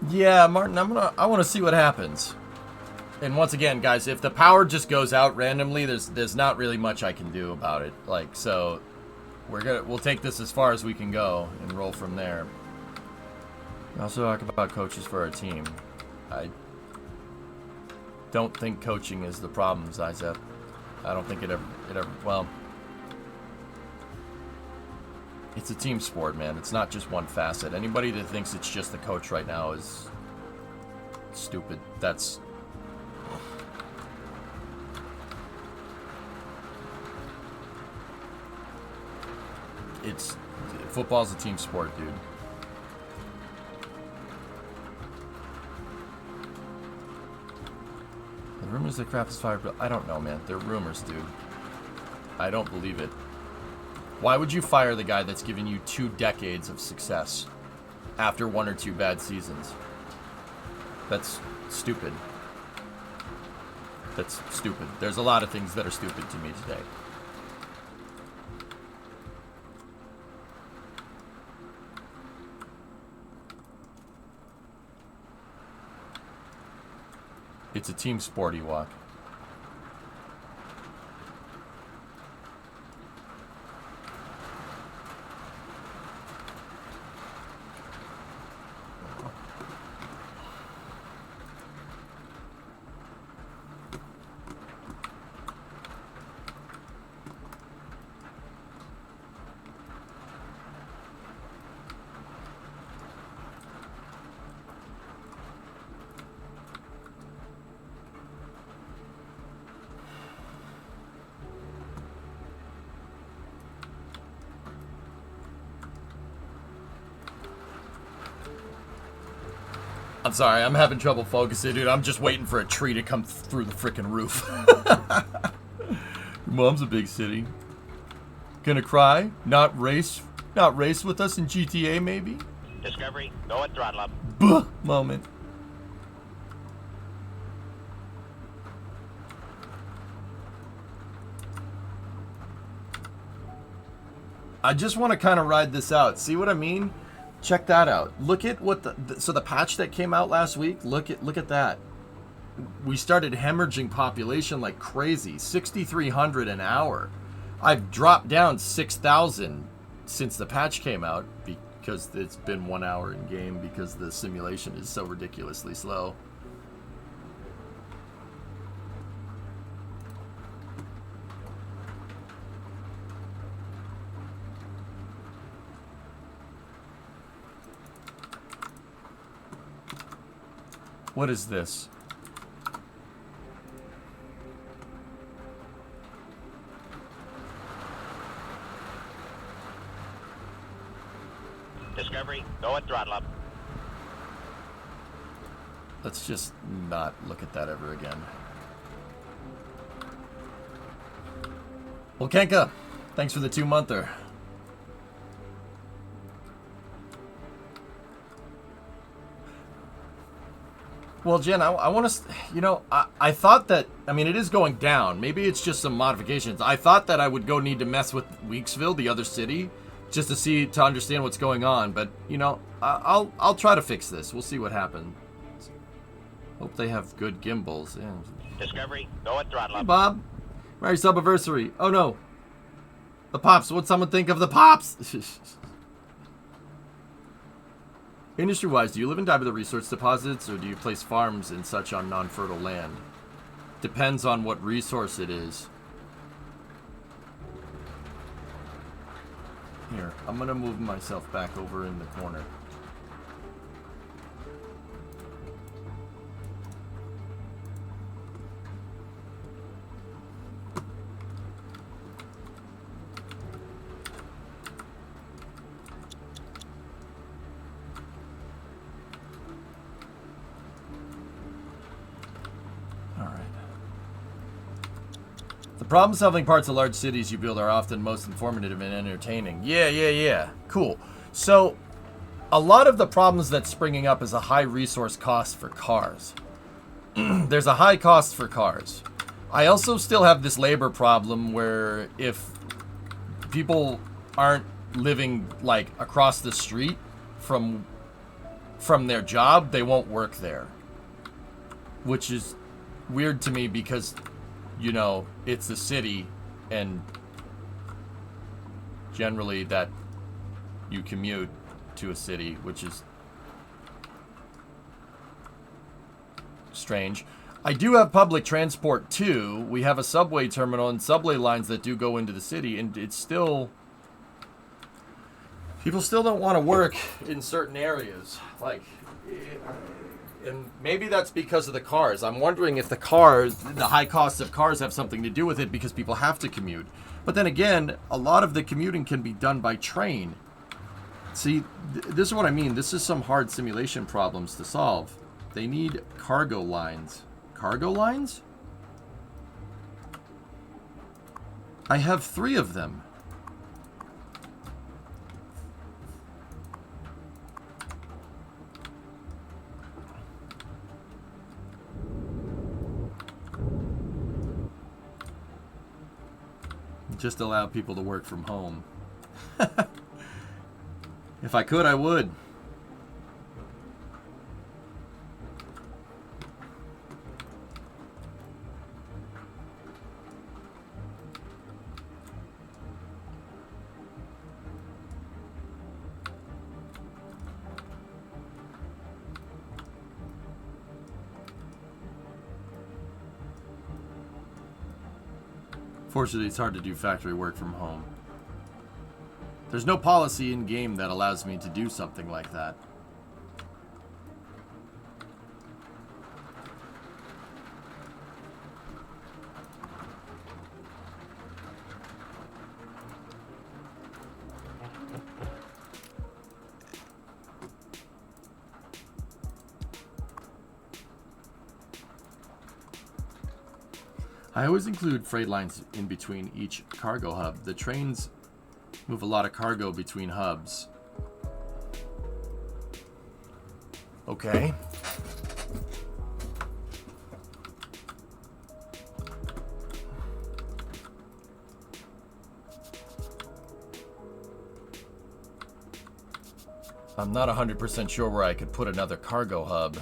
Yeah, Martin, I want to see what happens. And once again, guys, if the power just goes out randomly, there's not really much I can do about it. Like, so we'll take this as far as we can go and roll from there. We also talk about coaches for our team. I don't think coaching is the problem, Zizep. I don't think it ever, well, it's a team sport, man. It's not just one facet. Anybody that thinks it's just the coach right now is stupid. Football's a team sport, dude. The rumors that Kraft is fired, but I don't know, man. They're rumors, dude. I don't believe it. Why would you fire the guy that's given you 2 decades of success after 1 or 2 bad seasons? That's stupid. That's stupid. There's a lot of things that are stupid to me today. It's a team sport, Ewok. I'm sorry, I'm having trouble focusing, dude. I'm just waiting for a tree to come through the frickin' roof. Mom's a big city. Gonna cry? Not race with us in GTA, maybe? Discovery, go at throttle up. Buh! Moment. I just want to kind of ride this out. See what I mean? Check that out. Look at what so the patch that came out last week, look at that. We started hemorrhaging population like crazy. 6,300 an hour. I've dropped down 6,000 since the patch came out because it's been 1 hour in game because the simulation is so ridiculously slow. What is this? Discovery, go at throttle up. Let's just not look at that ever again. Well, Kenka, thanks for the 2-monther. Well, Jen, I want to, you know, I thought that, I mean, it is going down. Maybe it's just some modifications. I thought that I would go need to mess with Weaksville, the other city, just to understand what's going on. But, you know, I'll try to fix this. We'll see what happens. Hope they have good gimbals. Yeah. Discovery, go at throttle up. Hey, Bob. Merry Subiversary. Oh, no. The Pops. What'd someone think of the Pops? Industry-wise, do you live and die by the resource deposits, or do you place farms and such on non-fertile land? Depends on what resource it is. Here, I'm gonna move myself back over in the corner. The problem-solving parts of large cities you build are often most informative and entertaining. Yeah. Cool. So, a lot of the problems that's springing up is a high resource cost for cars. There's a high cost for cars. I also still have this labor problem where if people aren't living, like, across the street from from their job, they won't work there. Which is weird to me because, you know, it's a city and generally that you commute to a city, which is strange. I do have public transport too. We have a subway terminal and subway lines that do go into the city, and it's still... People still don't want to work in certain areas. Like, and maybe that's because of the cars. I'm wondering if the high costs of cars have something to do with it because people have to commute. But then again, a lot of the commuting can be done by train. See, this is what I mean. This is some hard simulation problems to solve. They need cargo lines. Cargo lines? I have 3 of them. Just allow people to work from home. If I could, I would. Fortunately, it's hard to do factory work from home. There's no policy in-game that allows me to do something like that. I always include freight lines in between each cargo hub. The trains move a lot of cargo between hubs. Okay. I'm not 100% sure where I could put another cargo hub.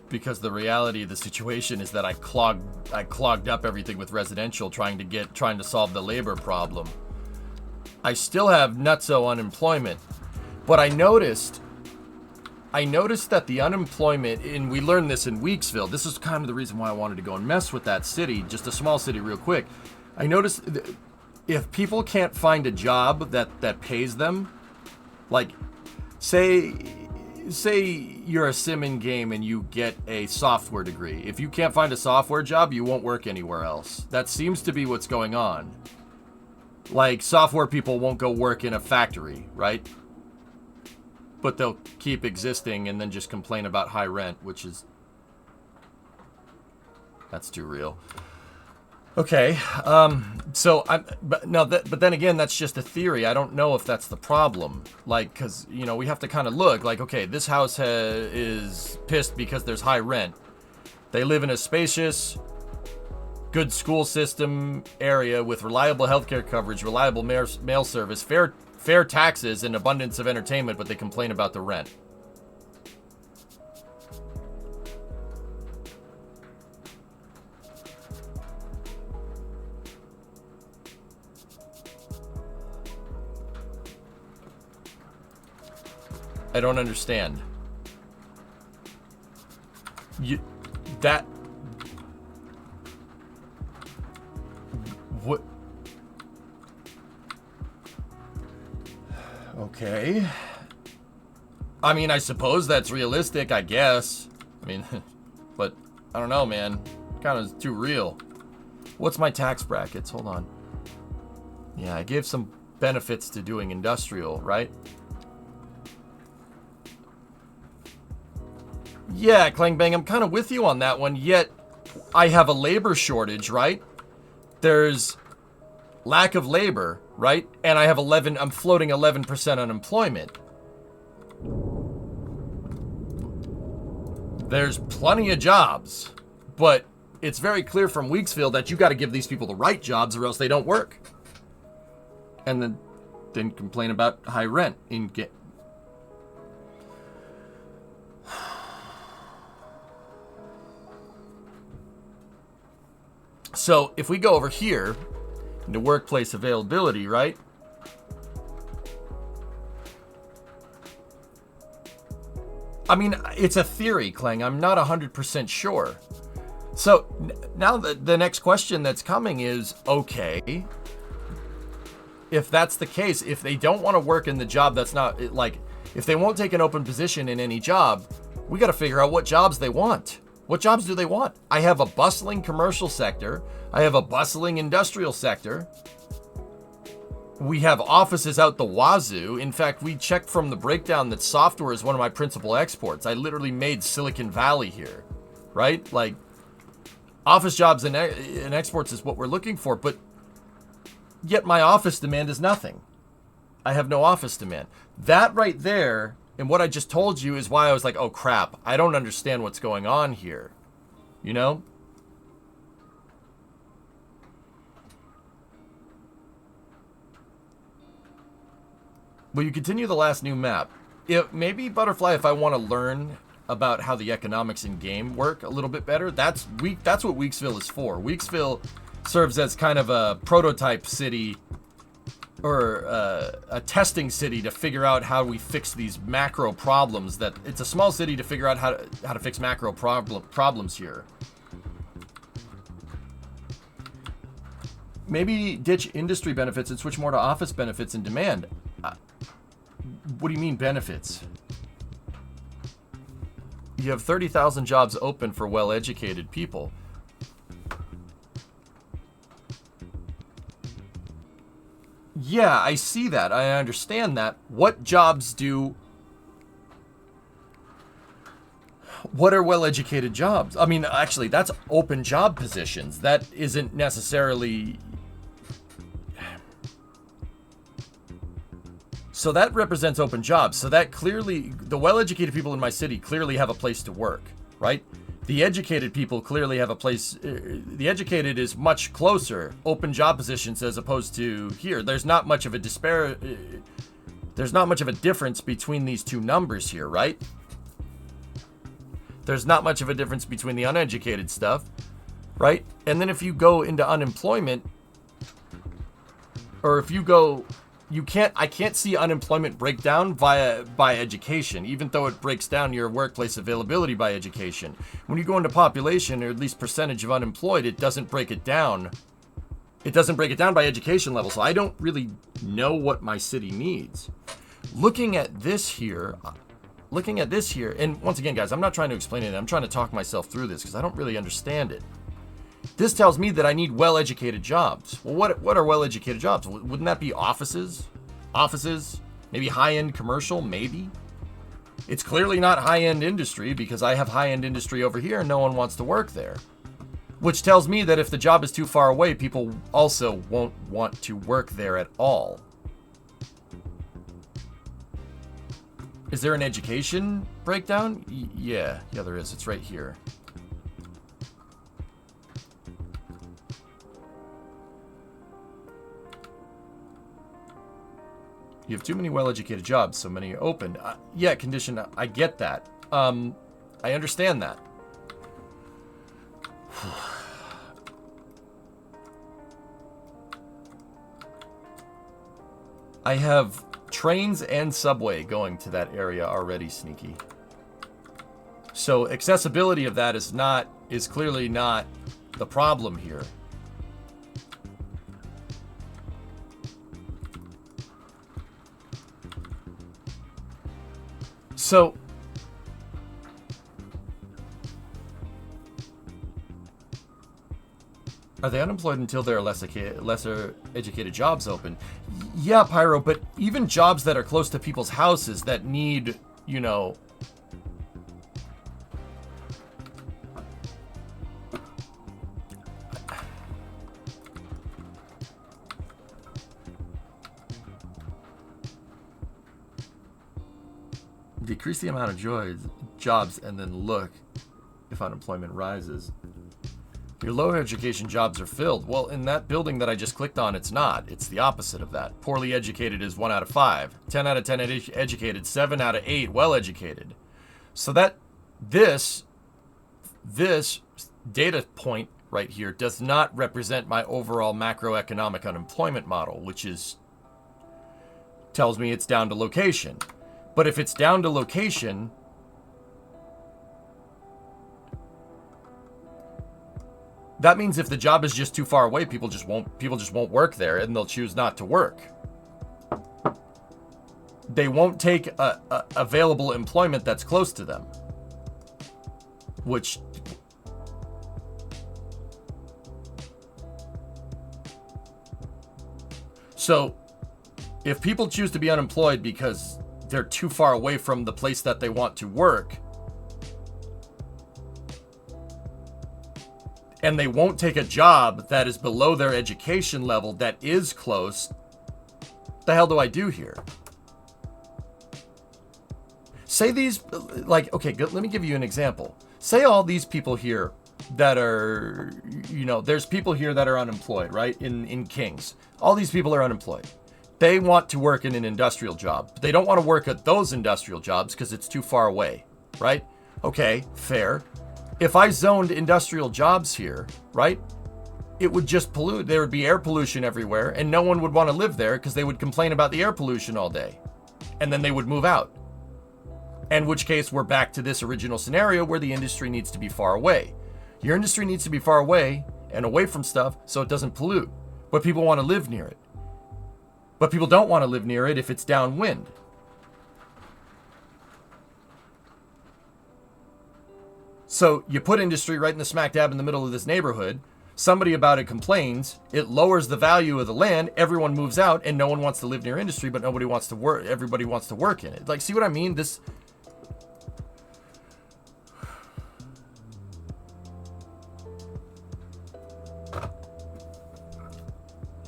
Because the reality of the situation is that I clogged up everything with residential trying to solve the labor problem. I still have nutso unemployment, but I noticed that the unemployment, and we learned this in Weaksville. This is kind of the reason why I wanted to go and mess with that city, just a small city real quick. I noticed if people can't find a job that pays them, like say you're a sim in game and you get a software degree. If you can't find a software job, you won't work anywhere else. That seems to be what's going on. Like, software people won't go work in a factory, right? But they'll keep existing and then just complain about high rent, which is... That's too real. Okay, but then again, that's just a theory. I don't know if that's the problem. Like, because, you know, we have to kind of look, like, okay, this house is pissed because there's high rent. They live in a spacious, good school system area with reliable healthcare coverage, reliable mail service, fair taxes, and abundance of entertainment, but they complain about the rent. I don't understand. What? Okay. I mean, I suppose that's realistic, I guess. I mean, but I don't know, man. Kind of too real. What's my tax brackets? Hold on. Yeah, I gave some benefits to doing industrial, right? Yeah, Clangbang, I'm kind of with you on that one, yet I have a labor shortage, right? There's lack of labor, right? And I have I'm floating 11% unemployment. There's plenty of jobs, but it's very clear from Weaksville that you got to give these people the right jobs or else they don't work. And then complain about high rent in So if we go over here into workplace availability, right? I mean, it's a theory, Clang. I'm not 100% sure. So now the next question that's coming is, okay, if that's the case, if they don't want to work in the job that's not, like, if they won't take an open position in any job, we got to figure out what jobs they want. What jobs do they want? I have a bustling commercial sector. I have a bustling industrial sector. We have offices out the wazoo. In fact, we checked from the breakdown that software is one of my principal exports. I literally made Silicon Valley here, right? Like, office jobs and exports is what we're looking for, but yet my office demand is nothing. I have no office demand. That right there, and what I just told you, is why I was like, oh crap, I don't understand what's going on here. You know? Will you continue the last new map? Maybe, Butterfly, if I want to learn about how the economics in game work a little bit better, that's what Weaksville is for. Weaksville serves as kind of a prototype city, or a testing city, to figure out how we fix these macro problems. That it's a small city to figure out how to fix macro problems here. Maybe ditch industry benefits and switch more to office benefits and demand. What do you mean benefits? You have 30,000 jobs open for well-educated people. Yeah, I see that. I understand that. What jobs do... What are well-educated jobs? I mean, actually, that's open job positions. That isn't necessarily... So that represents open jobs. So that clearly, the well-educated people in my city clearly have a place to work, right? The educated people clearly have a place. The educated is much closer. Open job positions as opposed to here. There's not much of a There's not much of a difference between these two numbers here, right? There's not much of a difference between the uneducated stuff, right? And then if you go into unemployment, or if you go... I can't see unemployment break down by education, even though it breaks down your workplace availability by education. When you go into population, or at least percentage of unemployed, it doesn't break it down. It doesn't break it down by education level, so I don't really know what my city needs. Looking at this here, and once again, guys, I'm not trying to explain it. I'm trying to talk myself through this because I don't really understand it. This tells me that I need well-educated jobs. Well, what are well-educated jobs? Wouldn't that be offices? Offices? Maybe high-end commercial? Maybe. It's clearly not high-end industry because I have high-end industry over here and no one wants to work there. Which tells me that if the job is too far away, people also won't want to work there at all. Is there an education breakdown? Yeah, there is. It's right here. You have too many well-educated jobs, so many are open. Yeah, condition, I get that. I understand that. I have trains and subway going to that area already, Sneaky. So accessibility of that is clearly not the problem here. So, are they unemployed until there are lesser educated jobs open? Yeah, Pyro, but even jobs that are close to people's houses that need, you know... Decrease the amount of jobs and then look if unemployment rises. Your lower education jobs are filled. Well, in that building that I just clicked on, it's not. It's the opposite of that. Poorly educated is 1 out of 5. 10 out of 10 educated. 7 out of 8 well-educated. So that this data point right here does not represent my overall macroeconomic unemployment model, which tells me it's down to location. But if it's down to location, that means if the job is just too far away, people just won't work there, and they'll choose not to work. They won't take available employment that's close to them, which so if people choose to be unemployed because they're too far away from the place that they want to work, and they won't take a job that is below their education level that is close, what the hell do I do here? Say these, like, okay, good, let me give you an example. Say all these people here that are, there's people here that are unemployed, right? In Kings. All these people are unemployed. They want to work in an industrial job. But they don't want to work at those industrial jobs because it's too far away, right? Okay, fair. If I zoned industrial jobs here, right, it would just pollute. There would be air pollution everywhere, and no one would want to live there because they would complain about the air pollution all day. And then they would move out. In which case, we're back to this original scenario where the industry needs to be far away. Your industry needs to be far away and away from stuff so it doesn't pollute. But people want to live near it. But people don't want to live near it if it's downwind. So you put industry right in the smack dab in the middle of this neighborhood. Somebody about it complains. It lowers the value of the land. Everyone moves out, and no one wants to live near industry, but nobody wants to work. Everybody wants to work in it. Like, see what I mean? This.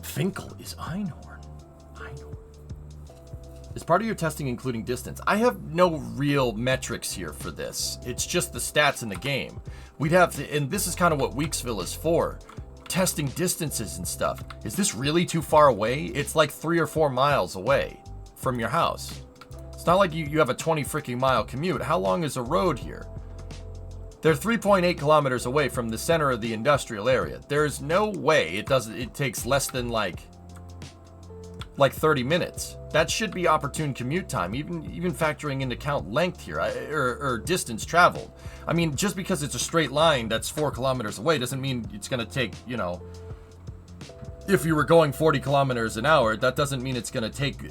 Finkel is Einhorn. Is part of your testing including distance? I have no real metrics here for this. It's just the stats in the game. We'd have to, and this is kind of what Weaksville is for. Testing distances and stuff. Is this really too far away? It's like 3 or 4 miles away from your house. It's not like you have a 20 freaking mile commute. How long is a road here? They're 3.8 kilometers away from the center of the industrial area. There's no way it takes less than like 30 minutes. That should be opportune commute time, even factoring into account length here, or distance traveled. I mean, just because it's a straight line that's 4 kilometers away doesn't mean it's going to take, if you were going 40 kilometers an hour, that doesn't mean it's going to take,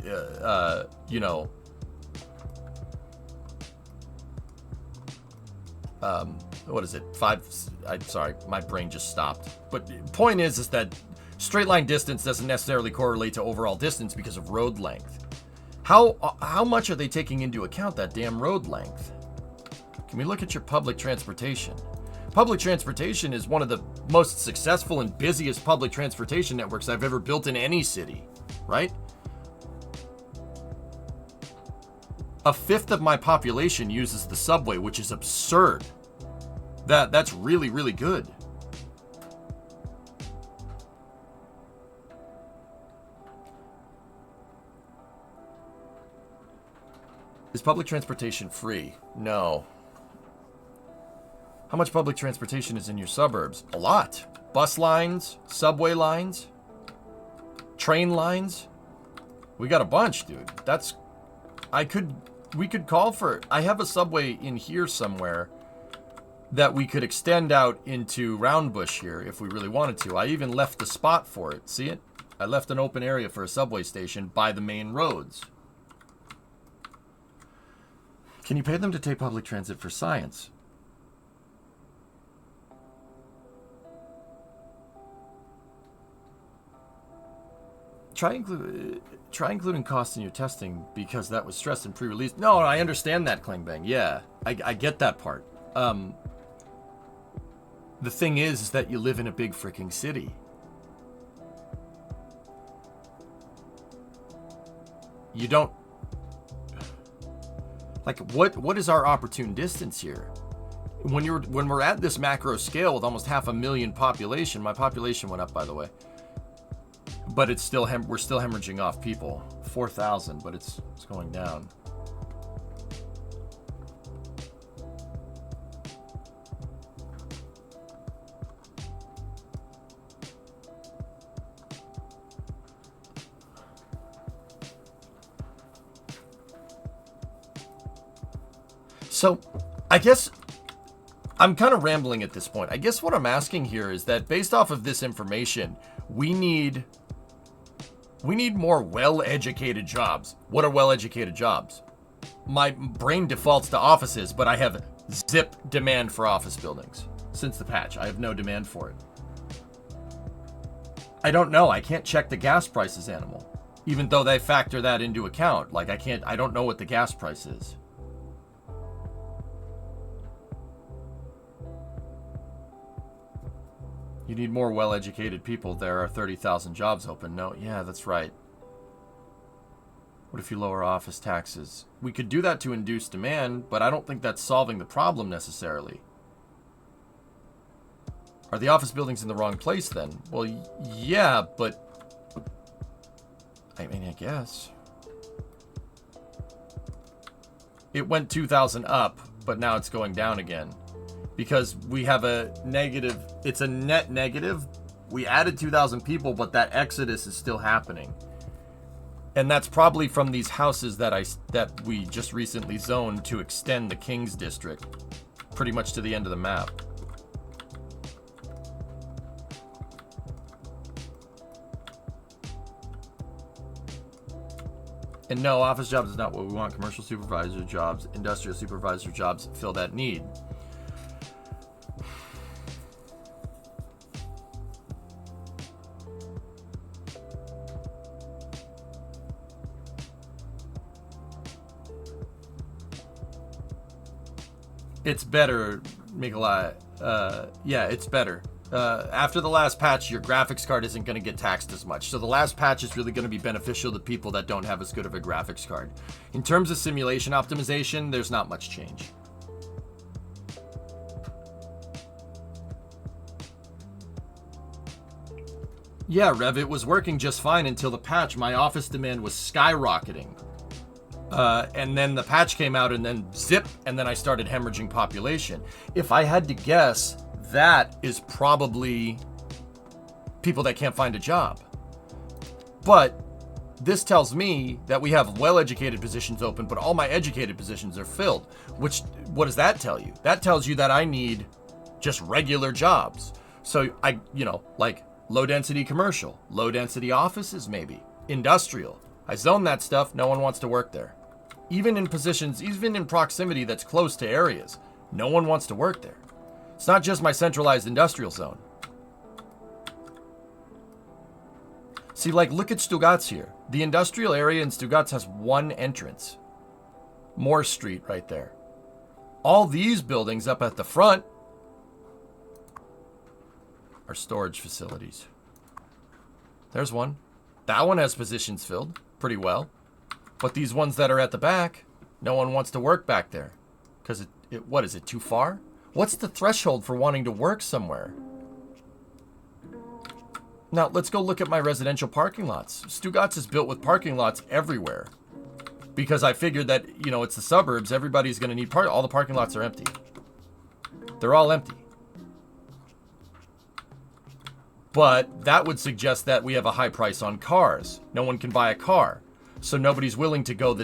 what is it? I'm sorry, my brain just stopped. But the point is that straight line distance doesn't necessarily correlate to overall distance because of road length. How much are they taking into account that damn road length? Can we look at your public transportation? Public transportation is one of the most successful and busiest public transportation networks I've ever built in any city, right? A fifth of my population uses the subway, which is absurd. That's really, really good. Is public transportation free? No. How much public transportation is in your suburbs? A lot. Bus lines, subway lines, train lines. We got a bunch, dude. We could call for it. I have a subway in here somewhere that we could extend out into Roundbush here if we really wanted to. I even left the spot for it. See it? I left an open area for a subway station by the main roads. Can you pay them to take public transit for science? Try including costs in your testing because that was stressed and pre-release. No, I understand that, Klingbang. Yeah, I get that part. The thing is that you live in a big freaking city. You don't... Like, what is our opportune distance here? When we're at this macro scale with almost 500,000 population, my population went up, by the way. But it's still we're still hemorrhaging off people. 4,000, but it's going down. So, I guess I'm kind of rambling at this point. I guess what I'm asking here is that based off of this information, we need more well-educated jobs. What are well-educated jobs? My brain defaults to offices, but I have zip demand for office buildings. Since the patch, I have no demand for it. I don't know. I can't check the gas prices, animal. Even though they factor that into account. Like, I don't know what the gas price is. You need more well-educated people. There are 30,000 jobs open. No, yeah, that's right. What if you lower office taxes? We could do that to induce demand, but I don't think that's solving the problem necessarily. Are the office buildings in the wrong place then? Well, yeah, but... I mean, I guess. It went 2,000 up, but now it's going down again. Because we have a negative... It's a net negative. We added 2,000 people, but that exodus is still happening. And that's probably from these houses that we just recently zoned to extend the King's District pretty much to the end of the map. And no, office jobs is not what we want. Commercial supervisor jobs, industrial supervisor jobs fill that need. It's better, Mikolai. Yeah, it's better. After the last patch, your graphics card isn't going to get taxed as much. So the last patch is really going to be beneficial to people that don't have as good of a graphics card. In terms of simulation optimization, there's not much change. Yeah, Rev, it was working just fine until the patch. My office demand was skyrocketing. And then the patch came out and then zip, and then I started hemorrhaging population. If I had to guess, that is probably people that can't find a job. But this tells me that we have well-educated positions open, but all my educated positions are filled. Which, what does that tell you? That tells you that I need just regular jobs. So like low-density commercial, low-density offices maybe, industrial. I zone that stuff, no one wants to work there. Even in positions, even in proximity that's close to areas, no one wants to work there. It's not just my centralized industrial zone. See, like, look at Stugatz here. The industrial area in Stugatz has one entrance. Moore Street right there. All these buildings up at the front are storage facilities. There's one. That one has positions filled pretty well. But these ones that are at the back, no one wants to work back there. Because what is it, too far? What's the threshold for wanting to work somewhere? Now, let's go look at my residential parking lots. Stugatz is built with parking lots everywhere. Because I figured that, it's the suburbs, everybody's going to need all the parking lots are empty. They're all empty. But that would suggest that we have a high price on cars. No one can buy a car. So nobody's willing to go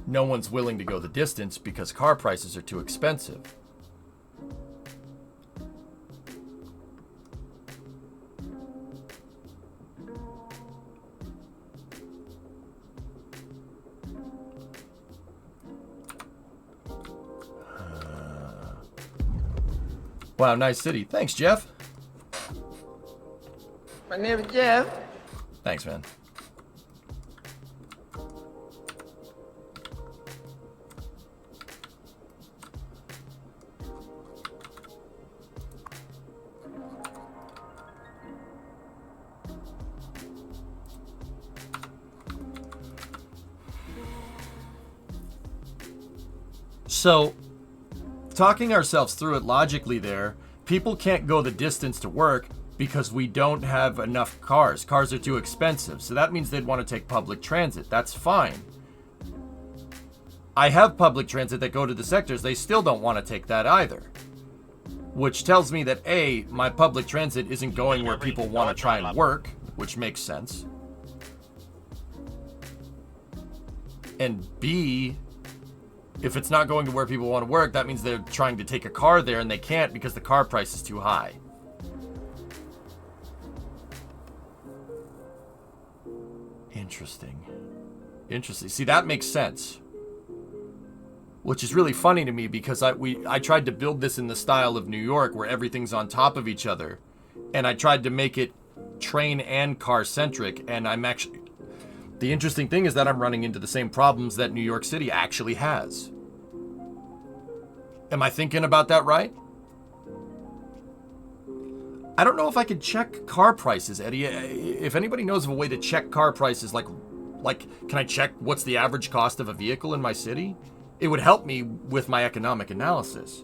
no one's willing to go the distance because car prices are too expensive. Wow, nice city. Thanks, Jeff. My name is Jeff. Thanks, man. So, talking ourselves through it logically there, people can't go the distance to work because we don't have enough cars. Cars are too expensive. So that means they'd want to take public transit. That's fine. I have public transit that go to the sectors. They still don't want to take that either. Which tells me that A, my public transit isn't going where people want to try and work, which makes sense. And B, If it's not going to where people want to work, that means they're trying to take a car there and they can't because the car price is too high. Interesting. Interesting. See, that makes sense. Which is really funny to me because I tried to build this in the style of New York where everything's on top of each other. And I tried to make it train and car centric, and I'm actually... The interesting thing is that I'm running into the same problems that New York City actually has. Am I thinking about that right? I don't know if I could check car prices, Eddie. If anybody knows of a way to check car prices, like, can I check what's the average cost of a vehicle in my city? It would help me with my economic analysis.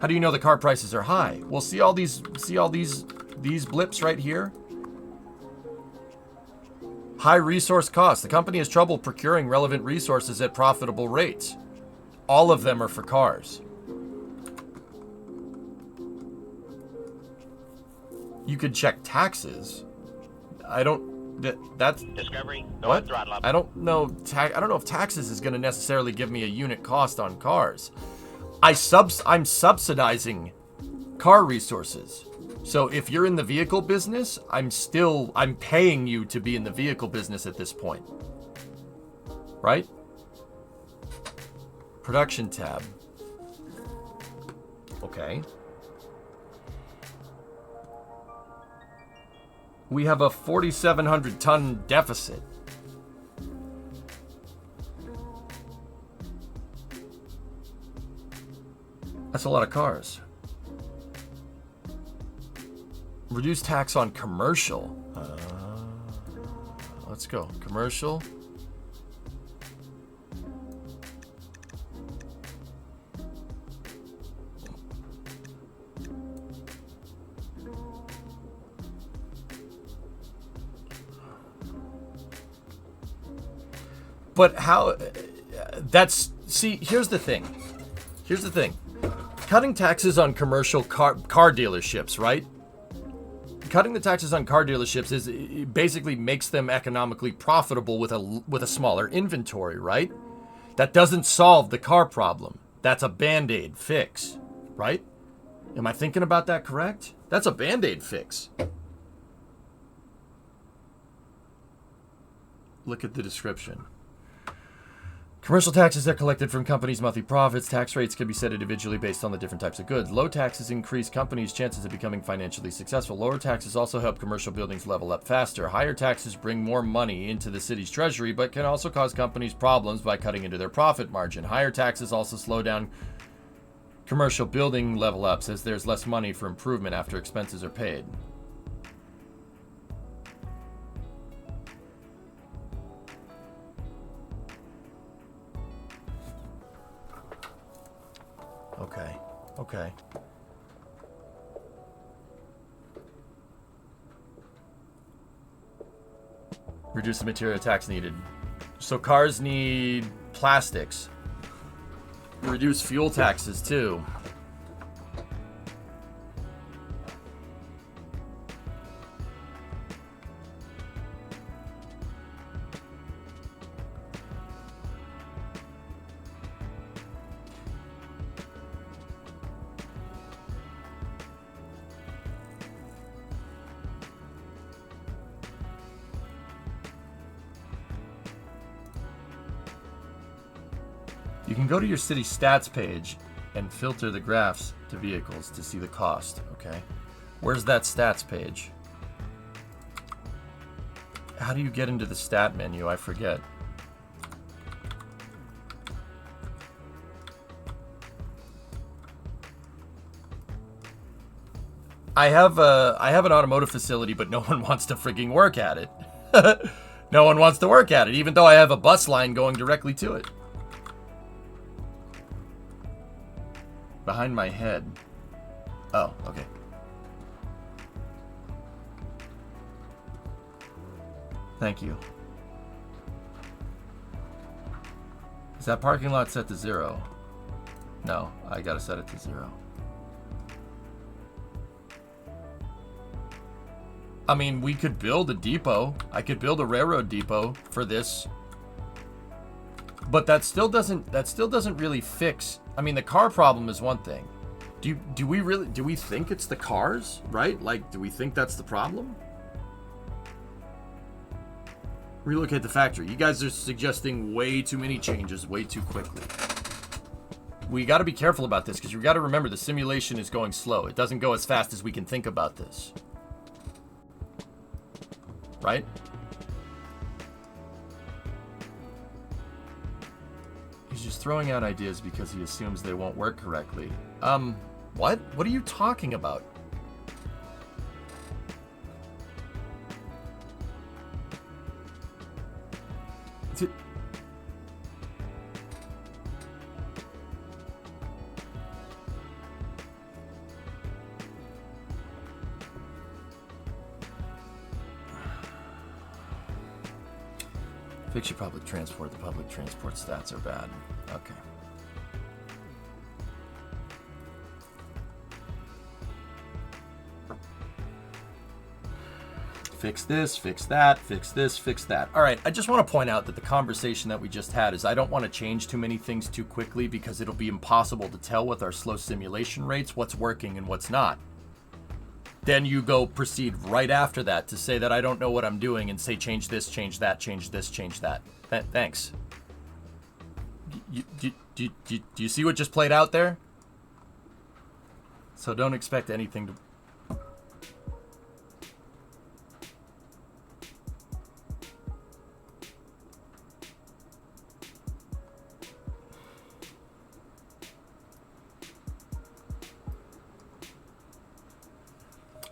How do you know the car prices are high? Well, see all these blips right here? High resource costs. The company has trouble procuring relevant resources at profitable rates. All of them are for cars. You could check taxes. I don't... That's... Discovery, go What? and throttle up. I don't know. I don't know if taxes is going to necessarily give me a unit cost on cars. I'm subsidizing car resources. So if you're in the vehicle business, I'm paying you to be in the vehicle business at this point. Right? Production tab. Okay. We have a 4,700 ton deficit. That's a lot of cars. Reduce tax on commercial. Let's go. Commercial. But how... See, here's the thing. Cutting taxes on commercial car dealerships, right? Cutting the taxes on car dealerships it basically makes them economically profitable with a smaller inventory, right? That doesn't solve the car problem. That's a Band-Aid fix, right? Am I thinking about that correct? That's a Band-Aid fix. Look at the description. Commercial taxes are collected from companies' monthly profits. Tax rates can be set individually based on the different types of goods. Low taxes increase companies' chances of becoming financially successful. Lower taxes also help commercial buildings level up faster. Higher taxes bring more money into the city's treasury, but can also cause companies problems by cutting into their profit margin. Higher taxes also slow down commercial building level ups as there's less money for improvement after expenses are paid. Okay. Reduce the material tax needed. So cars need plastics. Reduce fuel taxes too. You can go to your city stats page and filter the graphs to vehicles to see the cost, okay? Where's that stats page? How do you get into the stat menu? I forget. I have an automotive facility, but no one wants to freaking work at it. No one wants to work at it, even though I have a bus line going directly to it. Behind my head. Oh, okay. Thank you. Is that parking lot set to 0? No, I gotta set it to 0. I mean, we could build a depot. I could build a railroad depot for this But that still doesn't really fix. I mean, the car problem is one thing. Do we think it's the cars, right? Like, do we think that's the problem? Relocate the factory. You guys are suggesting way too many changes way too quickly. We got to be careful about this because you got to remember the simulation is going slow. It doesn't go as fast as we can think about this. Right? He's just throwing out ideas because he assumes they won't work correctly. What? What are you talking about? Fix your public transport. The public transport stats are bad. Okay. Fix this, fix that, fix this, fix that. All right, I just want to point out that the conversation that we just had is I don't want to change too many things too quickly because it'll be impossible to tell with our slow simulation rates what's working and what's not. Then you go proceed right after that to say that I don't know what I'm doing and say change this, change that, change this, change that. Thanks. Do you see what just played out there? So don't expect anything to...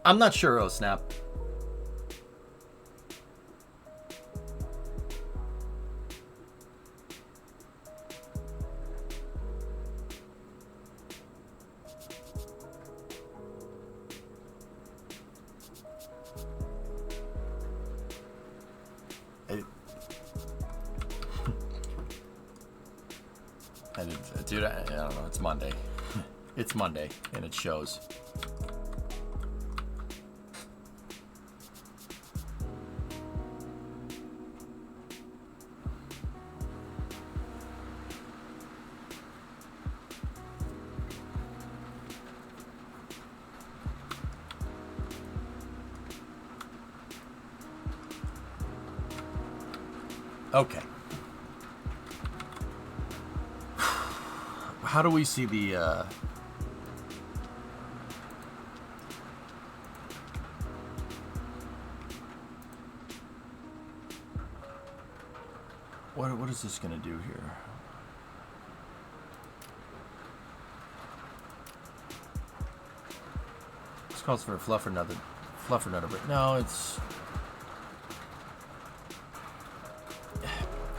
I'm not sure, oh snap. Dude, I don't know. It's Monday. It's Monday, and it shows. Okay. How do we see the, What is this going to do here? This calls for a fluffer nut, but no, it's...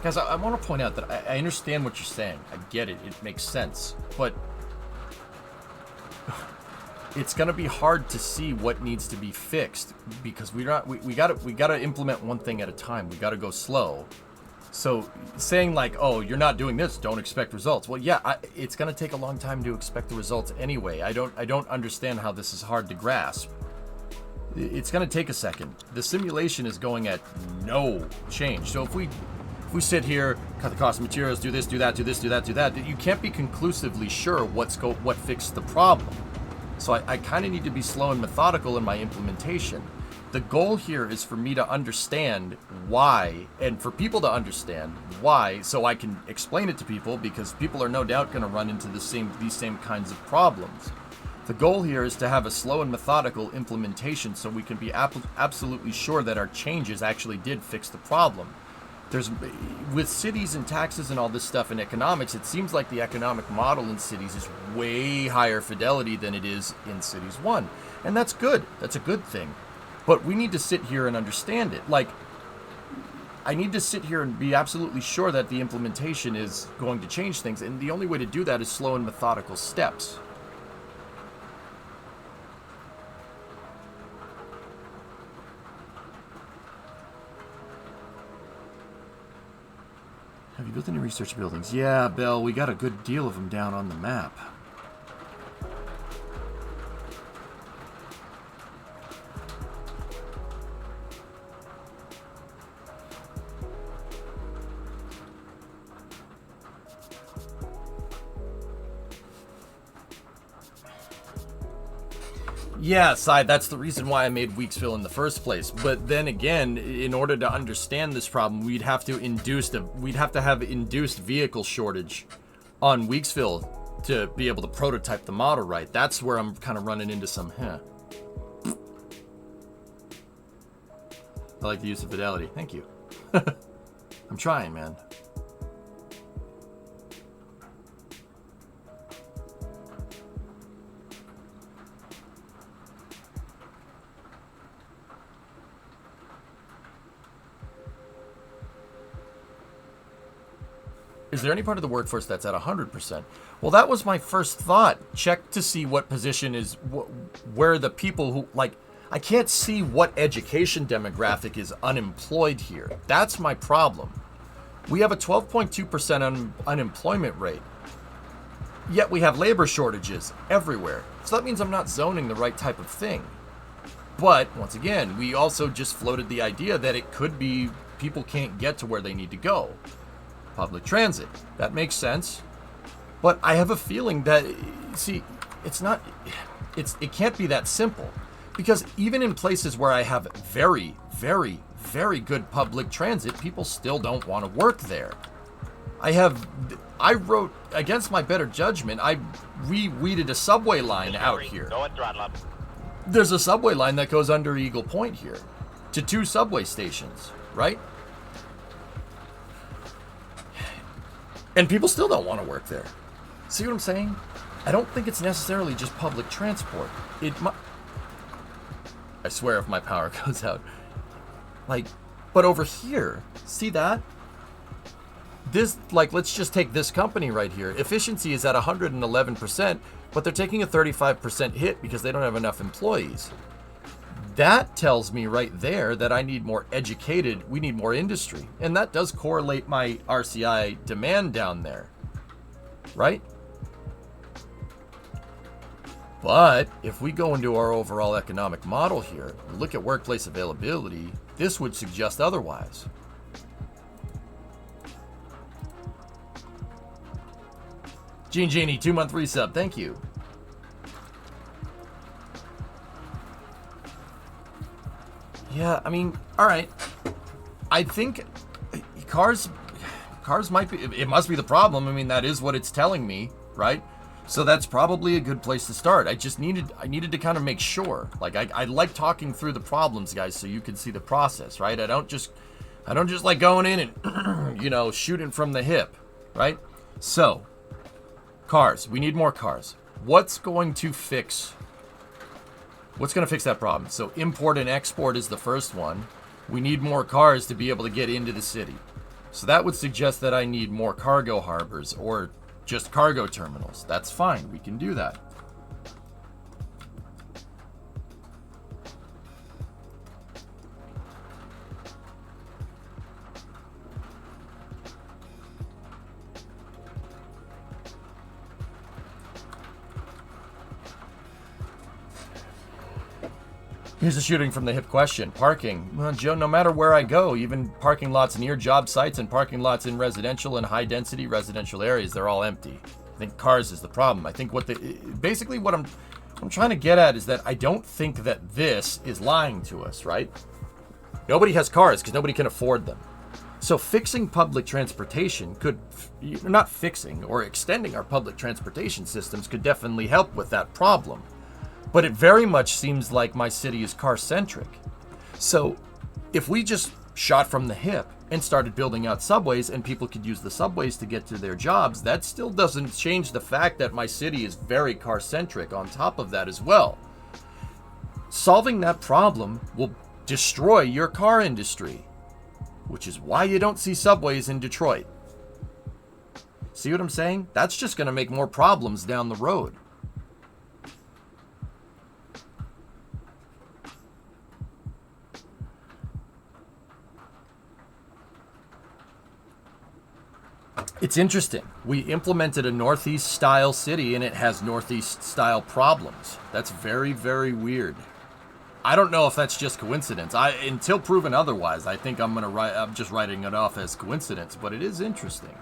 Guys, I want to point out that I understand what you're saying. I get it. It makes sense. But it's going to be hard to see what needs to be fixed because we got to implement one thing at a time. We got to go slow. So saying like, "Oh, you're not doing this, don't expect results." Well, yeah, it's going to take a long time to expect the results anyway. I don't understand how this is hard to grasp. It's going to take a second. The simulation is going at no change. So if we sit here, cut the cost of materials, do this, do that, do this, do that, do that, you can't be conclusively sure what fixed the problem. So I kind of need to be slow and methodical in my implementation. The goal here is for me to understand why, and for people to understand why, so I can explain it to people, because people are no doubt going to run into these same kinds of problems. The goal here is to have a slow and methodical implementation so we can be absolutely sure that our changes actually did fix the problem. With cities and taxes and all this stuff in economics, it seems like the economic model in cities is way higher fidelity than it is in Cities 1. And that's good. That's a good thing. But we need to sit here and understand it. Like, I need to sit here and be absolutely sure that the implementation is going to change things. And the only way to do that is slow and methodical steps. Have you built any research buildings? Yeah, Bell, we got a good deal of them down on the map. Yeah, Si, that's the reason why I made Weaksville in the first place. But then again, in order to understand this problem, we'd have to have induced vehicle shortage on Weaksville to be able to prototype the model right. That's where I'm kind of running into some, I like the use of fidelity. Thank you. I'm trying, man. Is there any part of the workforce that's at 100%? Well, that was my first thought. Check to see what position is, where the people who, like, I can't see what education demographic is unemployed here. That's my problem. We have a 12.2% unemployment rate, yet we have labor shortages everywhere. So that means I'm not zoning the right type of thing. But, once again, we also just floated the idea that it could be people can't get to where they need to go. Public transit. That makes sense. But I have a feeling that, see, it can't be that simple. Because even in places where I have very, very, very good public transit, people still don't want to work there. I wrote, against my better judgment, I reweeded a subway line out here. Go and throttle up. There's a subway line that goes under Eagle Point here to 2 subway stations, right? And people still don't want to work there. See what I'm saying? I don't think it's necessarily just public transport. I swear if my power goes out. But over here, see that? This, let's just take this company right here. Efficiency is at 111%, but they're taking a 35% hit because they don't have enough employees. That tells me right there that I need more educated, we need more industry. And that does correlate my RCI demand down there, right? But if we go into our overall economic model here, look at workplace availability, this would suggest otherwise. Genie, 2-month resub, thank you. Yeah, I mean, all right. I think cars might be, it must be the problem. I mean, that is what it's telling me, right? So that's probably a good place to start. I needed to kind of make sure. I like talking through the problems, guys, so you can see the process, right? I don't just like going in and, shooting from the hip, right? So, cars. We need more cars. What's going to fix that problem? So import and export is the first one. We need more cars to be able to get into the city. So that would suggest that I need more cargo harbors or just cargo terminals. That's fine. We can do that. Here's a shooting from the hip question. Parking. Well, Joe, no matter where I go, even parking lots near job sites and parking lots in residential and high density residential areas, they're all empty. I think cars is the problem. I think what I'm trying to get at is that I don't think that this is lying to us, right? Nobody has cars because nobody can afford them. So fixing public transportation not fixing or extending our public transportation systems could definitely help with that problem. But it very much seems like my city is car-centric. So if we just shot from the hip and started building out subways and people could use the subways to get to their jobs, that still doesn't change the fact that my city is very car-centric on top of that as well. Solving that problem will destroy your car industry, which is why you don't see subways in Detroit. See what I'm saying? That's just going to make more problems down the road. It's interesting. We implemented a Northeast-style city, and it has Northeast-style problems. That's very, very weird. I don't know if that's just coincidence. Until proven otherwise, I think I'm just writing it off as coincidence, but it is interesting.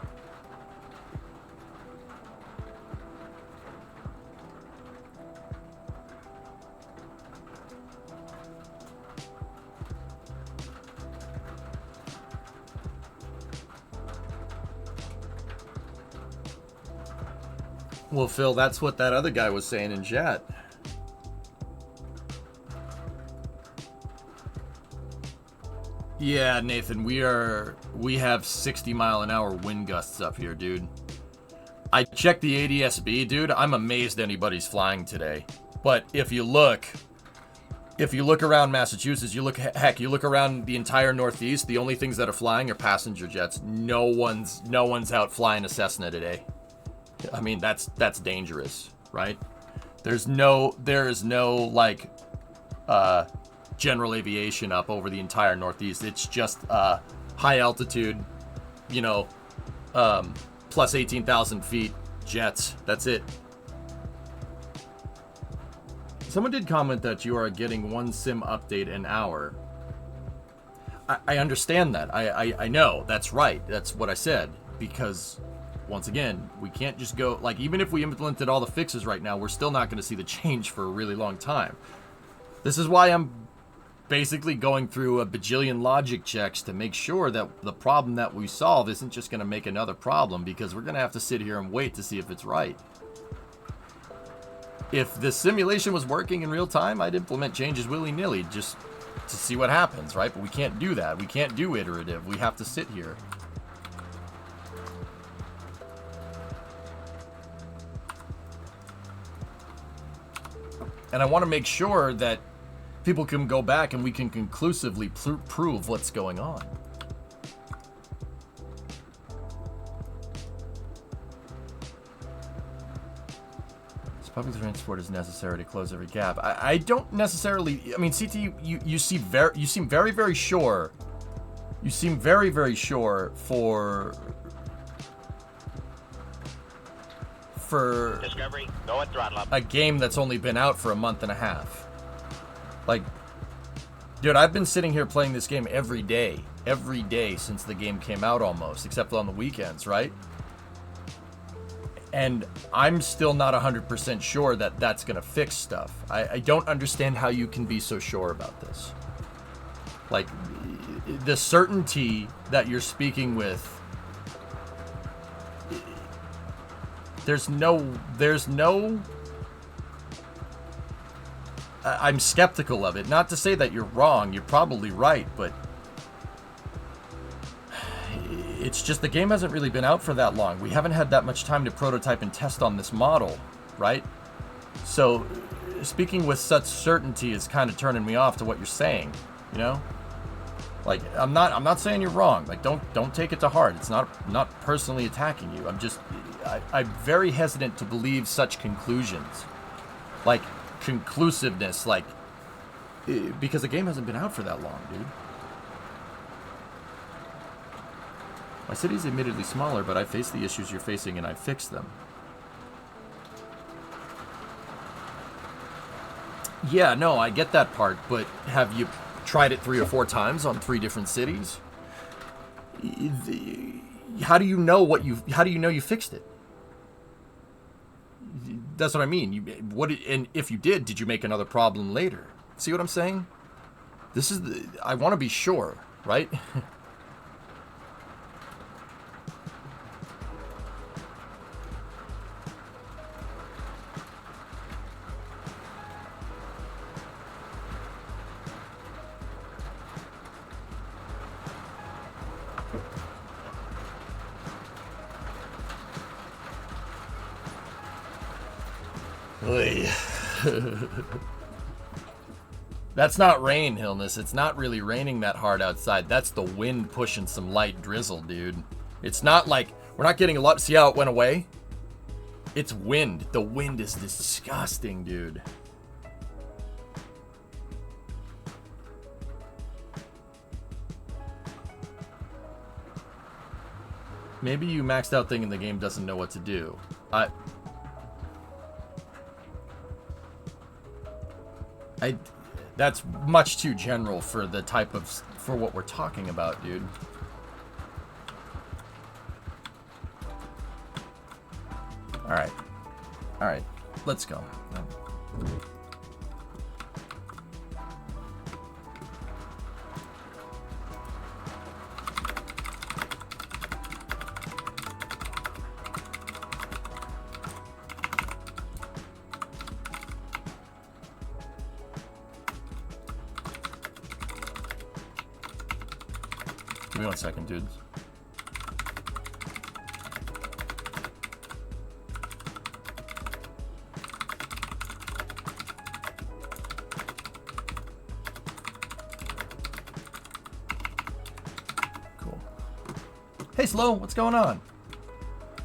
Well, Phil, that's what that other guy was saying in chat. Yeah, Nathan, we have 60-mile-an-hour wind gusts up here, dude. I checked the ADSB, dude. I'm amazed anybody's flying today. But if you look around Massachusetts, you look around the entire Northeast, the only things that are flying are passenger jets. No one's out flying a Cessna today. I mean, that's dangerous, right? There is no like general aviation up over the entire Northeast. It's just high altitude, plus 18,000 feet jets. That's it. Someone did comment that you are getting one sim update an hour. I understand that. I know. That's right. That's what I said. Because, once again, we can't just go... Like, even if we implemented all the fixes right now, we're still not going to see the change for a really long time. This is why I'm basically going through a bajillion logic checks to make sure that the problem that we solve isn't just going to make another problem, because we're going to have to sit here and wait to see if it's right. If the simulation was working in real time, I'd implement changes willy-nilly just to see what happens, right? But we can't do that. We can't do iterative. We have to sit here. And I want to make sure that people can go back and we can conclusively prove what's going on. Public transport is necessary to close every gap. I don't necessarily... I mean, CT, you seem very, very sure. You seem very, very sure for Discovery, go at throttle up. A game that's only been out for a month and a half. Like, dude, I've been sitting here playing this game every day since the game came out almost, except on the weekends, right? And I'm still not 100% sure that that's going to fix stuff. I don't understand how you can be so sure about this. Like, the certainty that you're speaking with, there's no... I'm skeptical of it. Not to say that you're wrong, you're probably right, but it's just the game hasn't really been out for that long. We haven't had that much time to prototype and test on this model, right? So speaking with such certainty is kind of turning me off to what you're saying, you know? Like, I'm not saying you're wrong. Like, don't take it to heart. It's not personally attacking you. I'm very hesitant to believe such conclusions. Like, conclusiveness, like, because the game hasn't been out for that long, dude. My city's admittedly smaller, but I face the issues you're facing and I fix them. Yeah, no, I get that part, but have you tried it 3 or 4 times on 3 different cities? How do you know you fixed it? That's what I mean. And if you did you make another problem later? See what I'm saying? I want to be sure, right? That's not rain, Hillness. It's not really raining that hard outside. That's the wind pushing some light drizzle, dude. It's not like... We're not getting a lot... See how it went away? It's wind. The wind is disgusting, dude. Maybe you maxed out thinking the game doesn't know what to do. That's much too general for the type of... for what we're talking about, dude. Alright. Alright. Let's go. 1 second, dudes. Cool. Hey, Slow, what's going on?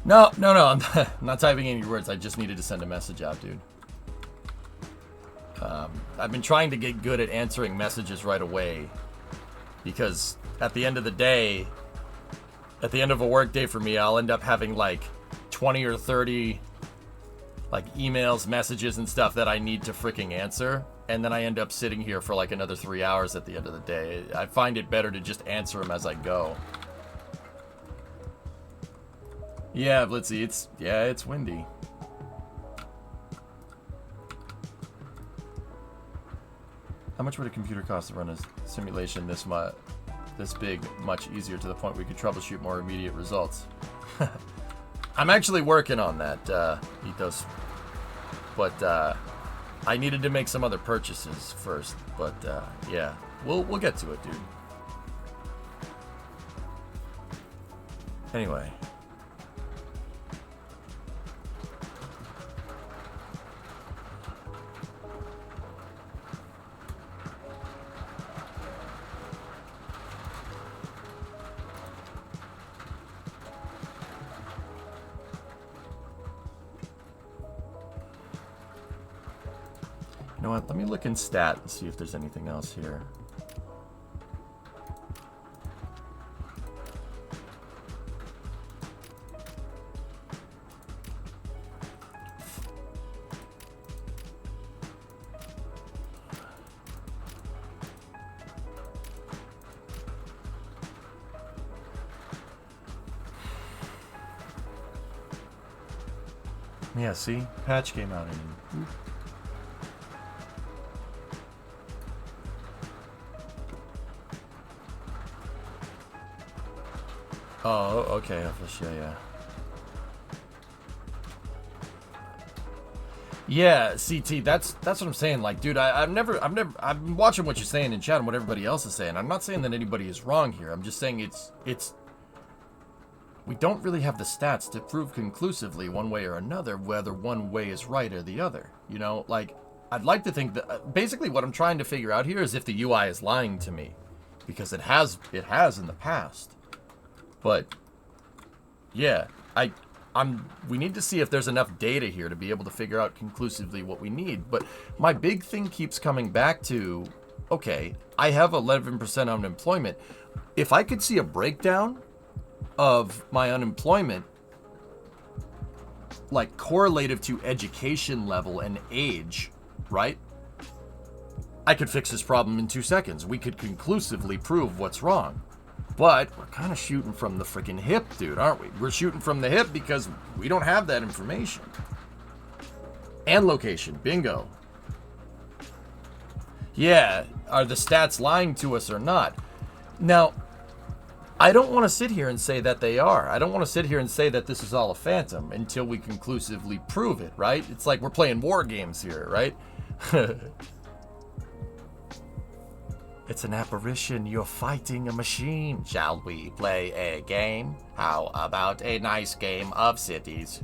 No, I'm not typing any words. I just needed to send a message out, dude. I've been trying to get good at answering messages right away because at the end of the day, at the end of a work day for me, I'll end up having like 20 or 30 like emails, messages, and stuff that I need to freaking answer. And then I end up sitting here for like another 3 hours at the end of the day. I find it better to just answer them as I go. Yeah, Blitzy, it's windy. How much would a computer cost to run a simulation this big, much easier to the point we could troubleshoot more immediate results? I'm actually working on that, Ethos. But I needed to make some other purchases first. But yeah, we'll get to it, dude. Anyway. You know what? Let me look in stat and see if there's anything else here. Yeah, see? Patch came out in. Oh, okay, yeah. Yeah, CT, that's what I'm saying. Like, dude, I'm watching what you're saying in chat and what everybody else is saying. I'm not saying that anybody is wrong here. I'm just saying we don't really have the stats to prove conclusively one way or another whether one way is right or the other. You know, like, I'd like to think that basically what I'm trying to figure out here is if the UI is lying to me, because it has in the past. But yeah, we need to see if there's enough data here to be able to figure out conclusively what we need. But my big thing keeps coming back to, okay, I have 11% unemployment. If I could see a breakdown of my unemployment, like correlative to education level and age, right? I could fix this problem in 2 seconds. We could conclusively prove what's wrong. But we're kind of shooting from the freaking hip, dude, aren't we? We're shooting from the hip because we don't have that information. And location, bingo. Yeah, are the stats lying to us or not? Now, I don't want to sit here and say that they are. I don't want to sit here and say that this is all a phantom until we conclusively prove it, right? It's like we're playing war games here, right? It's an apparition. You're fighting a machine. Shall we play a game? How about a nice game of cities?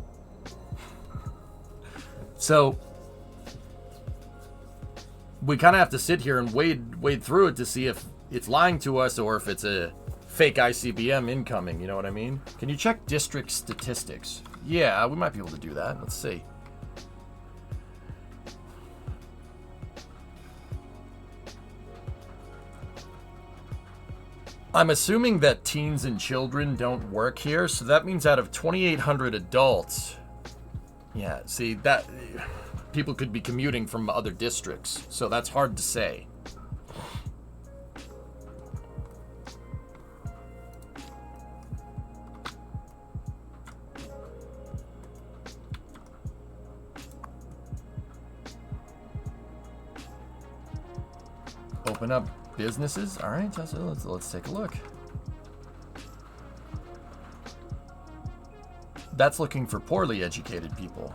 So, we kind of have to sit here and wade through it to see if it's lying to us or if it's a fake ICBM incoming, you know what I mean? Can you check district statistics? Yeah, we might be able to do that. Let's see. I'm assuming that teens and children don't work here, so that means out of 2,800 adults, yeah, see, that people could be commuting from other districts, so that's hard to say. Open up businesses. All right, let's take a look. That's looking for poorly educated people.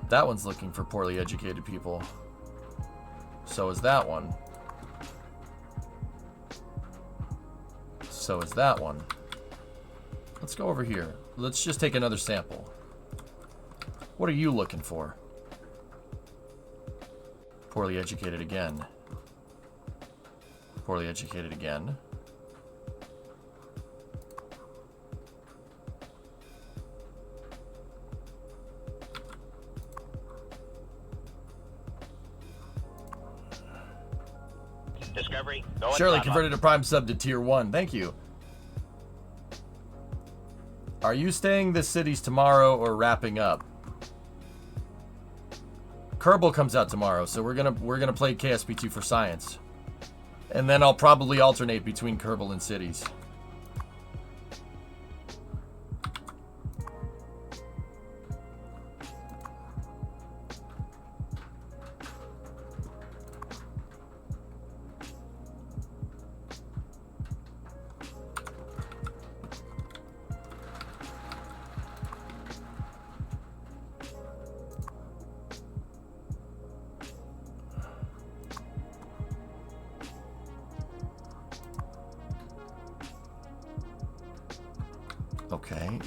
That one's looking for poorly educated people. So is that one. So is that one. Let's go over here. Let's just take another sample. What are you looking for? Poorly educated again. Poorly educated again. Discovery, go at Shirley throttle converted a Prime sub to Tier 1. Thank you. Are you staying the cities tomorrow or wrapping up? Kerbal comes out tomorrow, so we're gonna play KSP2 for science. And then I'll probably alternate between Kerbal and cities. Okay,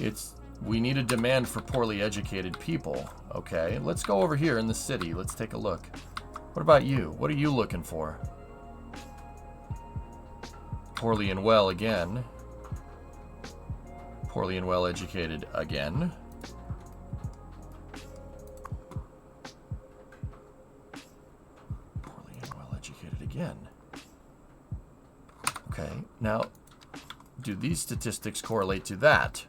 we need a demand for poorly educated people. Okay, let's go over here in the city. Let's take a look. What about you? What are you looking for? Poorly and well again. Poorly and well educated again. Poorly and well educated again. Okay, now, do these statistics correlate to that?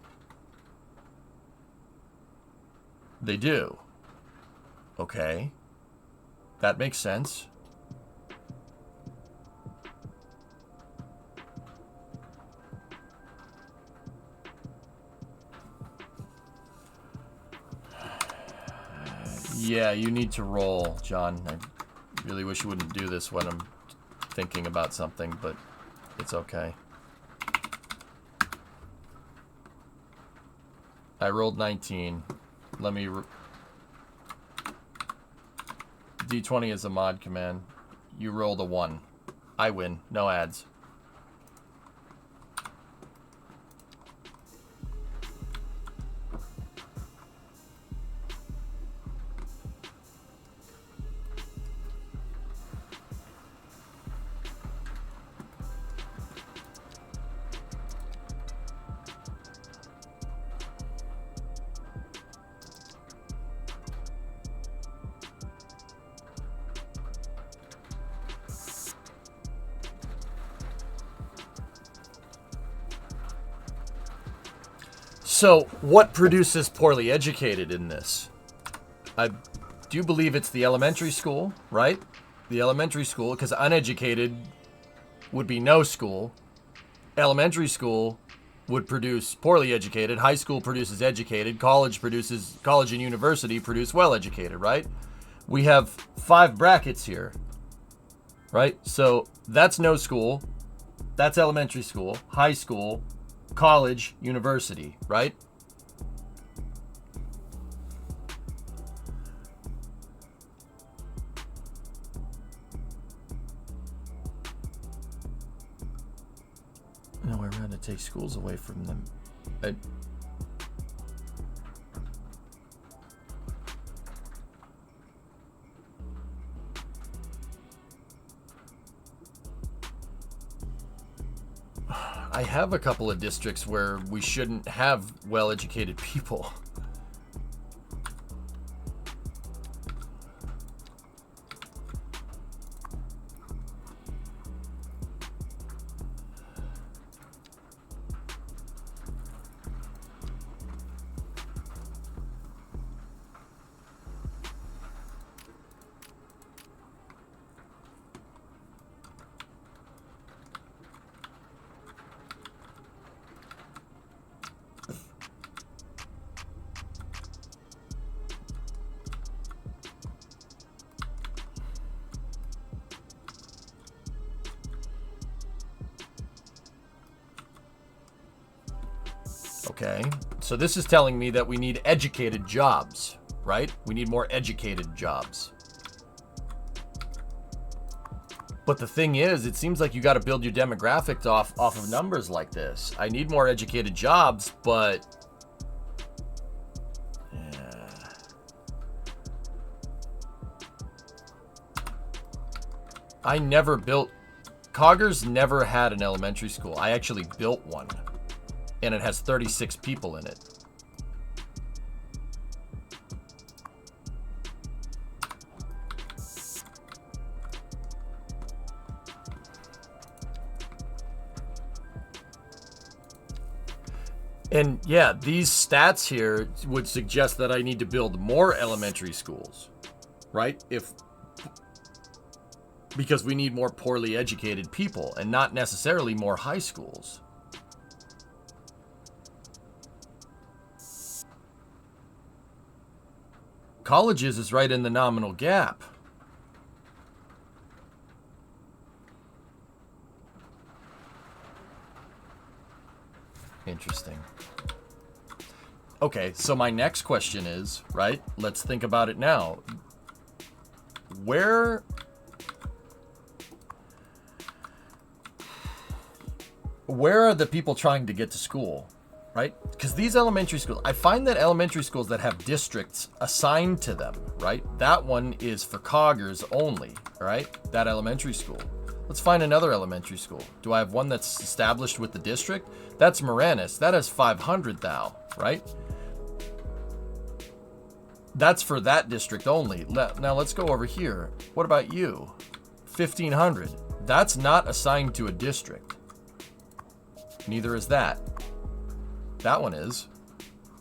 They do. Okay. That makes sense. Yeah, you need to roll, John. I really wish you wouldn't do this when I'm thinking about something, but it's okay. I rolled 19. Let me... D20 is a mod command. You rolled a 1. I win. No ads. So, what produces poorly educated in this? I do believe it's the elementary school, right? The elementary school, because uneducated would be no school. Elementary school would produce poorly educated. High school produces educated. College and university produce well-educated, right? We have 5 brackets here, right? So, that's no school. That's elementary school, high school, college, university, right? No, we're going to take schools away from them. I have a couple of districts where we shouldn't have well-educated people. Okay, so this is telling me that we need educated jobs, right? We need more educated jobs. But the thing is, it seems like you got to build your demographics off of numbers like this. I need more educated jobs, but yeah. I never built. Coggers never had an elementary school. I actually built one, and it has 36 people in it. And yeah, these stats here would suggest that I need to build more elementary schools, right? Because we need more poorly educated people and not necessarily more high schools. Colleges is right in the nominal gap. Interesting. Okay, so my next question is, right? Let's think about it now. Where are the people trying to get to school, right? Because these elementary schools, I find that elementary schools that have districts assigned to them, right? That one is for Coggers only, right? That elementary school. Let's find another elementary school. Do I have one that's established with the district? That's Moranis. That has 500 thou, right? That's for that district only. Now let's go over here. What about you? 1,500. That's not assigned to a district. Neither is that. That one is.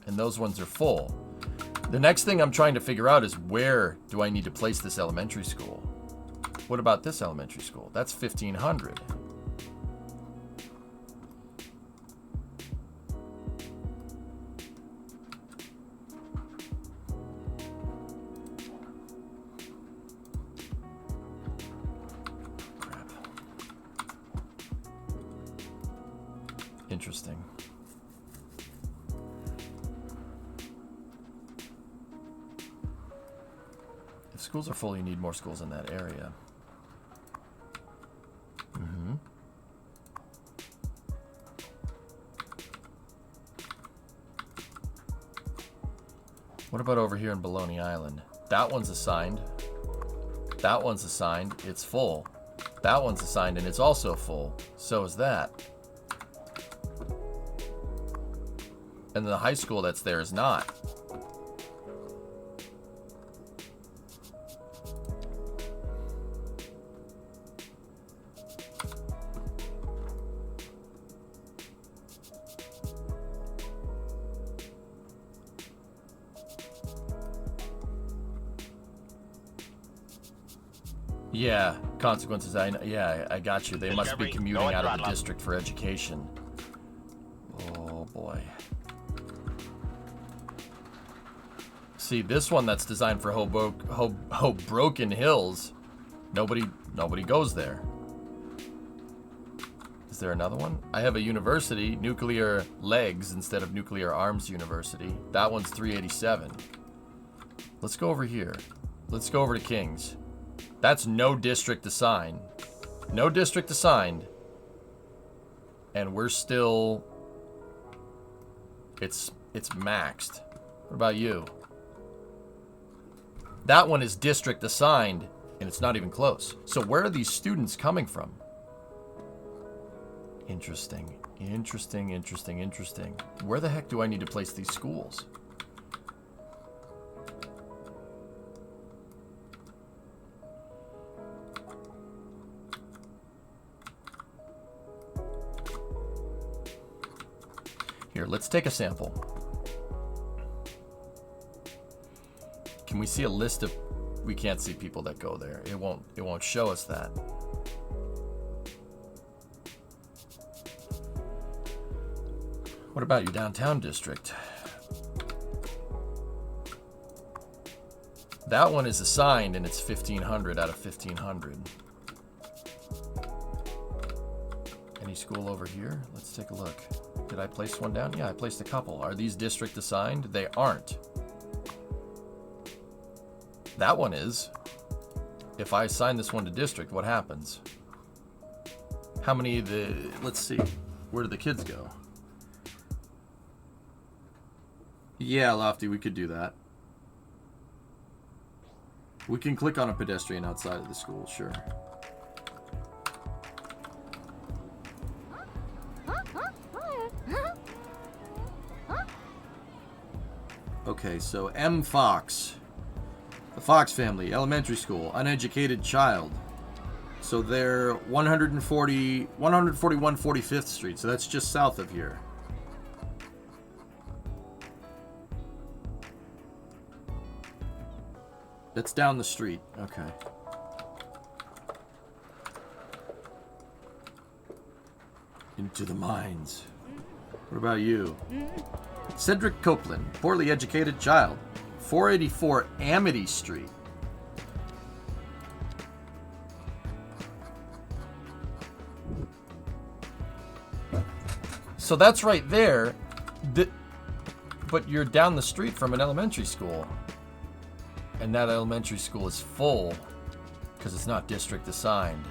And those ones are full. The next thing I'm trying to figure out is where do I need to place this elementary school? What about this elementary school? That's 1,500. Crap. Interesting. If schools are full, you need more schools in that area. What about over here in Baloney Island? That one's assigned. That one's assigned. It's full. That one's assigned and it's also full. So is that. And the high school that's there is not. Yeah, consequences. I got you. They must be commuting out of the district for education. Oh boy. See, this one that's designed for Broken Hills, nobody goes there. Is there another one? I have a university, Nuclear Legs instead of Nuclear Arms University. That one's 387. Let's go over here. Let's go over to Kings. That's no district assigned. No district assigned. And we're still... It's maxed. What about you? That one is district assigned, and it's not even close. So where are these students coming from? Interesting. Interesting, interesting, interesting. Where the heck do I need to place these schools? Here, let's take a sample. Can we see a list of... We can't see people that go there. It won't show us that. What about your downtown district? That one is assigned and it's 1,500 out of 1,500. Any school over here? Let's take a look. Did I place one down? Yeah, I placed a couple. Are these district assigned? They aren't. That one is. If I assign this one to district, what happens? How many of the... Let's see. Where do the kids go? Yeah, Lofty, we could do that. We can click on a pedestrian outside of the school, sure. Okay, so M. Fox. The Fox family, elementary school, uneducated child. So they're 141 45th Street, so that's just south of here. That's down the street. Okay. Into the mines. What about you? Cedric Copeland, poorly educated child. 484 Amity Street. So that's right there. But you're down the street from an elementary school. And that elementary school is full because it's not district assigned.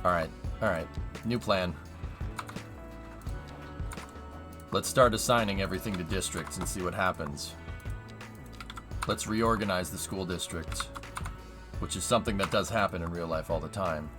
All right. New plan. Let's start assigning everything to districts and see what happens. Let's reorganize the school districts, which is something that does happen in real life all the time.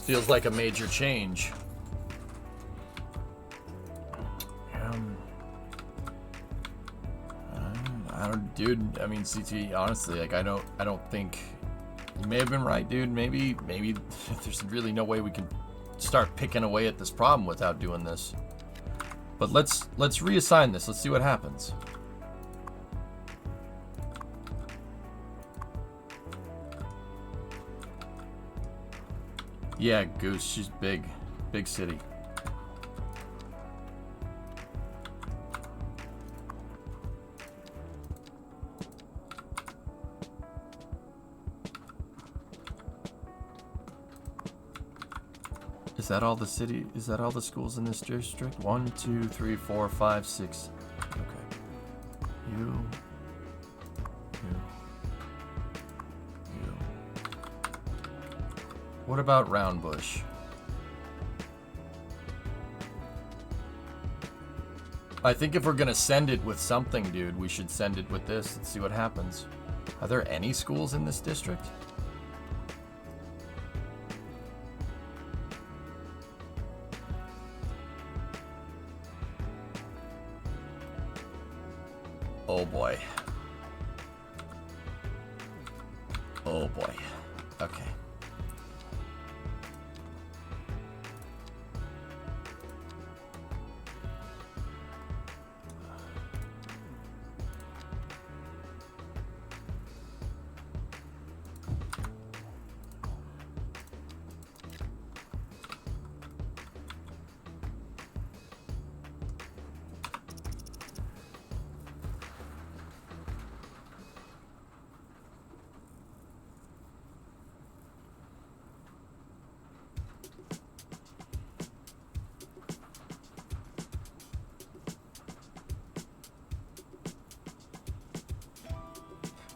Feels like a major change. I don't, dude. I mean, CT. Honestly, like, I don't think you may have been right, dude. Maybe there's really no way we can start picking away at this problem without doing this. But let's reassign this. Let's see what happens. Yeah, Goose, she's big. Big city. Is that all the city? Is that all the schools in this district? 1, 2, 3, 4, 5, 6. Okay. You. What about Roundbush? I think if we're gonna send it with something, dude, we should send it with this and see what happens. Are there any schools in this district? Oh boy. Oh boy. Okay.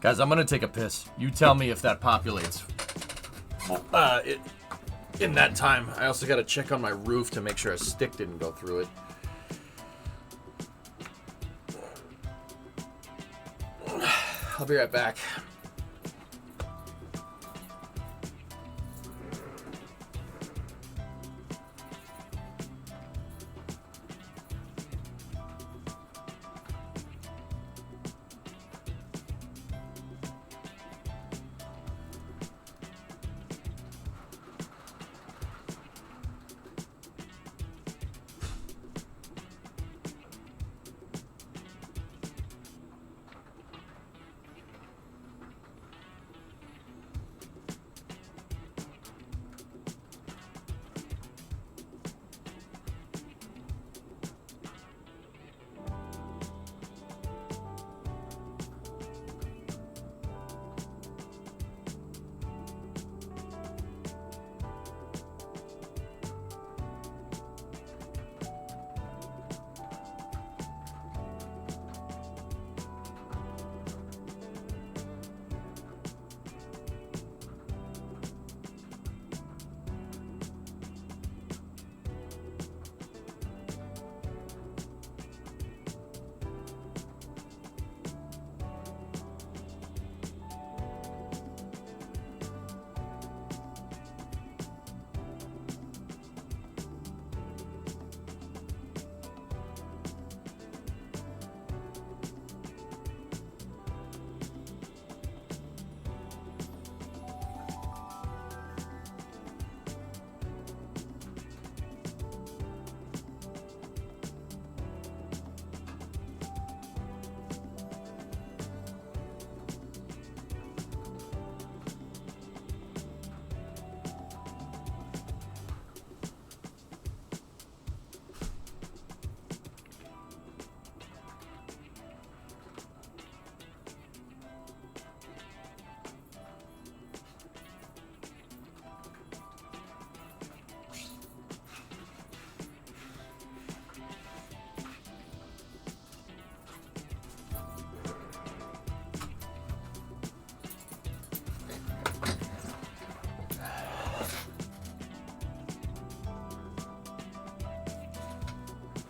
Guys, I'm gonna take a piss. You tell me if that populates. In that time, I also gotta check on my roof to make sure a stick didn't go through it. I'll be right back.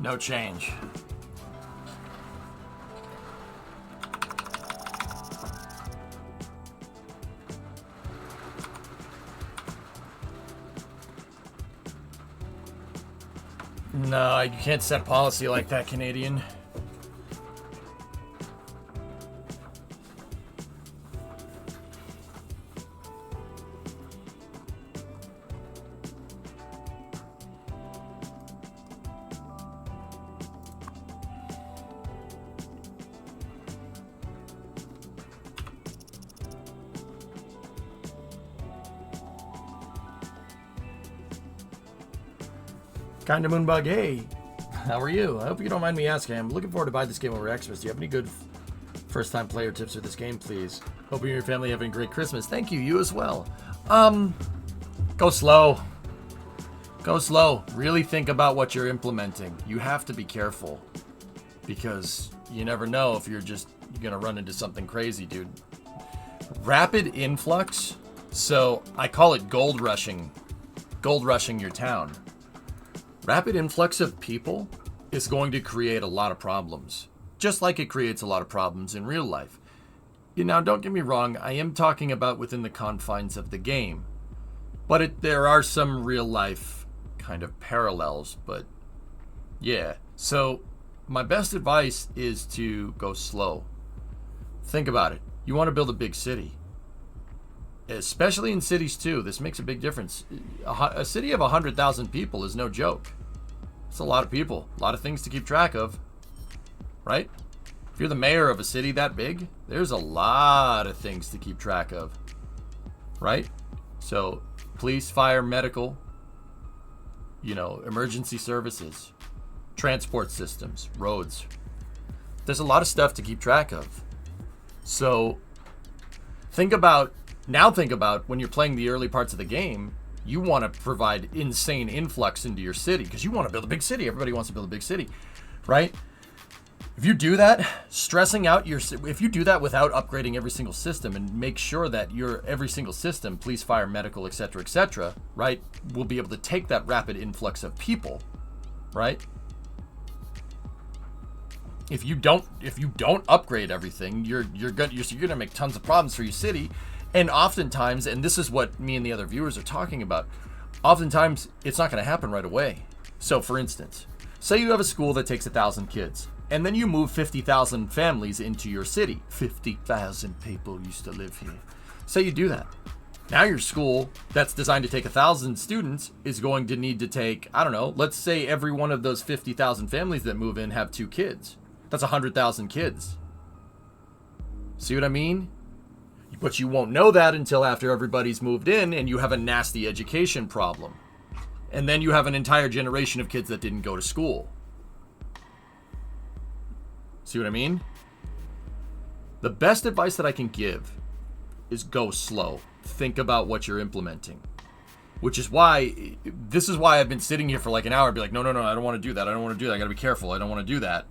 No change. No, you can't set policy like that, Canadian. Kinda Moonbug, hey, how are you? I hope you don't mind me asking. I'm looking forward to buy this game over Xmas. Do you have any good first-time player tips for this game, please? Hope you and your family having a great Christmas. Thank you, you as well. Go slow. Go slow. Really think about what you're implementing. You have to be careful because you never know if you're gonna run into something crazy, dude. Rapid influx. So I call it gold rushing your town. Rapid influx of people is going to create a lot of problems, just like it creates a lot of problems in real life. Now, don't get me wrong, I am talking about within the confines of the game, but there are some real life kind of parallels, but yeah. So my best advice is to go slow. Think about it. You want to build a big city, especially in cities too. This makes a big difference. A city of 100,000 people is no joke. It's a lot of people, a lot of things to keep track of, right? If you're the mayor of a city that big, there's a lot of things to keep track of, right? So police, fire, medical, emergency services, transport systems, roads. There's a lot of stuff to keep track of. So think about when you're playing the early parts of the game, you want to provide insane influx into your city because you want to build a big city. Everybody wants to build a big city, right? If you do that, if you do that without upgrading every single system and make sure that every single system, police, fire, medical, etc., right, will be able to take that rapid influx of people, right? If you don't upgrade everything, you're gonna make tons of problems for your city. And oftentimes, and this is what me and the other viewers are talking about, oftentimes it's not going to happen right away. So for instance, say you have a school that takes 1,000 kids, and then you move 50,000 families into your city. 50,000 people used to live here. Say you do that. Now your school that's designed to take 1,000 students is going to need to take, I don't know, let's say every one of those 50,000 families that move in have 2 kids. That's 100,000 kids. See what I mean? But you won't know that until after everybody's moved in and you have a nasty education problem. And then you have an entire generation of kids that didn't go to school. See what I mean? The best advice that I can give is go slow. Think about what you're implementing. This is why I've been sitting here for like an hour and be like, no, I don't want to do that. I gotta be careful. I don't want to do that.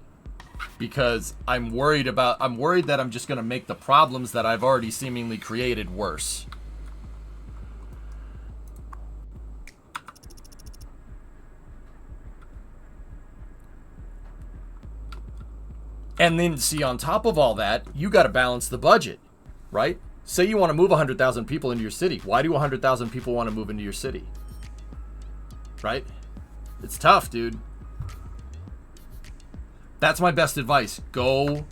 Because I'm worried that I'm just going to make the problems that I've already seemingly created worse. And then, see, on top of all that, you got to balance the budget, right? Say you want to move 100,000 people into your city. Why do 100,000 people want to move into your city? Right? It's tough, dude. That's my best advice. Go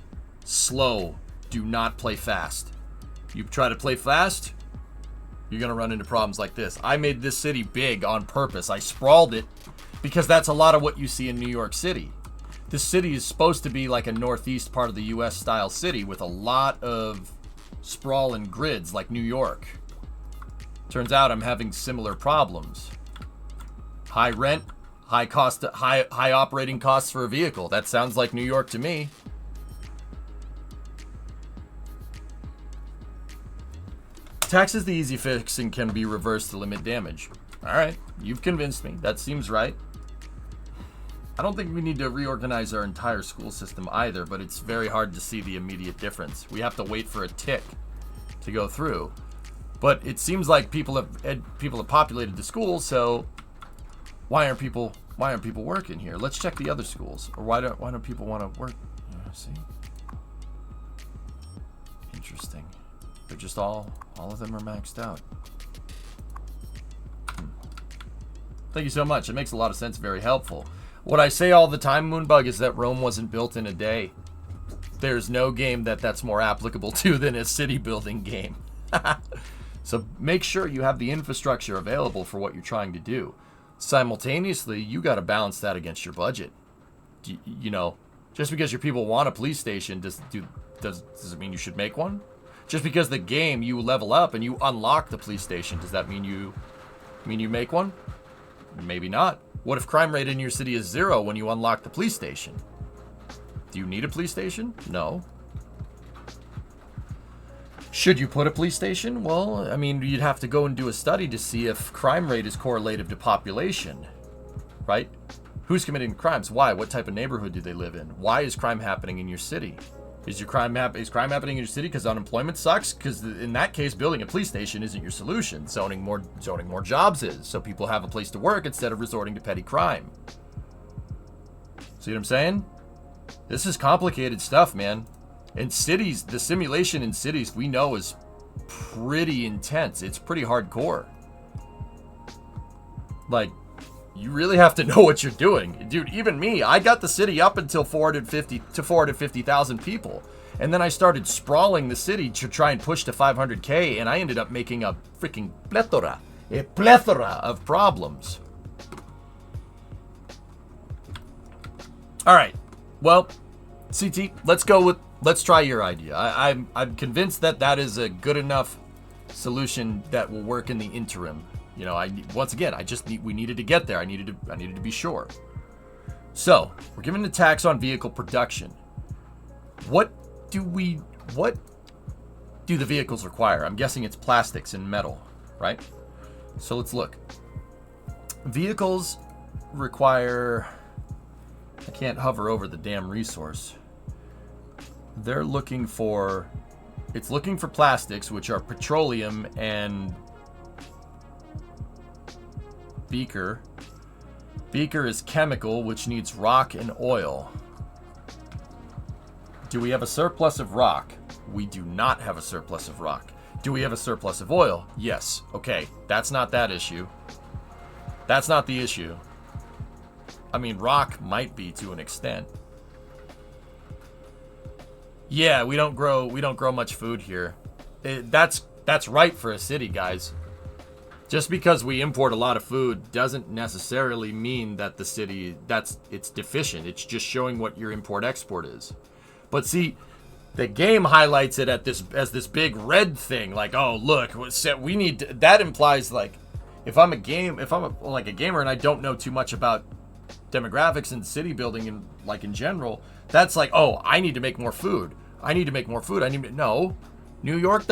slow. Do not play fast. You try to play fast, you're going to run into problems like this. I made this city big on purpose. I sprawled it because that's a lot of what you see in New York City. This city is supposed to be like a northeast part of the U.S. style city with a lot of sprawl and grids like New York. Turns out I'm having similar problems. High rent. High operating costs for a vehicle. That sounds like New York to me. Tax is the easy fix and can be reversed to limit damage. All right, you've convinced me. That seems right. I don't think we need to reorganize our entire school system either, but it's very hard to see the immediate difference. We have to wait for a tick to go through. But it seems like people have populated the schools, so why aren't people aren't people working here? Let's check the other schools. Or why don't people want to work? See? Interesting. They're just all of them are maxed out. Thank you so much. It makes a lot of sense. Very helpful. What I say all the time, Moonbug, is that Rome wasn't built in a day. There's no game that's more applicable to than a city building game. So make sure you have the infrastructure available for what you're trying to do. Simultaneously, you got to balance that against your budget. You know, just because your people want a police station, does it mean you should make one? Just because the game you level up and you unlock the police station, does that mean you make one? Maybe not. What if crime rate in your city is 0 when you unlock the police station? Do you need a police station? No. Should you put a police station? Well, I mean, you'd have to go and do a study to see if crime rate is correlative to population, right? Who's committing crimes? Why? What type of neighborhood do they live in? Why is crime happening in your city? Is crime happening in your city because unemployment sucks? Because in that case, building a police station isn't your solution. Zoning more jobs is, so people have a place to work instead of resorting to petty crime. See what I'm saying? This is complicated stuff, man. In cities, the simulation in cities we know is pretty intense. It's pretty hardcore. Like, you really have to know what you're doing. Dude, even me, I got the city up until 450,000 people. And then I started sprawling the city to try and push to 500K, and I ended up making a freaking plethora of problems. All right. Well, CT, let's try your idea. I'm convinced that is a good enough solution that will work in the interim. You know, we needed to get there. I needed to be sure. So, we're giving the tax on vehicle production. What do the vehicles require? I'm guessing it's plastics and metal, right? So let's look. Vehicles require, I can't hover over the damn resource. They're looking for plastics, which are petroleum and beaker. Beaker is chemical, which needs rock and oil. Do we have a surplus of rock? We do not have a surplus of rock. Do we have a surplus of oil? Yes. Okay, that's not that issue. That's not the issue. I mean, rock might be to an extent. Yeah, we don't grow much food here. That's right for a city, guys. Just because we import a lot of food doesn't necessarily mean that the city it's deficient. It's just showing what your import-export is. But see, the game highlights it as this big red thing, like, oh look, we need to, that implies like if I'm a gamer and I don't know too much about demographics and city building and like in general, that's like, oh, I need to make more food. No. New York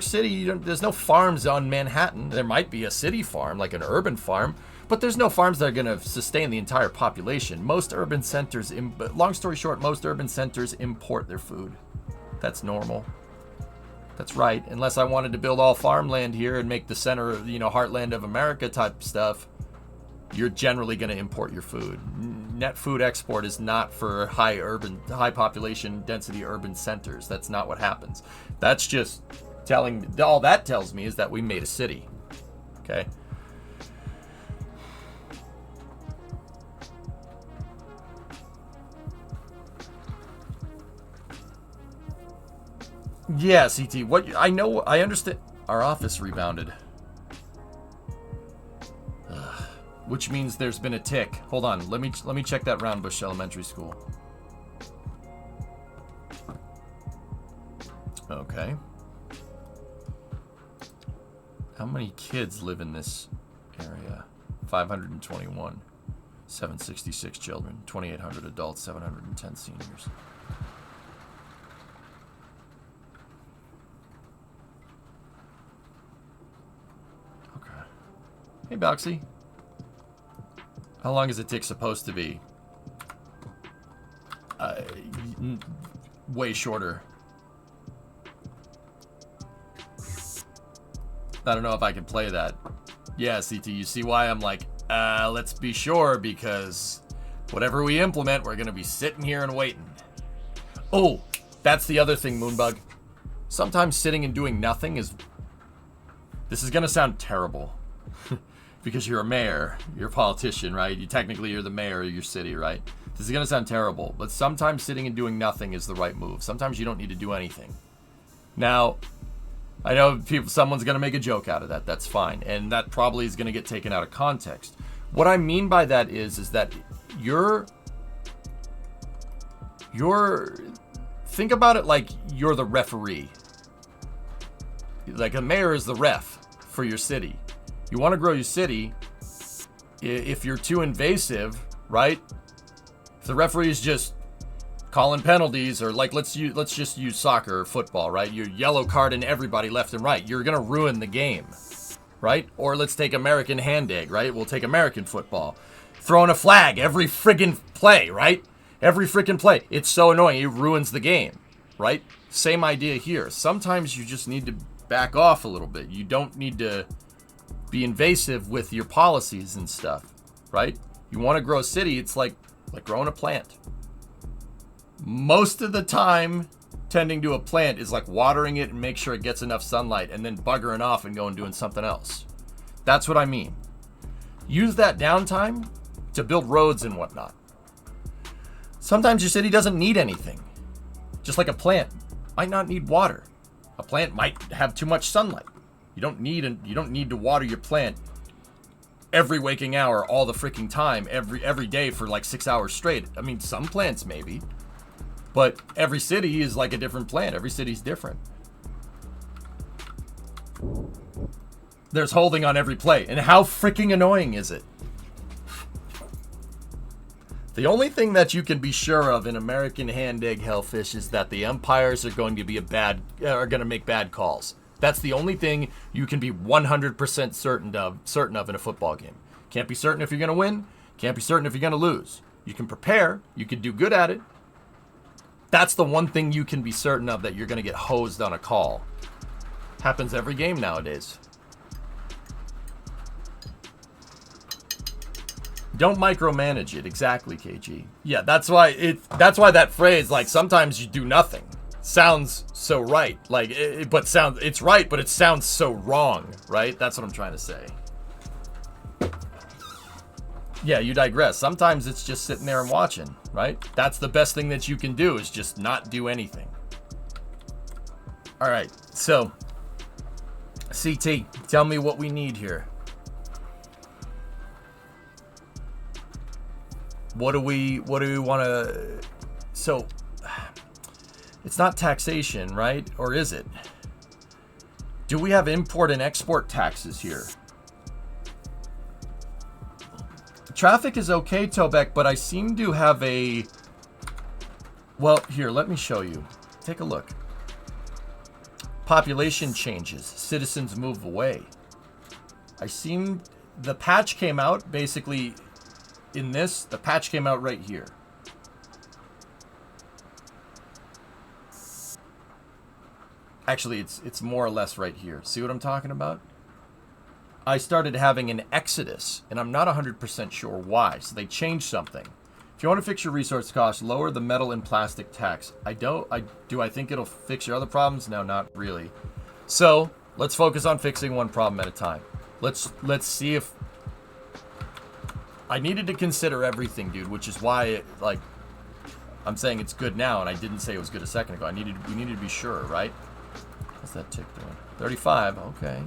City, there's no farms on Manhattan. There might be a city farm, like an urban farm, but there's no farms that are going to sustain the entire population. Most urban centers, long story short, most urban centers import their food. That's normal. That's right. Unless I wanted to build all farmland here and make the center, heartland of America type stuff, you're generally going to import your food. Net food export is not for high population density urban centers. That's not what happens. That's just all that tells me is that we made a city. Okay. Yeah, CT. I understand. Our office rebounded. Which means there's been a tick. Hold on, let me check that Roundbush Elementary School. Okay. How many kids live in this area? 521. 766 children. 2,800 adults. 710 seniors. Okay. Hey, Boxy. How long is a tick supposed to be? Way shorter. I don't know if I can play that. Yeah, CT, you see why I'm like, let's be sure, because whatever we implement, we're going to be sitting here and waiting. Oh, that's the other thing, Moonbug. Sometimes sitting and doing nothing is... This is going to sound terrible. Because you're a mayor. You're a politician, right? You're the mayor of your city, right? This is going to sound terrible. But sometimes sitting and doing nothing is the right move. Sometimes you don't need to do anything. Now, I know someone's going to make a joke out of that. That's fine. And that probably is going to get taken out of context. What I mean by that is that you're think about it like you're the referee. Like a mayor is the ref for your city. You want to grow your city. If you're too invasive, right? If the referee is just calling penalties, or like let's just use soccer or football, right? You're yellow carding everybody left and right. You're gonna ruin the game, right? Or let's take American hand egg, right? We'll take American football. Throwing a flag every friggin' play, right? Every freaking play. It's so annoying. It ruins the game, right? Same idea here. Sometimes you just need to back off a little bit. You don't need to be invasive with your policies and stuff, right? You want to grow a city, it's like growing a plant. Most of the time, tending to a plant is like watering it and make sure it gets enough sunlight and then buggering off and going doing something else. That's what I mean. Use that downtime to build roads and whatnot. Sometimes your city doesn't need anything. Just like a plant might not need water. A plant might have too much sunlight. You don't need to water your plant every waking hour all the freaking time every day for like 6 hours straight. I mean, some plants maybe, but every city is like a different plant. Every city's different. There's holding on every play, and how freaking annoying is it? The only thing that you can be sure of in American hand egg hellfish is that the umpires are going to make bad calls. That's the only thing you can be 100% certain of in a football game. Can't be certain if you're going to win. Can't be certain if you're going to lose. You can prepare. You can do good at it. That's the one thing you can be certain of, that you're going to get hosed on a call. Happens every game nowadays. Don't micromanage it. Exactly, KG. Yeah, that's why that phrase, like, sometimes you do nothing, sounds so right. Like, it's right, but it sounds so wrong, right? That's what I'm trying to say. Yeah, you digress. Sometimes it's just sitting there and watching, right? That's the best thing that you can do, is just not do anything. All right, so CT, tell me what we need here. What do we want to... So, it's not taxation, right? Or is it? Do we have import and export taxes here? Traffic is okay, Tobek, but I seem to have a... Well, here, let me show you. Take a look. Population changes. Citizens move away. The patch came out basically... In this, the patch came out right here. Actually, it's more or less right here. See what I'm talking about? I started having an exodus, and I'm not 100% sure why. So they changed something. If you want to fix your resource costs, lower the metal and plastic tax. I think it'll fix your other problems? No, not really. So let's focus on fixing one problem at a time. Let's see if... I needed to consider everything, dude, which is why, I'm saying it's good now, and I didn't say it was good a second ago. We needed to be sure, right? What's that tick doing? 35, okay.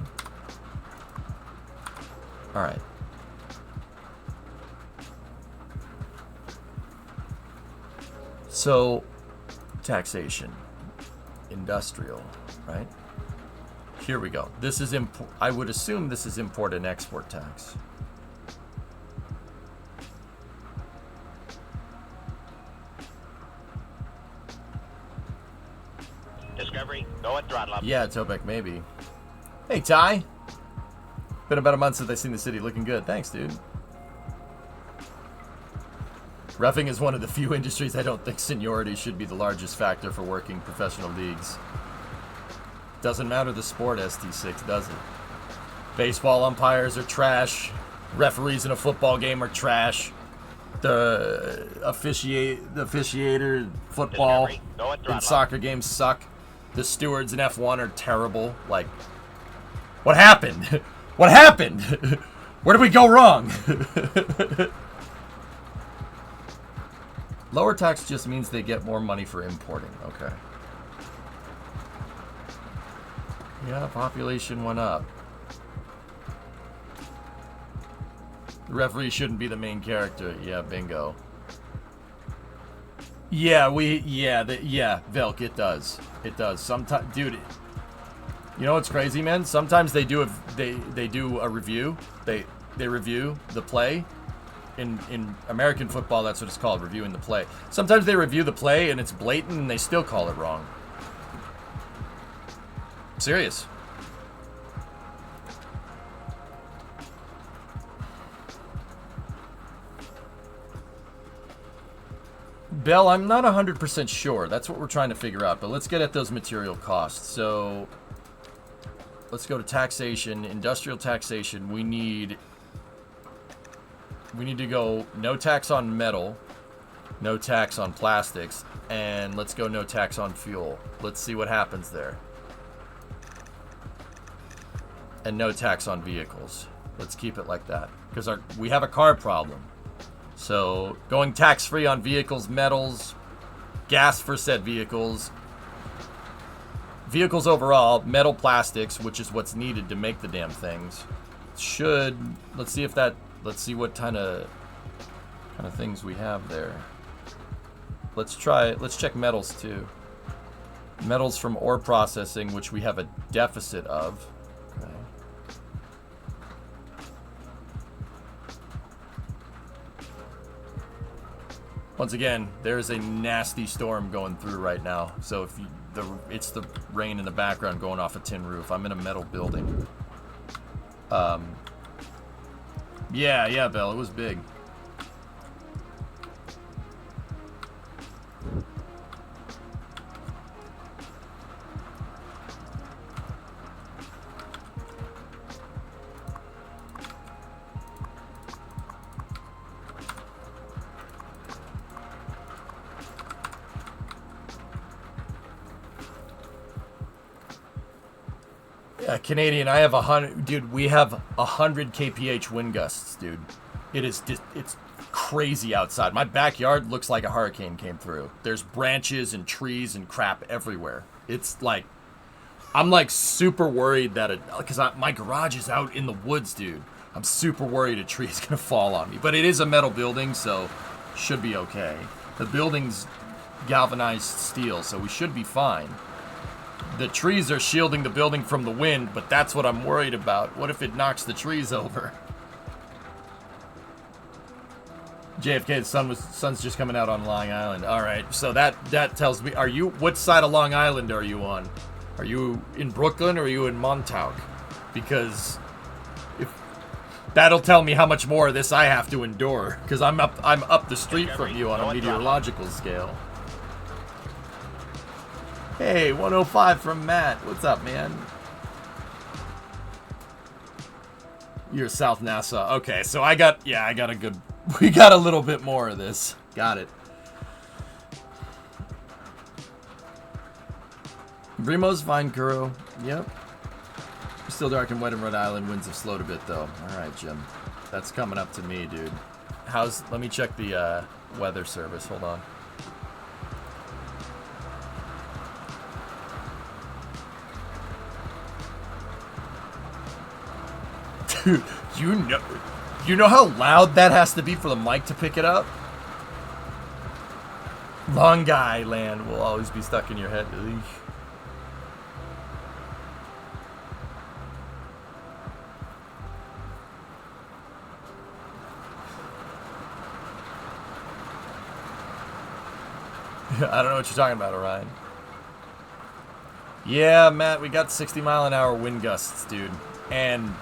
All right. So, taxation, industrial, right? Here we go. This is I would assume this is import and export tax. Discovery, go at throttle up. Yeah, Tobek, maybe. Hey, Ty. Been about a month since I've seen the city. Looking good. Thanks, dude. Reffing is one of the few industries I don't think seniority should be the largest factor for working professional leagues. Doesn't matter the sport, ST6, does it? Baseball umpires are trash. Referees in a football game are trash. The officiator football Discovery, go at in throttle. soccer games suck. The stewards in F1 are terrible. Like, what happened? What happened? Where did we go wrong? Lower tax just means they get more money for importing. Okay. Yeah, population went up. The referee shouldn't be the main character. Yeah, bingo. Yeah, Vilk, it does. It does. Sometimes, dude, you know what's crazy, man? Sometimes they do a review. They review the play. In American football, that's what it's called, reviewing the play. Sometimes they review the play and it's blatant and they still call it wrong. Serious. Bell, I'm not 100% sure. That's what we're trying to figure out. But let's get at those material costs. So let's go to taxation, industrial taxation. We need to go no tax on metal, no tax on plastics, and let's go no tax on fuel. Let's see what happens there. And no tax on vehicles. Let's keep it like that. Because we have a car problem. So going tax-free on vehicles, metals, gas for said vehicles, vehicles overall, metal, plastics, which is what's needed to make the damn things, should, let's see what kind of things we have there. Let's check metals too. Metals from ore processing, which we have a deficit of. Okay. Once again, there's a nasty storm going through right now. So if it's the rain in the background going off a tin roof. I'm in a metal building. Yeah, Bell, it was big. Canadian, I have 100, dude. We have 100 kph wind gusts, dude. It's crazy outside. My backyard looks like a hurricane came through. There's branches and trees and crap everywhere. It's like, I'm like super worried that because my garage is out in the woods, dude. I'm super worried a tree is gonna fall on me. But it is a metal building, so should be okay. The building's galvanized steel, so we should be fine. The trees are shielding the building from the wind, but that's what I'm worried about. What if it knocks the trees over? JFK, the sun's just coming out on Long Island. All right, so that tells me, what side of Long Island are you on? Are you in Brooklyn or are you in Montauk? Because that'll tell me how much more of this I have to endure. Because I'm up the street from you on a meteorological scale. Hey, 105 from Matt. What's up, man? You're South Nassau. Okay, so we got a little bit more of this. Got it. Brimo's Vine Kuro. Yep. Still dark and wet in Rhode Island. Winds have slowed a bit, though. All right, Jim. That's coming up to me, dude. Let me check the weather service. Hold on. Dude, you know how loud that has to be for the mic to pick it up? Long Guy Land will always be stuck in your head. I don't know what you're talking about, Orion. Yeah, Matt, we got 60-mile-an-hour wind gusts, dude. And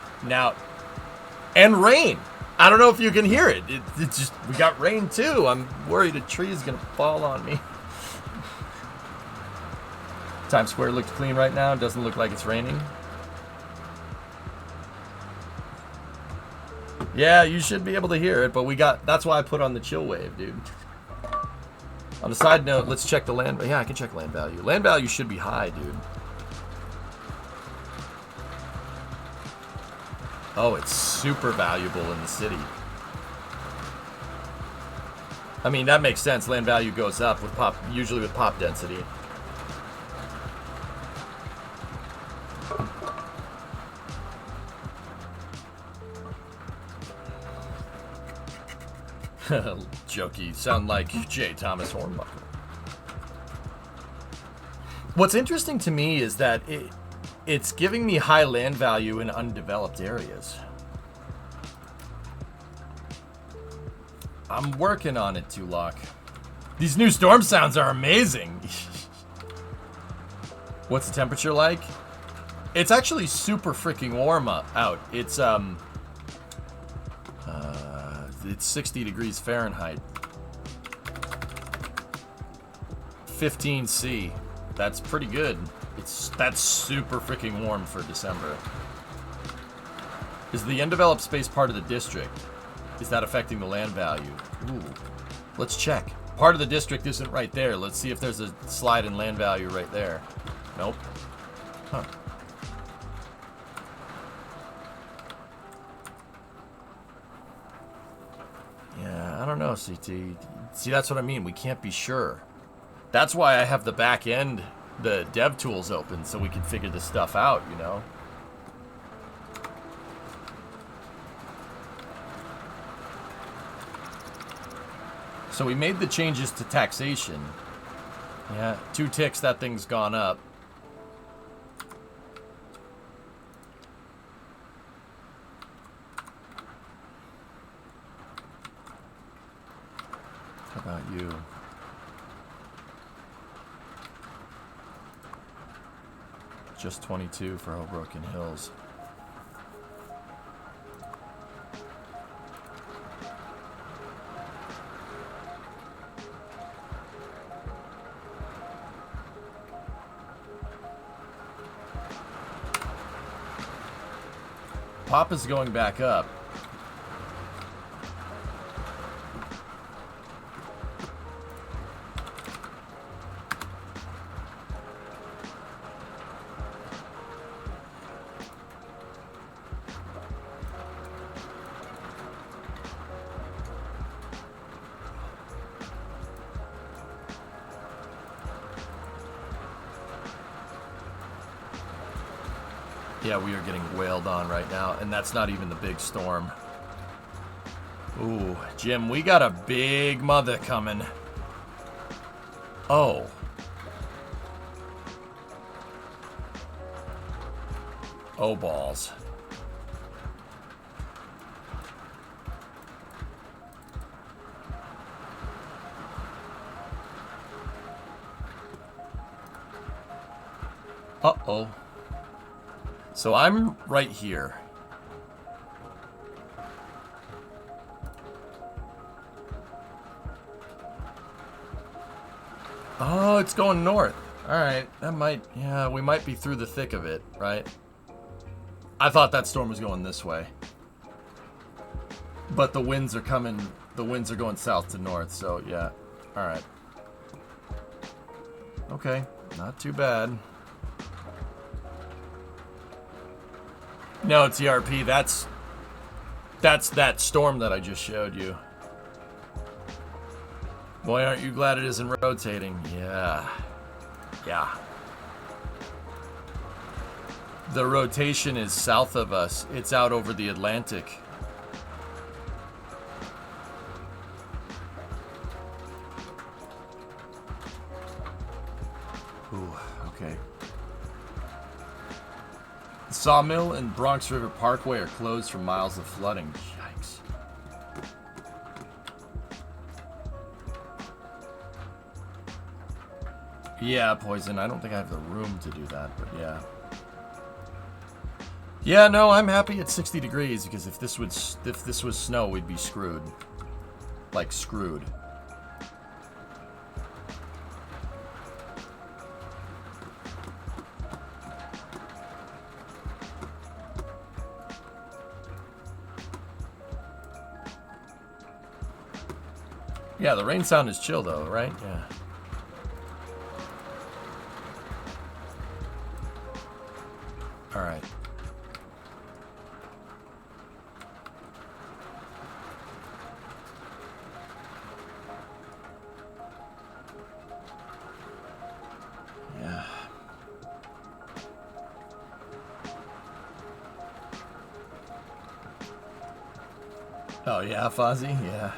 rain. I don't know if you can hear it. It's just, we got rain too. I'm worried a tree is gonna fall on me. Times Square looks clean right now. Doesn't look like it's raining. Yeah, you should be able to hear it, but that's why I put on the chill wave, dude. On a side note, let's check the land. Yeah, I can check land value. Land value should be high, dude. Oh, it's super valuable in the city. I mean, that makes sense. Land value goes up with usually with pop density. Jokey, sound like J. Thomas Hornbuckle. What's interesting to me is that it's giving me high land value in undeveloped areas. I'm working on it, Tulok. These new storm sounds are amazing. What's the temperature like? It's actually super freaking warm out. It's 60 degrees Fahrenheit. 15 C. That's pretty good. That's super freaking warm for December. Is the undeveloped space part of the district? Is that affecting the land value? Ooh. Let's check. Part of the district isn't right there. Let's see if there's a slide in land value right there. Nope. Huh. Yeah, I don't know, CT. See, that's what I mean. We can't be sure. That's why I have the back end, the dev tools open, so we can figure this stuff out, you know? So we made the changes to taxation. Yeah, 2 ticks, that thing's gone up. How about you? Just 22 for Hoboken Hills. Pop is going back up. Yeah, we are getting wailed on right now, and that's not even the big storm. Ooh, Jim, we got a big mother coming. Oh. Oh, balls. Uh-oh. So I'm right here. Oh, it's going north. All right, that might, yeah, we might be through the thick of it, right? I thought that storm was going this way. But the winds are coming, the winds are going south to north, so yeah. All right. Okay, not too bad. No, TRP, that's that storm that I just showed you. Boy, aren't you glad it isn't rotating? Yeah. Yeah. The rotation is south of us. It's out over the Atlantic. Ooh, okay. The Sawmill and Bronx River Parkway are closed for miles of flooding. Yikes. Yeah, Poison. I don't think I have the room to do that, but yeah. Yeah, no, I'm happy at 60 degrees because if this was snow, we'd be screwed. Like screwed. Yeah, the rain sound is chill though, right? Yeah. All right. Yeah. Oh yeah, Fozzie? Yeah.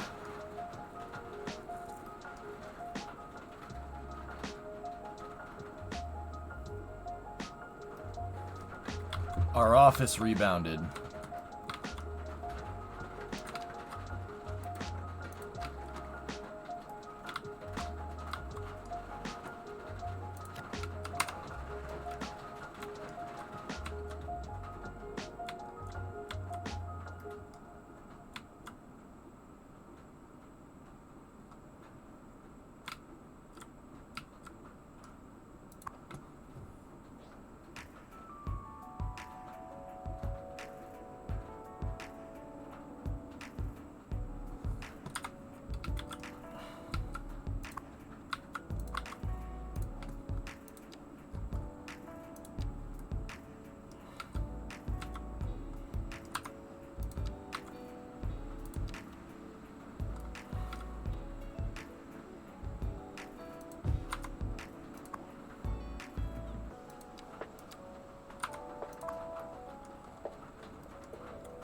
Our office rebounded.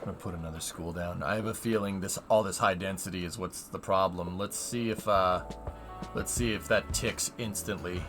I'm gonna put another school down. I have a feeling all this high density is what's the problem. Let's see if that ticks instantly.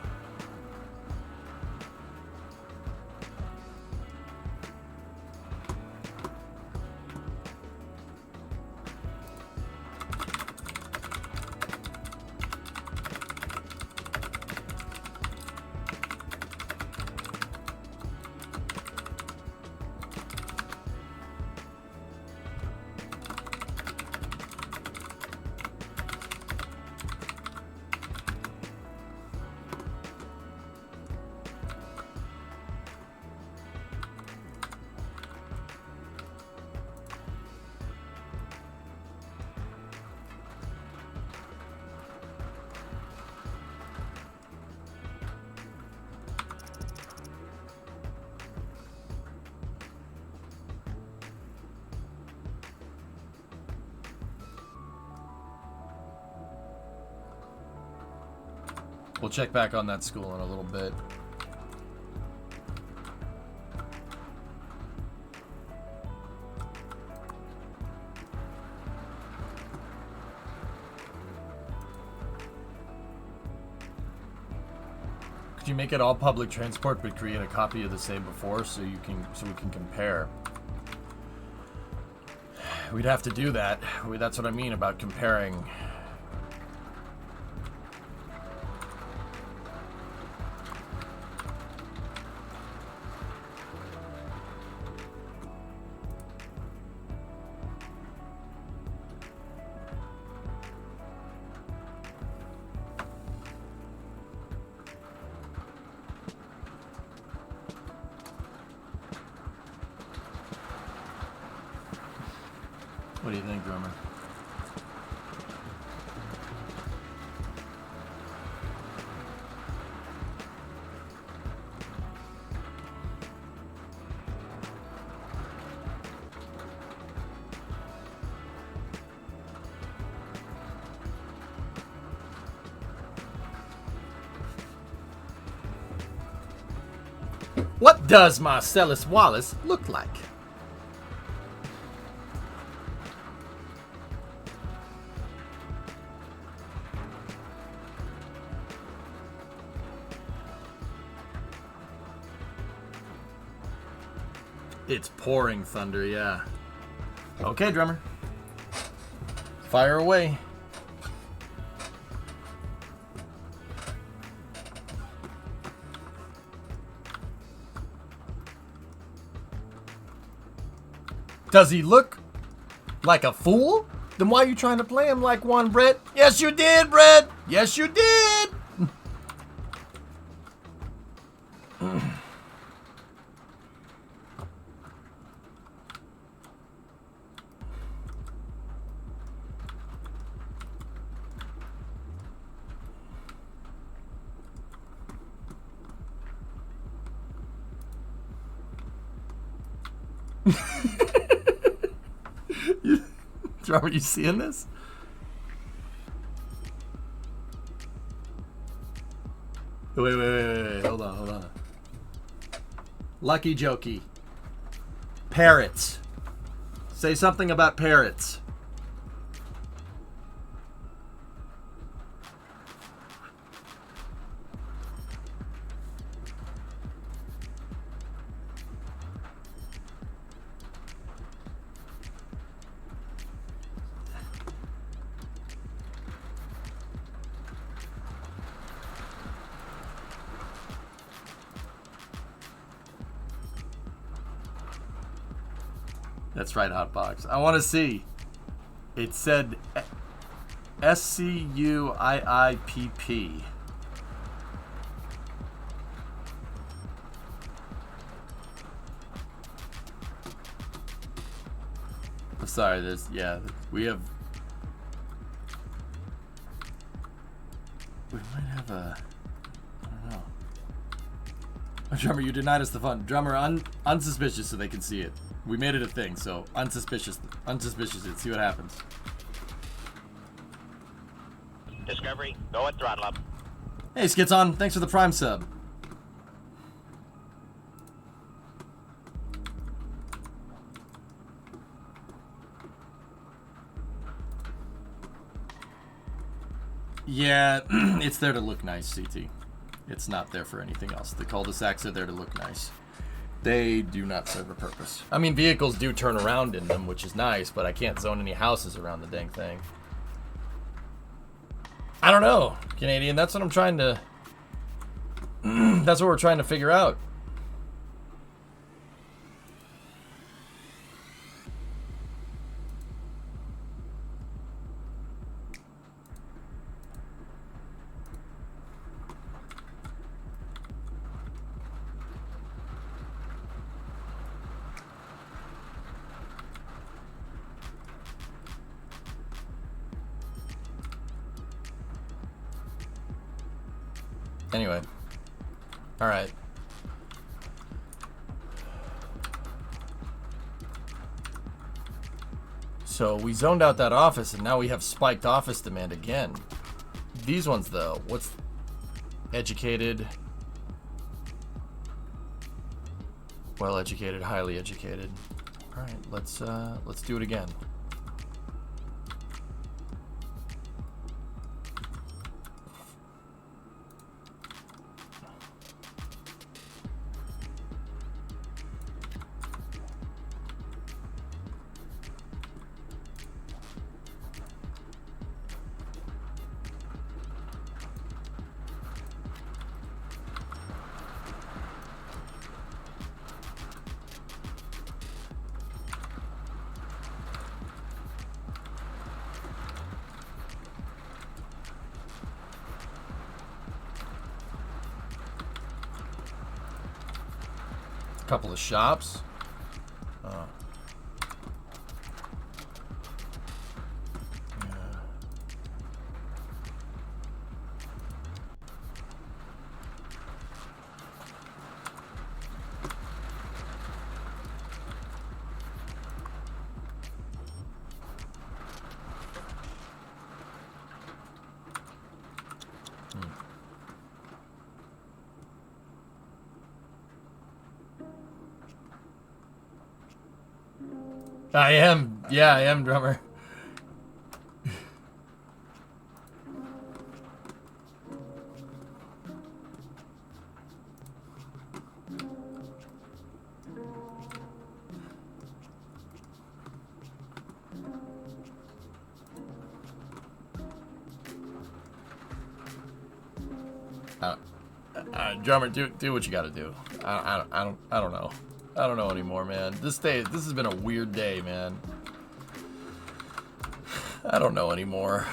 We'll check back on that school in a little bit. Could you make it all public transport but create a copy of the same before so we can compare? We'd have to do that. That's what I mean about comparing. What do you think, drummer? What does Marcellus Wallace look like? It's pouring thunder, yeah. Okay, drummer. Fire away. Does he look like a fool? Then why are you trying to play him like one, Brett? Yes, you did, Brett. Yes, you did. Drummer, you seeing this? Wait. Hold on. Lucky Jokey. Parrots. Say something about parrots. That's right, Hotbox. I want to see. It said SCUIIPP. Sorry, we might have a, I don't know. Drummer, you denied us the fun. Drummer, unsuspicious so they can see it. We made it a thing, so unsuspicious it. See what happens. Discovery, go at throttle up. Hey, Skitson, thanks for the Prime sub. Yeah, it's there to look nice, CT. It's not there for anything else. The cul-de-sacs are there to look nice. They do not serve a purpose. I mean, vehicles do turn around in them, which is nice, but I can't zone any houses around the dang thing. I don't know, Canadian. That's what I'm trying to... that's what we're trying to figure out. Anyway. Alright. So we zoned out that office and now we have spiked office demand again. These ones though, what's educated, well educated, highly educated. Alright, let's do it again. Couple of shops. Oh. Yeah. I am. Yeah, I am, drummer. Drummer, do what you got to do. I don't know. I don't know anymore, man. This has been a weird day, man. I don't know anymore.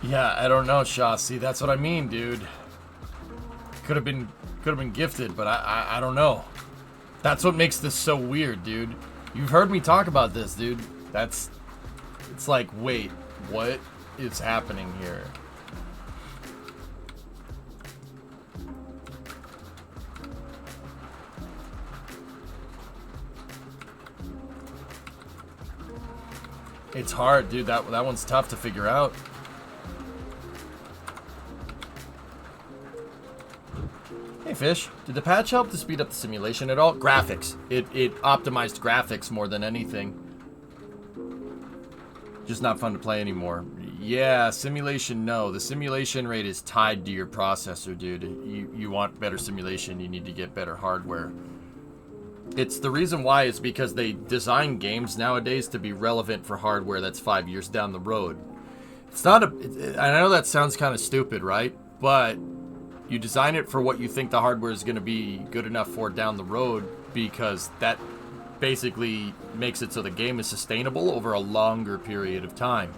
Yeah, I don't know, Shaw. See, that's what I mean, dude. Could have been gifted, but I don't know. That's what makes this so weird, dude. You've heard me talk about this, dude. It's like, wait, what is happening here? It's hard, dude. That one's tough to figure out. Hey, Fish. Did the patch help to speed up the simulation at all? Graphics. It optimized graphics more than anything. Just not fun to play anymore. Yeah, simulation, no. The simulation rate is tied to your processor, dude. You want better simulation, you need to get better hardware. It's the reason why is because they design games nowadays to be relevant for hardware that's 5 years down the road. It's not I know that sounds kind of stupid, right? But you design it for what you think the hardware is going to be good enough for down the road, because that basically makes it so the game is sustainable over a longer period of time.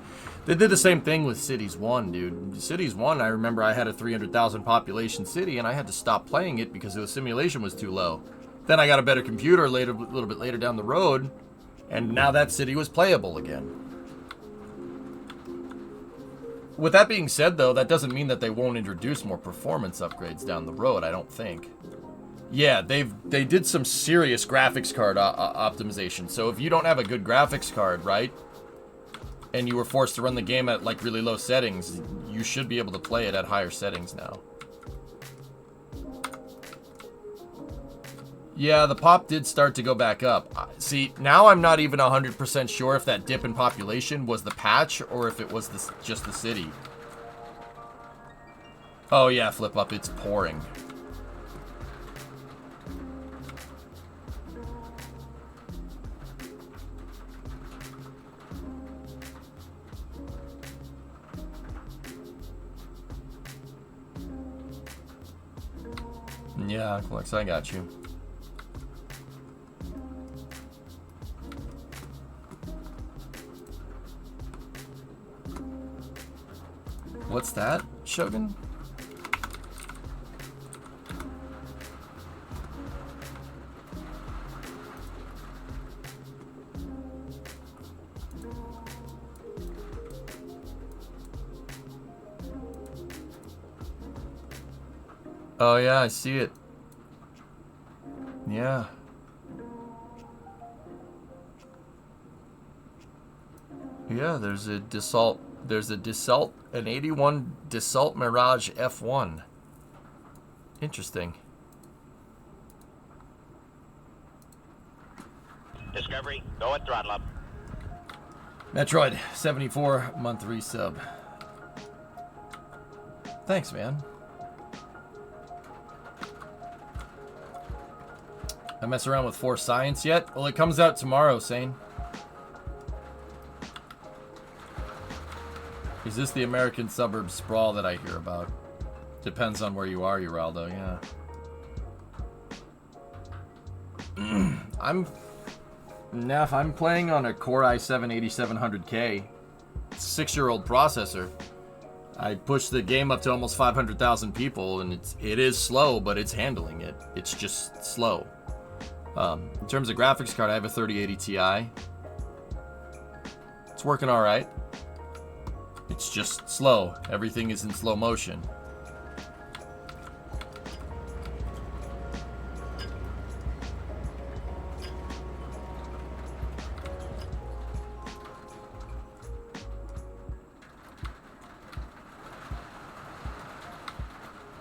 They did the same thing with Cities 1, dude. Cities 1, I remember I had a 300,000 population city and I had to stop playing it because the simulation was too low. Then I got a better computer a little bit later down the road, and now that city was playable again. With that being said, though, that doesn't mean that they won't introduce more performance upgrades down the road, I don't think. Yeah, they did some serious graphics card optimization. So if you don't have a good graphics card, right, and you were forced to run the game at like really low settings, you should be able to play it at higher settings now. Yeah, the pop did start to go back up. See, now I'm not even 100% sure if that dip in population was the patch or if it was just the city. Oh yeah, Flip Up, it's pouring. Yeah, Lex, I got you. What's that, Shogun? Oh yeah, I see it. Yeah. Yeah, there's a Dassault. There's a Dassault, an 81 Dassault Mirage F1. Interesting. Discovery, go at throttle up. Metroid, 74 month resub. Thanks, man. I mess around with Force Science yet? Well, it comes out tomorrow, Sane. Is this the American suburb sprawl that I hear about? Depends on where you are, Uraldo, yeah. I'm playing on a Core i7-8700K, 6-year-old processor. I pushed the game up to almost 500,000 people, and it is slow, but it's handling it. It's just slow. In terms of graphics card, I have a 3080 Ti. It's working all right. It's just slow. Everything is in slow motion.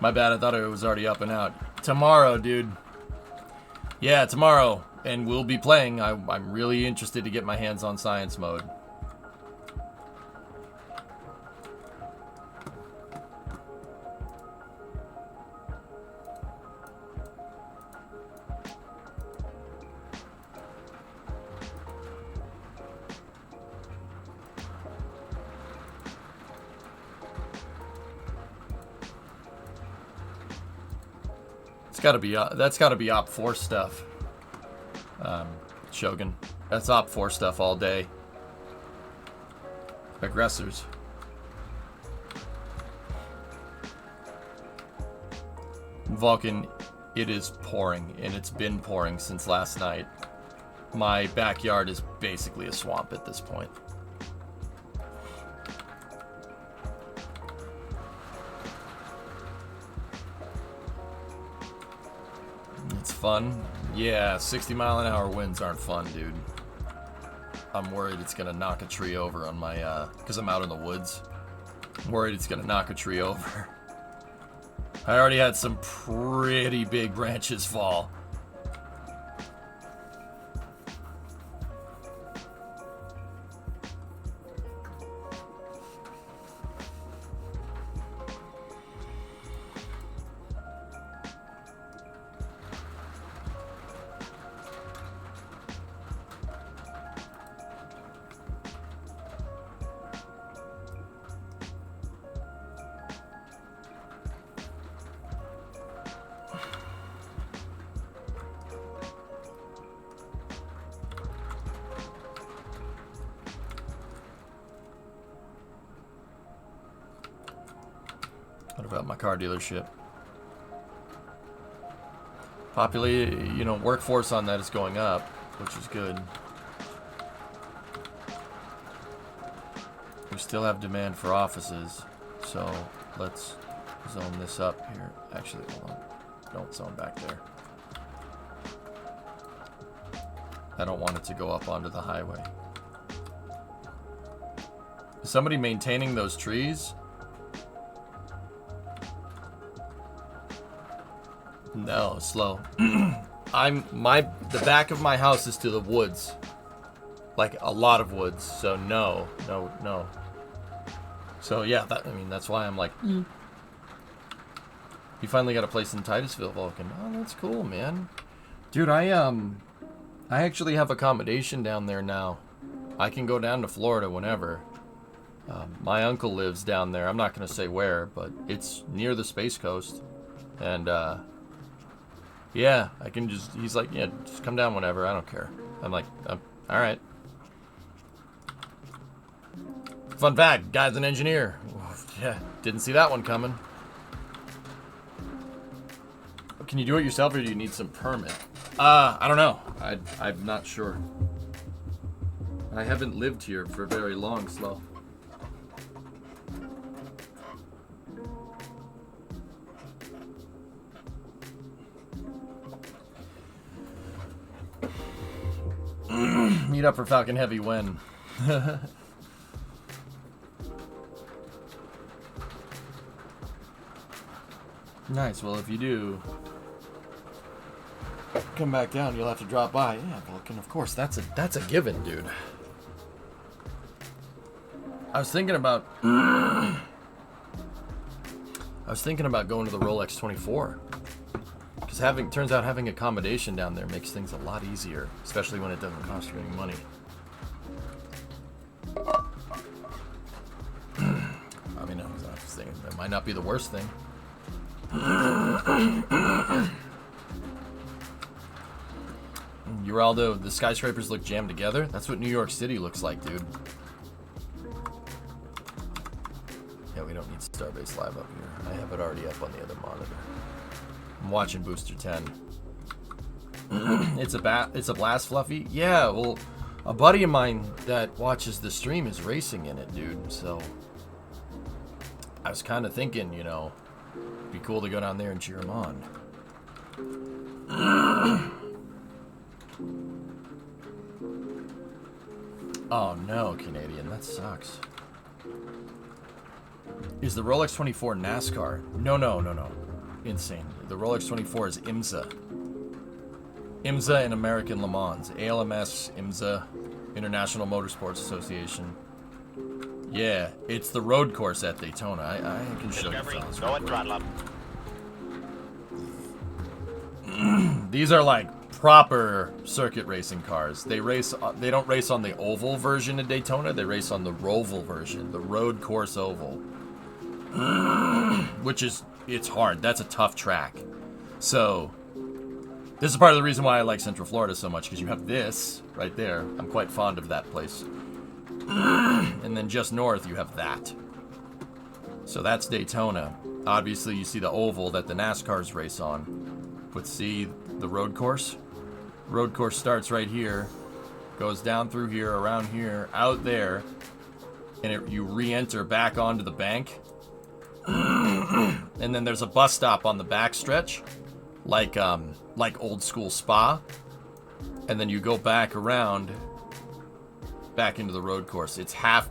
My bad, I thought it was already up and out. Tomorrow, dude. Yeah, tomorrow. And we'll be playing. I'm really interested to get my hands on Science Mode. That's gotta be Op 4 stuff. Shogun. That's Op 4 stuff all day. Aggressors. Vulcan, it is pouring, and it's been pouring since last night. My backyard is basically a swamp at this point. It's fun. Yeah, 60-mile-an-hour winds aren't fun, dude. I'm worried it's gonna knock a tree over on my, because I'm out in the woods. I'm worried it's gonna knock a tree over. I already had some pretty big branches fall. What about my car dealership? Workforce on that is going up, which is good. We still have demand for offices, so let's zone this up here. Actually, hold on. Don't zone back there. I don't want it to go up onto the highway. Is somebody maintaining those trees? No, slow. The back of my house is to the woods. Like a lot of woods. So no. So yeah, that's why I'm like, You finally got a place in Titusville, Vulcan. Oh, that's cool, man. Dude, I actually have accommodation down there now. I can go down to Florida whenever. My uncle lives down there. I'm not going to say where, but it's near the Space Coast. And, yeah, I can he's like, yeah, just come down whenever. I don't care. I'm like, all right. Fun fact, guy's an engineer. Yeah, didn't see that one coming. Can you do it yourself, or do you need some permit? I don't know. I'm not sure. I haven't lived here for very long, Slow. Meet up for Falcon Heavy when? Nice. Well, if you do come back down, you'll have to drop by. Yeah, Vulcan. Of course, that's a given, dude. I was thinking about going to the Rolex 24. Because turns out having accommodation down there makes things a lot easier, especially when it doesn't cost you any money. I mean, I was thinking it might not be the worst thing. Uraldo, the skyscrapers look jammed together? That's what New York City looks like, dude. Yeah, we don't need Starbase Live up here. I have it already up on the other monitor. I'm watching Booster 10. It's a blast, Fluffy? Yeah, well, a buddy of mine that watches the stream is racing in it, dude. So I was kind of thinking, it'd be cool to go down there and cheer him on. Oh no, Canadian, that sucks. Is the Rolex 24 NASCAR? No. Insane. The Rolex 24 is IMSA. IMSA and American Le Mans. ALMS, IMSA, International Motorsports Association. Yeah, it's the road course at Daytona. I can show you files. Go and throttle up. These are like proper circuit racing cars. They don't race on the oval version of Daytona. They race on the Roval version, the road course oval. Which is, it's hard. That's a tough track. So, this is part of the reason why I like Central Florida so much, because you have this right there. I'm quite fond of that place. And then just north, you have that. So that's Daytona. Obviously, you see the oval that the NASCARs race on. But see the road course? Road course starts right here, goes down through here, around here, out there, and you re-enter back onto the bank. And then there's a bus stop on the back stretch, like old school Spa. And then you go back around, back into the road course. It's half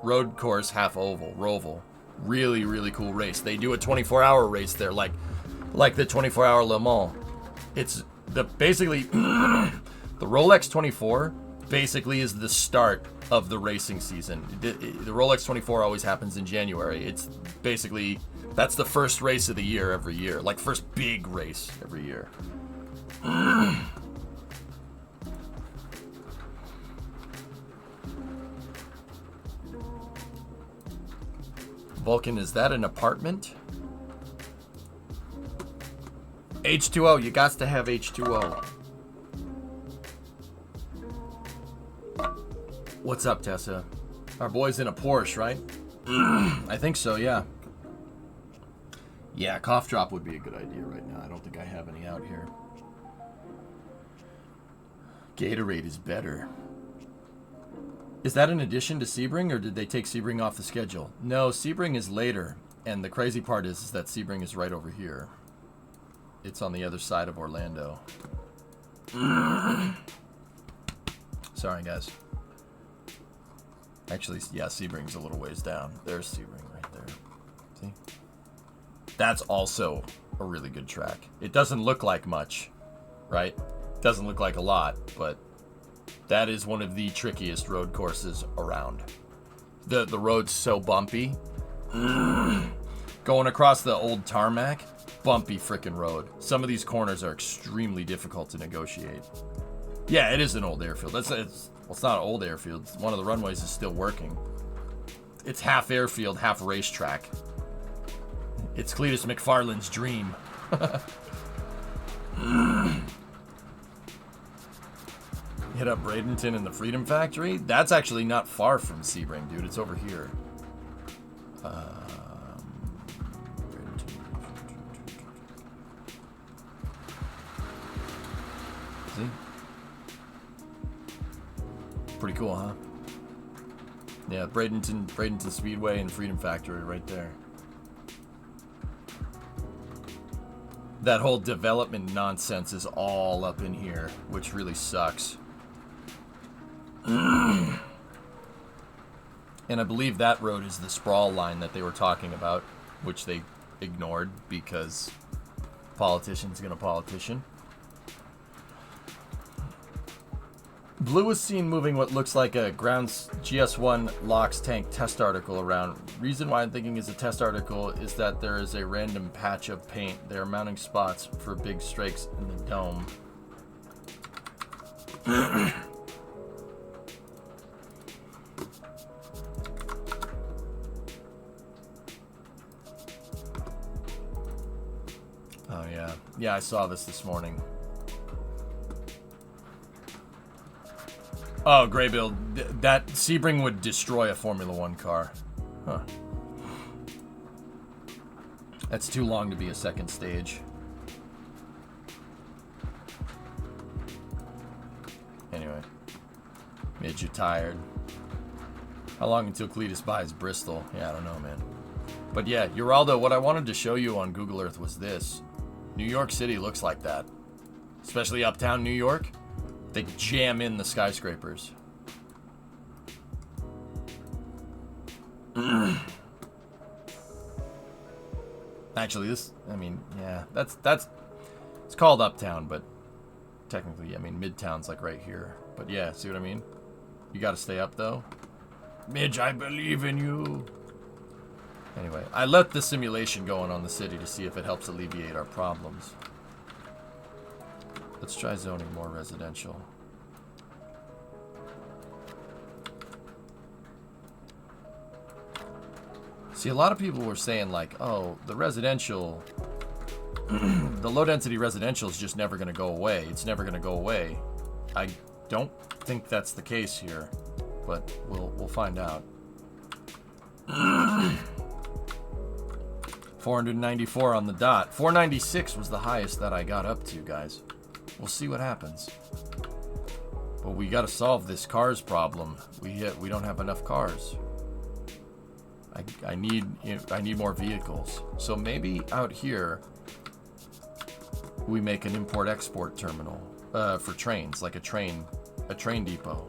road course, half oval, roval. Really, really cool race. They do a 24-hour race there, like the 24-hour Le Mans. It's basically the Rolex 24 basically is the start of the racing season. The Rolex 24 always happens in January. It's basically, that's the first race of the year every year, like first big race every year. Vulcan, is that an apartment? H2O, you got to have H2O. What's up, Tessa? Our boy's in a Porsche, right? I think so, yeah. Yeah, cough drop would be a good idea right now. I don't think I have any out here. Gatorade is better. Is that in addition to Sebring, or did they take Sebring off the schedule? No, Sebring is later, and the crazy part is that Sebring is right over here. It's on the other side of Orlando. Sorry, guys. Actually, yeah, Sebring's a little ways down. There's Sebring right there. See? That's also a really good track. It doesn't look like much, right? It doesn't look like a lot, but that is one of the trickiest road courses around. The road's so bumpy. Going across the old tarmac, bumpy frickin' road. Some of these corners are extremely difficult to negotiate. Yeah, it is an old airfield. It's not an old airfield. One of the runways is still working. It's half airfield, half racetrack. It's Cletus McFarland's dream. Hit up Bradenton and the Freedom Factory. That's actually not far from Sebring, dude. It's over here. See? Pretty cool, huh? Yeah, Bradenton Speedway and Freedom Factory right there. That whole development nonsense is all up in here, which really sucks. And I believe that road is the sprawl line that they were talking about, which they ignored because politician's gonna politician. Blue was seen moving what looks like a grounds GS1 LOX tank test article around. Reason why I'm thinking is a test article is that there is a random patch of paint. They are mounting spots for big strikes in the dome. Oh yeah. Yeah, I saw this morning. Oh, Graybill, that Sebring would destroy a Formula One car. Huh. That's too long to be a second stage. Anyway. Made you tired. How long until Cletus buys Bristol? Yeah, I don't know, man. But yeah, Uraldo, what I wanted to show you on Google Earth was this. New York City looks like that. Especially uptown New York. They jam in the skyscrapers. Actually, yeah, that's it's called uptown, but technically, I mean, midtown's like right here. But yeah, see what I mean? You gotta stay up though. Midge, I believe in you. Anyway, I let the simulation going on the city to see if it helps alleviate our problems. Let's try zoning more residential. See, a lot of people were saying like, oh, the residential, the low density residential is just never going to go away. It's never going to go away. I don't think that's the case here, but we'll find out. 494 on the dot. 496 was the highest that I got up to, guys. We'll see what happens. But we got to solve this cars problem. We don't have enough cars. I need more vehicles. So maybe out here we make an import-export terminal for trains, like a train depot.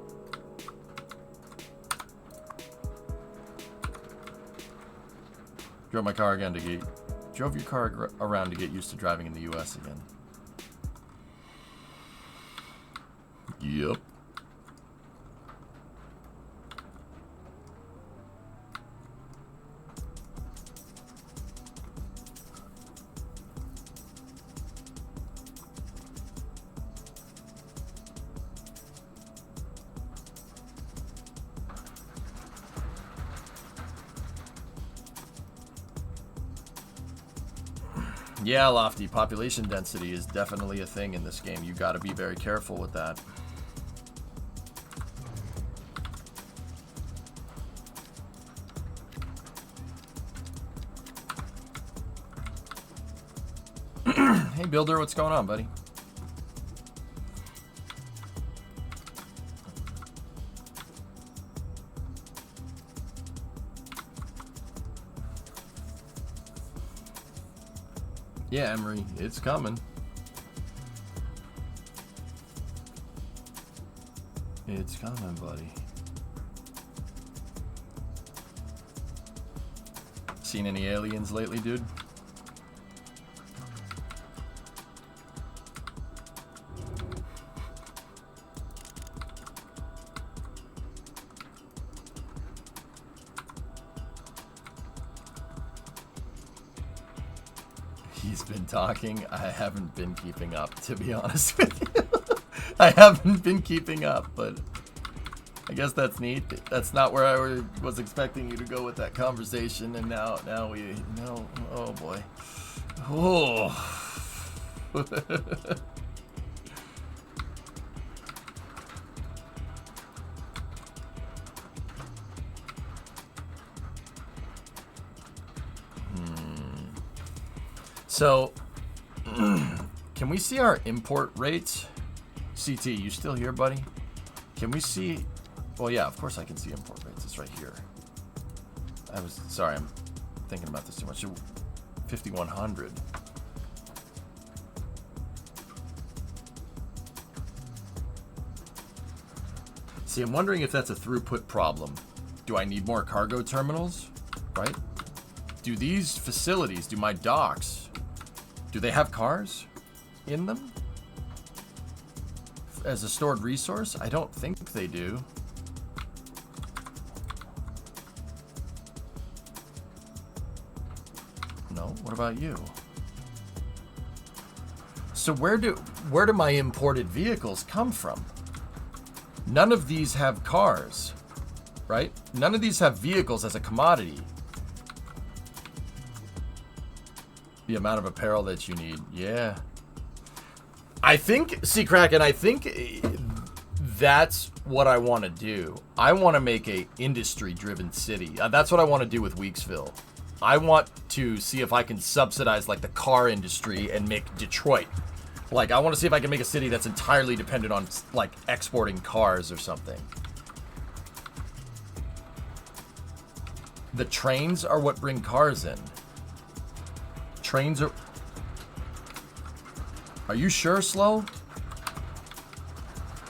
Drove my car again drove your car around to get used to driving in the U.S. again. Yep. Yeah, Lofty, population density is definitely a thing in this game. You got to be very careful with that. Hey, Builder, what's going on, buddy? Yeah, Emery, it's coming. It's coming, buddy. Seen any aliens lately, dude? He's been talking. I haven't been keeping up, to be honest with you. I haven't been keeping up, but I guess that's neat. That's not where I was expecting you to go with that conversation, and now we know. Oh boy. Oh. So, can we see our import rates? CT, you still here, buddy? Can we see? Well, yeah, of course I can see import rates. It's right here. Sorry, I'm thinking about this too much. 5,100. See, I'm wondering if that's a throughput problem. Do I need more cargo terminals? Right? Do these facilities, do my docks, do they have cars in them as a stored resource? I don't think they do. No? What about you? So where do my imported vehicles come from? None of these have cars, right? None of these have vehicles as a commodity. The amount of apparel that you need. Yeah. I think, see, Kraken, I think that's what I want to do. I want to make a industry-driven city. That's what I want to do with Weaksville. I want to see if I can subsidize, like, the car industry and make Detroit. Like, I want to see if I can make a city that's entirely dependent on, like, exporting cars or something. The trains are what bring cars in. Trains are... Are you sure, Slow?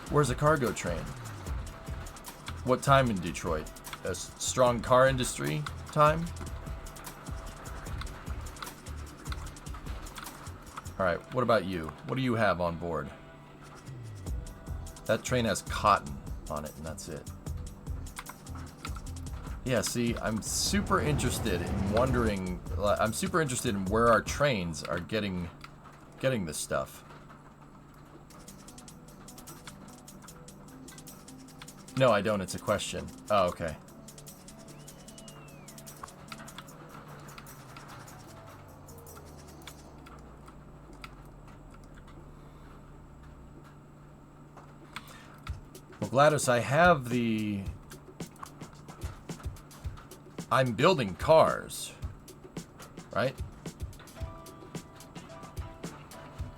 Where's a cargo train? What time in Detroit? A strong car industry time? Alright, what about you? What do you have on board? That train has cotton on it, and that's it. Yeah, see, I'm super interested in wondering... I'm super interested in where our trains are getting this stuff. No, I don't. It's a question. Oh, okay. Well, GLaDOS, I have the... I'm building cars, right?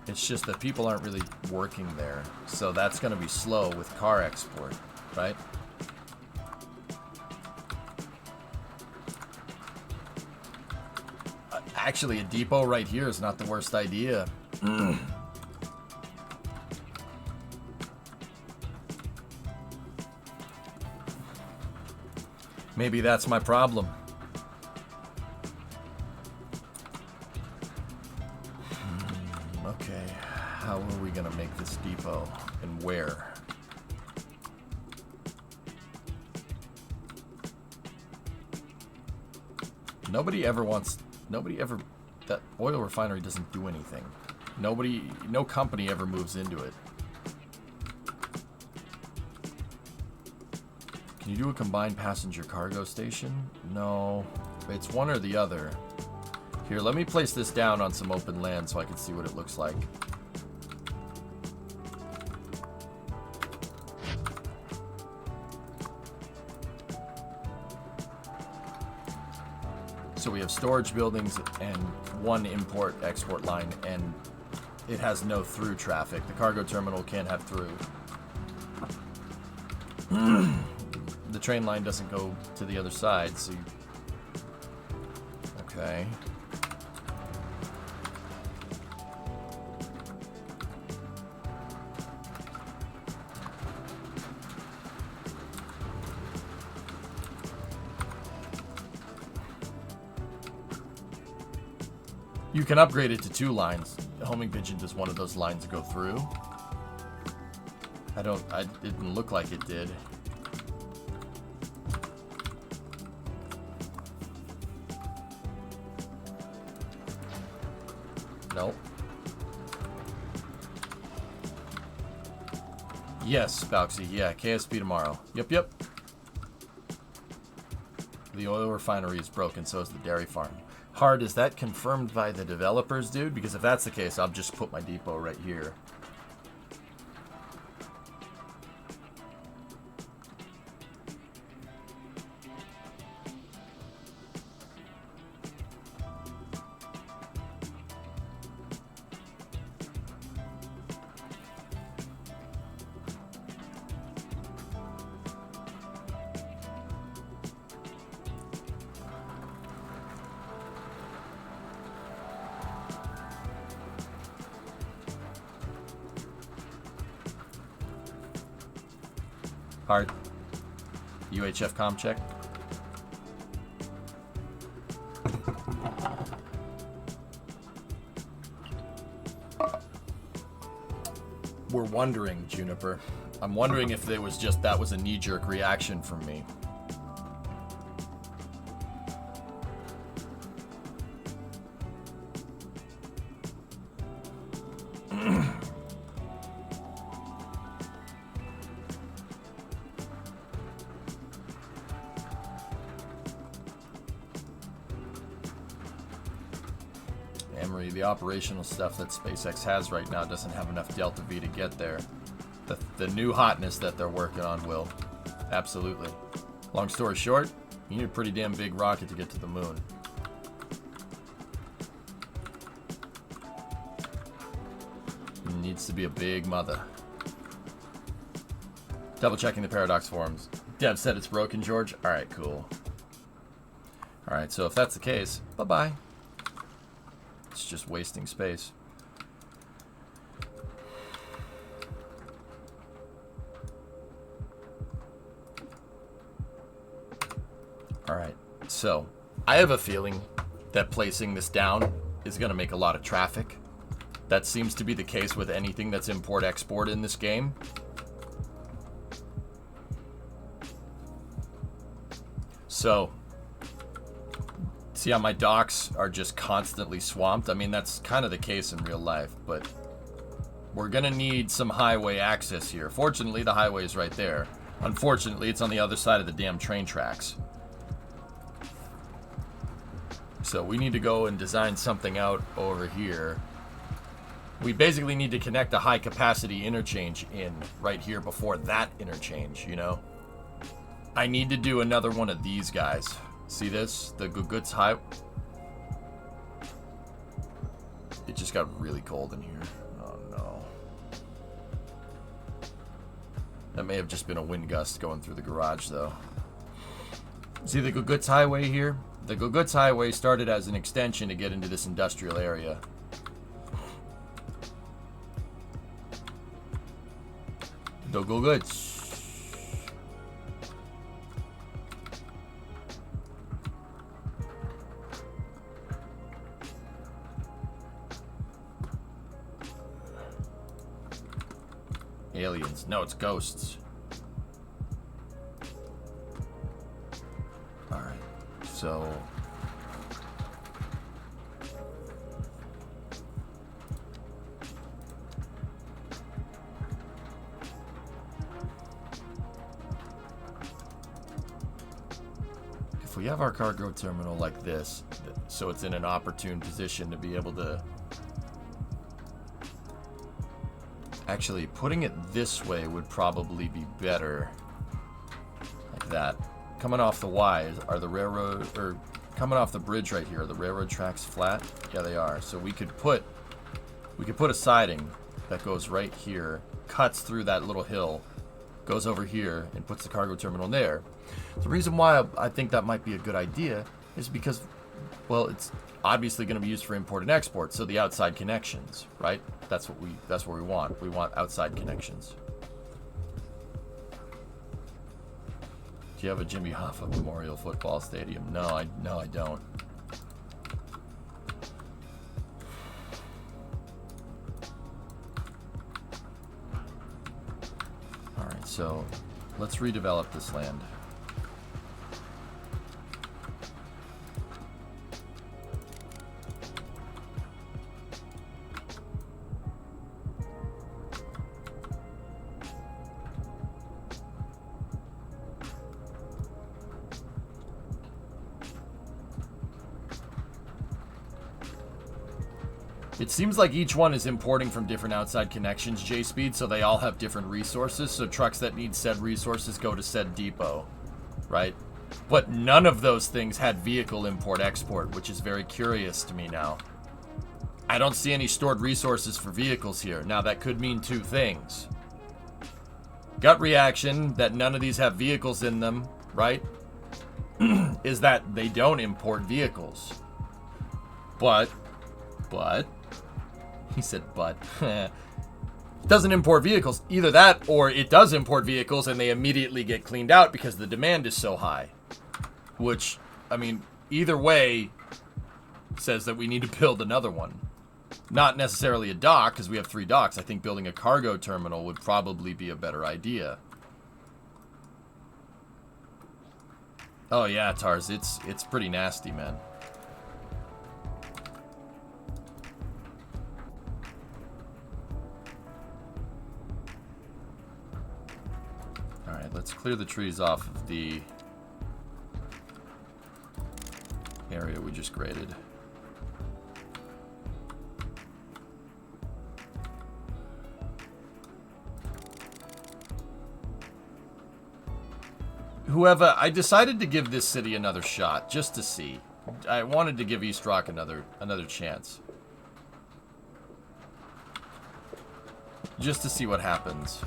It's just that people aren't really working there. So that's going to be slow with car export, right? Actually, a depot right here is not the worst idea. Maybe that's my problem. Okay, how are we gonna make this depot and where? Nobody ever, that oil refinery doesn't do anything. No company ever moves into it. Can you do a combined passenger cargo station? No, it's one or the other. Here, let me place this down on some open land so I can see what it looks like. So we have storage buildings and one import-export line, and it has no through traffic. The cargo terminal can't have through. The train line doesn't go to the other side, so you... Okay. You can upgrade it to 2 lines. The homing pigeon does one of those lines go through. It didn't look like it did. Nope. Yes, Bauxy. Yeah, KSP tomorrow. Yep. The oil refinery is broken, so is the dairy farm. Hard, is that confirmed by the developers, dude? Because if that's the case, I'll just put my depot right here. Hard. UHF comm check. We're wondering, Juniper. I'm wondering if there was just that was a knee-jerk reaction from me. The operational stuff that SpaceX has right now doesn't have enough Delta V to get there. The new hotness that they're working on will. Absolutely. Long story short, you need a pretty damn big rocket to get to the moon. It needs to be a big mother. Double checking the Paradox forums. Dev said it's broken, George. Alright, cool. Alright, so if that's the case, bye-bye. It's just wasting space. Alright, so I have a feeling that placing this down is going to make a lot of traffic. That seems to be the case with anything that's import-export in this game. So, see how my docks are just constantly swamped? I mean, that's kind of the case in real life, but we're going to need some highway access here. Fortunately, the highway is right there. Unfortunately, it's on the other side of the damn train tracks. So we need to go and design something out over here. We basically need to connect a high-capacity interchange in right here before that interchange, you know? I need to do another one of these guys. See this? The Guguts High. It just got really cold in here. Oh That may have just been a wind gust going through the garage, though. See the Gugut's Highway here? The Gugut's Highway started as an extension to get into this industrial area. The Gugut's. Aliens. No, it's ghosts. Alright. So... if we have our cargo terminal like this, so it's in an opportune position to be able to... Actually, putting it this way would probably be better. Like that. Coming off the Y, are the railroad, or coming off the bridge right here, are the railroad tracks flat? Yeah, they are. So we could put a siding that goes right here, cuts through that little hill, goes over here, and puts the cargo terminal there. The reason why I think that might be a good idea is because, well, it's obviously going to be used for import and export, so the outside connections, right? That's what we want. We want outside connections. Do you have a Jimmy Hoffa Memorial Football Stadium? No, I don't. All right, so let's redevelop this land. It seems like each one is importing from different outside connections, J-Speed, so they all have different resources, so trucks that need said resources go to said depot, right? But none of those things had vehicle import-export, which is very curious to me now. I don't see any stored resources for vehicles here. Now, that could mean two things. Gut reaction that none of these have vehicles in them, right? Is that they don't import vehicles. But... He said, but. Doesn't import vehicles. Either that, or it does import vehicles and they immediately get cleaned out because the demand is so high. Which, I mean, either way says that we need to build another one. Not necessarily a dock, because we have 3 docks. I think building a cargo terminal would probably be a better idea. Oh yeah, Tars, it's pretty nasty, man. Alright, let's clear the trees off of the area we just graded. Whoever, I decided to give this city another shot, just to see. I wanted to give East Rock another chance. Just to see what happens.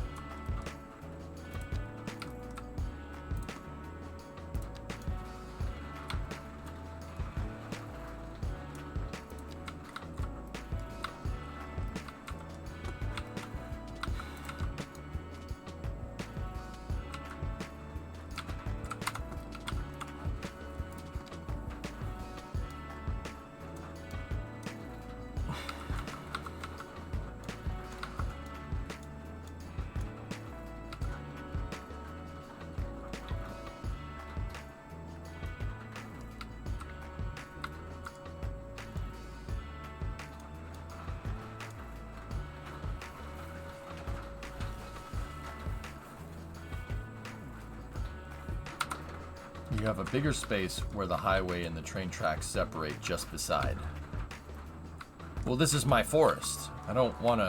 You have a bigger space where the highway and the train tracks separate just beside. Well, this is my forest. I didn't want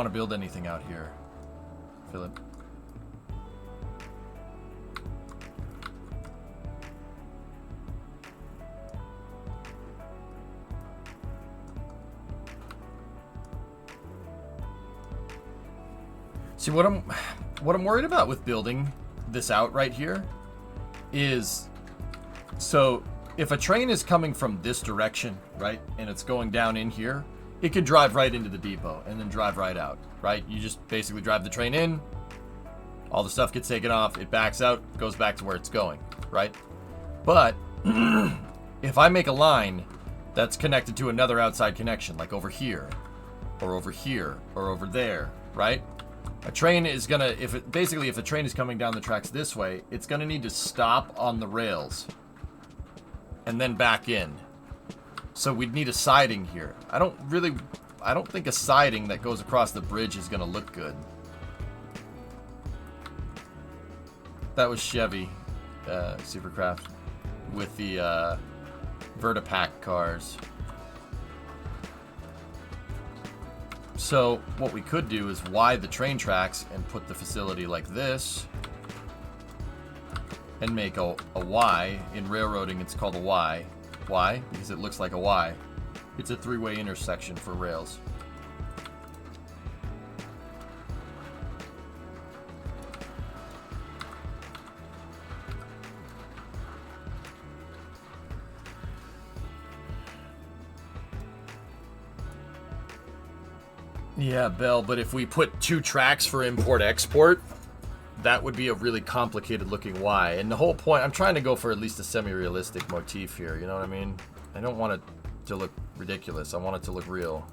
to build anything out here, Philip. See, what I'm worried about with building this out right here is, so if a train is coming from this direction, right, and it's going down in here, it could drive right into the depot and then drive right out, right? You just basically drive the train in, all the stuff gets taken off, it backs out, goes back to where it's going, right? But if I make a line that's connected to another outside connection, like over here, or over here, or over there, right? A train is gonna, if the train is coming down the tracks this way, it's gonna need to stop on the rails and then back in. So we'd need a siding here. I don't think a siding that goes across the bridge is gonna look good. That was Chevy Supercraft with the Vertipack cars. So what we could do is wide the train tracks and put the facility like this and make a Y. In railroading, it's called a Y. Why? Because it looks like a Y. It's a three-way intersection for rails. Yeah, Bell, but if we put 2 tracks for import-export, that would be a really complicated looking Y. And the whole point, I'm trying to go for at least a semi-realistic motif here, you know what I mean? I don't want it to look ridiculous. I want it to look real.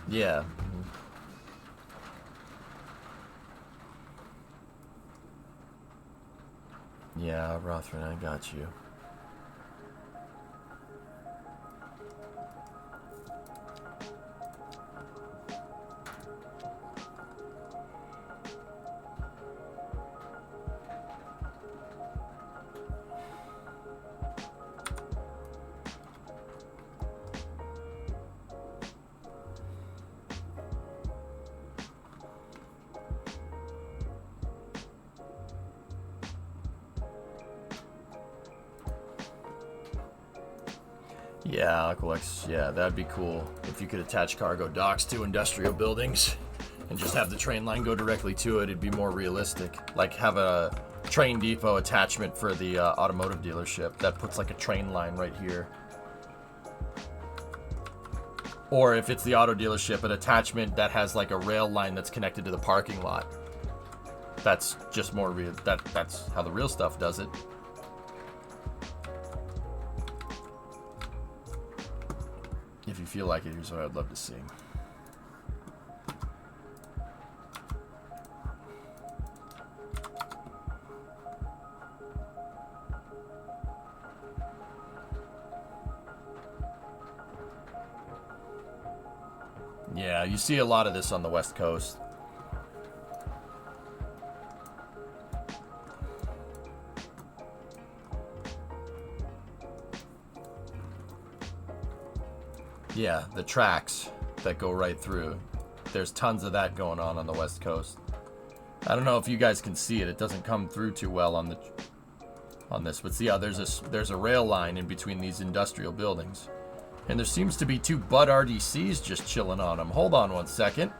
Yeah. Yeah, Rothran, I got you. Yeah, Aqualex, yeah, that'd be cool if you could attach cargo docks to industrial buildings and just have the train line go directly to it. It'd be more realistic. Like have a train depot attachment for the automotive dealership that puts like a train line right here. Or if it's the auto dealership, an attachment that has like a rail line that's connected to the parking lot. That's just more real. That's how the real stuff does it. If you feel like it, here's what I'd love to see. Yeah, you see a lot of this on the West Coast. Yeah, the tracks that go right through. There's tons of that going on the West Coast. I don't know if you guys can see it. It doesn't come through too well on this, but see how there's a rail line in between these industrial buildings. And there seems to be 2 Bud RDCs just chilling on them. Hold on one second.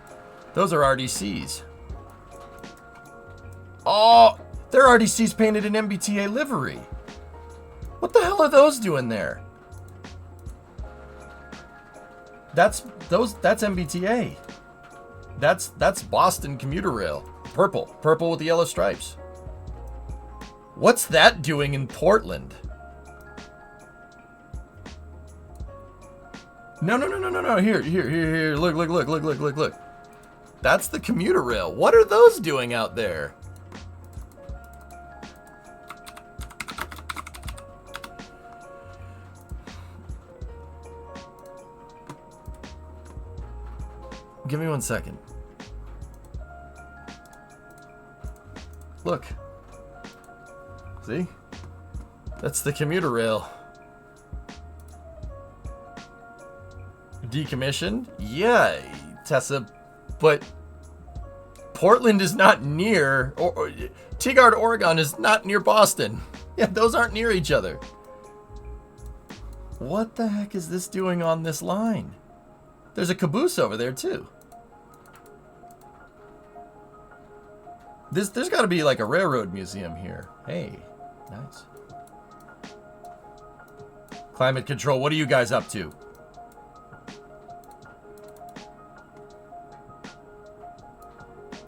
Those are RDCs. Oh, they're RDCs painted in MBTA livery. What the hell are those doing there? That's MBTA. That's Boston Commuter Rail. Purple with the yellow stripes. What's that doing in Portland? No. Here. Look. That's the commuter rail. What are those doing out there? Give me 1 second. Look. See? That's the commuter rail. Decommissioned? Yeah, Tessa, but Portland is not near, or Tigard, Oregon is not near Boston. Yeah, those aren't near each other. What the heck is this doing on this line? There's a caboose over there, too. There's got to be like a railroad museum here. Hey, nice. Climate control, what are you guys up to?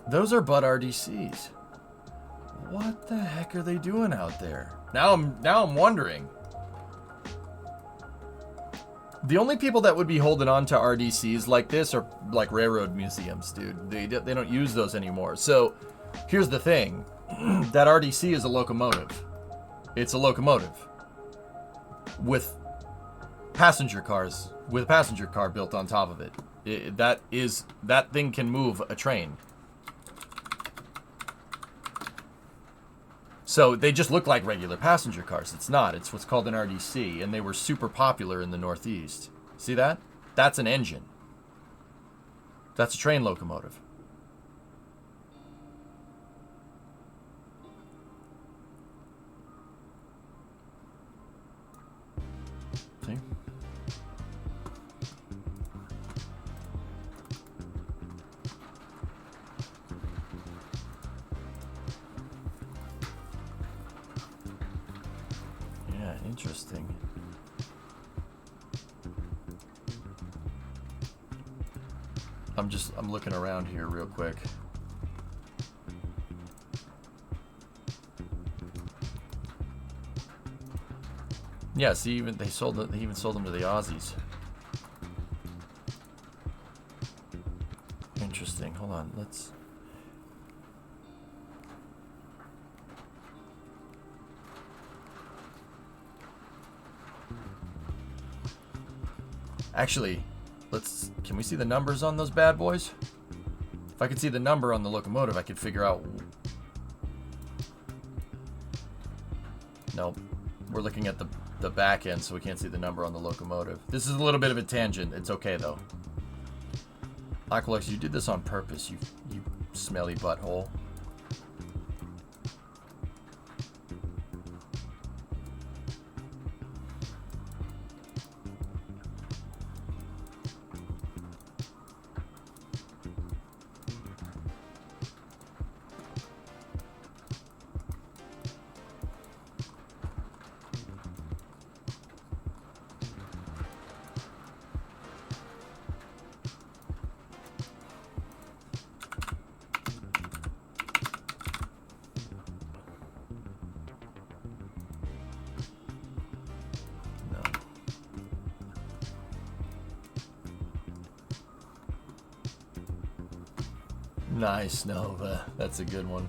Those are Bud RDCs. What the heck are they doing out there? Now I'm wondering. The only people that would be holding on to RDCs like this are like railroad museums, dude. They don't use those anymore. So here's the thing. That RDC is a locomotive. It's a locomotive with passenger cars, with a passenger car built on top of it. That thing can move a train. So they just look like regular passenger cars. It's not. It's what's called an RDC, and they were super popular in the Northeast. See that? That's an engine. That's a train locomotive. See? Interesting. I'm looking around here real quick. Yeah, see, they even sold them to the Aussies. Interesting. Hold on, let's. Actually, can we see the numbers on those bad boys? If I could see the number on the locomotive, I could figure out. Nope. We're looking at the back end, so we can't see the number on the locomotive. This is a little bit of a tangent. It's okay, though. Aqualex, you did this on purpose, you smelly butthole. Nice, Nova. That's a good one.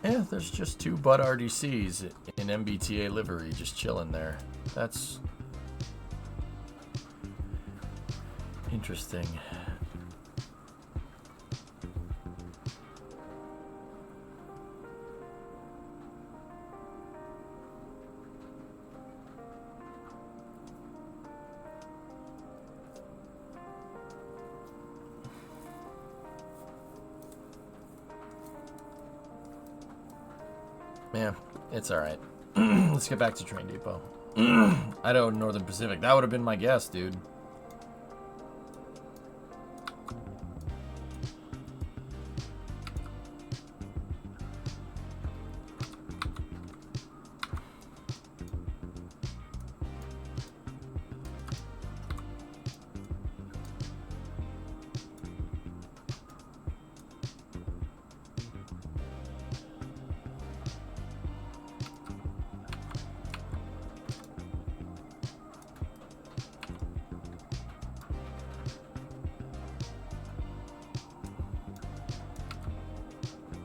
Yeah, there's just two Bud RDCs in MBTA livery just chilling there. That's interesting. Yeah, it's alright. Let's get back to Train Depot. Idaho Northern Pacific. That would have been my guess, dude.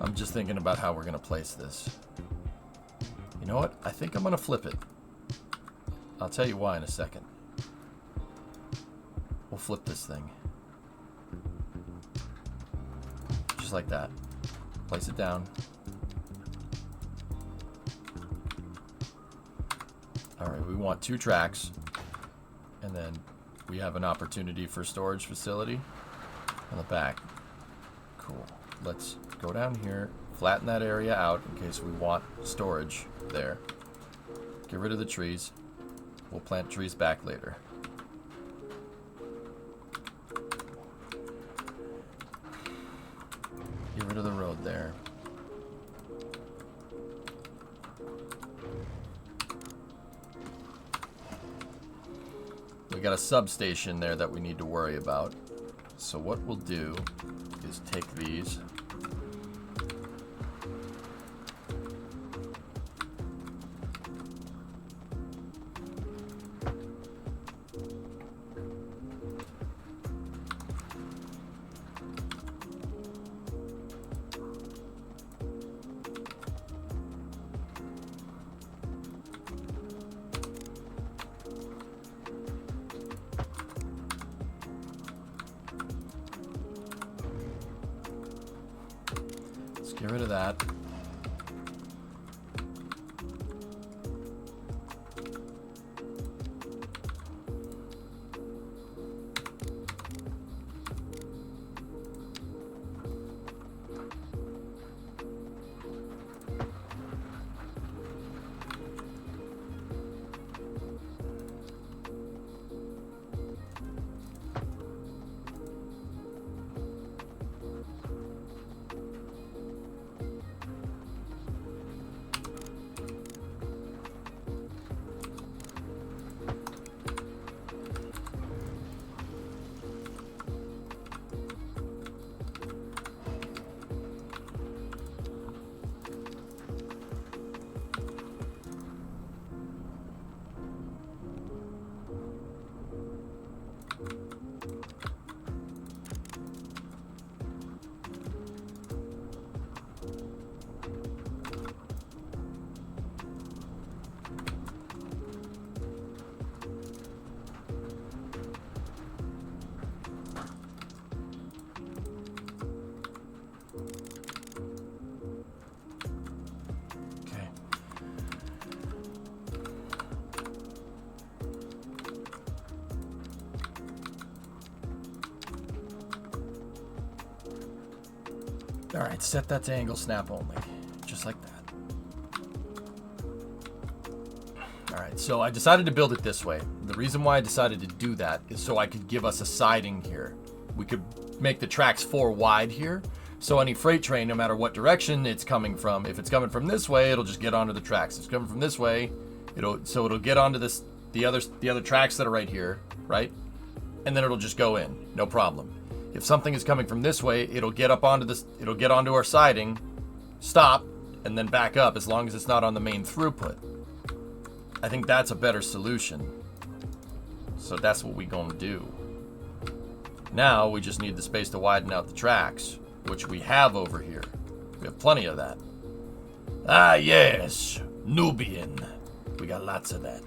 I'm just thinking about how we're going to place this. You know what? I think I'm going to flip it. I'll tell you why in a second. We'll flip this thing. Just like that. Place it down. Alright, we want 2 tracks. And then we have an opportunity for storage facility on the back. Cool. let's go down here, flatten that area out in case we want storage there. Get rid of the trees. We'll plant trees back later. Get rid of the road there. We got a substation there that we need to worry about. So what we'll do is take these. Get rid of that. Alright, set that to angle snap only. Just like that. Alright, so I decided to build it this way. The reason why I decided to do that is so I could give us a siding here. We could make the tracks 4 wide here, so any freight train, no matter what direction it's coming from, if it's coming from this way, it'll just get onto the tracks. If it's coming from this way, it'll get onto the other tracks that are right here, right? And then it'll just go in, no problem. If something is coming from this way, it'll get onto our siding, stop, and then back up as long as it's not on the main throughput. I think that's a better solution. So that's what we're gonna do. Now we just need the space to widen out the tracks, which we have over here. We have plenty of that. Ah yes, Nubian. We got lots of that.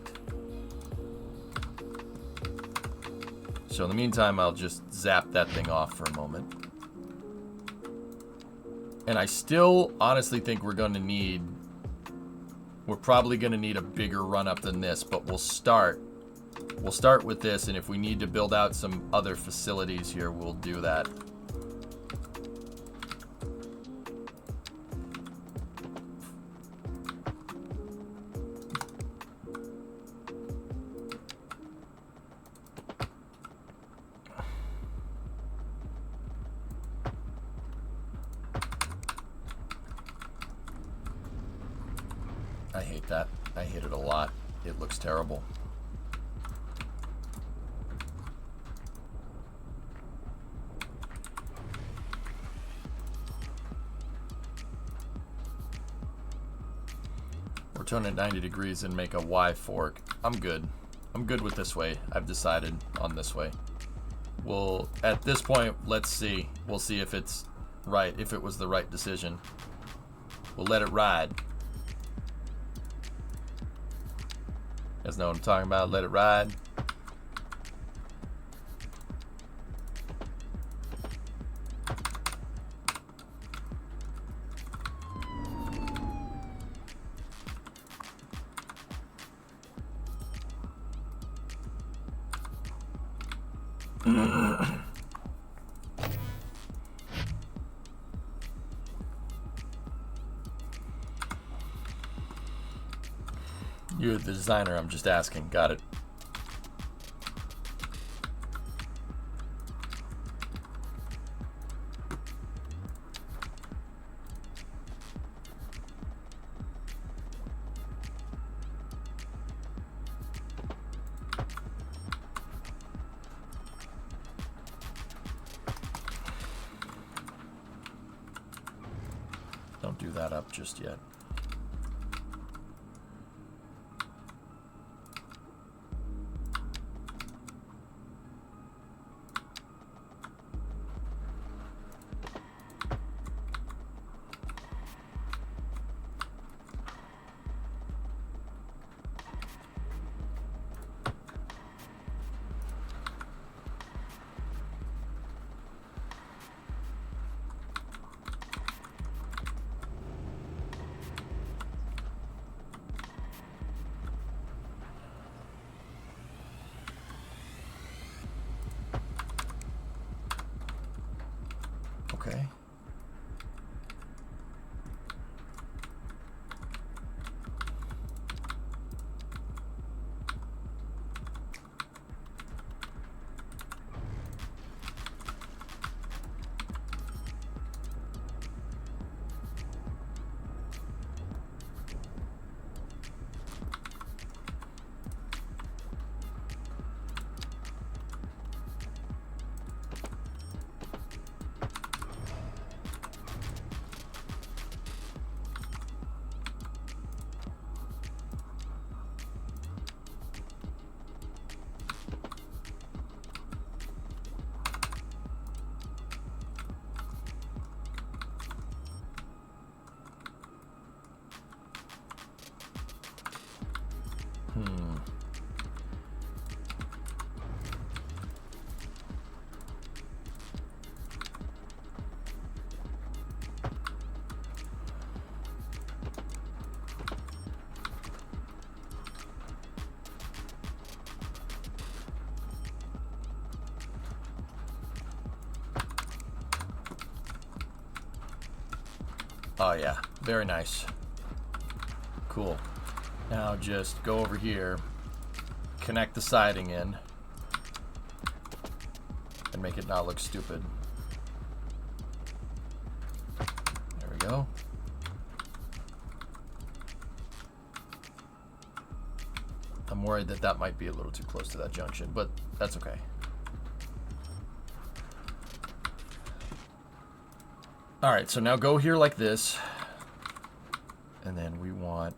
So in the meantime, I'll just zap that thing off for a moment. And I still honestly think we're probably gonna need a bigger run up than this, but we'll start with this, and if we need to build out some other facilities here, we'll do that. I hate that. I hate it a lot. It looks terrible. We're turning it 90 degrees and make a Y fork. I'm good. I'm good with this way. I've decided on this way. Well, at this point, let's see. We'll see if it's right, if it was the right decision. We'll let it ride. You guys know what I'm talking about. Let it ride. You're the designer, I'm just asking. Got it. Don't do that up just yet. Okay. Oh yeah, very nice. Cool. Now just go over here, connect the siding in, and make it not look stupid. There we go. I'm worried that that might be a little too close to that junction, but that's okay. All right, so now go here like this, and then we want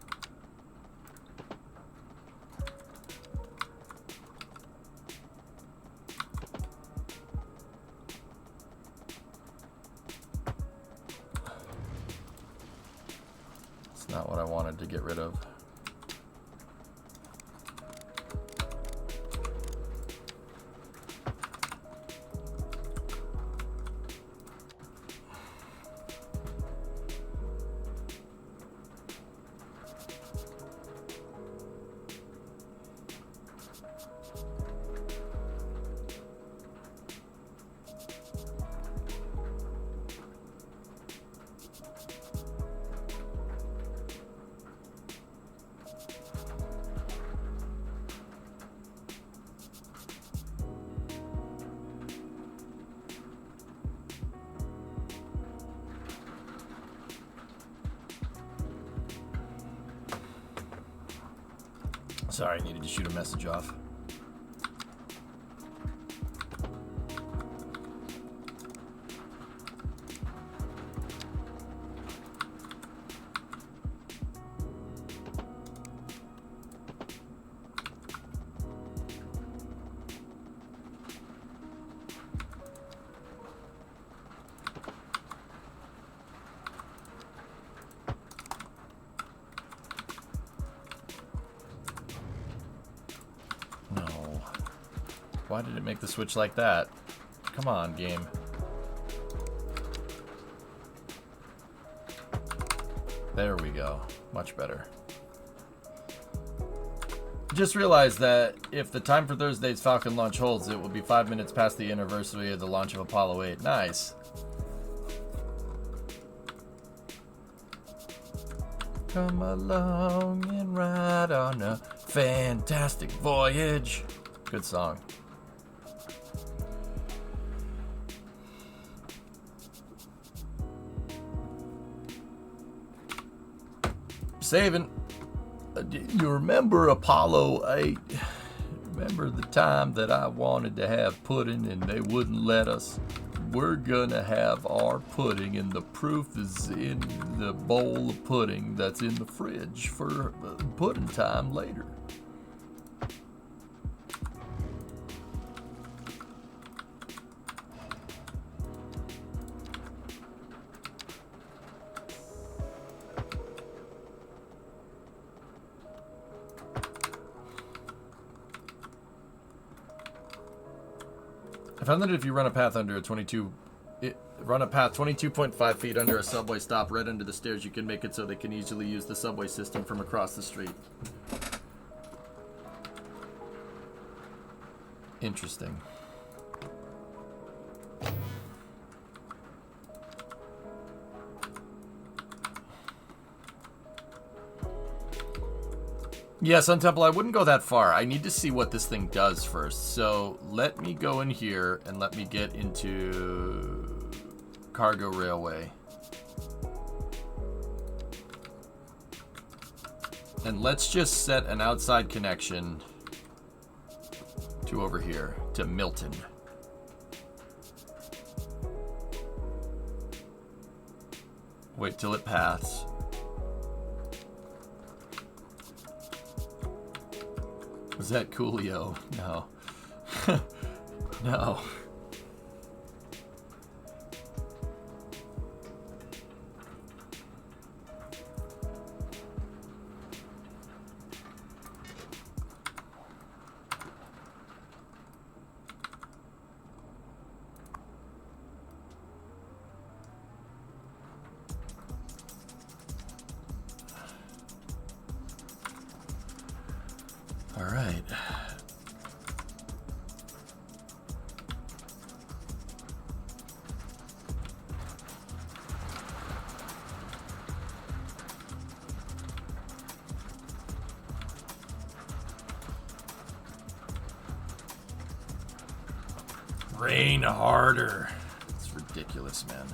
it's not what I wanted to get rid of. Sorry, I needed to shoot a message off. Why did it make the switch like that? Come on, game. There we go. Much better. Just realized that if the time for Thursday's Falcon launch holds, it will be 5 minutes past the anniversary of the launch of Apollo 8. Nice. come along and ride on a fantastic voyage. Good song. Saving. You remember Apollo 8? Remember the time that I wanted to have pudding and they wouldn't let us? We're gonna have our pudding, and the proof is in the bowl of pudding that's in the fridge for pudding time later. I found that if you run a path under a 22.5 feet under a subway stop right under the stairs, you can make it so they can easily use the subway system from across the street. Interesting. Yeah, Sun Temple, I wouldn't go that far. I need to see what this thing does first. So let me go in here and let me get into Cargo Railway. And let's just set an outside connection to over here, to Milton. Wait till it paths. Was that Coolio? No. No. All right. Rain harder. It's ridiculous, man.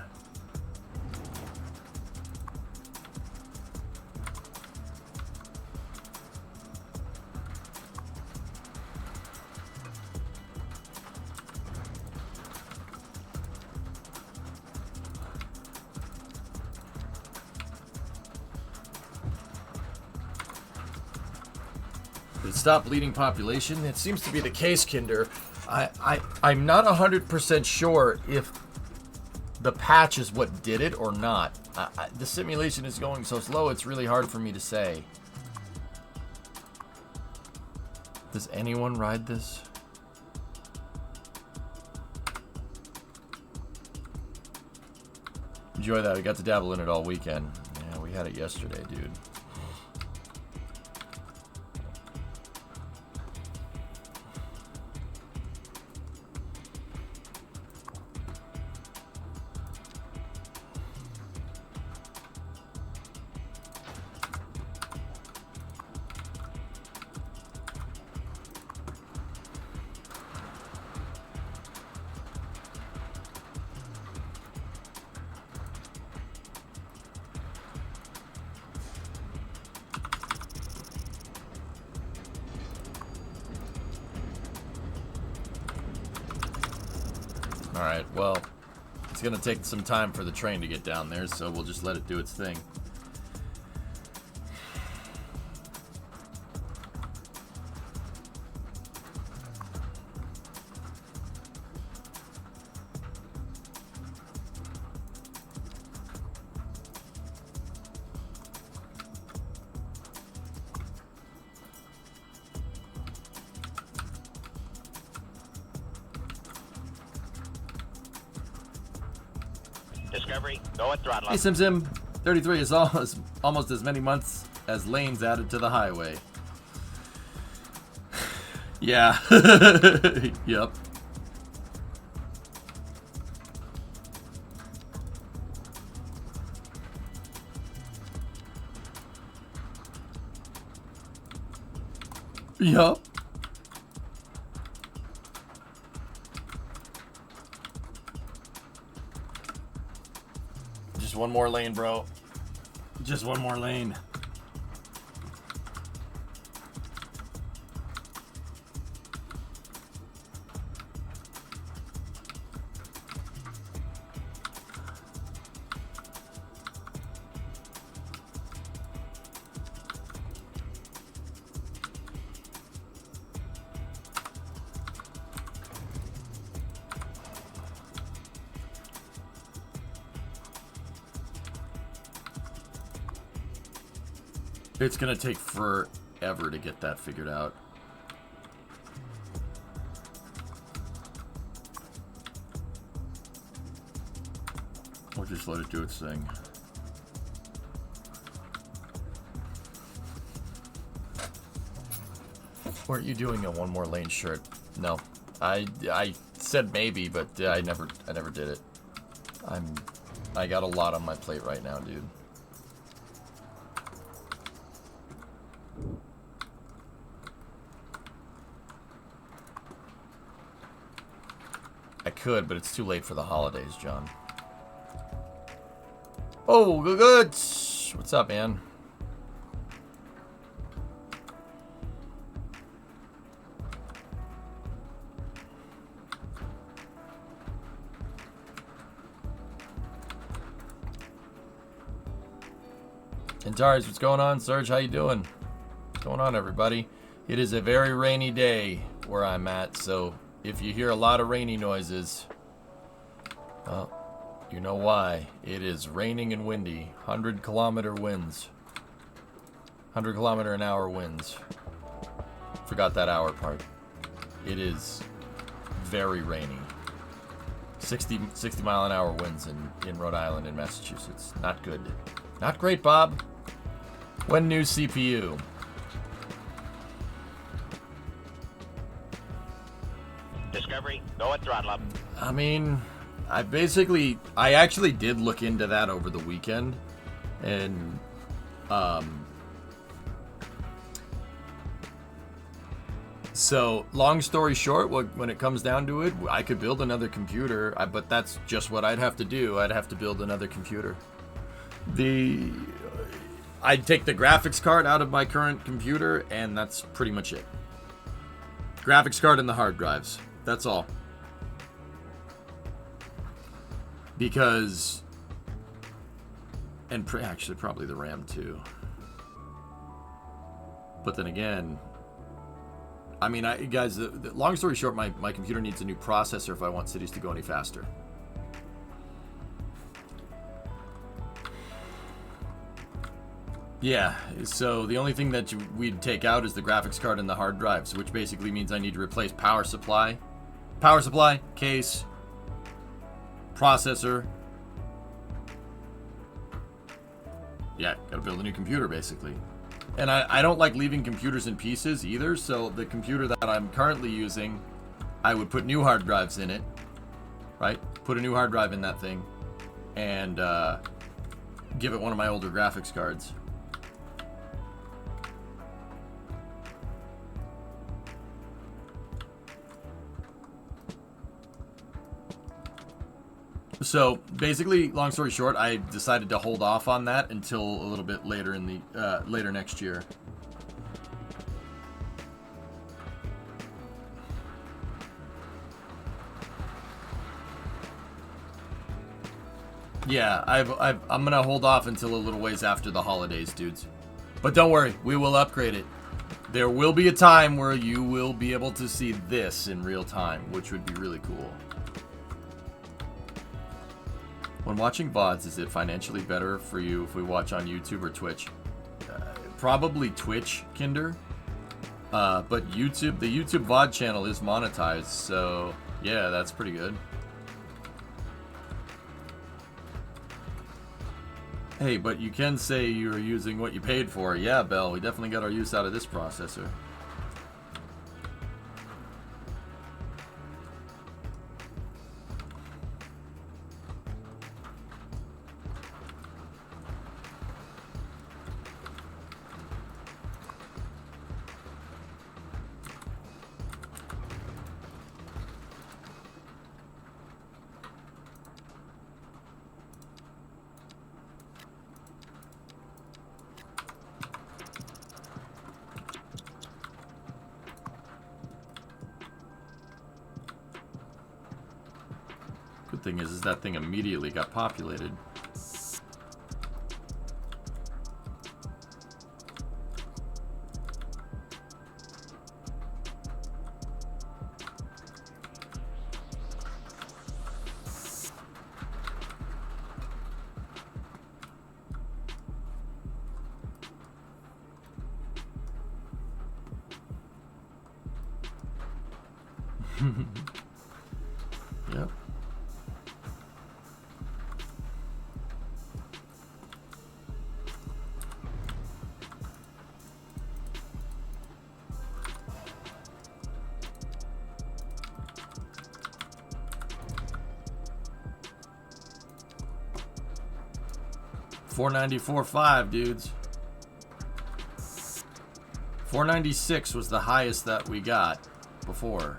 Did it stop bleeding population? It seems to be the case, Kinder. I'm not 100% sure if the patch is what did it or not. The simulation is going so slow, it's really hard for me to say. Does anyone ride this? Enjoy that. I got to dabble in it all weekend. Yeah, we had it yesterday, dude. Alright, well, it's going to take some time for the train to get down there, so we'll just let it do its thing. Discovery, go at throttle Hey, up. SimSim, 33 is almost as many months as lanes added to the highway. Yeah. Yep. Yup. Just one more lane, bro. Just one more lane. It's gonna take forever to get that figured out. Or just let it do its thing. Weren't you doing a one more lane shirt? No. I said maybe, but I never did it. I got a lot on my plate right now, dude. I could, but it's too late for the holidays, John. Oh, good. What's up, man? Antares, what's going on? Serge, how you doing? What's going on, everybody? It is a very rainy day where I'm at, so if you hear a lot of rainy noises, well, you know why. It is raining and windy. 100-kilometer winds. 100-kilometer-an-hour winds. Forgot that hour part. It is very rainy. 60-mile-an-hour winds in Rhode Island and Massachusetts. Not good. Not great, Bob. When new CPU? Discovery, go and throttle up. I mean, I actually did look into that over the weekend, and so long story short, when it comes down to it, I could build another computer, but that's just what I'd have to do. I'd have to build another computer. I'd take the graphics card out of my current computer, and that's pretty much it. Graphics card and the hard drives. That's all. Because, and actually probably the RAM too. But then again, I mean, guys, the long story short, my computer needs a new processor if I want cities to go any faster. Yeah, so the only thing that we'd take out is the graphics card and the hard drives, which basically means I need to replace power supply, case, processor. Yeah, gotta build a new computer, basically. And I don't like leaving computers in pieces either, so the computer that I'm currently using, I would put new hard drives in it, right? Put a new hard drive in that thing, and give it one of my older graphics cards. So basically, long story short, I decided to hold off on that until a little bit later in the later next year. Yeah, I'm gonna hold off until a little ways after the holidays, dudes. But don't worry, we will upgrade it. There will be a time where you will be able to see this in real time, which would be really cool. When watching VODs, is it financially better for you if we watch on YouTube or Twitch? Probably Twitch, Kinder. But YouTube, the YouTube VOD channel is monetized, so yeah, that's pretty good. Hey, but you can say you're using what you paid for. Yeah, Bell, we definitely got our use out of this processor. thing is that thing immediately got populated. Yep. $494.5, dudes. 496 was the highest that we got before.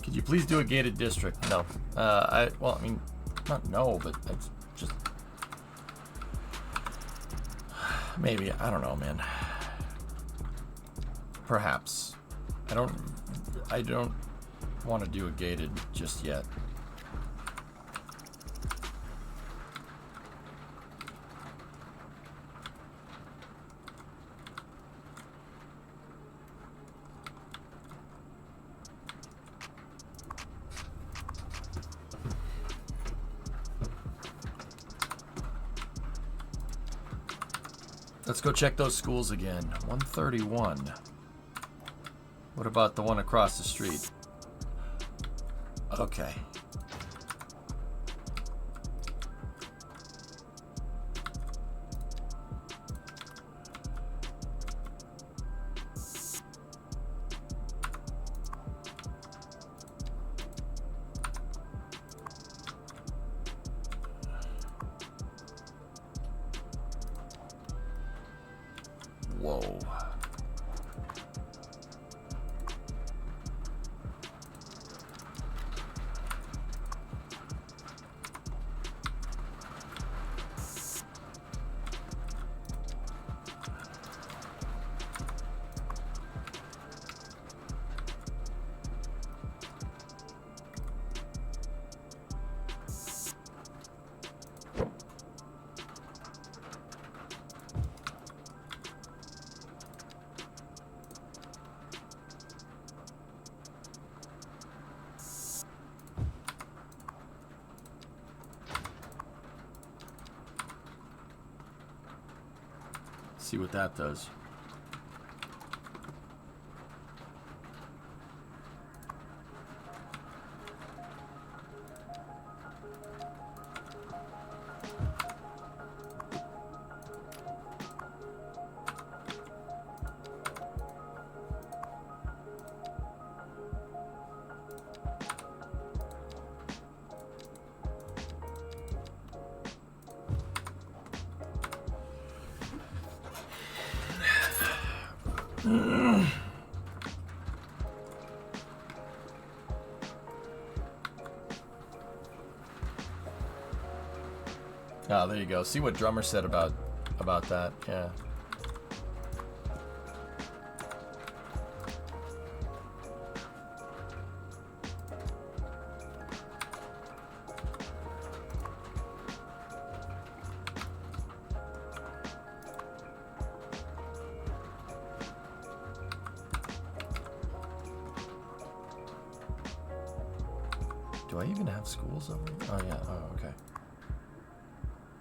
Could you please do a gated district? No. Well, I mean, not no, but it's just maybe. I don't know, man. Perhaps. I don't want to do a gated just yet. Let's go check those schools again. 131. What about the one across the street? Okay. Whoa. See what that does. Oh, there you go. See what Drummer said about that. Yeah. Do I even have schools over here? Oh, yeah. Oh, okay.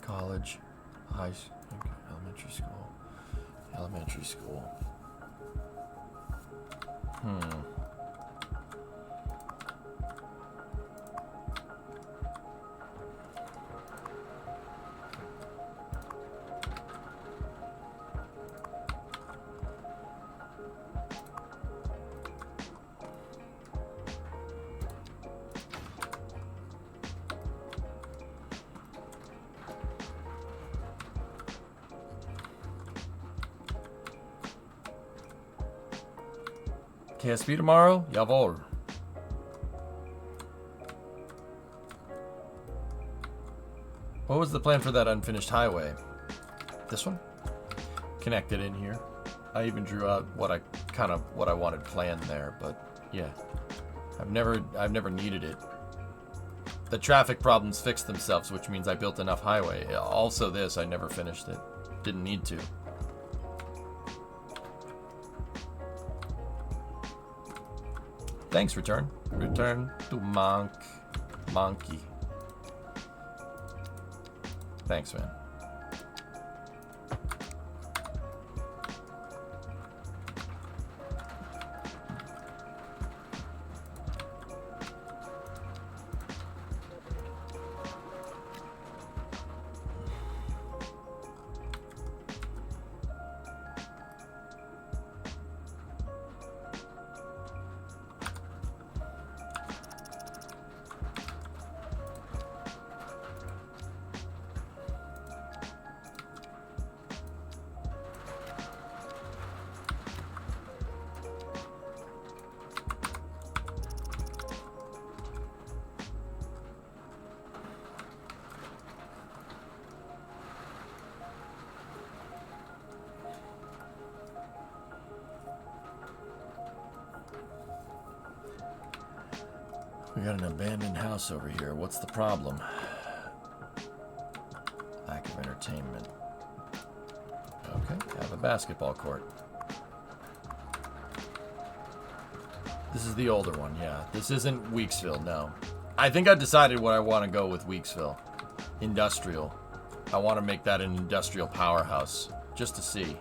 College, high school, okay, elementary school. Elementary school. KSP tomorrow? Jawohl. What was the plan for that unfinished highway? This one? Connected in here. I even drew out what I wanted planned there, but yeah. I've never needed it. The traffic problems fixed themselves, which means I built enough highway. Also this, I never finished it. Didn't need to. Thanks, Return. Return to Monkey. Thanks, man. We got an abandoned house over here. What's the problem? Lack of entertainment. Okay, have a basketball court. This is the older one, yeah. This isn't Weaksville, no. I think I decided what I want to go with Weaksville. Industrial. I want to make that an industrial powerhouse, just to see.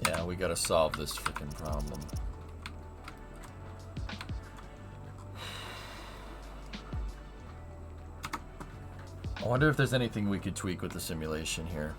Yeah, we gotta solve this freaking problem. I wonder if there's anything we could tweak with the simulation here.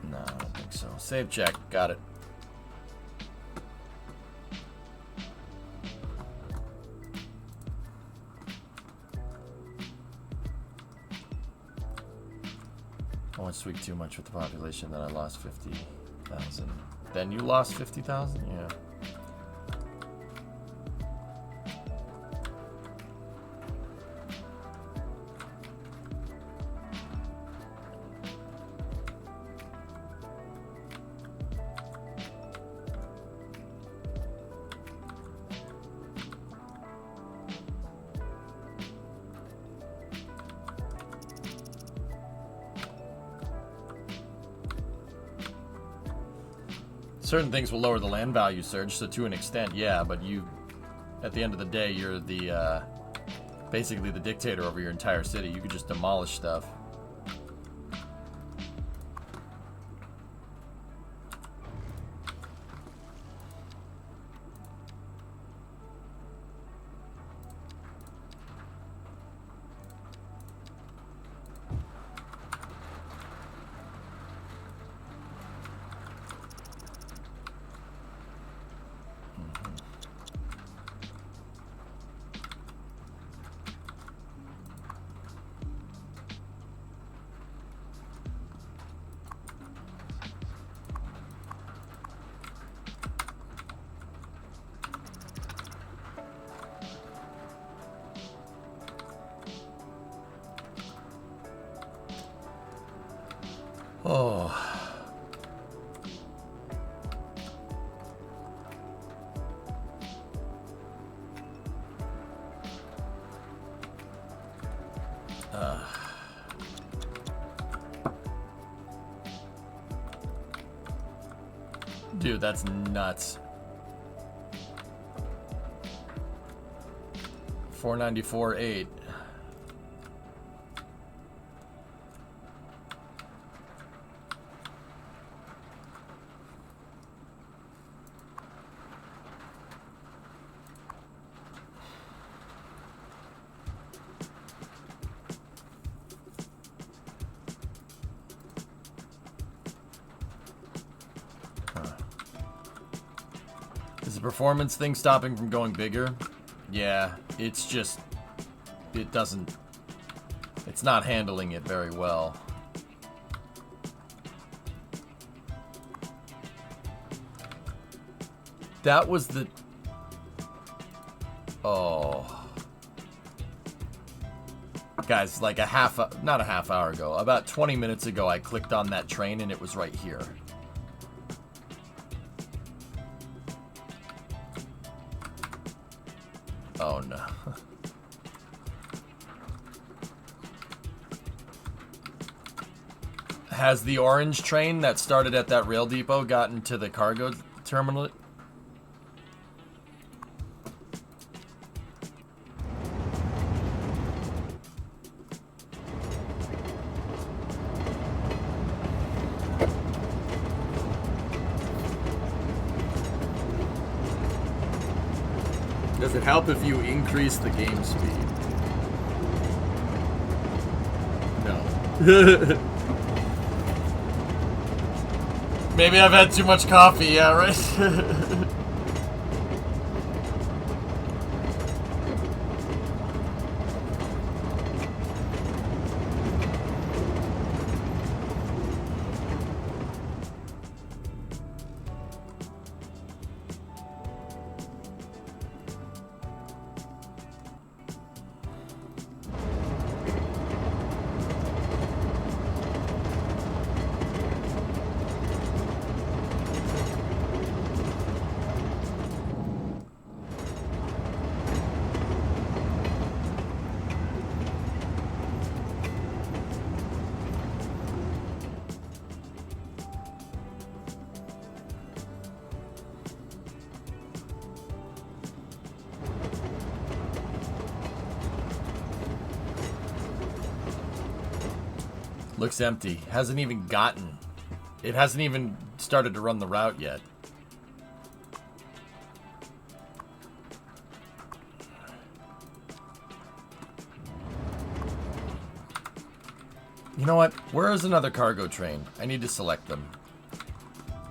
No, I don't think so. Save check. Got it. I won't tweak too much with the population, then I lost 50,000. Then you lost 50,000? Yeah. Certain things will lower the land value surge, so to an extent, yeah, but you, at the end of the day, you're the, basically the dictator over your entire city. You could just demolish stuff. Oh. Dude, that's nuts. 494.8. Is the performance thing stopping from going bigger? Yeah, it's just, it's not handling it very well. That was the, oh. Guys, like not a half hour ago, about 20 minutes ago, I clicked on that train and it was right here. Oh no. Has the orange train that started at that rail depot gotten to the cargo terminal? Does it help if you increase the game speed? No. Maybe I've had too much coffee, yeah, right? Looks empty. Hasn't even gotten. It hasn't even started to run the route yet. You know what? Where is another cargo train? I need to select them.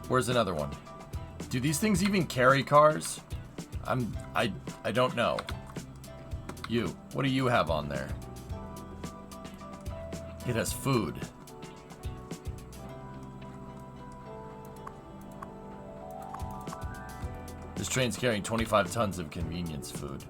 Where's another one? Do these things even carry cars? I don't know. You. What do you have on there? It has food. This train's carrying 25 tons of convenience food.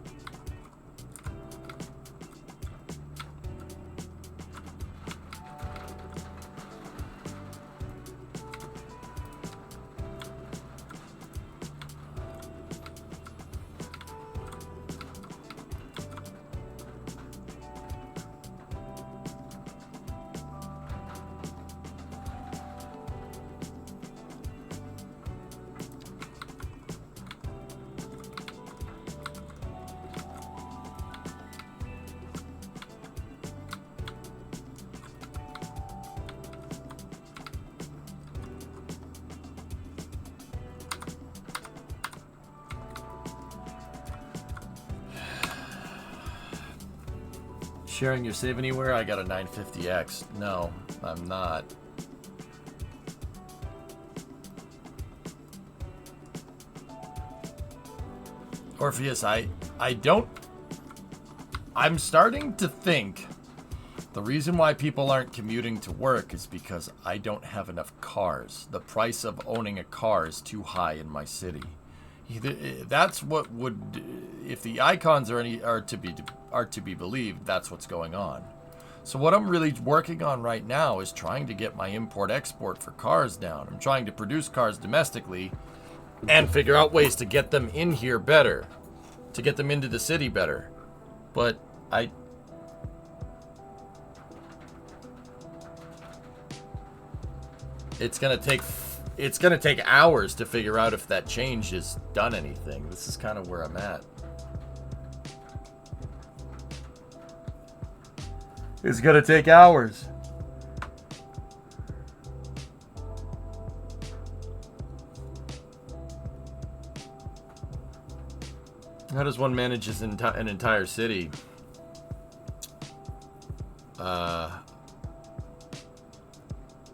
Sharing your save anywhere? I got a 950X. No, I'm not. Orpheus, I don't... I'm starting to think the reason why people aren't commuting to work is because I don't have enough cars. The price of owning a car is too high in my city. That's what would... If the icons are to be believed, that's what's going on. So what I'm really working on right now is trying to get my import-export for cars down. I'm trying to produce cars domestically and figure out ways to get them in here better, to get them into the city better. But it's gonna take hours to figure out if that change has done anything. This is kind of where I'm at. It's gonna take hours. How does one manage an entire city?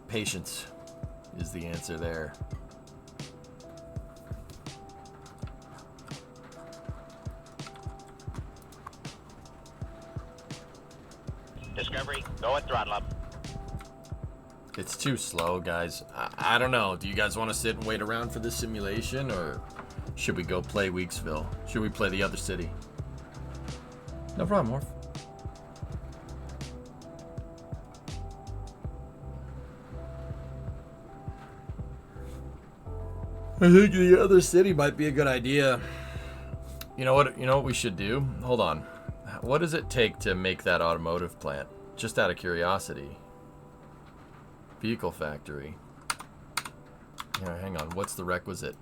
Patience is the answer there. Discovery, go and throttle up. It's too slow, guys. I don't know. Do you guys want to sit and wait around for this simulation, or should we go play Weaksville? Should we play the other city? No problem, Morph. I think the other city might be a good idea. You know what we should do? Hold on. What does it take to make that automotive plant? Just out of curiosity. Vehicle factory. Yeah, hang on. What's the requisite?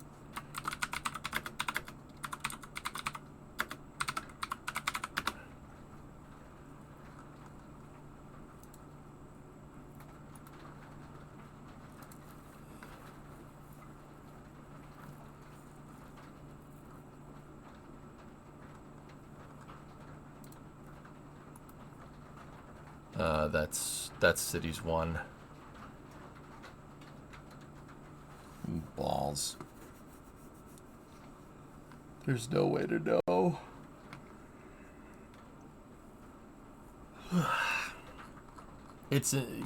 That's cities 1. Balls. There's no way to know.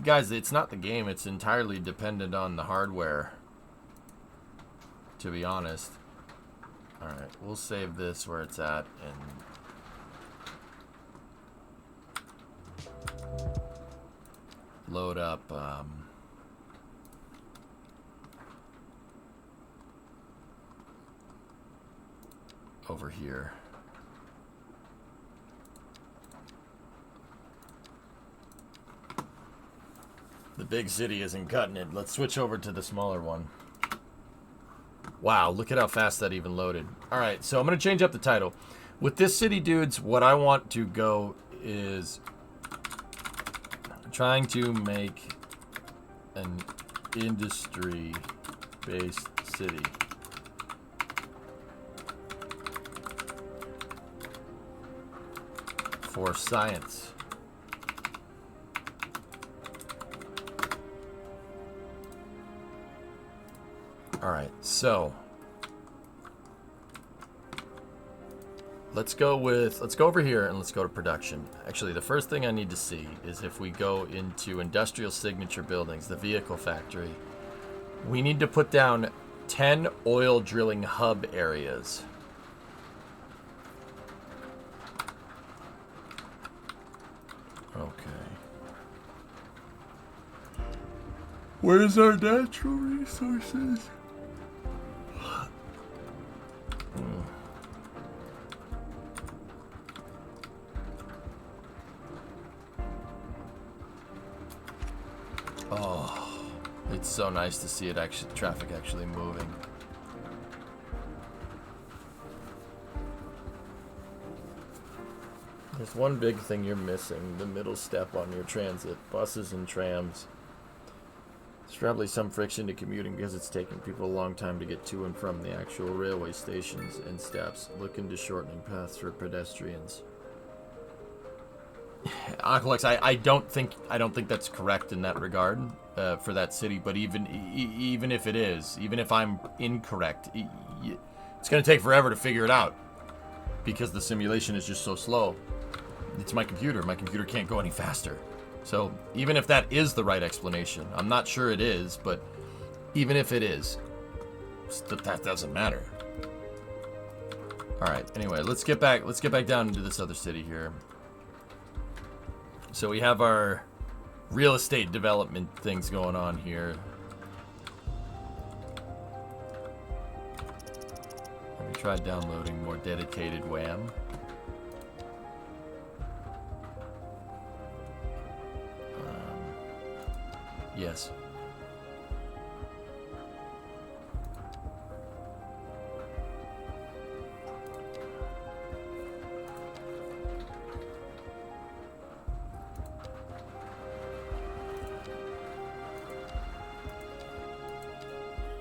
Guys, it's not the game. It's entirely dependent on the hardware, to be honest. Alright, we'll save this where it's at and load up over here. The big city isn't cutting it. Let's switch over to the smaller one. Wow, look at how fast that even loaded. Alright, so I'm going to change up the title. With this city, dudes, what I want to go is trying to make an industry-based city. For science. Alright, so let's go over here and let's go to production. Actually, the first thing I need to see is if we go into industrial signature buildings, the vehicle factory, we need to put down 10 oil drilling hub areas. Okay. Where's our natural resources? Oh, it's so nice to see traffic actually moving. There's one big thing you're missing, the middle step on your transit, buses and trams. There's probably some friction to commuting because it's taking people a long time to get to and from the actual railway stations and steps. Look into shortening paths for pedestrians. Aqualex, I don't think that's correct in that regard for that city. But even if it is, even if I'm incorrect, it's going to take forever to figure it out because the simulation is just so slow. It's my computer. My computer can't go any faster. So even if that is the right explanation, I'm not sure it is, but even if it is, that doesn't matter. All right. Anyway, let's get back down into this other city here. So we have our real estate development things going on here. Have we tried downloading more dedicated WAM? Yes.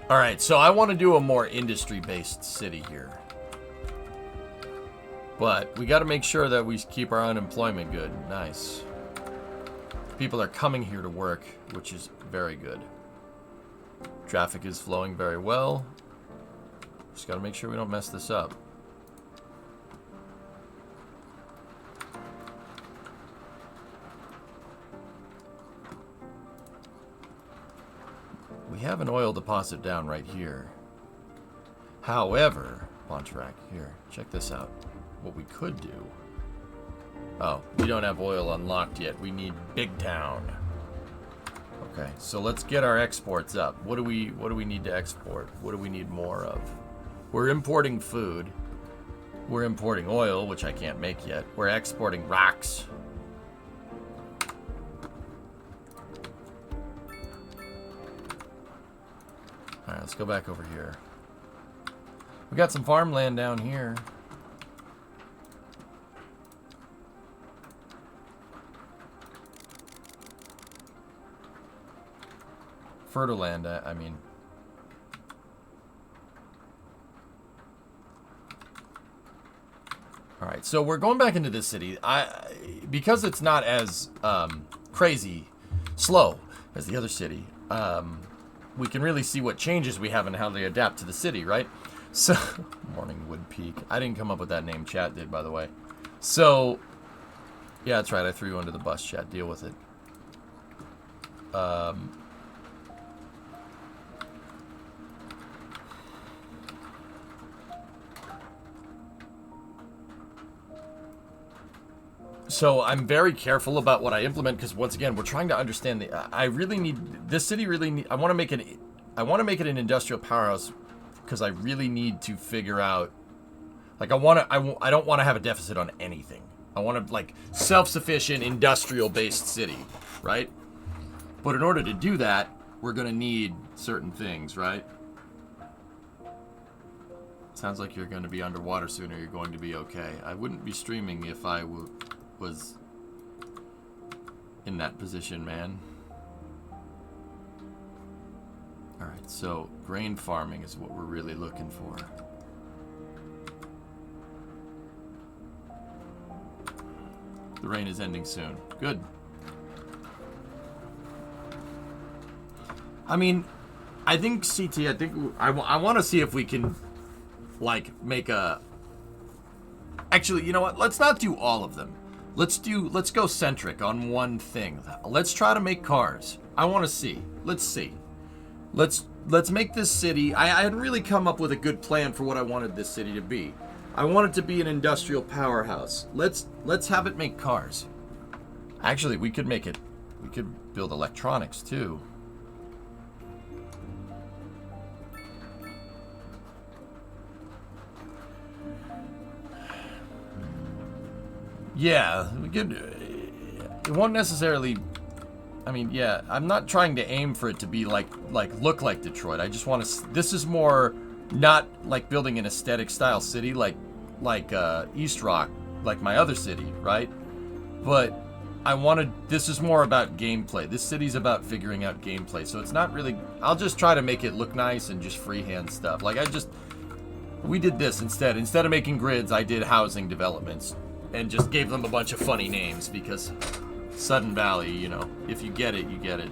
All right, so I want to do a more industry-based city here. But we got to make sure that we keep our unemployment good. Nice. People are coming here to work, which is very good. Traffic is flowing very well. Just got to make sure we don't mess this up. We have an oil deposit down right here. However, Pontarac, here, check this out. What we could do. Oh, we don't have oil unlocked yet. We need Big Town. Okay, so let's get our exports up. What do we need to export? What do we need more of? We're importing food. We're importing oil, which I can't make yet. We're exporting rocks. All right, let's go back over here. We got some farmland down here. Fertiland, I mean. All right, so we're going back into this city. Because it's not as crazy slow as the other city. We can really see what changes we have and how they adapt to the city, right? So, Morningwood Peak. I didn't come up with that name. Chat did, by the way. So, yeah, that's right. I threw you under the bus, chat. Deal with it. So I'm very careful about what I implement because once again we're trying to understand I really need this city. I want to make it an industrial powerhouse because I really need to figure out. Like I don't want to have a deficit on anything. I want to like self-sufficient industrial based city, right? But in order to do that, we're gonna need certain things, right? Sounds like you're going to be underwater soon or you're going to be okay. I wouldn't be streaming if I was in that position, man. Alright, so grain farming is what we're really looking for. The rain is ending soon. Good. I mean, I think CT, I want to see if we can like make a... Actually, you know what? Let's not do all of them. Let's go centric on one thing. Let's try to make cars. I want to see. Let's see. Let's make this city... I hadn't really come up with a good plan for what I wanted this city to be. I want it to be an industrial powerhouse. Let's have it make cars. Actually, we could make it... We could build electronics, too. Yeah, we could... It won't necessarily... I mean, yeah, I'm not trying to aim for it to be look like Detroit. I just want to... This is more not like building an aesthetic style city like East Rock, like my other city, right? But I wanted... This is more about gameplay. This city's about figuring out gameplay. So it's not really... I'll just try to make it look nice and just freehand stuff. Like, we did this instead. Instead of making grids, I did housing developments. and just gave them a bunch of funny names because Sudden Valley, you know, if you get it, you get it.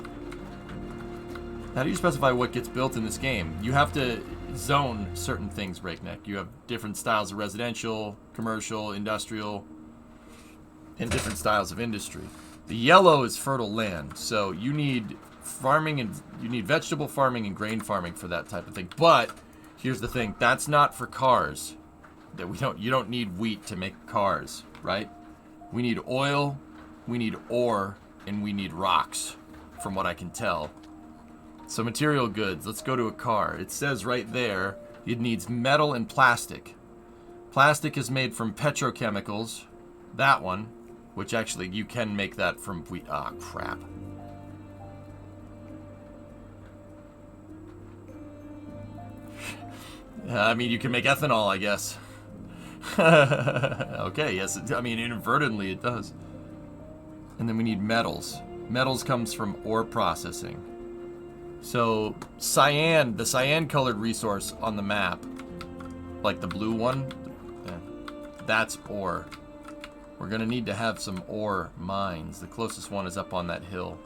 How do you specify what gets built in this game? You have to zone certain things, Breakneck. You have different styles of residential, commercial, industrial, and different styles of industry. The yellow is fertile land, so you need farming and you need vegetable farming and grain farming for that type of thing. But here's the thing, that's not for cars. That you don't need wheat to make cars, right? We need oil, we need ore, and we need rocks, from what I can tell. So material goods, let's go to a car. It says right there, it needs metal and plastic. Plastic is made from petrochemicals, that one, which actually you can make that from wheat. Ah, crap. I mean, you can make ethanol, I guess. Okay, yes, I mean, inadvertently it does. And then we need metals. Metals comes from ore processing. So, cyan, the cyan-colored resource on the map, like the blue one, that's ore. We're gonna need to have some ore mines. The closest one is up on that hill.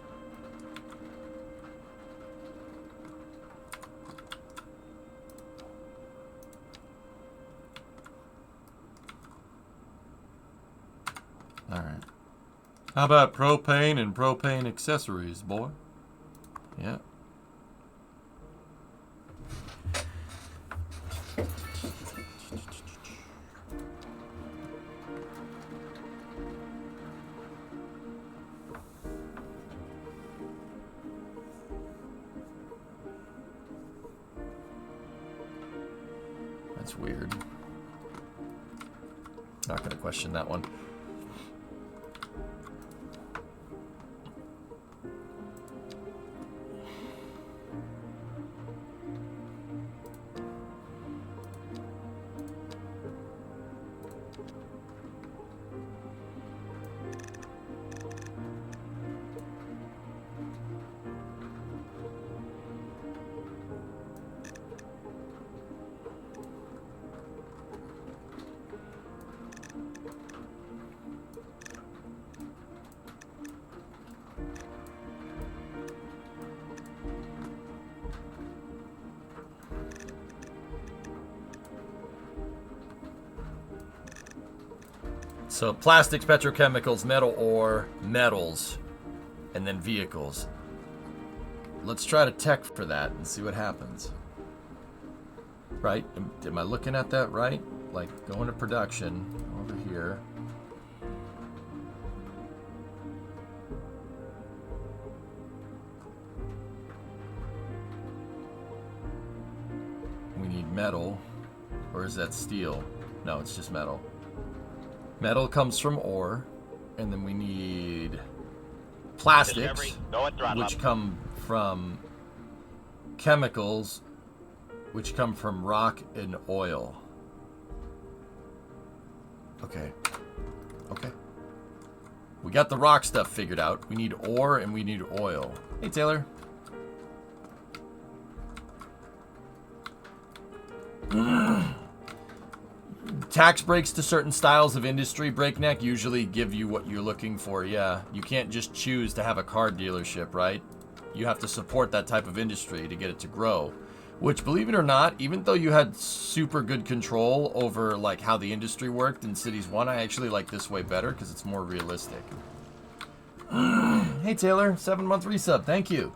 Alright. How about propane and propane accessories, boy? Yeah. That's weird. Not gonna question that one. So plastics, petrochemicals, metal ore, metals, and then vehicles. Let's try to tech for that and see what happens. Right? Am I looking at that right? Like going to production over here. We need metal. Or is that steel? No, it's just metal. Metal comes from ore, and then we need plastics, which come from chemicals, which come from rock and oil. Okay. Okay. We got the rock stuff figured out. We need ore and we need oil. Hey, Taylor. Tax breaks to certain styles of industry, Breakneck, usually give you what you're looking for, yeah. You can't just choose to have a car dealership, right? You have to support that type of industry to get it to grow. Which, believe it or not, even though you had super good control over like how the industry worked in Cities 1, I actually like this way better because it's more realistic. Hey Taylor, 7-month resub, thank you.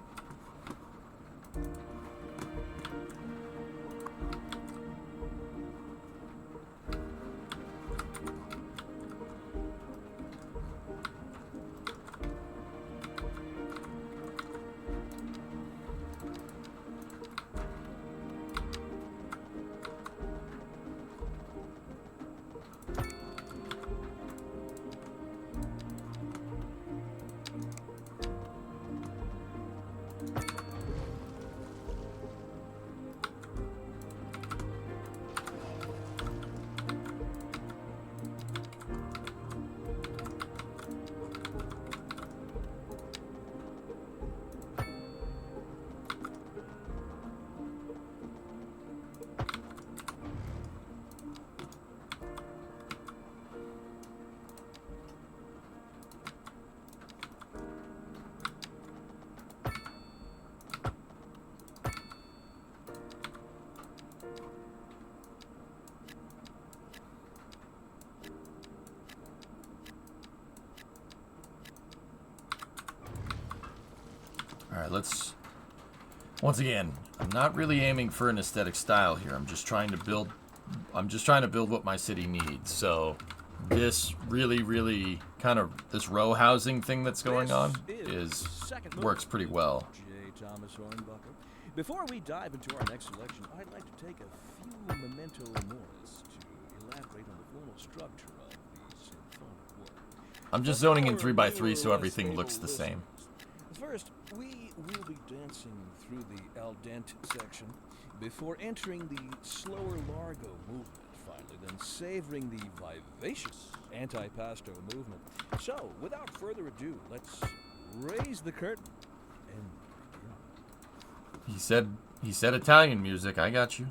Alright, let's... Once again, I'm not really aiming for an aesthetic style here. I'm just trying to build what my city needs. So this really kind of this row housing thing that's going on works pretty well. Before we dive into our next selection, I'd like to take a few memento moris to elaborate on the formal structure of the symphonic work. I'm just zoning in 3x3 so everything looks the same. First, we will be dancing through the al dente section before entering the slower largo movement, finally, then savoring the vivacious anti-pasto movement. So, without further ado, let's raise the curtain and begin. He said Italian music. I got you.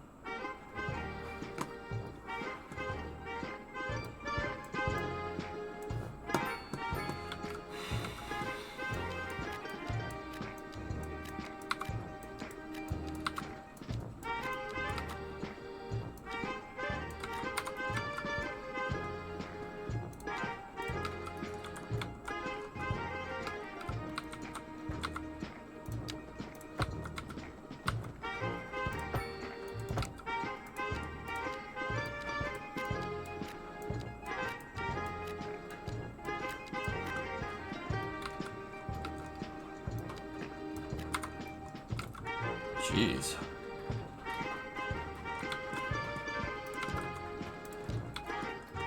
Jeez.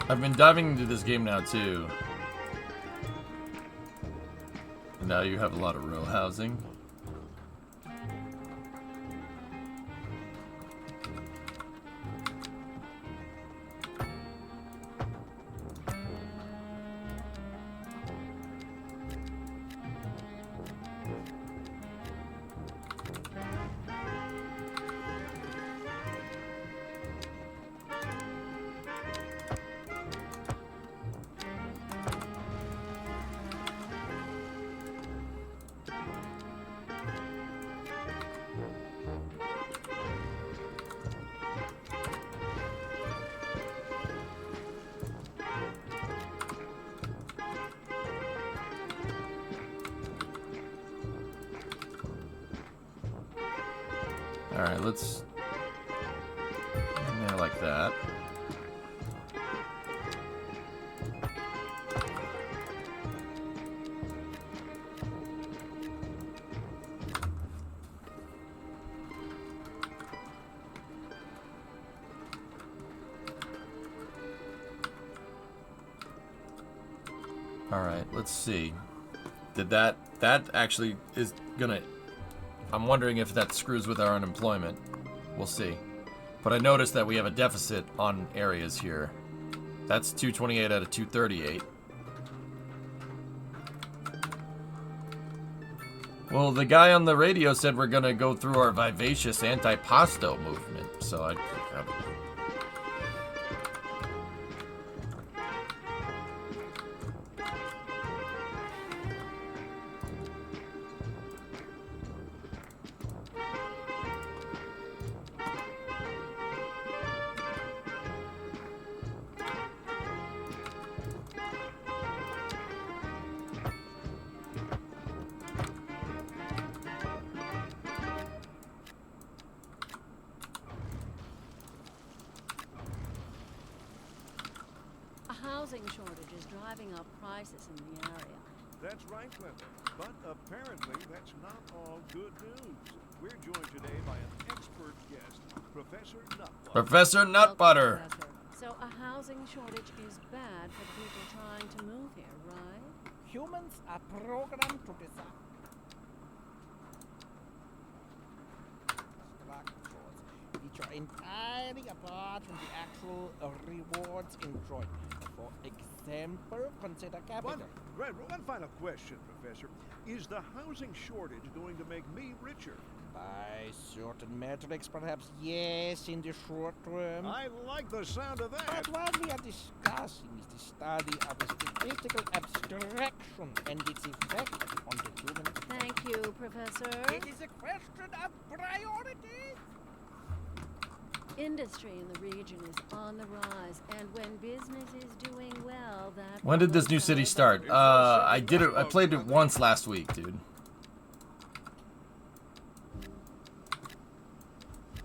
I've been diving into this game now too. And now you have a lot of row housing. Alright, let's... Yeah, like that. Alright, let's see. Did that actually is gonna... I'm wondering if that screws with our unemployment. We'll see. But I noticed that we have a deficit on areas here. That's 228 out of 238. Well, the guy on the radio said we're gonna go through our vivacious anti-pasto movement, so I housing shortage is driving up prices in the area. That's right, Clinton. But apparently that's not all good news. We're joined today by an expert guest, Professor Nutbutter. Professor Nutbutter. Welcome, Professor. So a housing shortage is bad for people trying to move here, right? Humans are programmed to decide structures which are entirely apart from the actual rewards enjoyed. For example, consider capital. One final question, Professor. Is the housing shortage going to make me richer? By certain metrics, perhaps yes, in the short term. I like the sound of that. But what we are discussing is the study of a statistical abstraction and its effect on the human. Thank you, Professor. It is a question of priority. Industry in the region is on the rise, and when business is doing well, that... When did this new city start? I played it once last week, dude.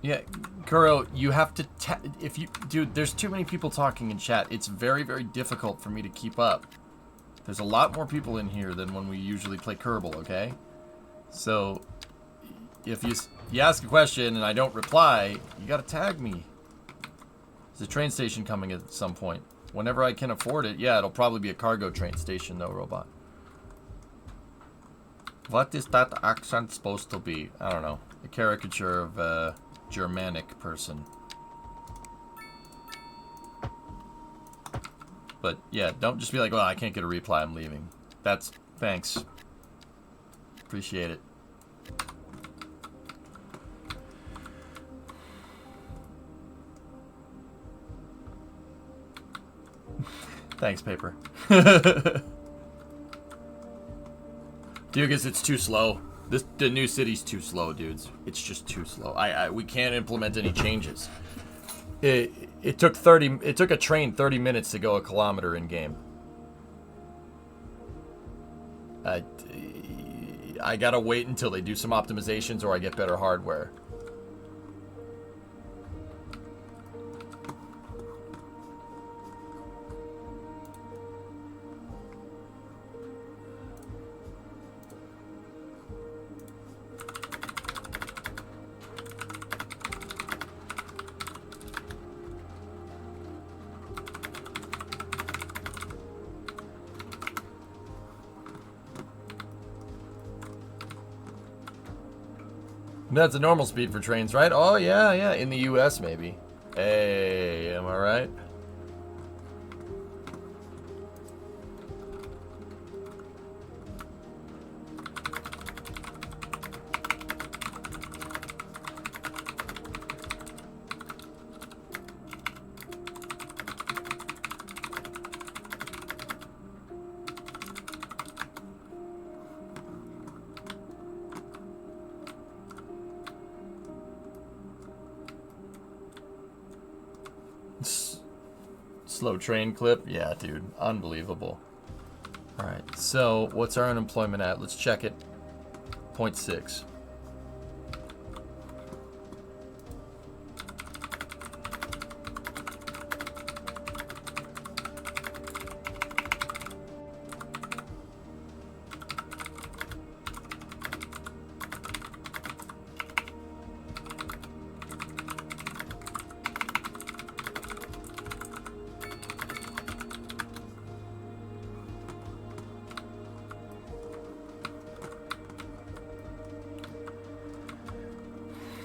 Yeah, Kuro, you have to if you dude, there's too many people talking in chat. It's very, very difficult for me to keep up. There's a lot more people in here than when we usually play Kerbal, okay? So if you ask a question and I don't reply, you got to tag me. There's a train station coming at some point. Whenever I can afford it. Yeah, it'll probably be a cargo train station though, robot. What is that accent supposed to be? I don't know. A caricature of a Germanic person. But yeah, don't just be like, well, I can't get a reply, I'm leaving. That's, thanks. Appreciate it. Thanks, paper. Dude, it's too slow. The new city's too slow, dudes. It's just too slow. We can't implement any changes. It took a train 30 minutes to go a kilometer in game. I gotta wait until they do some optimizations or I get better hardware. That's a normal speed for trains, right? Oh, yeah, yeah. In the US, maybe. Hey, am I right? Slow train clip. Yeah, dude. Unbelievable. Alright, so what's our unemployment at? Let's check it. 0.6.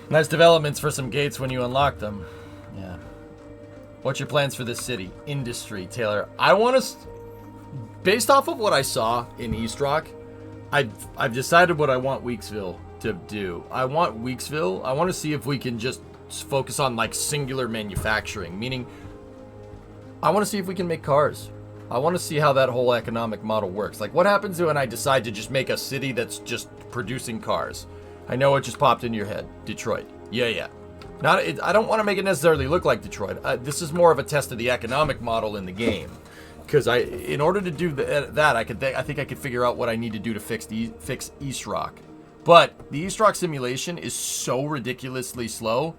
Nice developments for some gates when you unlock them. Yeah. What's your plans for this city? Industry, Taylor. I want to... Based off of what I saw in East Rock, I've decided what I want Weaksville to do. I want to see if we can just focus on, like, singular manufacturing. Meaning, I want to see if we can make cars. I want to see how that whole economic model works. Like, what happens when I decide to just make a city that's just producing cars? I know it just popped into your head. Detroit. Yeah. I don't want to make it necessarily look like Detroit. This is more of a test of the economic model in the game. Because in order to do that, I think I could figure out what I need to do to fix East Rock. But the East Rock simulation is so ridiculously slow,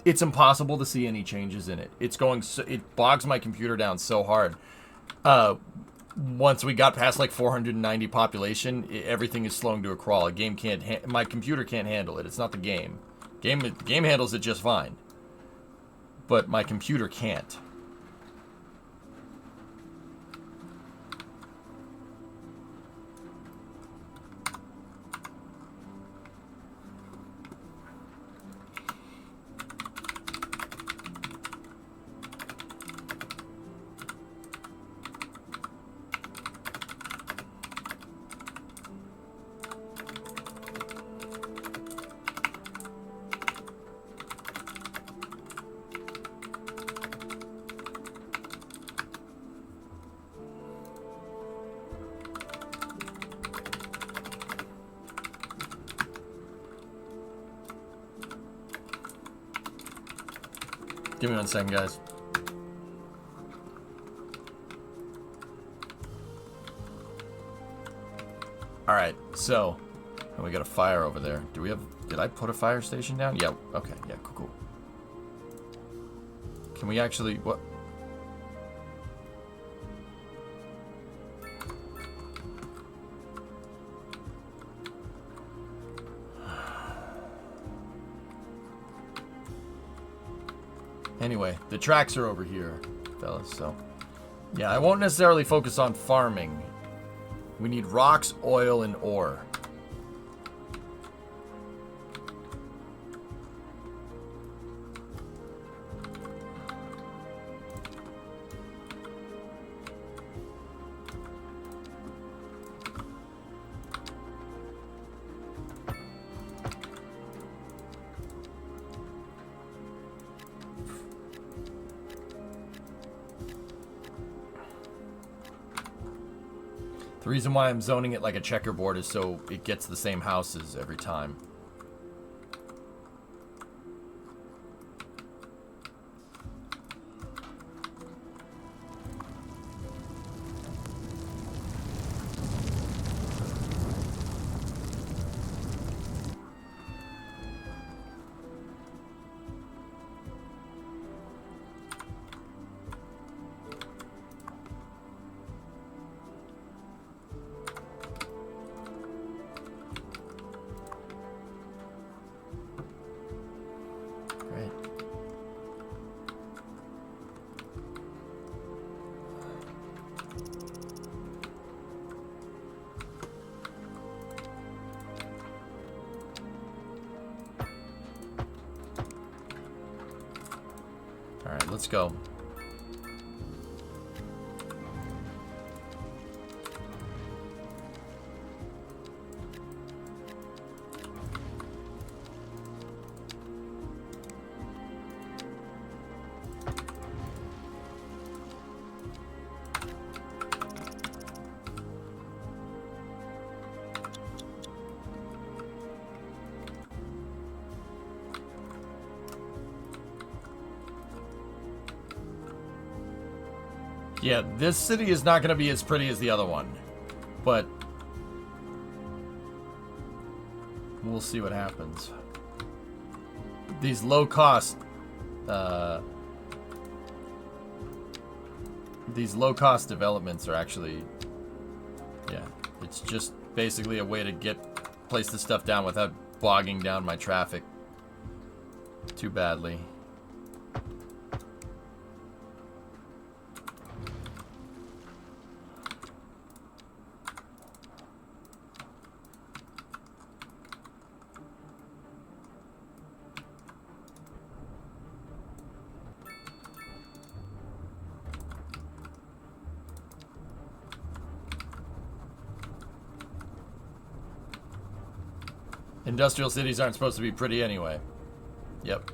it's impossible to see any changes in it. It bogs my computer down so hard. Once we got past like 490 population, everything is slowing to a crawl. My computer can't handle it. It's not the game. The game handles it just fine. But my computer can't. Give me 1 second, guys. Alright, so we got a fire over there. Did I put a fire station down? Yeah, okay, yeah, cool. Can we actually... What? Anyway, the tracks are over here, fellas, so... Yeah, I won't necessarily focus on farming. We need rocks, oil, and ore. The reason why I'm zoning it like a checkerboard is so it gets the same houses every time. Alright, let's go. Yeah, this city is not going to be as pretty as the other one, but we'll see what happens. These low-cost developments are actually, yeah, it's just basically a way to place the stuff down without bogging down my traffic too badly. Industrial cities aren't supposed to be pretty anyway. Yep.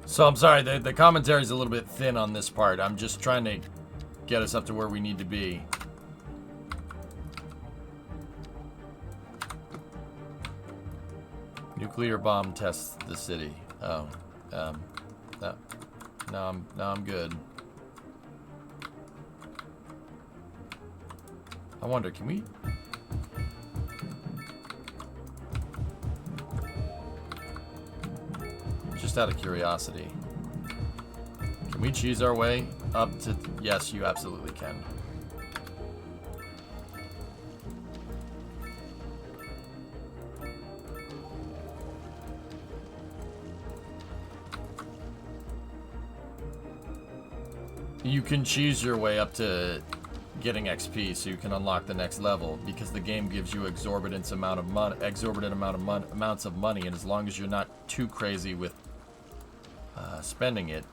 So I'm sorry, the commentary's a little bit thin on this part. I'm just trying to get us up to where we need to be. Nuclear bomb tests the city. Oh, no, I'm good. I wonder, can we? Just out of curiosity, can we choose our way up to? Yes, you absolutely can. You can choose your way up to getting XP, so you can unlock the next level, because the game gives you exorbitant amounts of money, and as long as you're not too crazy with spending it,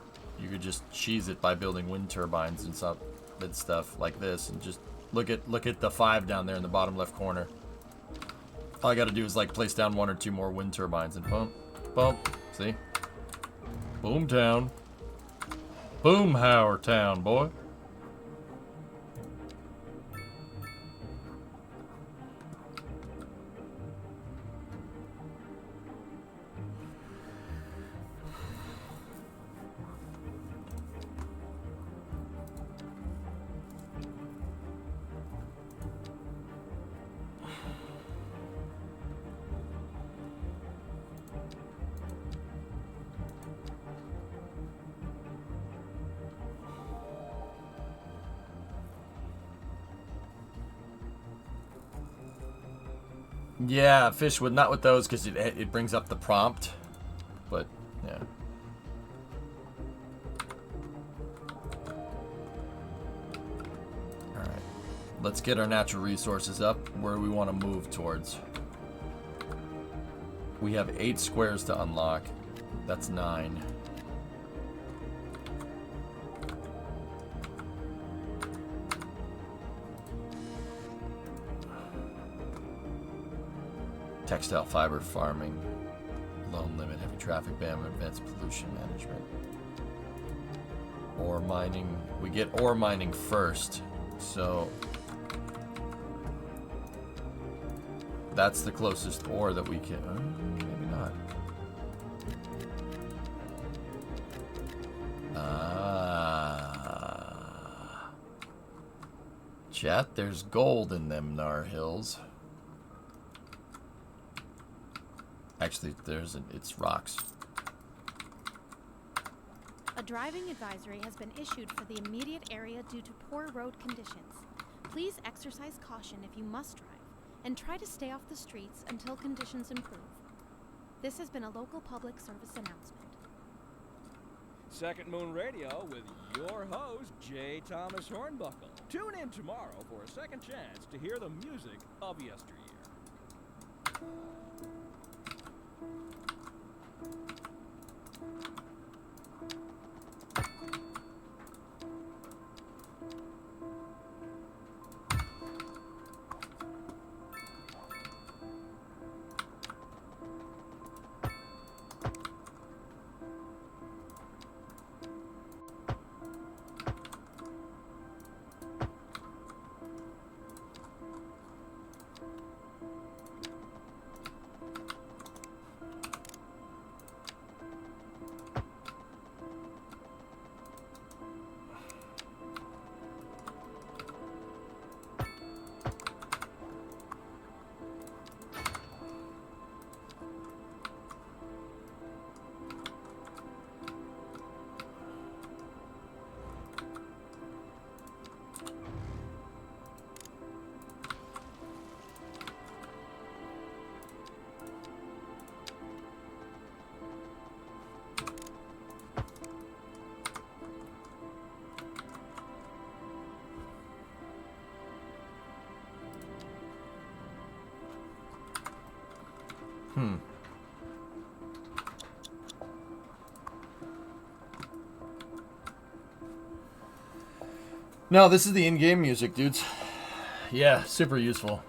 You could just cheese it by building wind turbines and stuff like this, and just look at the 5 down there in the bottom left corner. All I got to do is like place down 1 or 2 more wind turbines, and boom, boom. See? Boom town. Boomhauer town, boy. Yeah, fish would not with those because it brings up the prompt, but yeah. All right, let's get our natural resources up. Where do we want to move towards? We have 8 squares to unlock. That's 9. Textile fiber farming, loan limit, heavy traffic ban, advanced pollution management. Ore mining, we get ore mining first, so that's the closest ore that we can, maybe not. Chat, there's gold in them Nar Hills. Actually, it's rocks. A driving advisory has been issued for the immediate area due to poor road conditions. Please exercise caution if you must drive, and try to stay off the streets until conditions improve. This has been a local public service announcement. Second Moon Radio with your host, J. Thomas Hornbuckle. Tune in tomorrow for a second chance to hear the music of yesteryear. No, this is the in-game music, dudes. Yeah, super useful.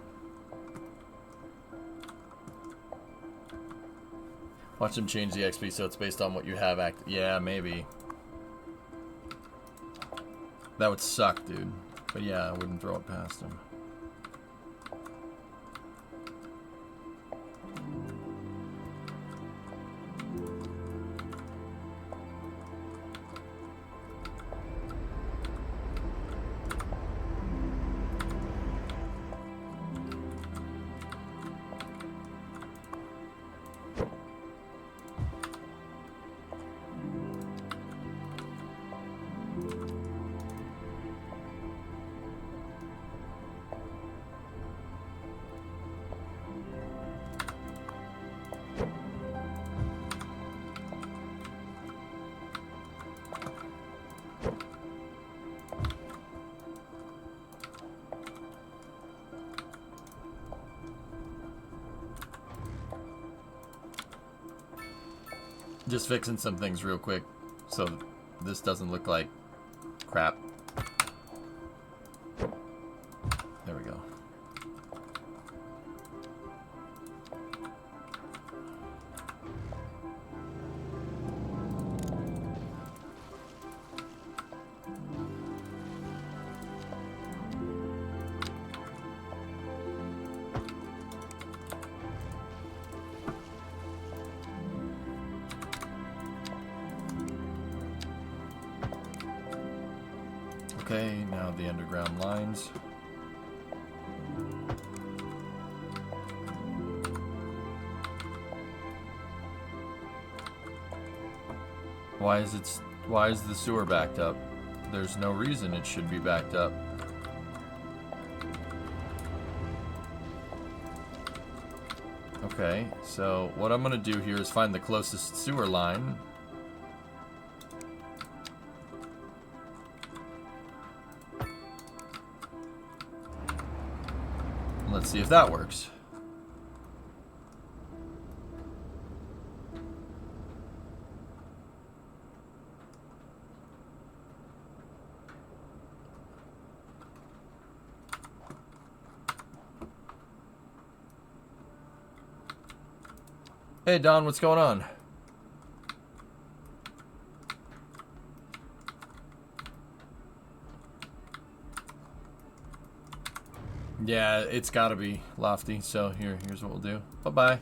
Watch them change the XP so it's based on what you have active. Yeah, maybe. That would suck, dude. But yeah, I wouldn't throw it past him. Just fixing some things real quick so This doesn't look like crap. There we go. Okay, now the underground lines. Why is the sewer backed up? There's no reason it should be backed up. Okay, so what I'm gonna do here is find the closest sewer line. Let's see if that works. Hey Don, what's going on? Yeah, it's gotta be Lofty, so here's what we'll do. Bye-bye.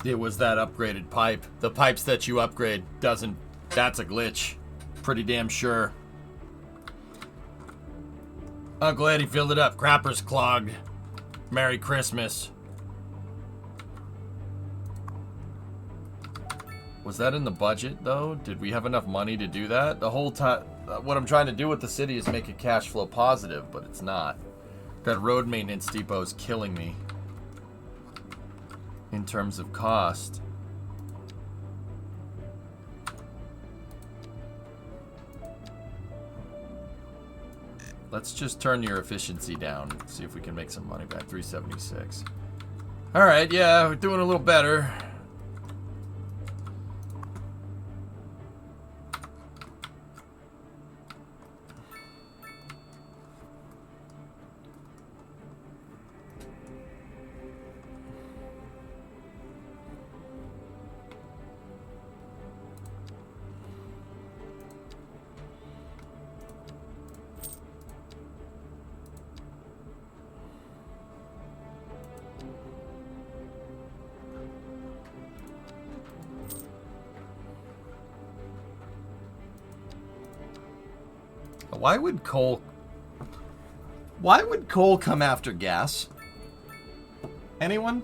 It was that upgraded pipe. The pipes that you upgrade doesn't... That's a glitch. Pretty damn sure. I'm glad he filled it up. Crapper's clogged. Merry Christmas. Was that in the budget, though? Did we have enough money to do that? The whole time... What I'm trying to do with the city is make it cash flow positive, but it's not. That road maintenance depot is killing me. In terms of cost. Let's just turn your efficiency down. See if we can make some money back. 376. Alright, yeah, we're doing a little better. Why would coal come after gas? Anyone?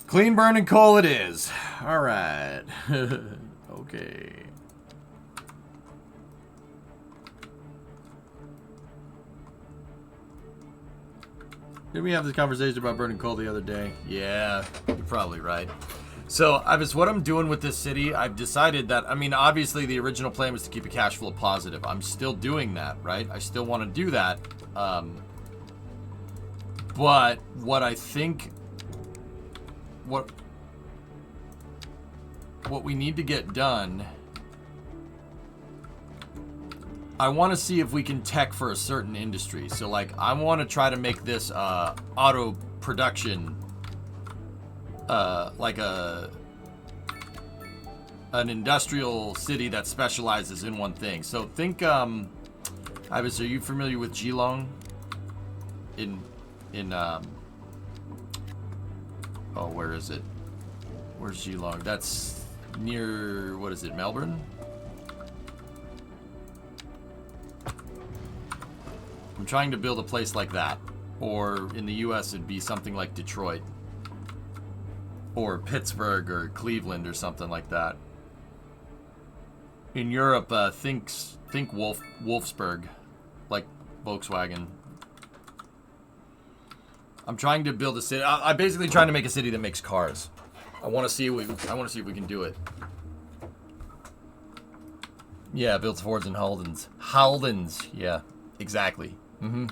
Clean burning coal it is. All right. Okay. Did we have this conversation about burning coal the other day? Yeah, you're probably right. So, what I'm doing with this city, I've decided that, I mean, obviously the original plan was to keep a cash flow positive. I'm still doing that, right? I still want to do that. But what I think, what we need to get done, I want to see if we can tech for a certain industry. So, like, I want to try to make this auto production, like an industrial city that specializes in one thing. So, think, Ivis, are you familiar with Geelong? Oh, where is it? Where's Geelong? That's near, what is it, Melbourne? I'm trying to build a place like that. Or in the US, it'd be something like Detroit. Or Pittsburgh or Cleveland or something like that. In Europe, think Wolfsburg. Like Volkswagen. I'm trying to build a city. I'm basically trying to make a city that makes cars. I want to see if we can do it. Yeah, builds Fords and Haldens. Haldens, yeah, exactly. Mm-hmm.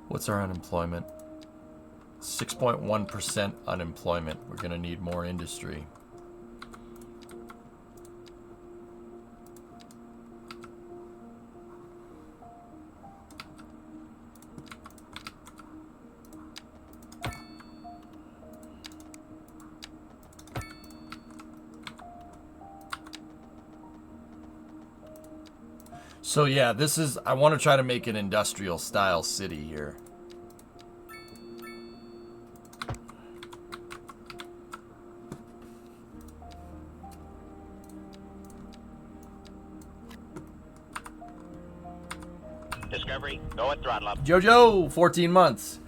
What's our unemployment? 6.1% unemployment. We're going to need more industry. So yeah, this is, I want to try to make an industrial style city here. Discovery, go and throttle up. Jojo, 14 months.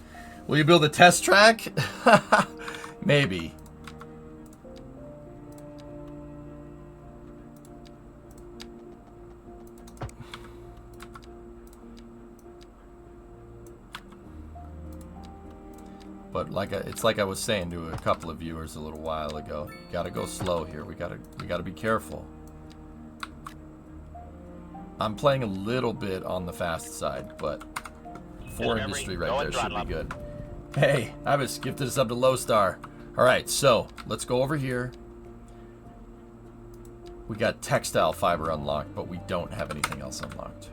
Will you build a test track? Maybe. But it's like I was saying to a couple of viewers a little while ago. You gotta go slow here. We gotta be careful. I'm playing a little bit on the fast side, but 4 industry right there should be good. Hey, I was gifted us up to low star. Alright, so let's go over here. We got textile fiber unlocked, but we don't have anything else unlocked.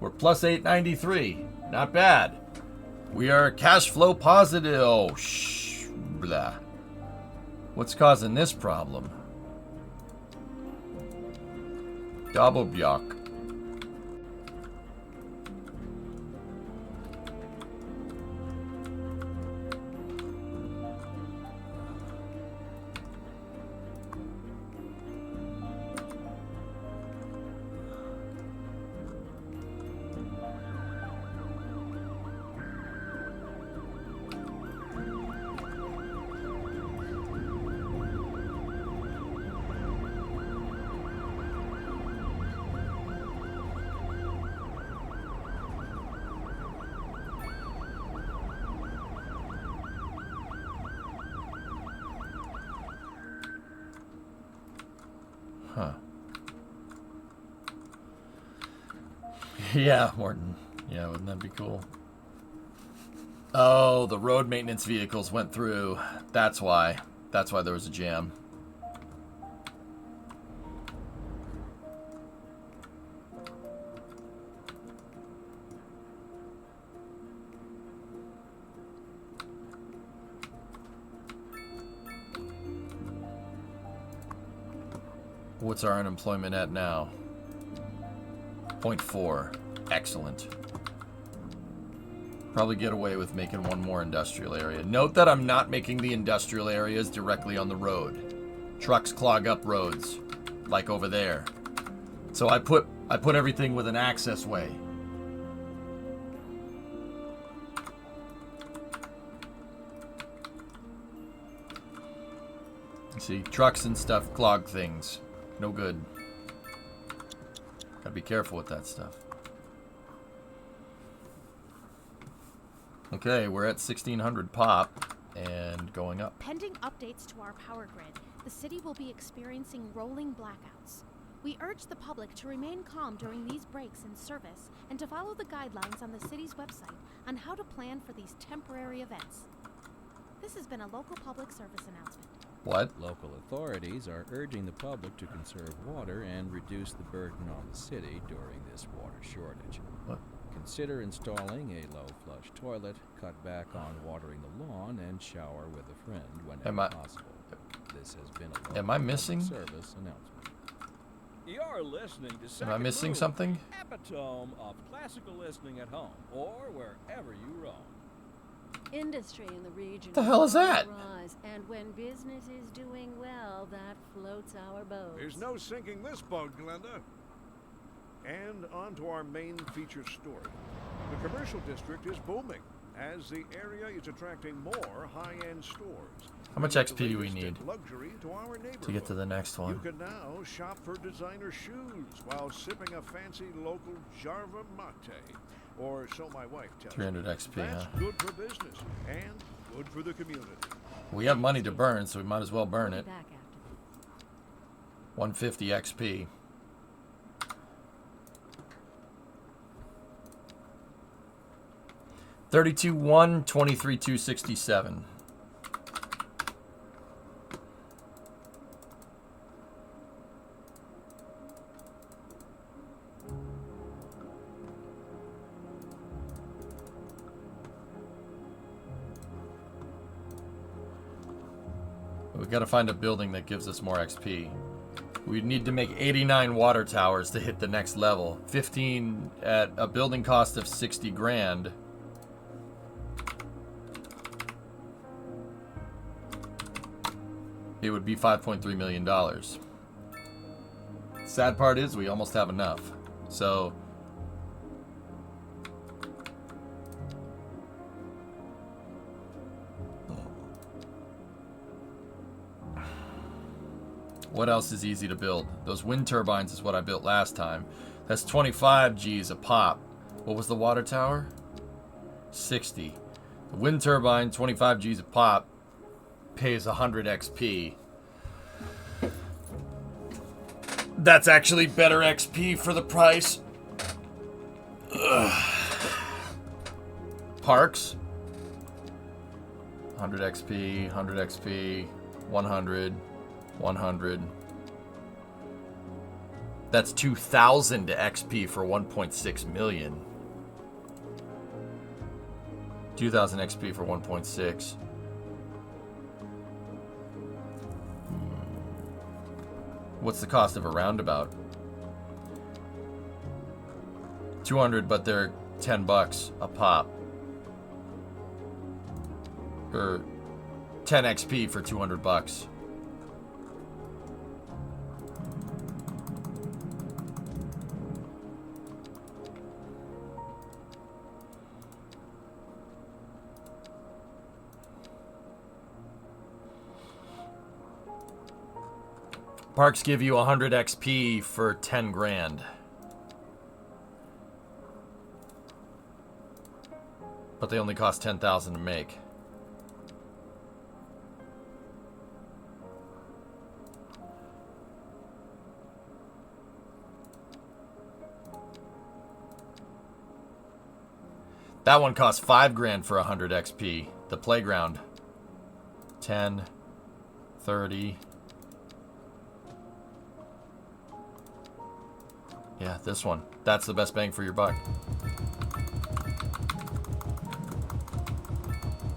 We're plus 893. Not bad. We are cash flow positive. Oh, blah. What's causing this problem? Double block. Huh. Yeah, Morton. Yeah, wouldn't that be cool? Oh, the road maintenance vehicles went through. That's why. That's why there was a jam. What's our unemployment at now? 0.4. Excellent. Probably get away with making one more industrial area. Note that I'm not making the industrial areas directly on the road. Trucks clog up roads, like over there. So I put everything with an access way. You see, trucks and stuff clog things. No good. Gotta be careful with that stuff. Okay, we're at 1600 pop and going up. Pending updates to our power grid, the city will be experiencing rolling blackouts. We urge the public to remain calm during these breaks in service and to follow the guidelines on the city's website on how to plan for these temporary events. This has been a local public service announcement. What? Local authorities are urging the public to conserve water and reduce the burden on the city during this water shortage. What? Consider installing a low flush toilet, cut back on watering the lawn, and shower with a friend whenever possible. This has been a Am I missing? service announcement. You're listening to Am Second I missing Move, something? epitome of classical listening at home or wherever you roam. Industry in the region. The hell is that? Rise, and when business is doing well, that floats our boat. There's no sinking this boat, Glenda. And on to our main feature story. The commercial district is booming as the area is attracting more high-end stores. How much XP do we need Luxury to our to get to the next You one? can now shop for designer shoes while sipping a fancy local Jarva mate, or so my wife tells 300 me. XP, That's huh? good for business and good for the community. We have money to burn, so we might as well burn We'll it. be back after this. 150 XP. $32,100, $23,267. We gotta find a building that gives us more XP. We need to make 89 water towers to hit the next level. 15 at a building cost of 60 grand. It would be $5.3 million. Sad part is we almost have enough. So what else is easy to build? Those wind turbines is what I built last time. That's 25 G's a pop. What was the water tower? 60. The wind turbine, 25 G's a pop, pays 100 XP. That's actually better XP for the price. Ugh. Parks. 100 XP, 100 XP, 100. 100. That's 2,000 XP for 1.6 million. 2,000 XP for 1.6. What's the cost of a roundabout? 200, but they're $10 a pop. Or 10 XP for 200 bucks. Parks give you 100 XP for 10 grand. But they only cost 10,000 to make. That one costs 5 grand for 100 XP. The playground. 10, 30. Yeah, this one. That's the best bang for your buck.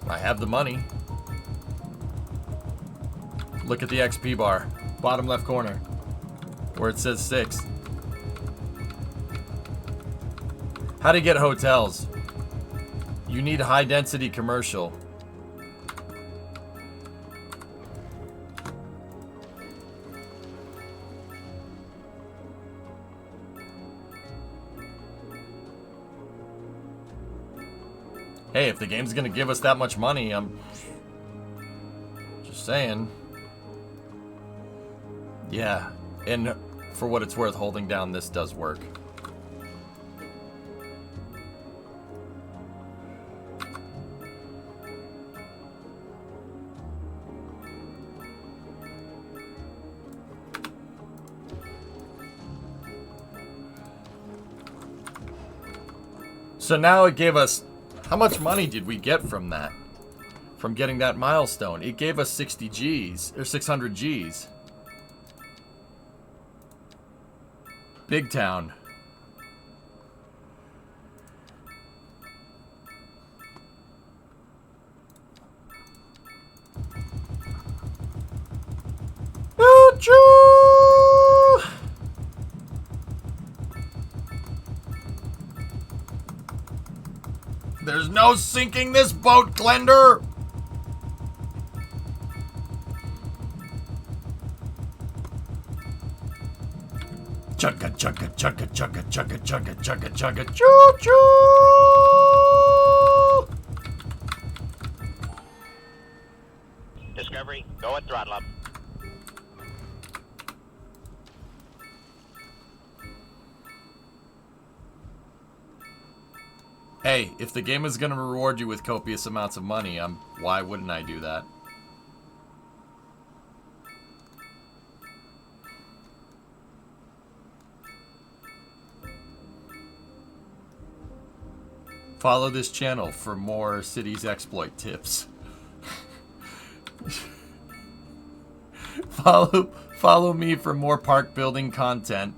I have the money. Look at the XP bar. Bottom left corner. Where it says 6. How to get hotels. You need high density commercial. Hey, if the game's gonna give us that much money, I'm just saying. Yeah, and for what it's worth, holding down this does work. So now it gave us... How much money did we get from that? From getting that milestone? It gave us 60 G's, or 600 G's. Big Town. choo! There's no sinking this boat, Glender! Chugga, chugga, chugga, chugga, chugga, chugga, chugga, chugga, choo choo! Discovery, go at throttle up. Hey, if the game is going to reward you with copious amounts of money, why wouldn't I do that? Follow this channel for more cities exploit tips. Follow me for more park building content.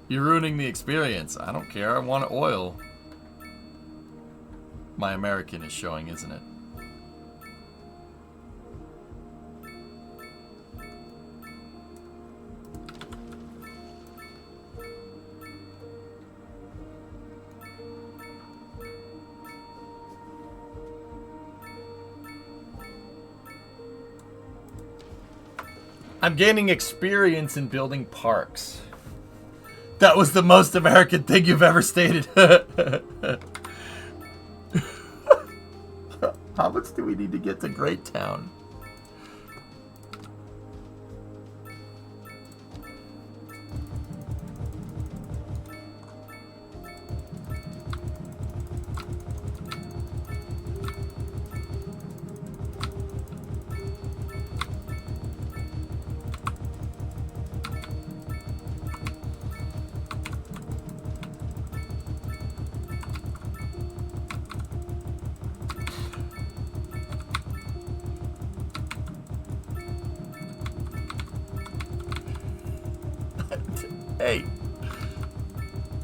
You're ruining the experience. I don't care. I want oil. My American is showing, isn't it? I'm gaining experience in building parks. That was the most American thing you've ever stated. How much do we need to get to Great Town? Hey,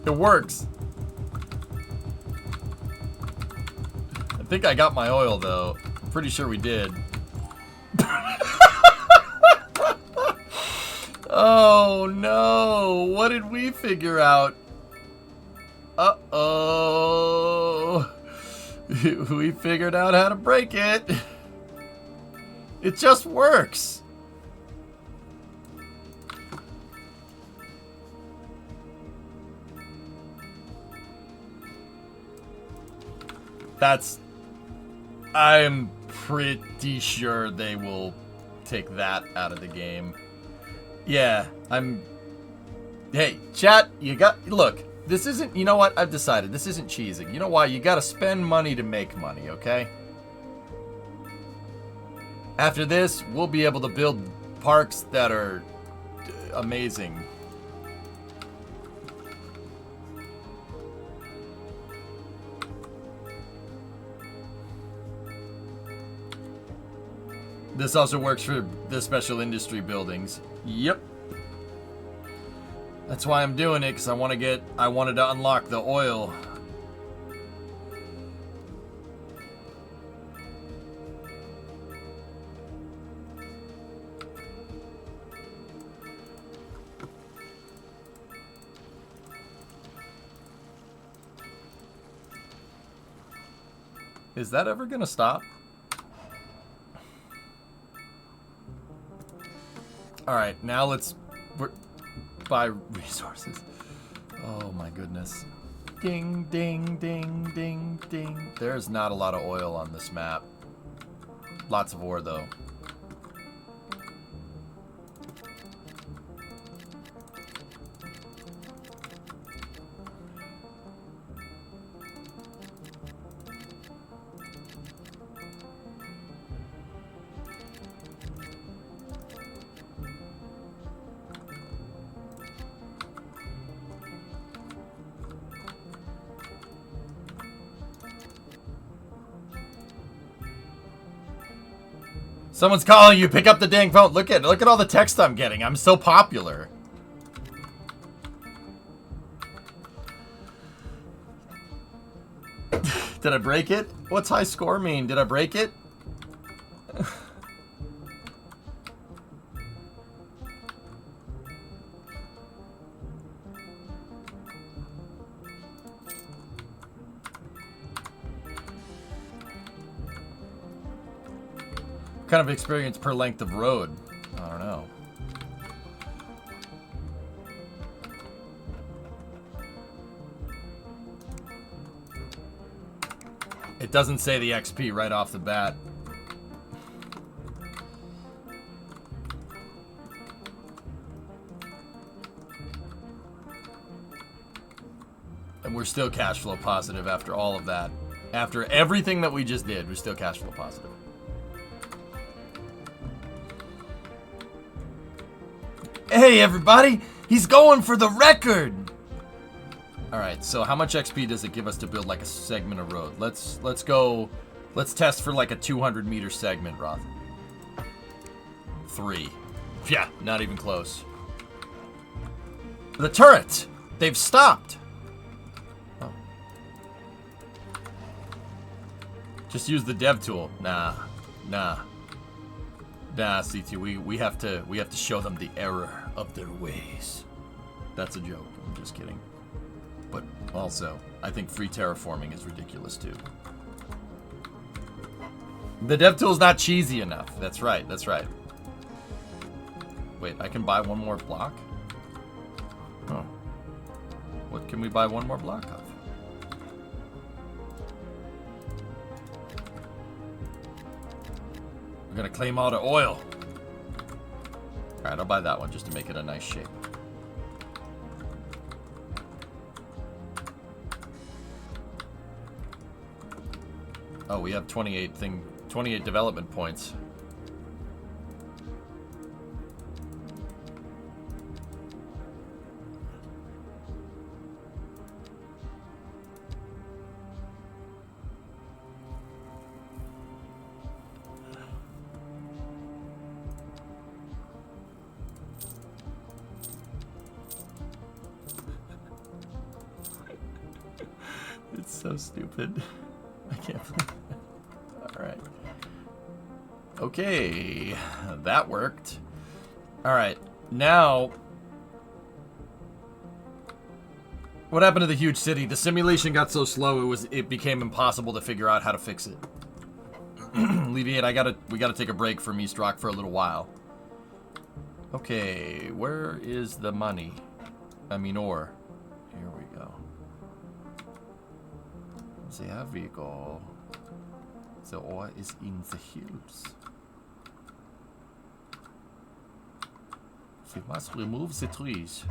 it works. I think I got my oil though. I'm pretty sure we did. Oh no, what did we figure out? Uh-oh. We figured out how to break it. It just works. I'm pretty sure they will take that out of the game. Yeah, hey, chat, look, this isn't, you know what, I've decided, this isn't cheesing. You know why? You gotta spend money to make money, okay? After this, we'll be able to build parks that are amazing. This also works for the special industry buildings. Yep. That's why I'm doing it, because I wanted to unlock the oil. Is that ever gonna stop? Alright, now let's buy resources. Oh my goodness. Ding, ding, ding, ding, ding. There's not a lot of oil on this map. Lots of ore, though. Someone's calling you. Pick up the dang phone. Look at all the text I'm getting. I'm so popular. Did I break it? What's high score mean? Did I break it? kind of experience per length of road? I don't know. It doesn't say the XP right off the bat. And we're still cash flow positive after all of that. After everything that we just did, we're still cash flow positive. Hey everybody, he's going for the record. All right, so how much XP does it give us to build like a segment of road? Let's test for like a 200 meter segment, Roth. 3. Yeah, not even close. The turrets, they've stopped. Oh. Just use the dev tool. Nah, C2. We have to show them the error of their ways. That's a joke. I'm just kidding. But also, I think free terraforming is ridiculous too. The dev tool's not cheesy enough. That's right. Wait, I can buy one more block? Oh. What can we buy one more block of? We're gonna claim all the oil. Alright, I'll buy that one just to make it a nice shape. Oh, we have 28 development points. It's so stupid. I can't believe it. Alright. Okay. That worked. Alright. Now, what happened to the huge city? The simulation got so slow it became impossible to figure out how to fix it. Alleviate, we gotta take a break from East Rock for a little while. Okay, where is the money? I mean ore. Here we go. There we go. The ore is in the hills. We must remove the trees.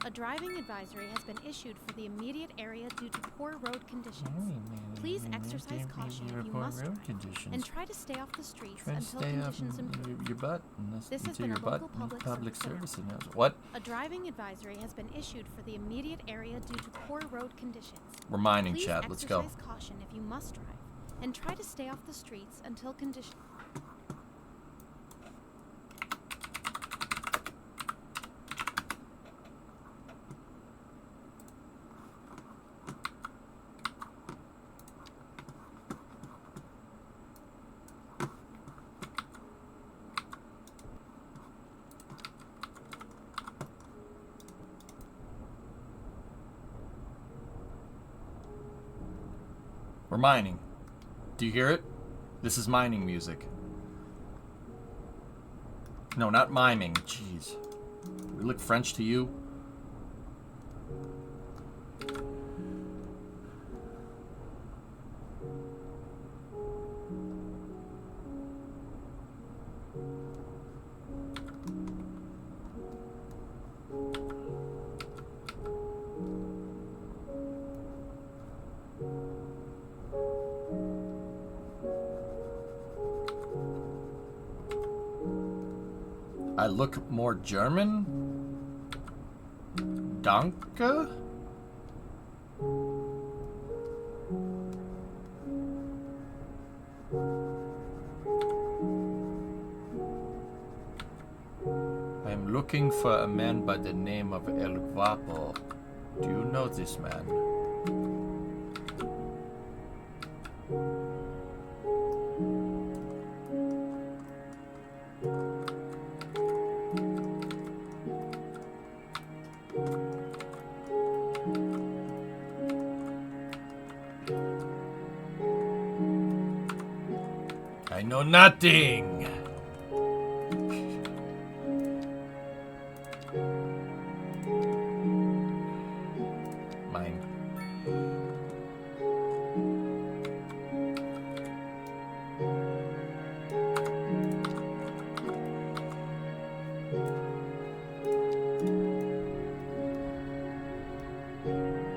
A driving advisory has been issued for the immediate area due to poor road conditions. Please exercise caution if you must drive, and try to stay off the streets until conditions improve. Your butt. This has been a local public service announcement. What? A driving advisory has been issued for the immediate area due to poor road conditions. We're mining, Please chat. Let's go. exercise caution if you must drive, and try to stay off the streets until conditions. We're mining. Do you hear it? This is mining music. No, not miming. Jeez. We look French to you? I look more German? Danke? I am looking for a man by the name of El Guapo. Do you know this man? I know nothing. Mine.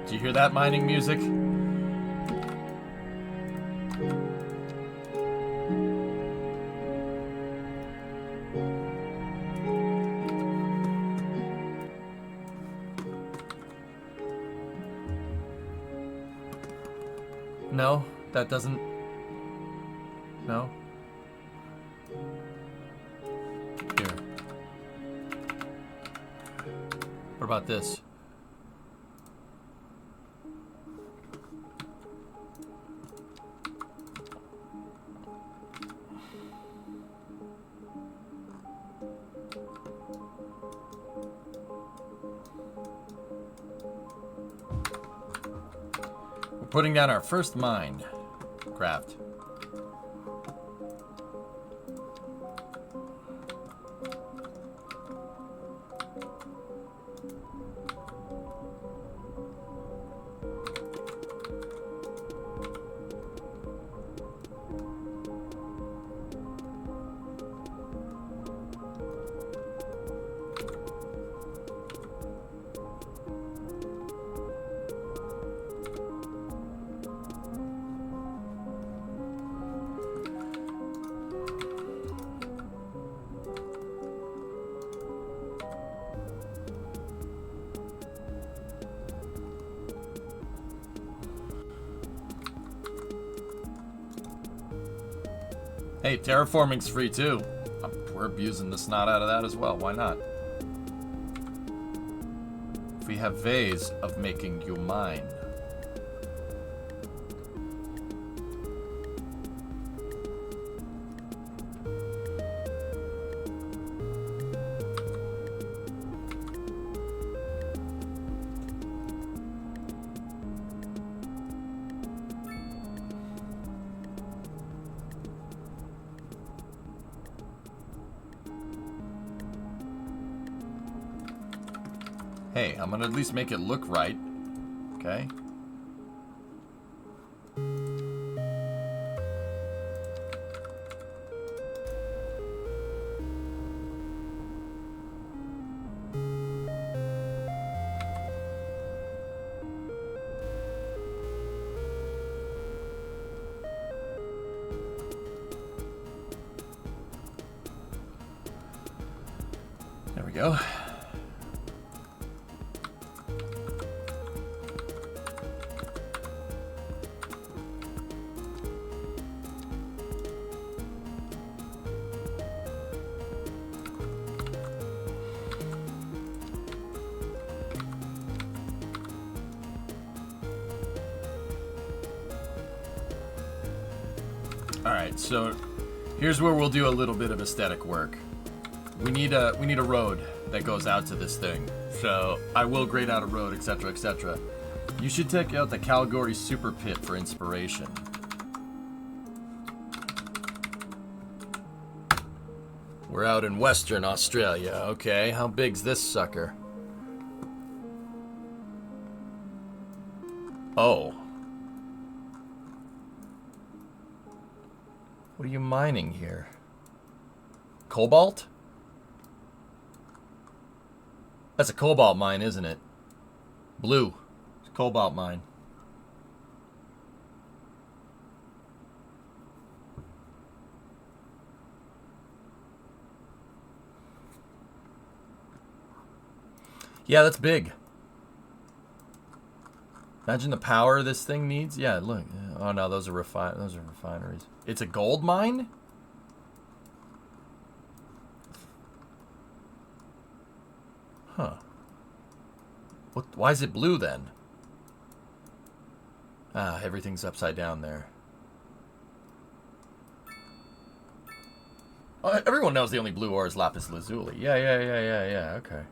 Do you hear that mining music? No, that doesn't. No. Here. What about this? We're putting down our first mine. Craft. Hey, terraforming's free too. We're abusing the snot out of that as well. Why not? If we have ways of making you mine. Hey, I'm gonna at least make it look right. Okay? There we go. Alright, so here's where we'll do a little bit of aesthetic work. We need a road that goes out to this thing. So I will grade out a road, etc., etc. You should check out the Calgary Super Pit for inspiration. We're out in Western Australia. Okay, how big's this sucker? Oh. What are you mining here? Cobalt? That's a cobalt mine, isn't it? Blue. It's a cobalt mine. Yeah, that's big. Imagine the power this thing needs. Yeah, look. Oh no, those are refineries. It's a gold mine? Huh. Why is it blue then? Ah, everything's upside down there. Oh, everyone knows the only blue ore is lapis lazuli. Yeah, okay.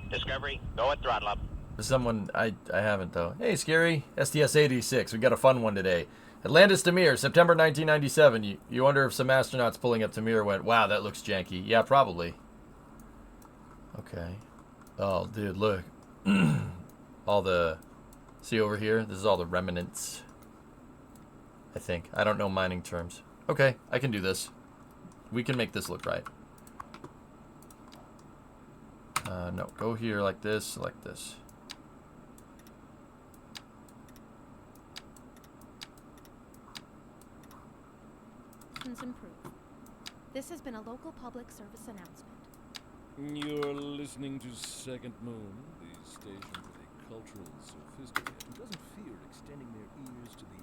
Discovery, go at throttle up. Someone, I haven't though. Hey, Scary. STS-86. We got a fun one today. Atlantis Tamir, September 1997. You wonder if some astronauts pulling up Tamir went, wow, that looks janky. Yeah, probably. Okay. Oh, dude, look. All the... See over here? This is all the remnants. I think. I don't know mining terms. Okay, I can do this. We can make this look right. No, go here like this, like this. Improve. This has been a local public service announcement. You're listening to Second Moon, the station for the cultural sophisticated who doesn't fear extending their ears to the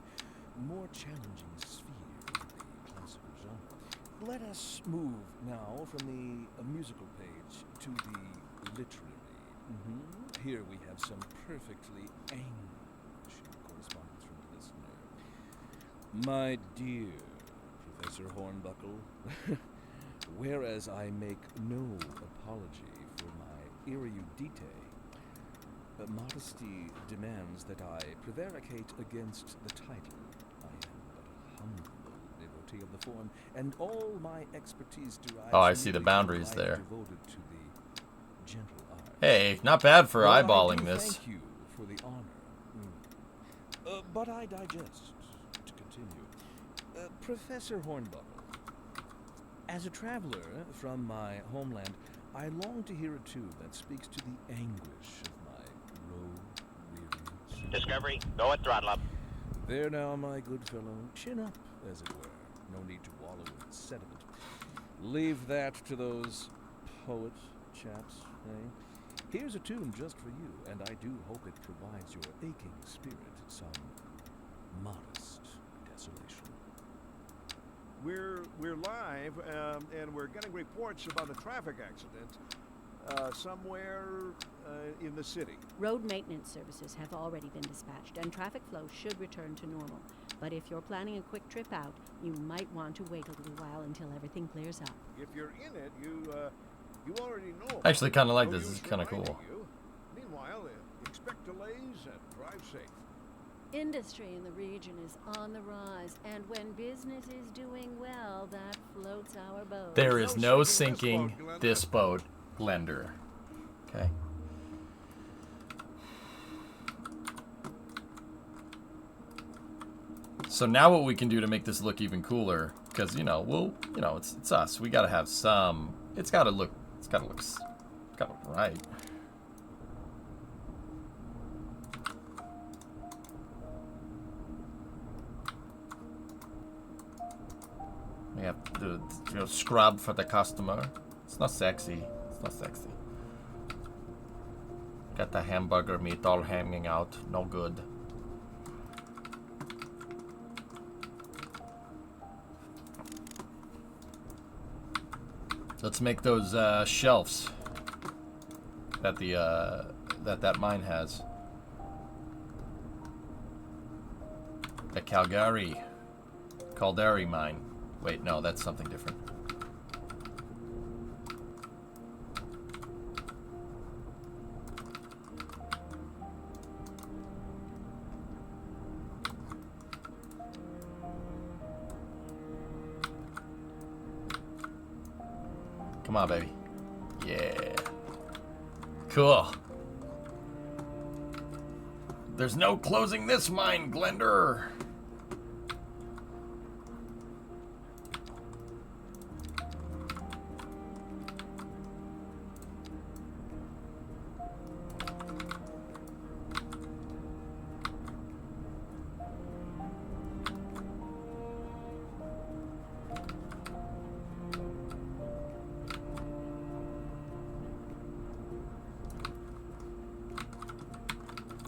more challenging spheres of the classical genre. Let us move now from the musical page to the literary. Here we have some perfectly anguishing correspondence from the listener. My dear Professor Hornbuckle, whereas I make no apology for my erudite, modesty demands that I prevaricate against the title. I am but a humble devotee of the form, and all my expertise derives Oh, I see the merely from boundaries life there. Devoted to the gentle arts. Hey, not bad for Well, eyeballing I do this. Thank you for the honor. But I digest. To continue. Professor Hornbuckle, as a traveler from my homeland, I long to hear a tune that speaks to the anguish of my road-weary soul. Discovery, go at throttle up. There now, my good fellow. Chin up, as it were. No need to wallow in sediment. Leave that to those poet chaps, eh? Here's a tune just for you, and I do hope it provides your aching spirit some modest desolation. We're live, and we're getting reports about a traffic accident somewhere in the city. Road maintenance services have already been dispatched, and traffic flow should return to normal. But if you're planning a quick trip out, you might want to wait a little while until everything clears up. If you're in it, you already know. I actually kind of like No this. This use is kind of reminding cool. you. Meanwhile, expect delays and drive safe. Industry in the region is on the rise, and when business is doing well, that floats our boat. There is no sinking this boat, Glender. Okay. So now what we can do to make this look even cooler, because it's us. We gotta have some. It's gotta look right. We have to scrub for the customer. It's not sexy. It's not sexy. Got the hamburger meat all hanging out. No good. Let's make those shelves that that mine has. The Caldari mine. Wait, no, that's something different. Come on, baby. Yeah. Cool. There's no closing this mine, Glender.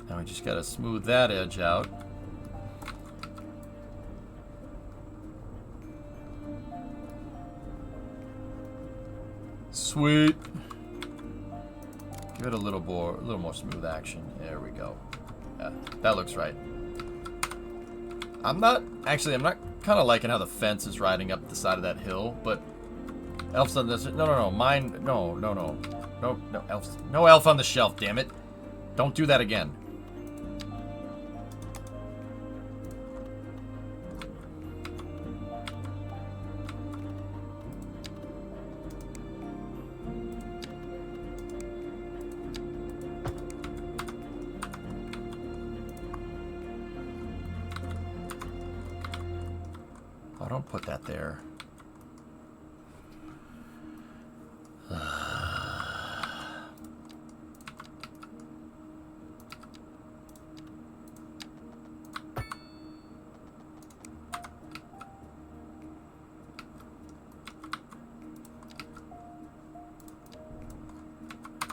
Now we just gotta smooth that edge out. Sweet. Give it a little more smooth action. There we go. Yeah, that looks right. I'm not kind of liking how the fence is riding up the side of that hill, but elf's on this. No, elf's. No elf on the shelf, damn it. Don't do that again. Oh, don't put that there.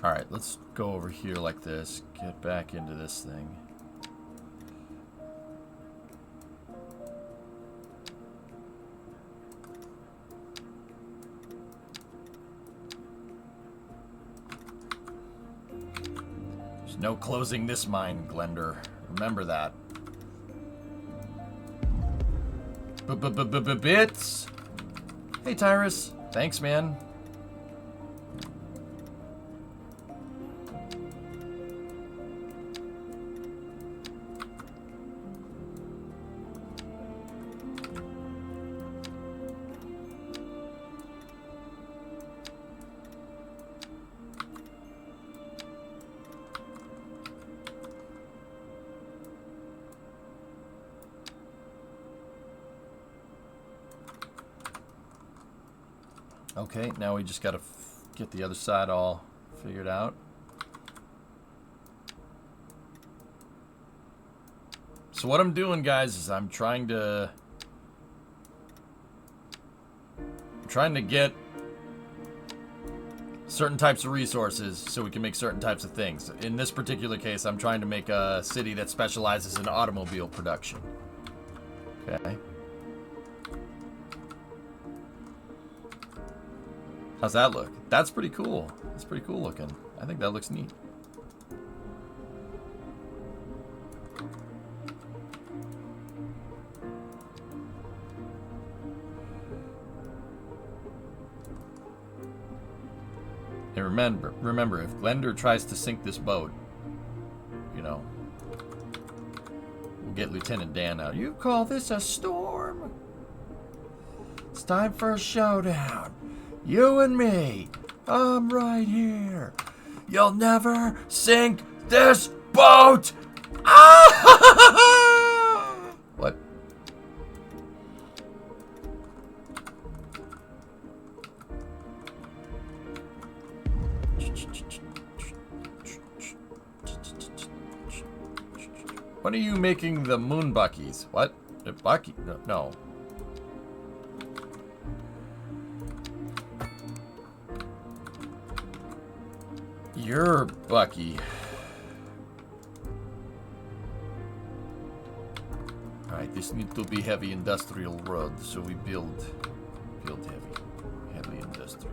Alright, let's go over here like this. Get back into this thing. There's no closing this mine, Glender. Remember that. Bits! Hey, Tyrus. Thanks, man. Okay, now we just gotta get the other side all figured out. So what I'm doing, guys, is I'm trying to get certain types of resources so we can make certain types of things. In this particular case, I'm trying to make a city that specializes in automobile production. Okay. How's that look? That's pretty cool. That's pretty cool looking. I think that looks neat. And remember, if Glender tries to sink this boat, you know, we'll get Lieutenant Dan out. You call this a storm? It's time for a showdown. You and me. I'm right here. You'll never sink this boat. Ah! What? When are you making the moon buckies? What? The bucky? No. You're Bucky. Alright, this needs to be heavy industrial road, so we build heavy industry.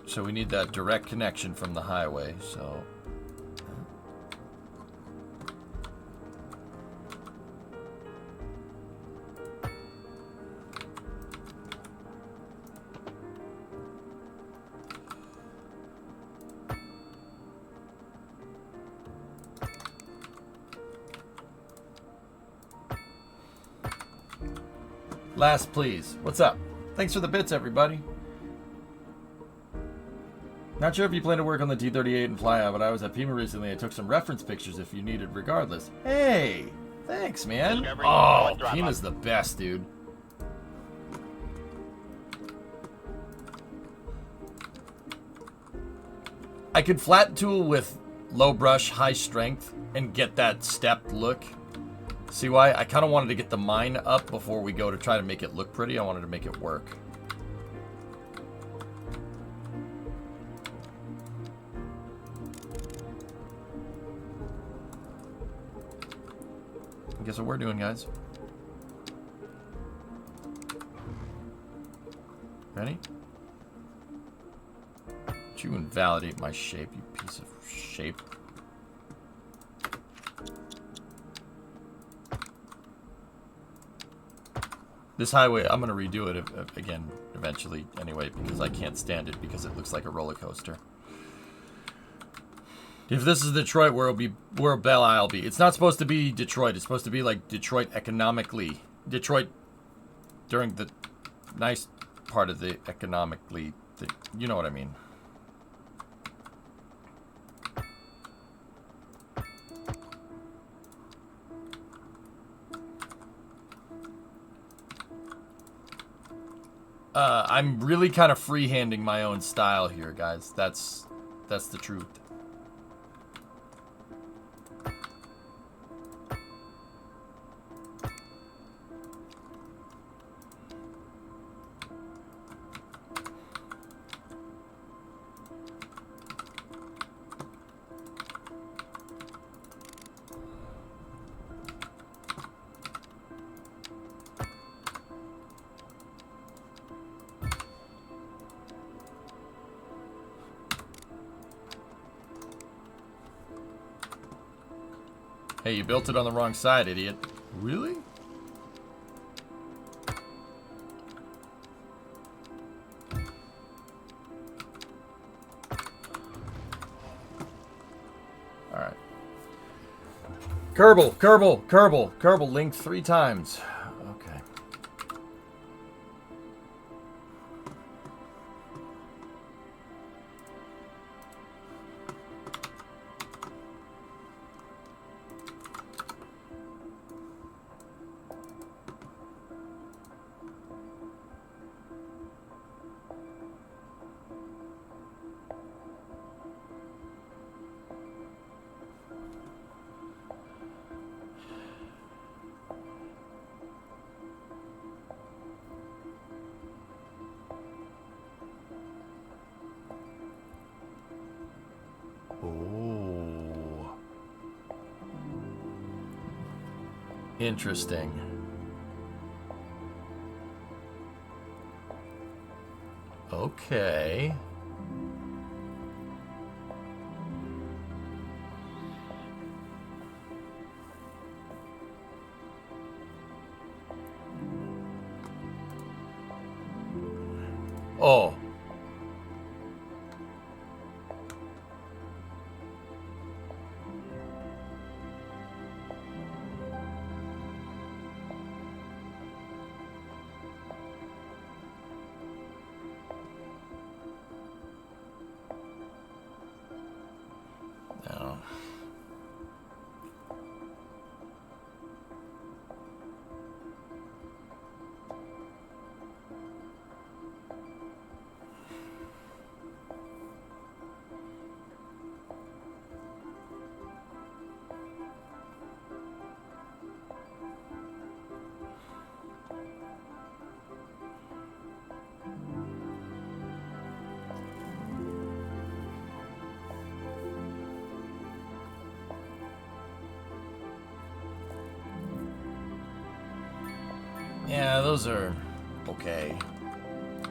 So we need that direct connection from the highway, so... Last, please. What's up? Thanks for the bits, everybody. Not sure if you plan to work on the T-38 and fly out, but I was at Pima recently. I took some reference pictures if you needed regardless. Hey! Thanks, man. Discovery, Oh, drop Pima's off. the best, dude. I could flat tool with low brush, high strength, and get that stepped look. See why? I kind of wanted to get the mine up before we go to try to make it look pretty. I wanted to make it work. guess what we're doing, guys. Ready? Don't you invalidate my shape, you piece of shape. This highway, I'm going to redo it again eventually anyway, because I can't stand it because it looks like a roller coaster. If this is Detroit, where Belle Isle be? It's not supposed to be Detroit. It's supposed to be like Detroit economically. Detroit during the nice part of the economically. You know what I mean. I'm really kind of freehanding my own style here, guys. That's the truth. Hey, you built it on the wrong side, idiot. Really? Alright. Kerbal linked 3 times. Okay. Oh. Interesting. Okay. Oh. No. Yeah, those are okay.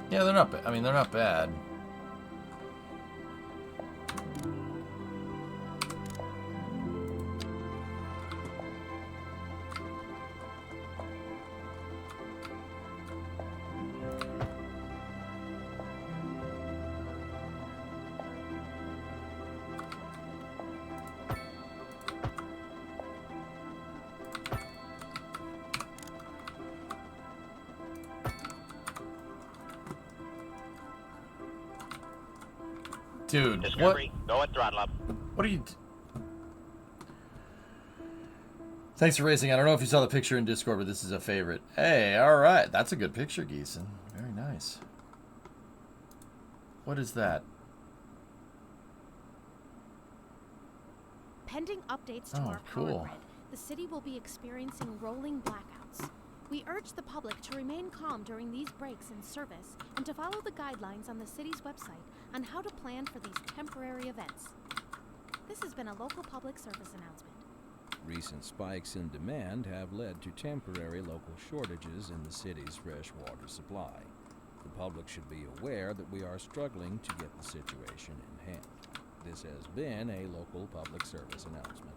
Yeah, they're not. I mean, they're not bad. Dude, Discovery, go at throttle up. What are you... Thanks for racing. I don't know if you saw the picture in Discord, but this is a favorite. Hey, alright. That's a good picture, Geeson. Very nice. What is that? Pending updates to Oh, our cool. power grid, the city will be experiencing rolling blackouts. We urge the public to remain calm during these breaks in service and to follow the guidelines on the city's website on how to plan for these temporary events. This has been a local public service announcement. Recent spikes in demand have led to temporary local shortages in the city's fresh water supply. The public should be aware that we are struggling to get the situation in hand. This has been a local public service announcement.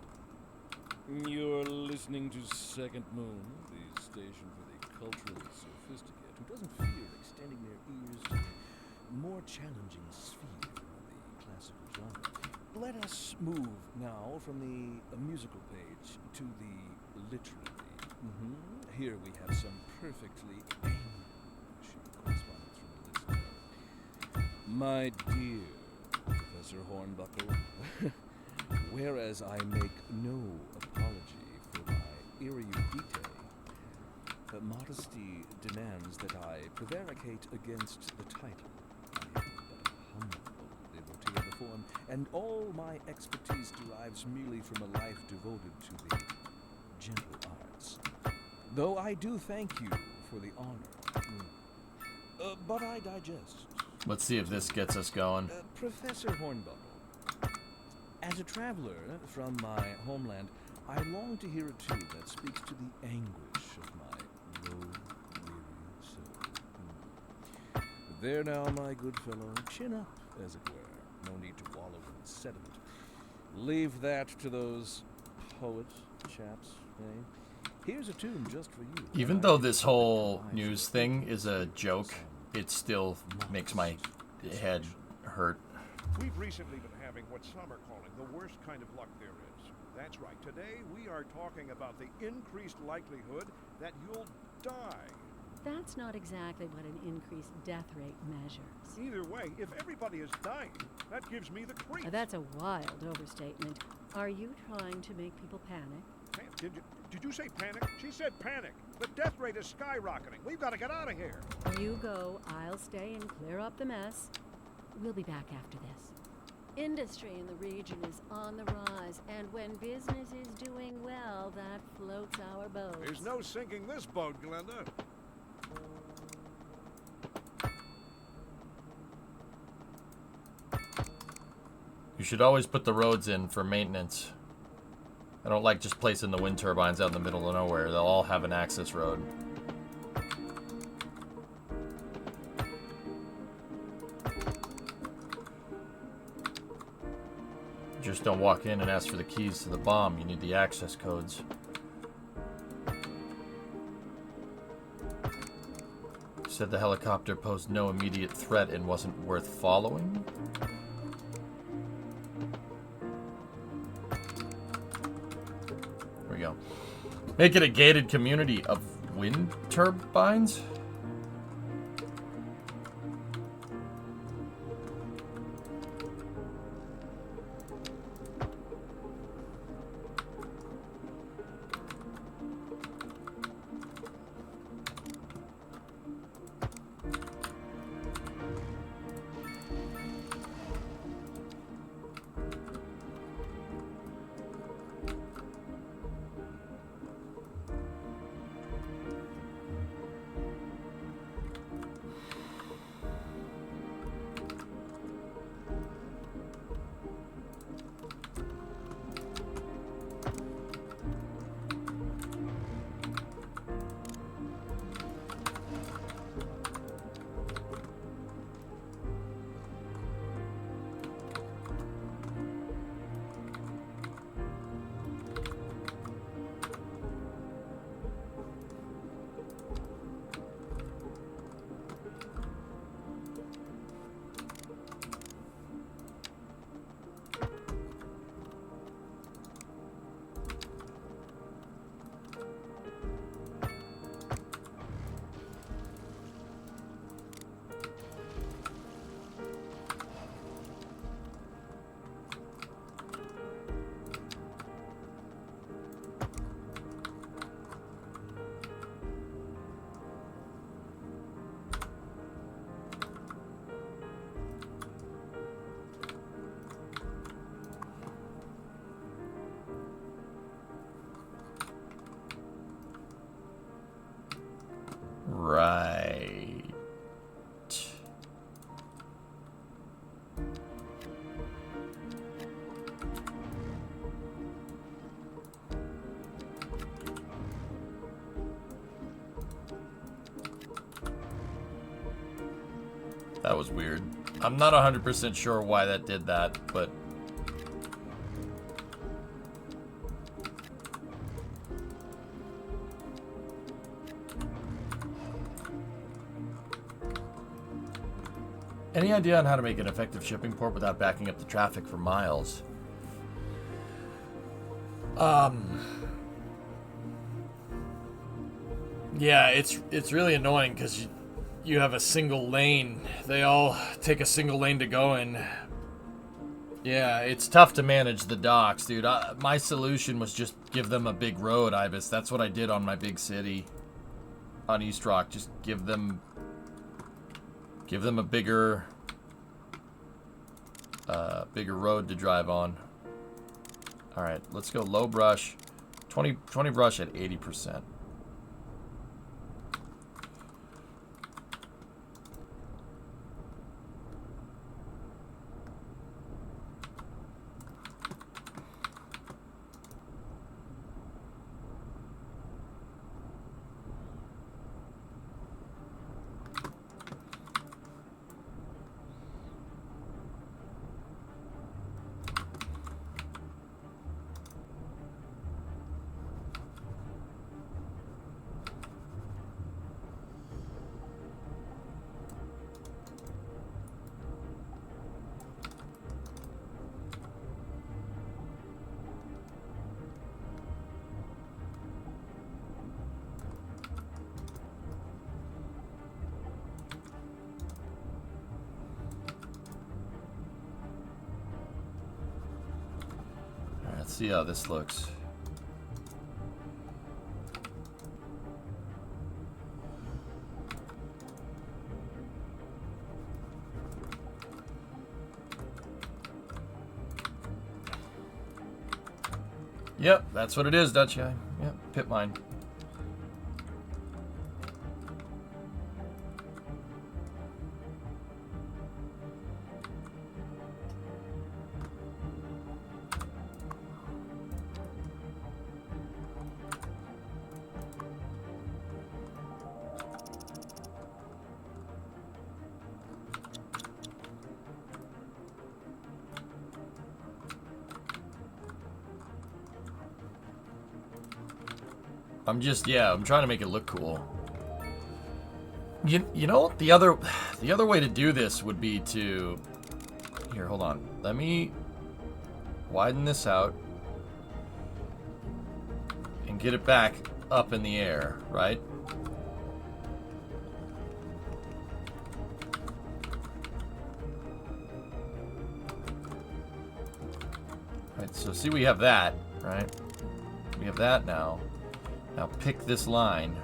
You're listening to Second Moon, the station for the culturally sophisticated who doesn't fear extending their ears to the more challenging sphere of the classical genre. Let us move now from the musical page to the literary. Here we have some perfectly anguishing correspondence from the listener. My dear Professor Hornbuckle, whereas I make no apology for my erudite, modesty demands that I prevaricate against the title. I am but a humble devotee of the form, and all my expertise derives merely from a life devoted to the gentle arts. Though I do thank you for the honor. But I digest. Let's see if this gets us going. Professor Hornbuckle, as a traveler from my homeland, I long to hear a tune that speaks to the anguish of my low, weary soul. There now, my good fellow, chin up, as it were. No need to wallow in sediment. Leave that to those poet chaps, eh? Here's a tune just for you. Even though this whole news thing is a joke, it still makes my head hurt. We've recently been having what some are calling the worst kind of luck there is. That's right. Today we are talking about the increased likelihood that you'll die. That's not exactly what an increased death rate measures. Either way, if everybody is dying, that gives me the creeps. That's a wild overstatement. Are you trying to make people panic? Did you say panic? She said panic. The death rate is skyrocketing. We've got to get out of here. You go, I'll stay and clear up the mess. We'll be back after this. Industry in the region is on the rise, and when business is doing well, that floats our boat. There's no sinking this boat, Glenda. You should always put the roads in for maintenance. I don't like just placing the wind turbines out in the middle of nowhere. They'll all have an access road. Just don't walk in and ask for the keys to the bomb. You need the access codes. Said the helicopter posed no immediate threat and wasn't worth following. There we go. Make it a gated community of wind turbines? That was weird. I'm not 100% sure why that did that, but... Any idea on how to make an effective shipping port without backing up the traffic for miles? Yeah, it's really annoying because you have a single lane. They all take a single lane to go in. Yeah, it's tough to manage the docks, dude. My solution was just give them a big road, Ibis. That's what I did on my big city on East Rock. Just give them a bigger road to drive on. All right, let's go low brush. 20 brush at 80%. Let's see how this looks. Yep, that's what it is, Dutch guy. Yep, pit mine. I'm trying to make it look cool. You know, the other way to do this would be to... Here, hold on. Let me widen this out and get it back up in the air, right? Right, so see, we have that, right? We have that now. Now pick this line.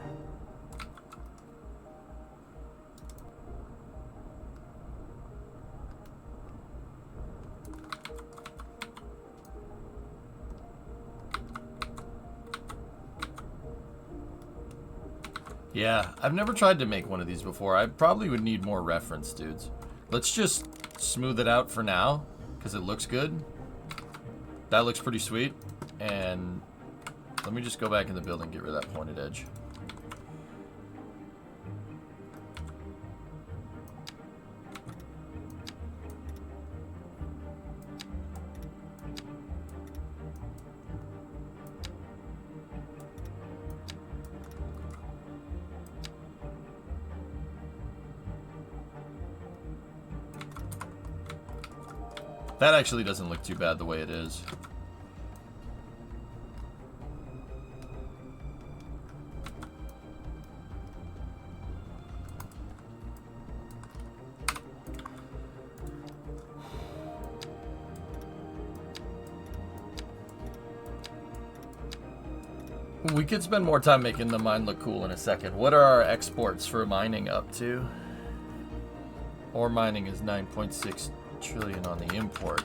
Yeah, I've never tried to make one of these before. I probably would need more reference, dudes. Let's just smooth it out for now, because it looks good. That looks pretty sweet. And let me just go back in the building and get rid of that pointed edge. That actually doesn't look too bad the way it is. We could spend more time making the mine look cool in a second. What are our exports for mining up to? Ore mining is 9.6 trillion on the import.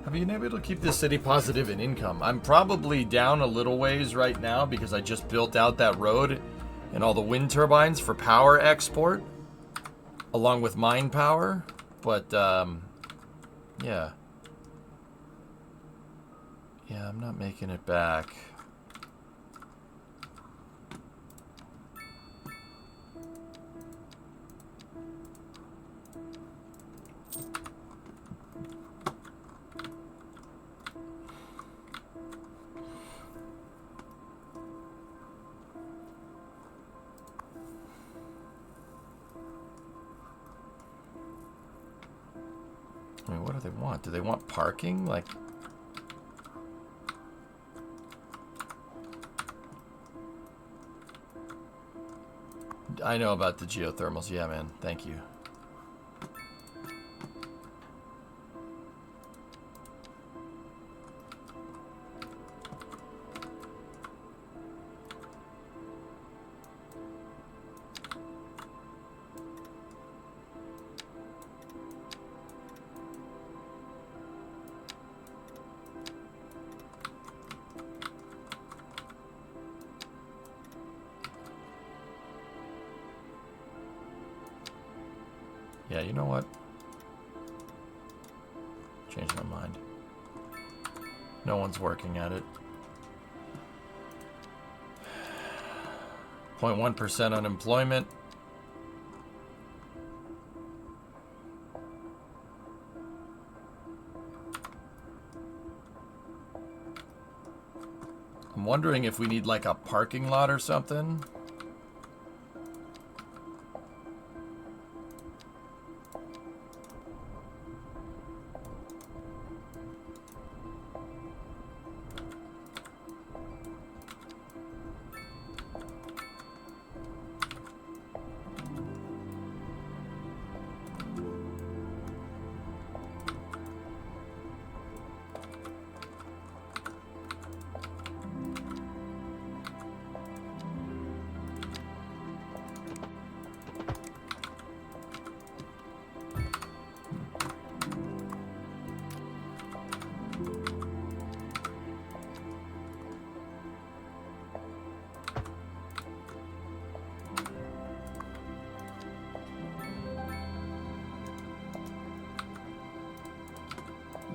Have you been able to keep this city positive in income? I'm probably down a little ways right now because I just built out that road And all the wind turbines for power export, along with mine power. But, yeah. Yeah, I'm not making it back. I mean, what do they want? Do they want parking? Like... I know about the geothermals. Yeah, man. Thank you. Yeah, you know what? Changed my mind. No one's working at it. 0.1% unemployment. I'm wondering if we need like a parking lot or something.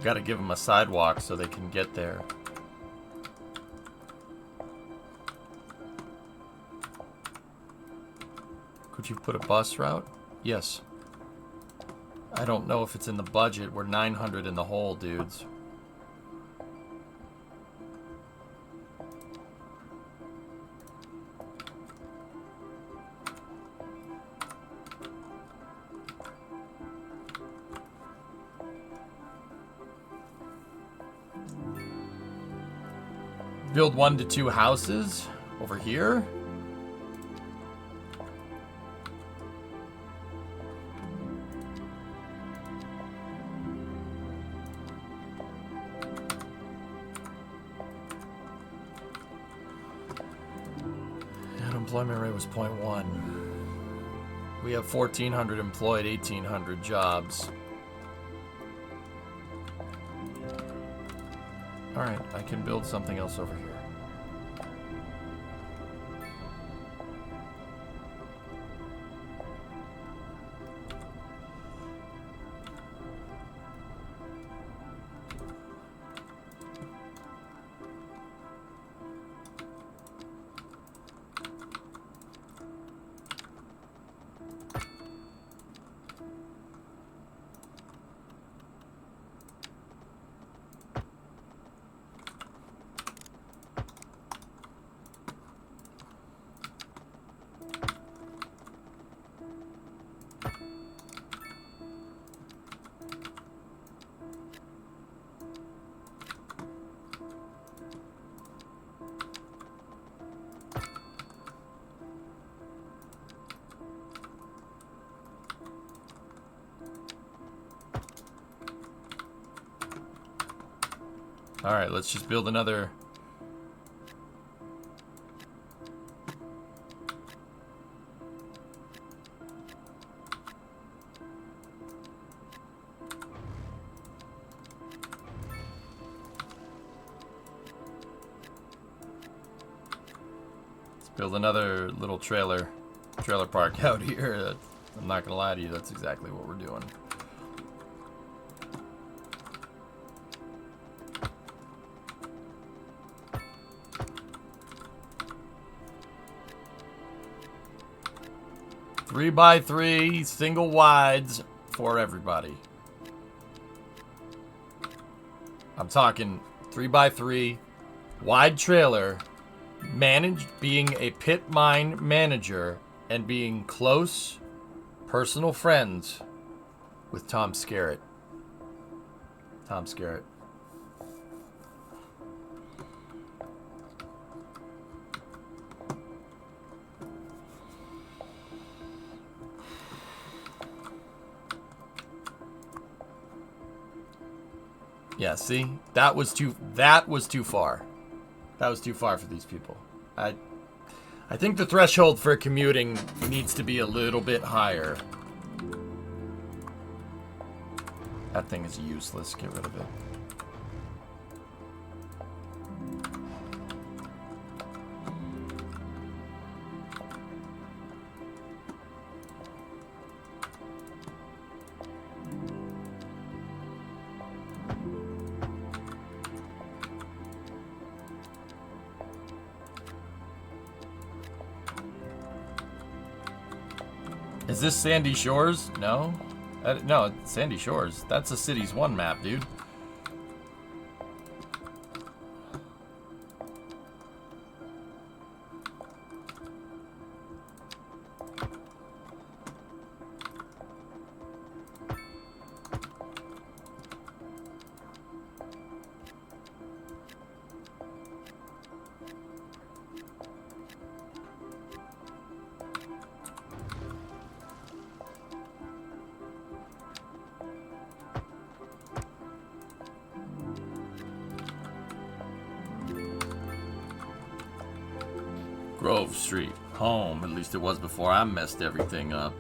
Got to give them a sidewalk so they can get there. Could you put a bus route? Yes. I don't know if it's in the budget. We're 900 in the hole, dudes. Build 1 to 2 houses over here. Unemployment rate was 0.1. We have 1,400 employed, 1,800 jobs. Alright, I can build something else over here. Alright, let's just build another... Build another little trailer park out here. I'm not gonna lie to you, that's exactly what we're doing. Three by three, single wides for everybody. I'm talking 3x3, wide trailer, managed, being a pit mine manager and being close personal friends with Tom Skerritt. Tom Skerritt. Yeah, see? That was too far. That was too far for these people. I think the threshold for commuting needs to be a little bit higher. That thing is useless. Get rid of it. Is this Sandy Shores? No. No, it's Sandy Shores. That's a Cities 1 map, dude. Grove Street. Home. At least it was before I messed everything up.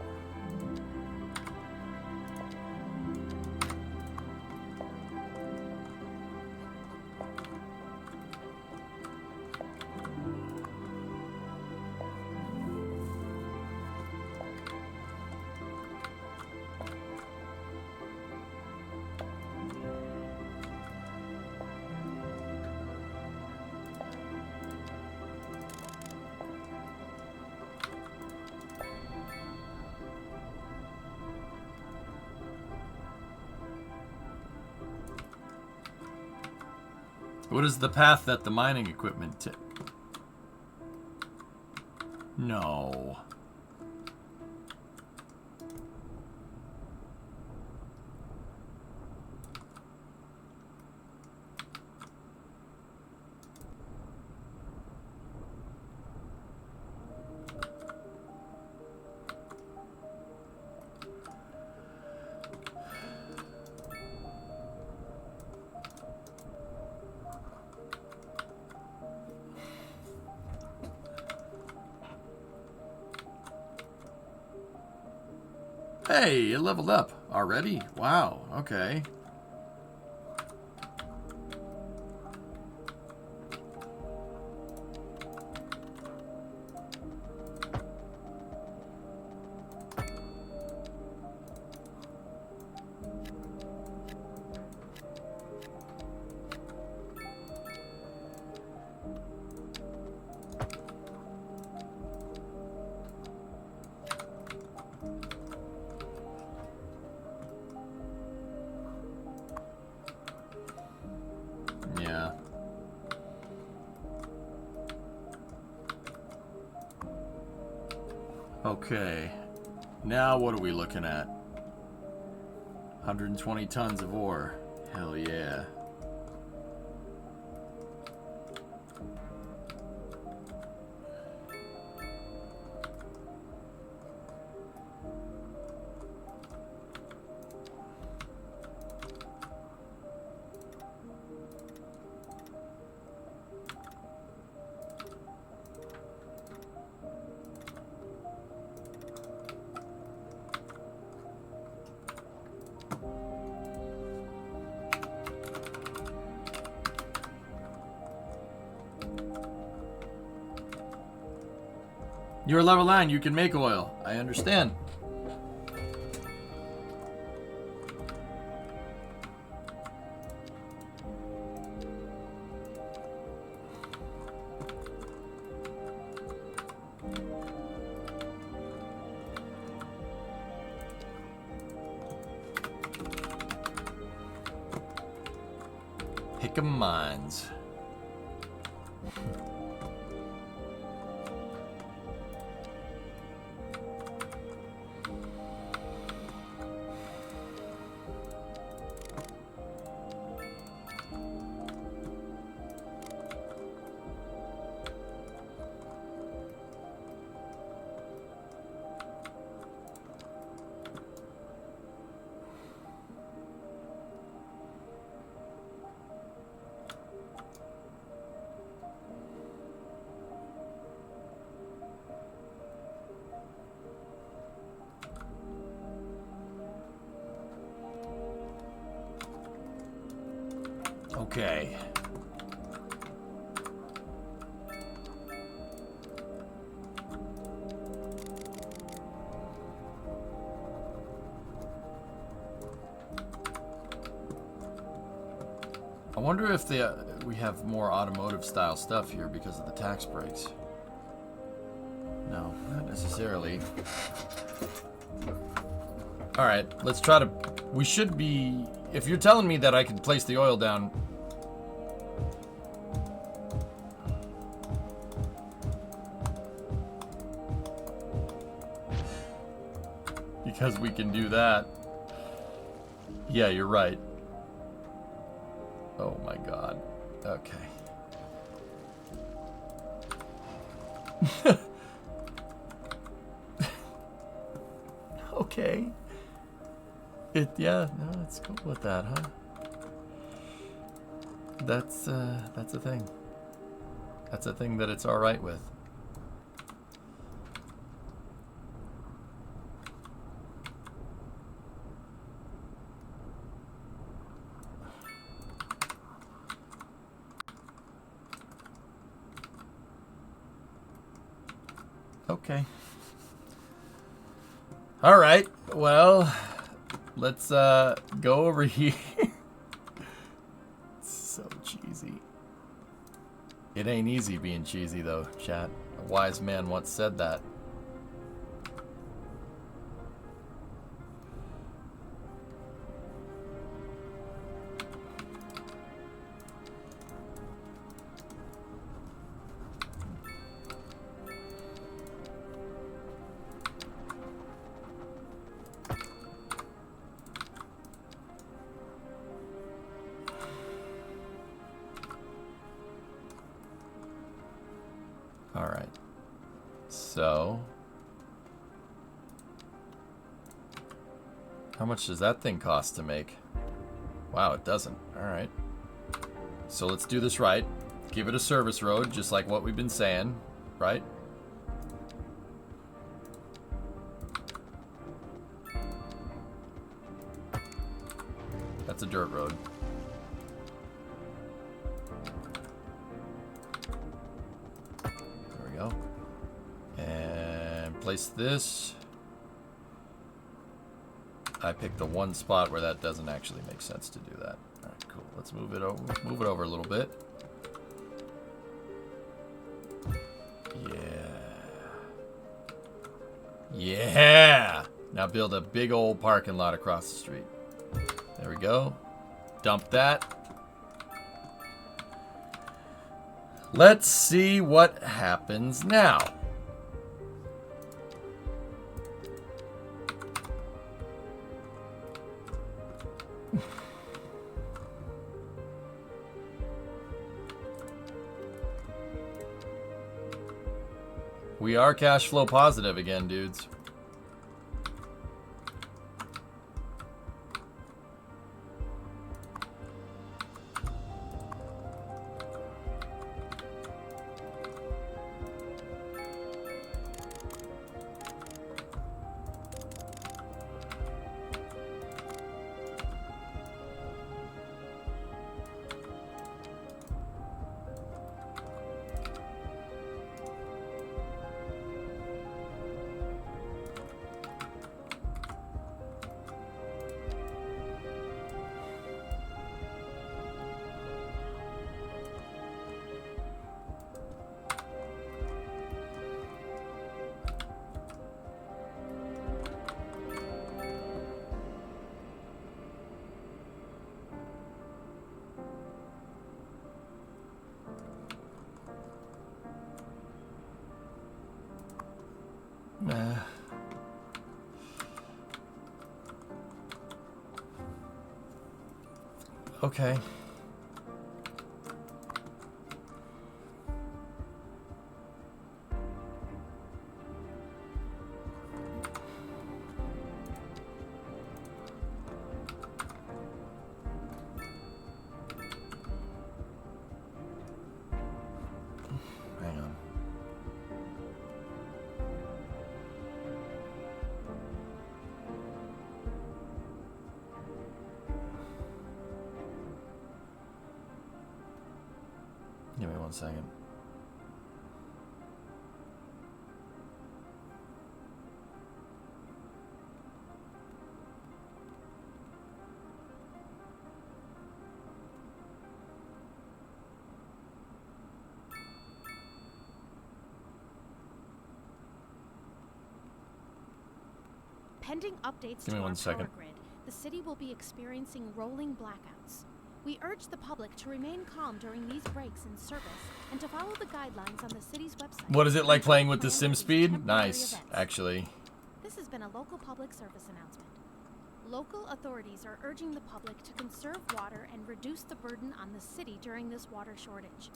What is the path that the mining equipment took? No. Hey, it leveled up already? Wow, okay. Yeah. Okay. Now what are we looking at? 120 tons of ore. Hell yeah. You're level 9, you can make oil. I understand. Hickam Mines. Okay. I wonder if we have more automotive style stuff here because of the tax breaks. No, not necessarily. All right, let's try to... We should be... If you're telling me that I can place the oil down... Because we can do that. Yeah, you're right. Oh my god. Okay. Okay. Yeah, no, let's go with that, huh? That's a thing. That's a thing that it's alright with. Okay. All right. Well, let's go over here. So cheesy. It ain't easy being cheesy though, chat. A wise man once said that. Alright. So... How much does that thing cost to make? Wow, it doesn't. Alright. So let's do this right. Give it a service road, just like what we've been saying. Right? That's a dirt road. There we go. And place this. I picked the one spot where that doesn't actually make sense to do that. All right, cool. Let's move it over. Move it over a little bit. Yeah. Now build a big old parking lot across the street. There we go. Dump that. Let's see what happens now. We are cash flow positive again, dudes. Okay. Hang on. Give me 1 second. Pending updates Give me to our 1 second. power grid, the city will be experiencing rolling blackouts. We urge the public to remain calm during these breaks in service and to follow the guidelines on the city's website. What is it like until playing with the planned sim these speed? temporary Nice, events. actually. This has been a local public service announcement. Local authorities are urging the public to conserve water and reduce the burden on the city during this water shortage.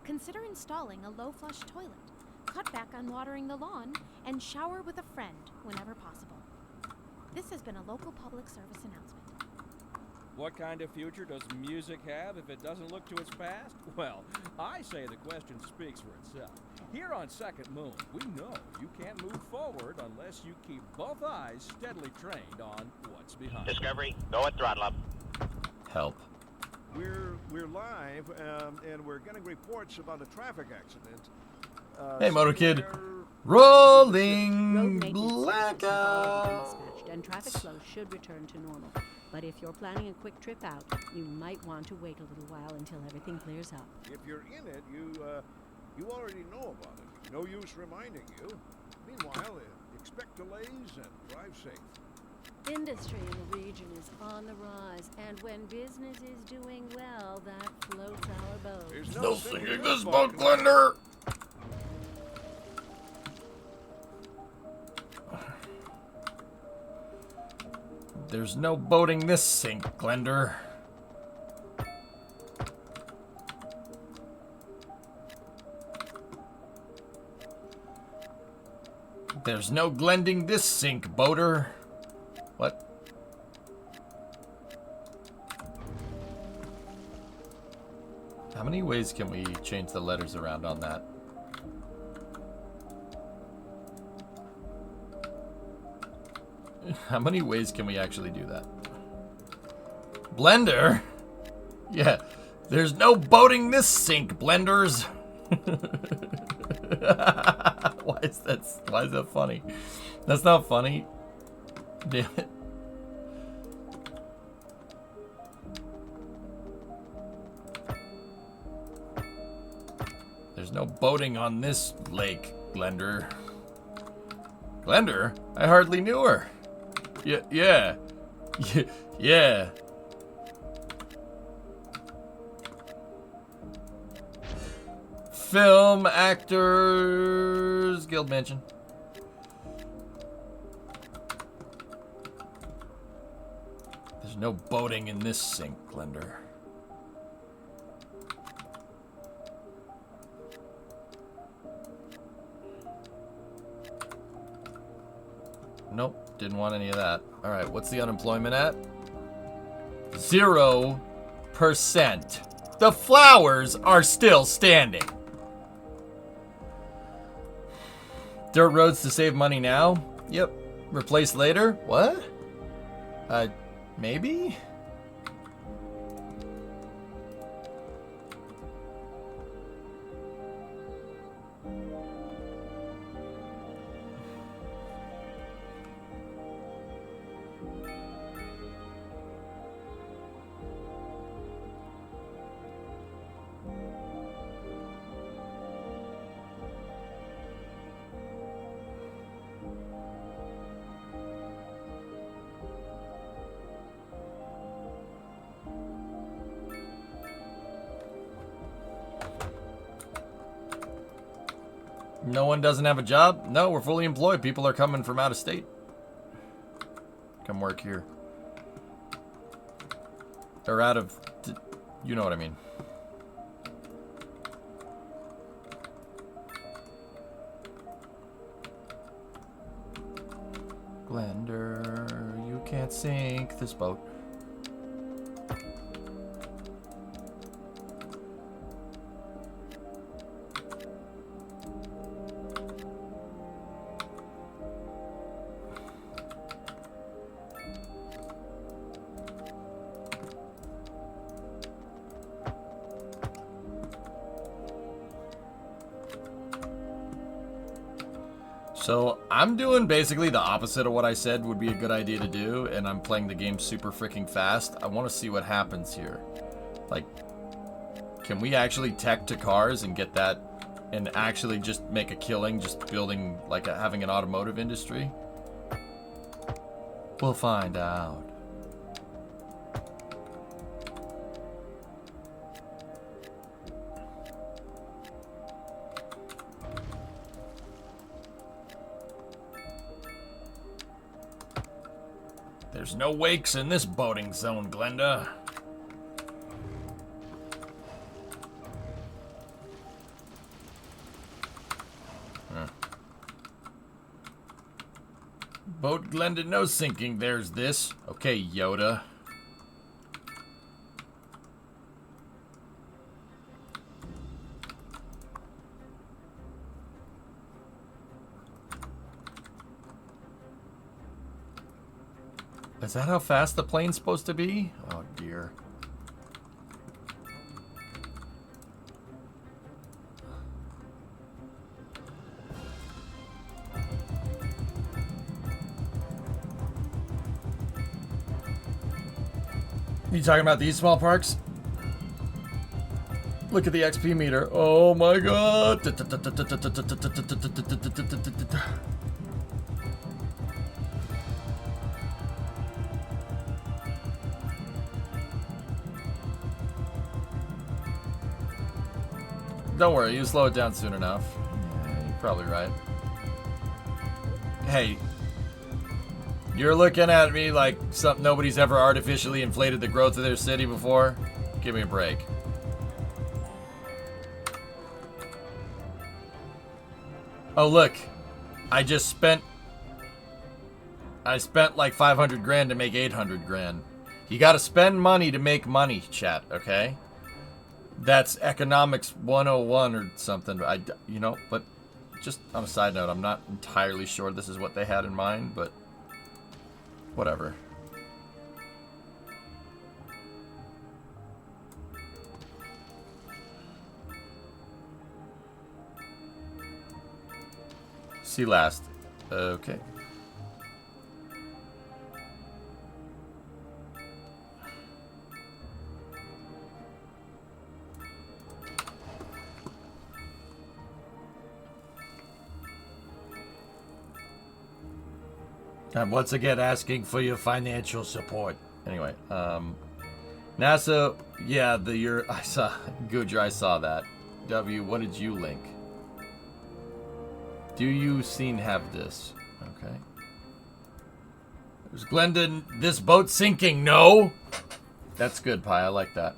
Consider installing a low flush toilet, cut back on watering the lawn, and shower with a friend whenever possible. This has been a local public service announcement. What kind of future does music have if it doesn't look to its past? Well, I say the question speaks for itself. Here on Second Moon, we know you can't move forward unless you keep both eyes steadily trained on what's behind. Discovery, go at throttle up. Help. We're live, and we're getting reports about a traffic accident. Hey, Moto Kid. somewhere- Road Rolling maintenance services have already been blackout. dispatched, and traffic flow should return to normal. But if you're planning a quick trip out, you might want to wait a little while until everything clears up. If you're in it, you already know about it. No use reminding you. Meanwhile, expect delays and drive safe. Industry in the region is on the rise, and when business is doing well, that floats our boat. There's No singing singing this this boat, boat, Glender. There's no boating this sink, Glender. There's no glending this sink, boater. What? How many ways can we change the letters around on that? How many ways can we actually do that? Blender? Yeah. There's no boating this sink, blenders. Why is that funny? That's not funny. Damn it. There's no boating on this lake, Glender. Glender? I hardly knew her. Yeah. Yeah. Film Actors Guild Mansion. There's no boating in this sink, Glender. Nope, didn't want any of that. All right, what's the unemployment at? 0%. The flowers are still standing. Dirt roads to save money now? Yep. Replace later? What? Maybe? No one doesn't have a job? No, we're fully employed. People are coming from out of state. Come work here. Or out of... You know what I mean. Glender, you can't sink this boat. So I'm doing basically the opposite of what I said would be a good idea to do, and I'm playing the game super freaking fast. I want to see what happens here. Like, can we actually tech to cars and get that, and actually just make a killing just building, like having an automotive industry? We'll find out. There's no wakes in this boating zone, Glenda. Boat Glenda, no sinking. There's this. Okay, Yoda. Is that how fast the plane's supposed to be? Oh, dear. You talking about these small parks? Look at the XP meter. Oh my god. Don't worry, you slow it down soon enough. Yeah, you're probably right. Hey, you're looking at me like nobody's ever artificially inflated the growth of their city before? Give me a break. Oh, look. I spent like 500 grand to make 800 grand. You gotta spend money to make money, chat, okay? That's economics 101 or something. But just on a side note, I'm not entirely sure this is what they had in mind, but whatever. See last. Okay. I'm once again asking for your financial support. Anyway, NASA, yeah, I saw, Goodger, I saw that. W, what did you link? Do you seen have this? Okay. There's Glendon, this boat sinking, no? That's good, Pi, I like that.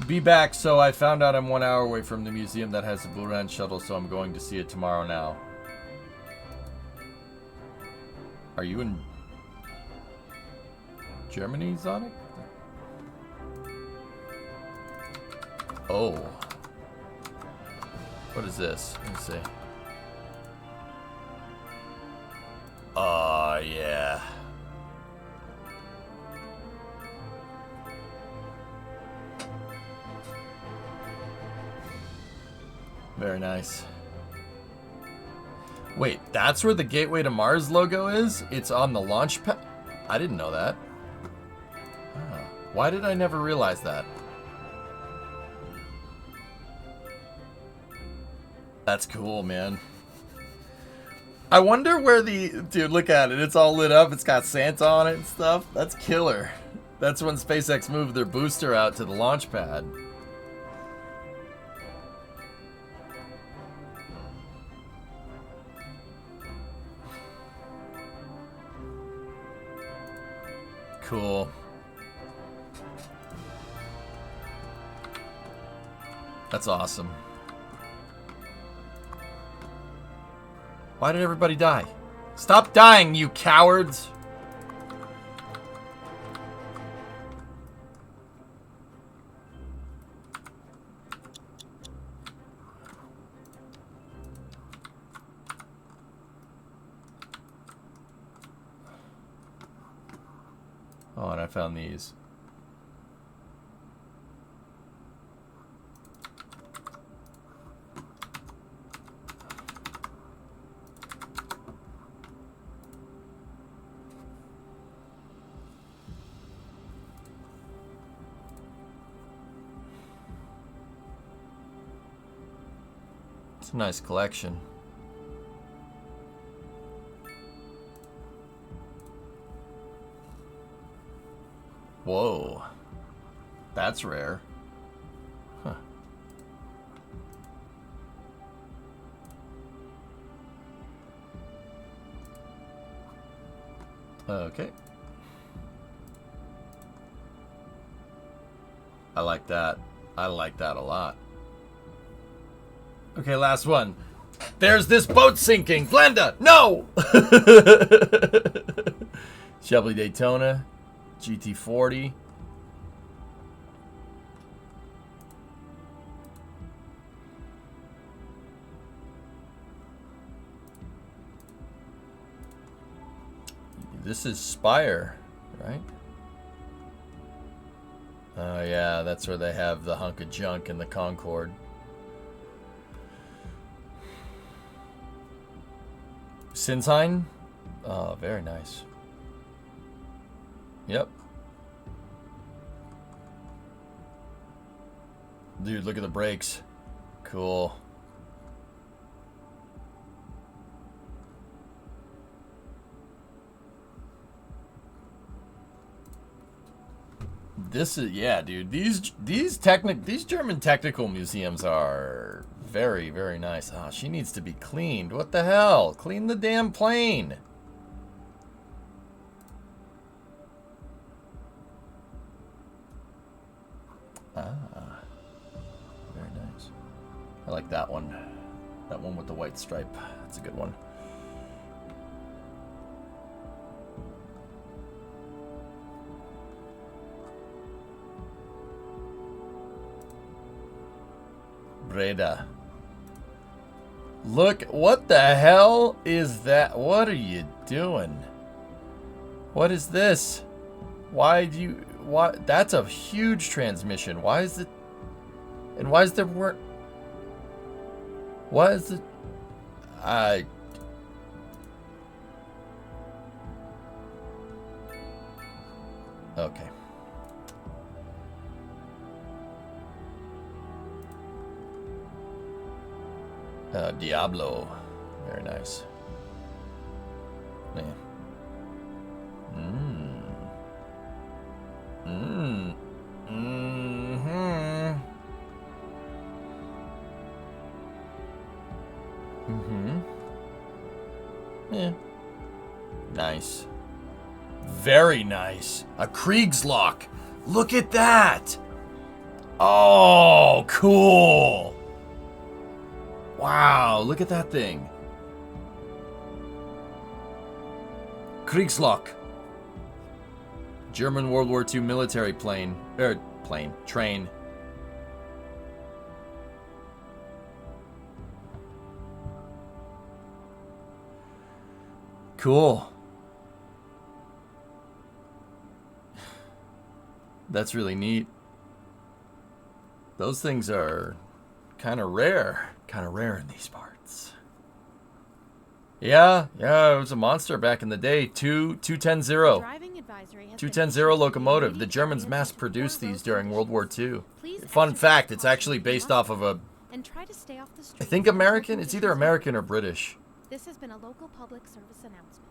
Be back, so I found out I'm 1 hour away from the museum that has the Buran shuttle, so I'm going to see it tomorrow now. Are you in Germany, Sonic? Oh. What is this? Let me see. Oh, yeah. Very nice. Wait, that's where the Gateway to Mars logo is? It's on the launch pad? I didn't know that. Ah, why did I never realize that? That's cool, man. I wonder where Dude, look at it. It's all lit up. It's got Santa on it and stuff. That's killer. That's when SpaceX moved their booster out to the launch pad. Cool. That's awesome. Why did everybody die? Stop dying, you cowards! Oh, and I found these. It's a nice collection. Whoa. That's rare. Huh. Okay. I like that. I like that a lot. Okay, last one. There's this boat sinking. Glenda, no! Shelby Daytona. GT40. This is Spire, right? Oh yeah, that's where they have the hunk of junk in the Concorde. Sinshine? Oh, very nice. Yep. Dude, look at the brakes. Cool. This is, yeah, dude. These German technical museums are very, very nice. Ah, she needs to be cleaned. What the hell? Clean the damn plane. Ah, very nice. I like that one. That one with the white stripe. That's a good one. Breda. Look, what the hell is that? What are you doing? What is this? Why do you... What? That's a huge transmission. Why is it... And why is there... Why is it... Okay. Diablo. Very nice. Yeah. Yeah. Nice. Very nice. A Kriegslock. Look at that. Oh, cool. Wow, look at that thing. Kriegslock. German World War II military plane. Train. Cool. That's really neat. Those things are kind of rare. Kind of rare in these parts. Yeah, it was a monster back in the day. 210 locomotive. The Germans mass-produced these during World War II. Fun fact, it's actually based off of a... I think American? It's either American or British. This has been a local public service announcement.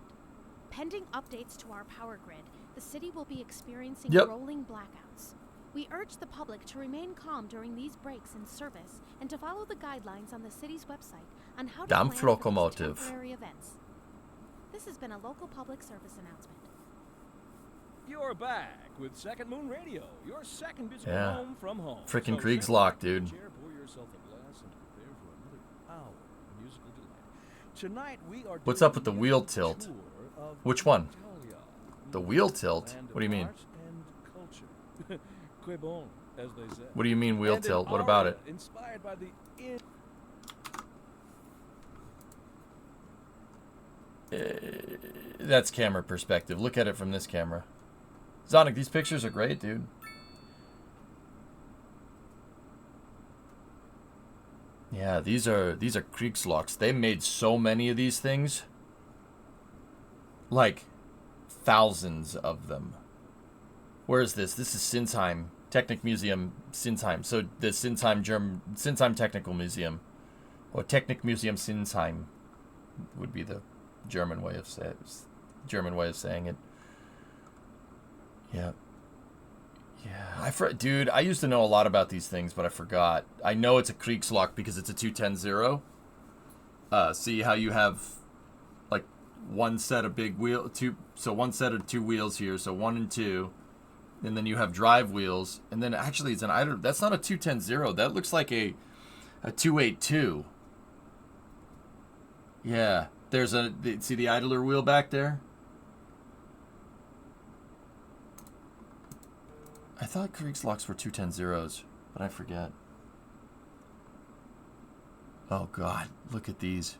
Pending updates to our power grid, the city will be experiencing rolling blackouts. We urge the public to remain calm during these breaks in service and to follow the guidelines on the city's website on how to plan for these temporary events. This has been a local public service announcement. You're back with Second Moon Radio, your second musical home from home. Frickin' Kriegslock, dude. yourself a glass and prepare for another hour of musical delight. Tonight we are What's up with doing the a wheel tilt? tour of Which one? Italia, The wheel tilt? land of What do you mean? art and culture. Que bon, as they say. What do you mean wheel And an tilt? What about aria it? Inspired by the That's camera perspective. Look at it from this camera. Zonic, these pictures are great, dude. Yeah, these are Kriegslocks. They made so many of these things. Like thousands of them. Where is this? This is Sinsheim. Technik Museum Sinsheim. So the Sinsheim Technical Museum. Or Technik Museum Sinsheim would be the German way of saying it. Yeah. Yeah, dude, I used to know a lot about these things, but I forgot. I know it's a Kriegslock because it's a 210-0. See how you have like one set of big wheel, one set of two wheels here, so 1 and 2, and then you have drive wheels, and then actually it's that's not a 210-0. That looks like a 282. Yeah, see the idler wheel back there? I thought Kriegslocks were 210-0s, but I forget. Oh god, look at these.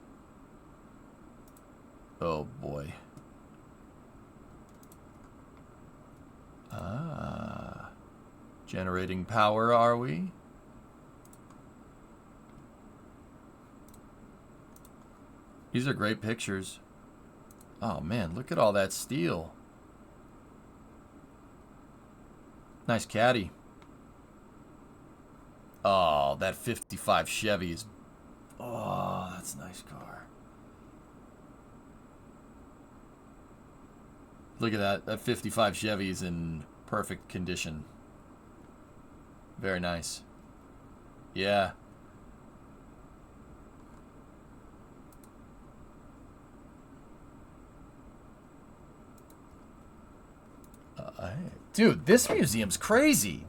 Oh boy. Ah. Generating power, are we? These are great pictures. Oh man, look at all that steel. Nice caddy. Oh, that 55 Chevy is... Oh, that's a nice car. Look at that. That 55 Chevy is in perfect condition. Very nice. Yeah. Dude, this museum's crazy.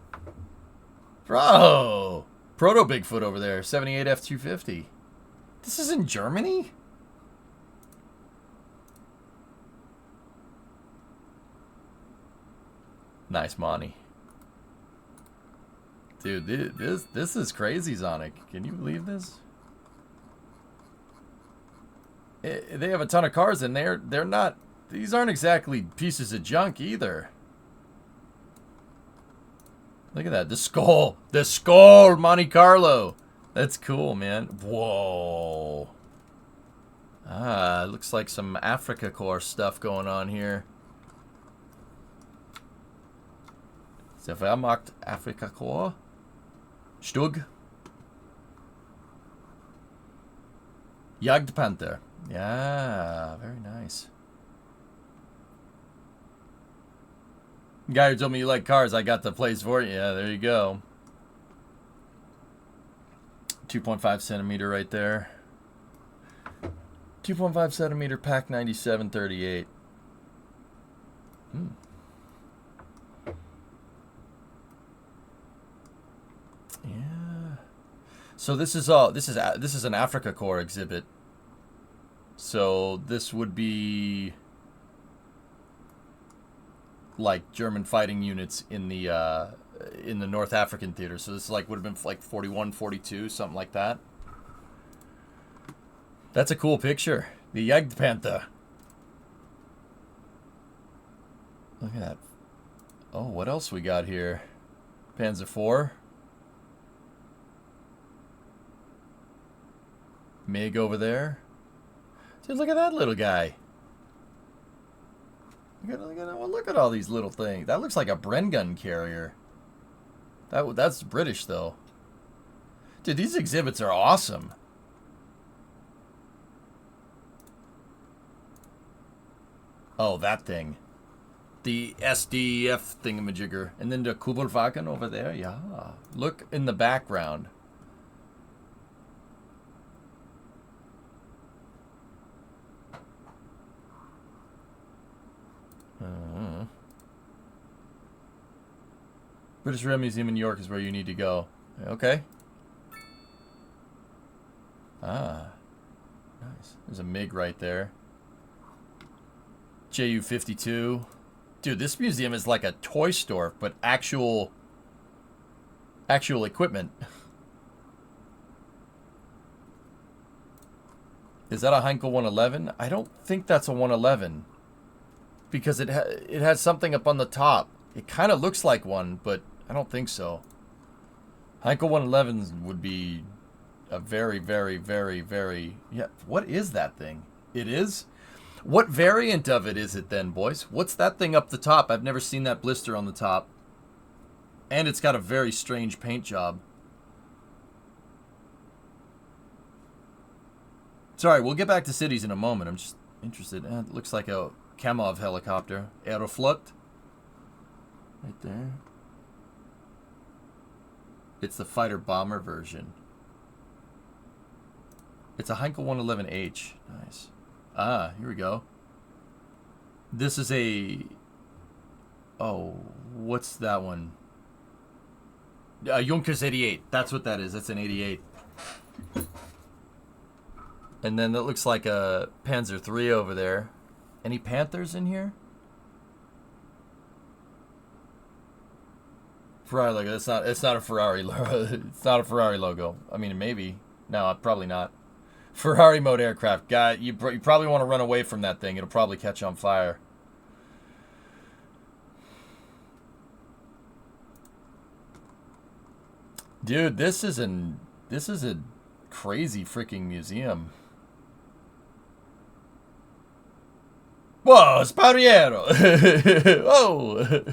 Bro. Proto Bigfoot over there. 78 F250. This is in Germany? Nice, Monty. Dude, this is crazy, Zonic. Can you believe this? They have a ton of cars in there. They're not... These aren't exactly pieces of junk either. Look at that. The skull. The skull, Monte Carlo. That's cool, man. Whoa. Ah, looks like some Africa Corps stuff going on here. Der Wehrmacht Afrika Korps. Stug. Jagdpanther. Yeah, very nice. Guy who told me you like cars, I got the place for you. Yeah, there you go. 2.5 centimeter right there. 2.5 centimeter Pack 9738. Yeah. So this is an Africa Corps exhibit. So this would be like German fighting units in the North African theater. So this would have been like 41, 42, something like that. That's a cool picture. The Jagdpanther. Look at that. Oh, what else we got here? Panzer IV. MiG over there. Dude, look at that little guy. Look at all these little things. That looks like a Bren gun carrier. That's British, though. Dude, these exhibits are awesome. Oh, that thing. The SDF thingamajigger. And then the Kubelwagen over there. Yeah. Look in the background. British Rail Museum in New York is where you need to go. Okay. Ah, nice. There's a MiG right there. JU-52. Dude, this museum is like a toy store, but actual equipment. Is that a Heinkel 111? I don't think that's a 111 because it has something up on the top. It kind of looks like one, but I don't think so. Heinkel 111s would be a very, very, very, very... Yeah, what is that thing? It is? What variant of it is it then, boys? What's that thing up the top? I've never seen that blister on the top. And it's got a very strange paint job. Sorry, we'll get back to cities in a moment. I'm just interested. It looks like a Kamov helicopter. Aeroflot. Right there. It's the fighter-bomber version. It's a Heinkel 111H. Nice. Ah, here we go. This is a... Oh, what's that one? Junkers 88. That's what that is. That's an 88. And then that looks like a Panzer III over there. Any Panthers in here? Ferrari logo. It's not a Ferrari logo. It's not a Ferrari logo. I mean, maybe. No, probably not. Ferrari mode aircraft. Guy, you probably want to run away from that thing. It'll probably catch on fire. Dude, this is a crazy freaking museum. Whoa, Spariero! Whoa!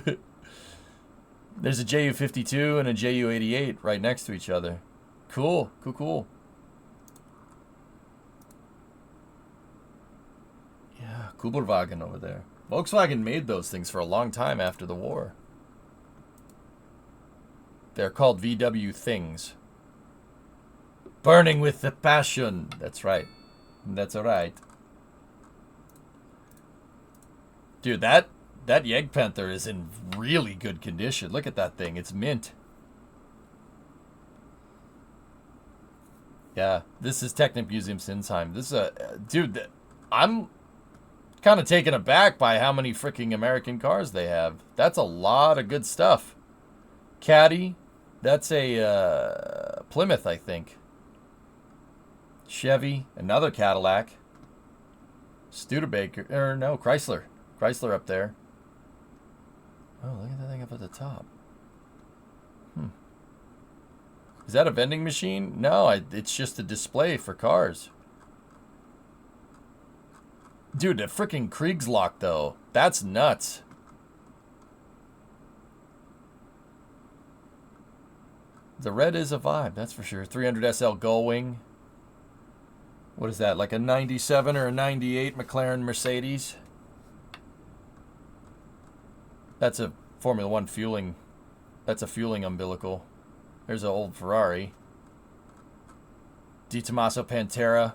There's a JU-52 and a JU-88 right next to each other. Cool, cool, cool. Yeah, Kugelwagen over there. Volkswagen made those things for a long time after the war. They're called VW things. Burning with the passion. That's right. That's alright. Dude, that Jagdpanther is in really good condition. Look at that thing. It's mint. Yeah, this is Technik Museum Sinsheim. This is a... Dude, I'm kind of taken aback by how many freaking American cars they have. That's a lot of good stuff. Caddy. That's a Plymouth, I think. Chevy. Another Cadillac. Studebaker. Or no, Chrysler. Chrysler up there. Oh, look at that thing up at the top. Is that a vending machine? No, it's just a display for cars. Dude, the freaking Kriegslock, though. That's nuts. The red is a vibe, that's for sure. 300 SL Gullwing. What is that, like a 97 or a 98 McLaren Mercedes? That's a Formula 1 fueling. That's a fueling umbilical. There's an old Ferrari. Di Tommaso Pantera.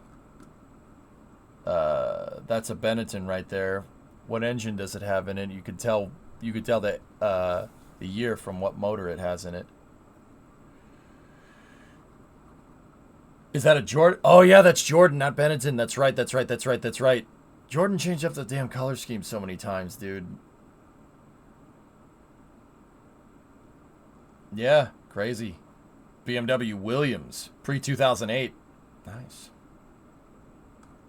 That's a Benetton right there. What engine does it have in it? You could tell that the year from what motor it has in it. Is that a Jordan? Oh yeah, that's Jordan, not Benetton. That's right. Jordan changed up the damn color scheme so many times, dude. Yeah, crazy. BMW Williams, pre-2008. Nice.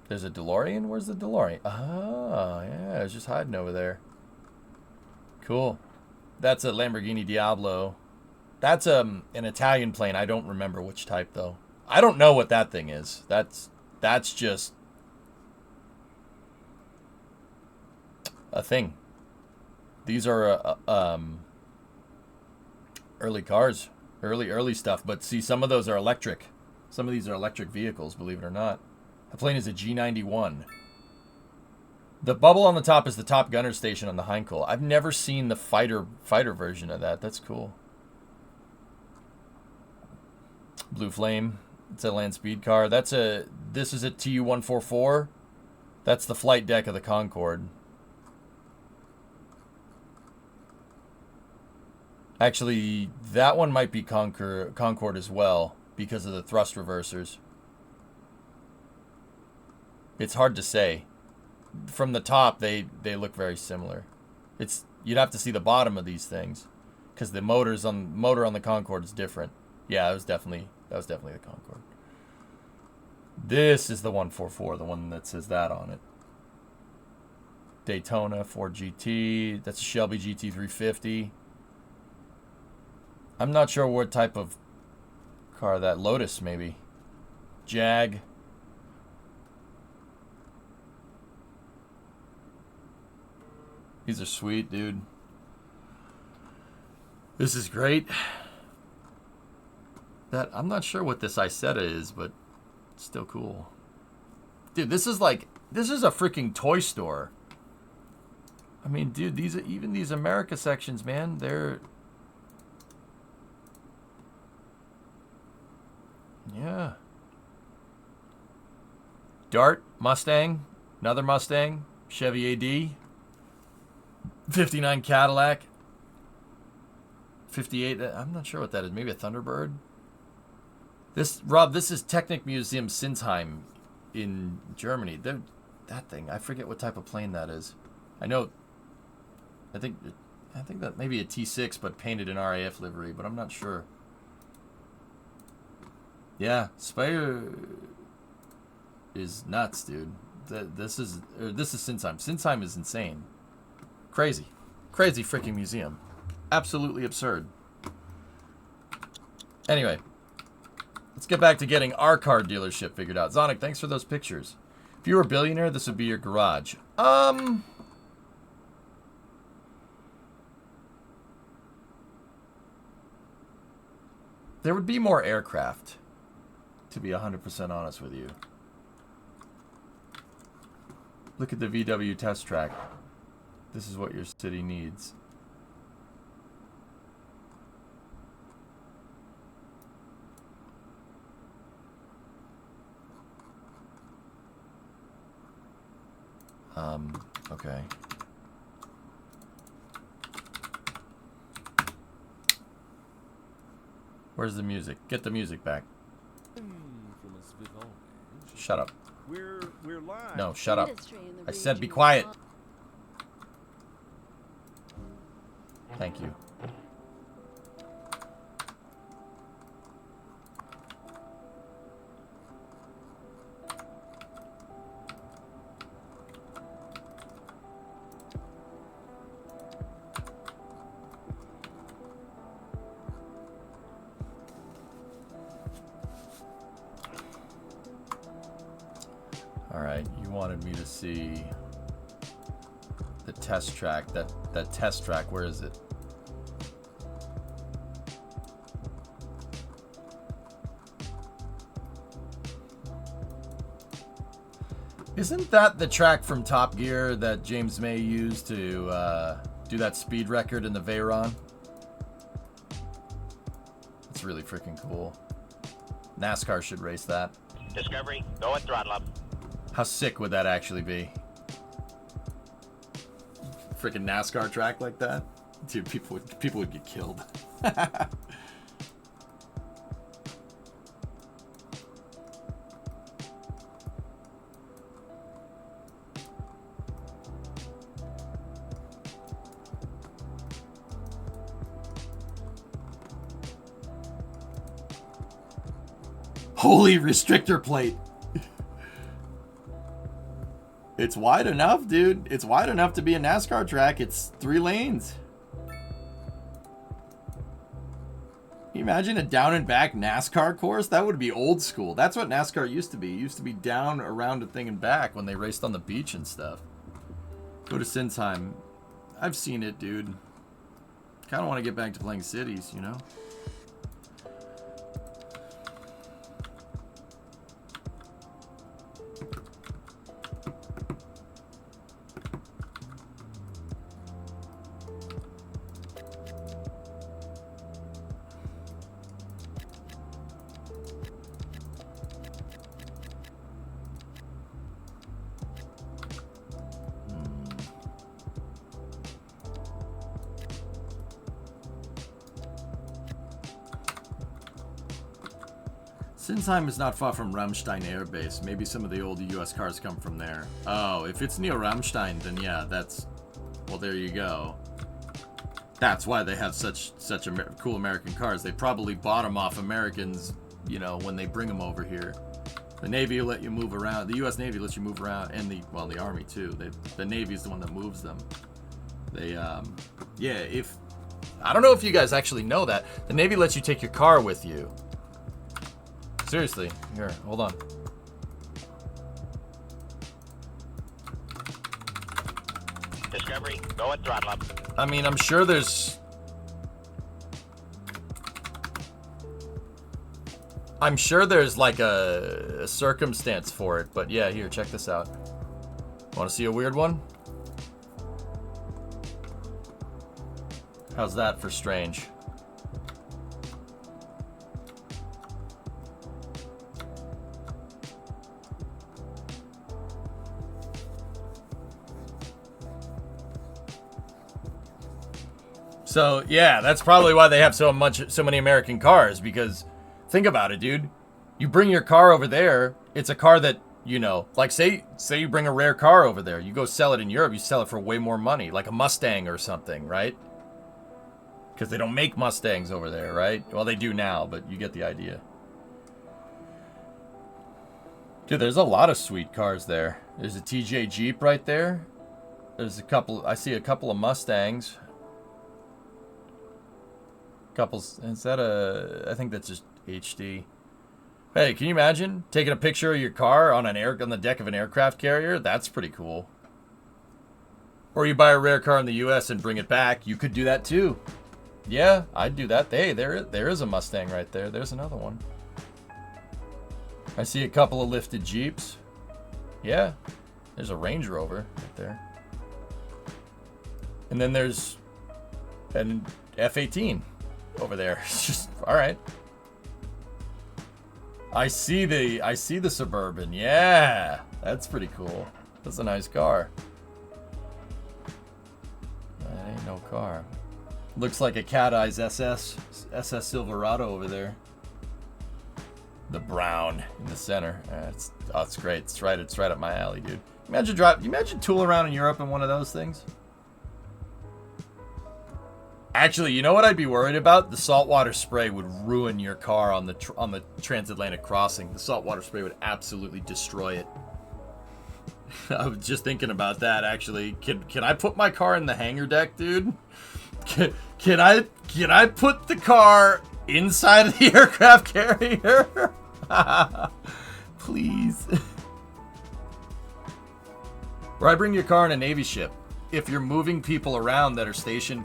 There's a DeLorean? Where's the DeLorean? Oh, yeah, it's just hiding over there. Cool. That's a Lamborghini Diablo. That's an Italian plane. I don't remember which type, though. I don't know what that thing is. That's just a thing. These are early cars, early stuff. But see, some of those are electric. Some of these are electric vehicles, believe it or not. The plane is a G91. The bubble on the top is the Top Gunner station on the Heinkel. I've never seen the fighter version of that. That's cool. Blue Flame. It's a land speed car. This is a TU-144. That's the flight deck of the Concorde. Actually, that one might be Concorde as well because of the thrust reversers. It's hard to say. From the top, they look very similar. You'd have to see the bottom of these things, because the motor on the Concorde is different. Yeah, that was definitely the Concorde. This is the 144, the one that says that on it. Daytona 4GT. That's a Shelby GT350. I'm not sure what type of car that. Lotus, maybe. Jag. These are sweet, dude. This is great. I'm not sure what this Isetta is, but it's still cool. Dude, this is a freaking toy store. I mean, dude, even these America sections, man, they're... Yeah. Dart, Mustang, another Mustang, Chevy AD, 59 Cadillac, 58, I'm not sure what that is, maybe a Thunderbird? Rob, this is Technik Museum Sinsheim in Germany. That thing, I forget what type of plane that is. I think that may be a T6, but painted in RAF livery, but I'm not sure. Yeah, Speyer is nuts, dude. This is Sinsheim. Sinsheim is insane. Crazy freaking museum. Absolutely absurd. Anyway, let's get back to getting our car dealership figured out. Zonic, thanks for those pictures. If you were a billionaire, this would be your garage. There would be more aircraft, to be 100% honest with you. Look at the VW test track. This is what your city needs. Okay. Where's the music? Get the music back. Shut up. We're live. No, shut up. Industry in the I said be region quiet. is Thank you. All right, you wanted me to see the test track. That test track, where is it? Isn't that the track from Top Gear that James May used to do that speed record in the Veyron? It's really freaking cool. NASCAR should race that. Discovery, go and throttle up. How sick would that actually be? Freaking NASCAR track like that? Dude, people would get killed. Holy restrictor plate. It's wide enough, dude. It's wide enough to be a NASCAR track. It's 3 lanes. Can you imagine a down and back NASCAR course? That would be old school. That's what NASCAR used to be. It used to be down, around a thing and back when they raced on the beach and stuff. Go to Sinsheim. I've seen it, dude. Kind of want to get back to playing cities, you know? Sinsheim is not far from Ramstein Air Base. Maybe some of the old U.S. cars come from there. Oh, if it's near Ramstein, then yeah, that's... Well, there you go. That's why they have such cool American cars. They probably bought them off Americans, you know, when they bring them over here. The Navy will let you move around. The U.S. Navy lets you move around, and the Army too. The Navy is the one that moves them. Yeah, if... I don't know if you guys actually know that. The Navy lets you take your car with you. Seriously. Here, hold on. Discovery, go at throttle up. I mean, I'm sure there's... I'm sure there's like a circumstance for it, but yeah, here, check this out. Want to see a weird one? How's that for strange? So yeah, that's probably why they have so many American cars, because think about it, dude. You bring your car over there, it's a car that, you know, like say you bring a rare car over there, you go sell it in Europe, you sell it for way more money, like a Mustang or something, right? Because they don't make Mustangs over there, right? Well, they do now, but you get the idea. Dude, there's a lot of sweet cars there. There's a TJ Jeep right there. There's a couple, I see a couple of Mustangs. Couples, is that I think that's just HD. Hey, can you imagine taking a picture of your car on the deck of an aircraft carrier? That's pretty cool. Or you buy a rare car in the US and bring it back. You could do that too. Yeah, I'd do that. Hey, there is a Mustang right there. There's another one. I see a couple of lifted Jeeps. Yeah, there's a Range Rover right there. And then there's an F-18 over there. It's just, all right. I see the Suburban. Yeah, that's pretty cool. That's a nice car. That ain't no car. Looks like a Cat Eyes SS Silverado over there. The brown in the center. It's great. It's right up my alley, dude. Imagine tooling around in Europe in one of those things. Actually, you know what I'd be worried about? The saltwater spray would ruin your car on the transatlantic crossing. The saltwater spray would absolutely destroy it. I was just thinking about that, actually. Can I put my car in the hangar deck, dude? Can I put the car inside of the aircraft carrier? Please. Or I bring your car in a Navy ship. If you're moving people around that are stationed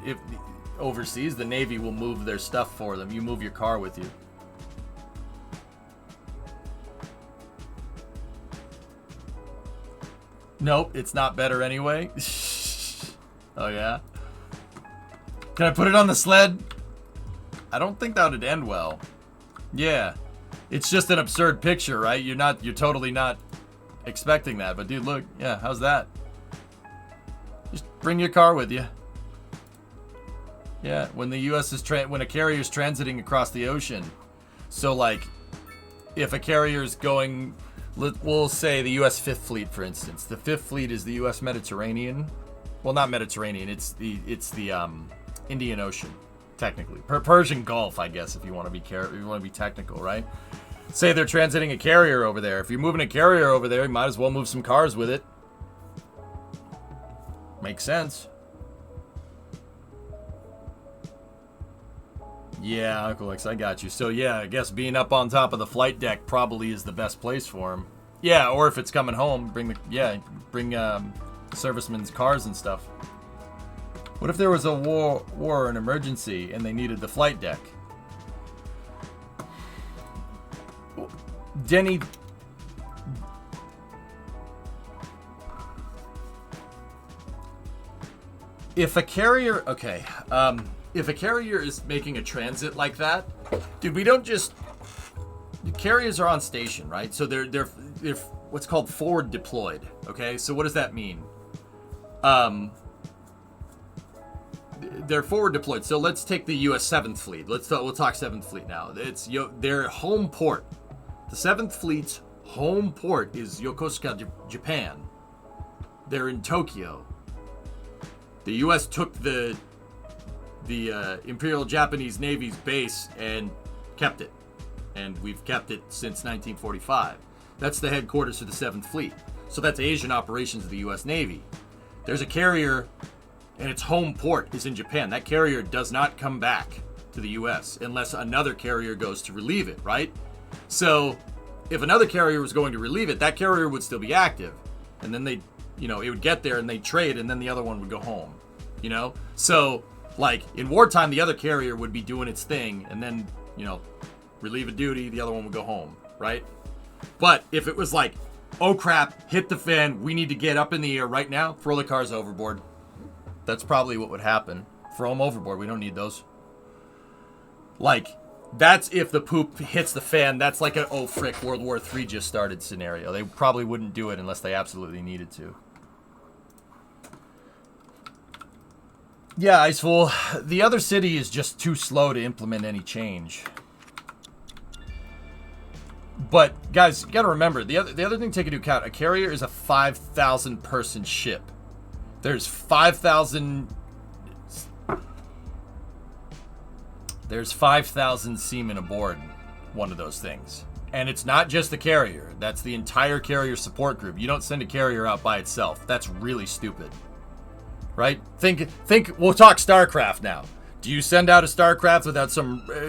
overseas, the Navy will move their stuff for them. You move your car with you. Nope, it's not better anyway. Oh yeah? Can I put it on the sled? I don't think that would end well. Yeah. It's just an absurd picture, right? You're totally not expecting that. But dude, look. Yeah, how's that? Just bring your car with you. Yeah, when the U.S. is when a carrier is transiting across the ocean. So like, if a carrier is going, we'll say the U.S. Fifth Fleet, for instance. The Fifth Fleet is the U.S. Mediterranean. Well, not Mediterranean. It's the Indian Ocean, technically. Persian Gulf, I guess, if you want to be technical, right? Say they're transiting a carrier over there. If you're moving a carrier over there, you might as well move some cars with it. Makes sense. Yeah, Uncle X, I got you. So yeah, I guess being up on top of the flight deck probably is the best place for him. Yeah, or if it's coming home, bring servicemen's cars and stuff. What if there was a war or an emergency and they needed the flight deck? Denny... If a carrier... Okay, if a carrier is making a transit like that, dude, we don't just... The carriers are on station, right? So they're what's called forward deployed, okay? So what does that mean? They're forward deployed. So let's take the U.S. 7th Fleet. We'll talk 7th Fleet now. It's their home port. The 7th Fleet's home port is Yokosuka, Japan. They're in Tokyo. The U.S. took the Imperial Japanese Navy's base and kept it. And we've kept it since 1945. That's the headquarters for the 7th Fleet. So that's Asian operations of the U.S. Navy. There's a carrier, and its home port is in Japan. That carrier does not come back to the U.S. unless another carrier goes to relieve it, right? So if another carrier was going to relieve it, that carrier would still be active. And then it would get there and they'd trade, and then the other one would go home, So, like, in wartime, the other carrier would be doing its thing, and then, relieve a duty, the other one would go home, right? But if it was like, oh crap, hit the fan, we need to get up in the air right now, throw the cars overboard. That's probably what would happen. Throw them overboard, we don't need those. Like, that's if the poop hits the fan. That's like an oh frick, World War III just started scenario. They probably wouldn't do it unless they absolutely needed to. Yeah, Iceful, the other city is just too slow to implement any change. But guys, you gotta remember, the other thing to take into account, a carrier is a 5,000 person ship. There's 5,000 seamen aboard one of those things. And it's not just the carrier, that's the entire carrier support group. You don't send a carrier out by itself. That's really stupid. Right? Think we'll talk StarCraft now. Do you send out a StarCraft without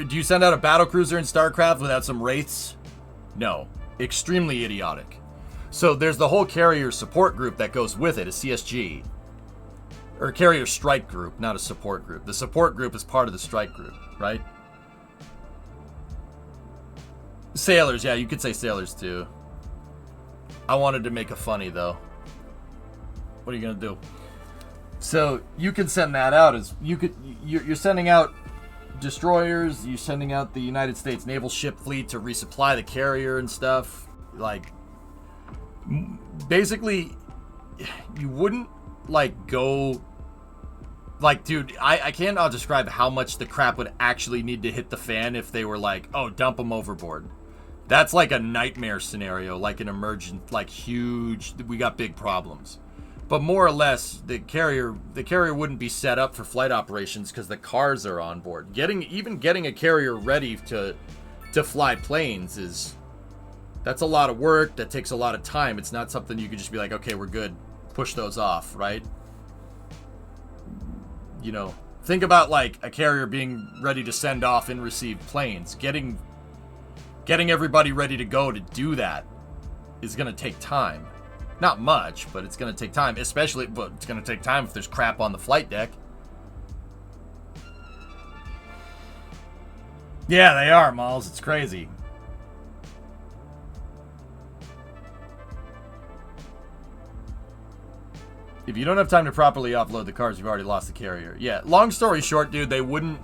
do you send out a battlecruiser in StarCraft without some wraiths? No. Extremely idiotic. So there's the whole carrier support group that goes with it, a CSG. Or carrier strike group, not a support group. The support group is part of the strike group, right? Sailors, yeah, you could say sailors too. I wanted to make a funny though. What are you gonna do? So you can send that out as you're sending out destroyers, you're sending out the United States Naval Ship Fleet to resupply the carrier and stuff. Like, basically, you wouldn't go. Like, dude, I cannot describe how much the crap would actually need to hit the fan if they were like, oh, dump them overboard. That's like a nightmare scenario, like an emergent, like huge, we got big problems. But more or less, the carrier wouldn't be set up for flight operations because the cars are on board. Even getting a carrier ready to fly planes that's a lot of work, that takes a lot of time. It's not something you could just be like, okay, we're good, push those off, right? Think about like a carrier being ready to send off and receive planes. Getting everybody ready to go to do that is going to take time. Not much, but it's going to take time, but it's going to take time if there's crap on the flight deck. Yeah, they are, Malls. It's crazy. If you don't have time to properly offload the cars, you've already lost the carrier. Yeah, long story short, dude, they wouldn't...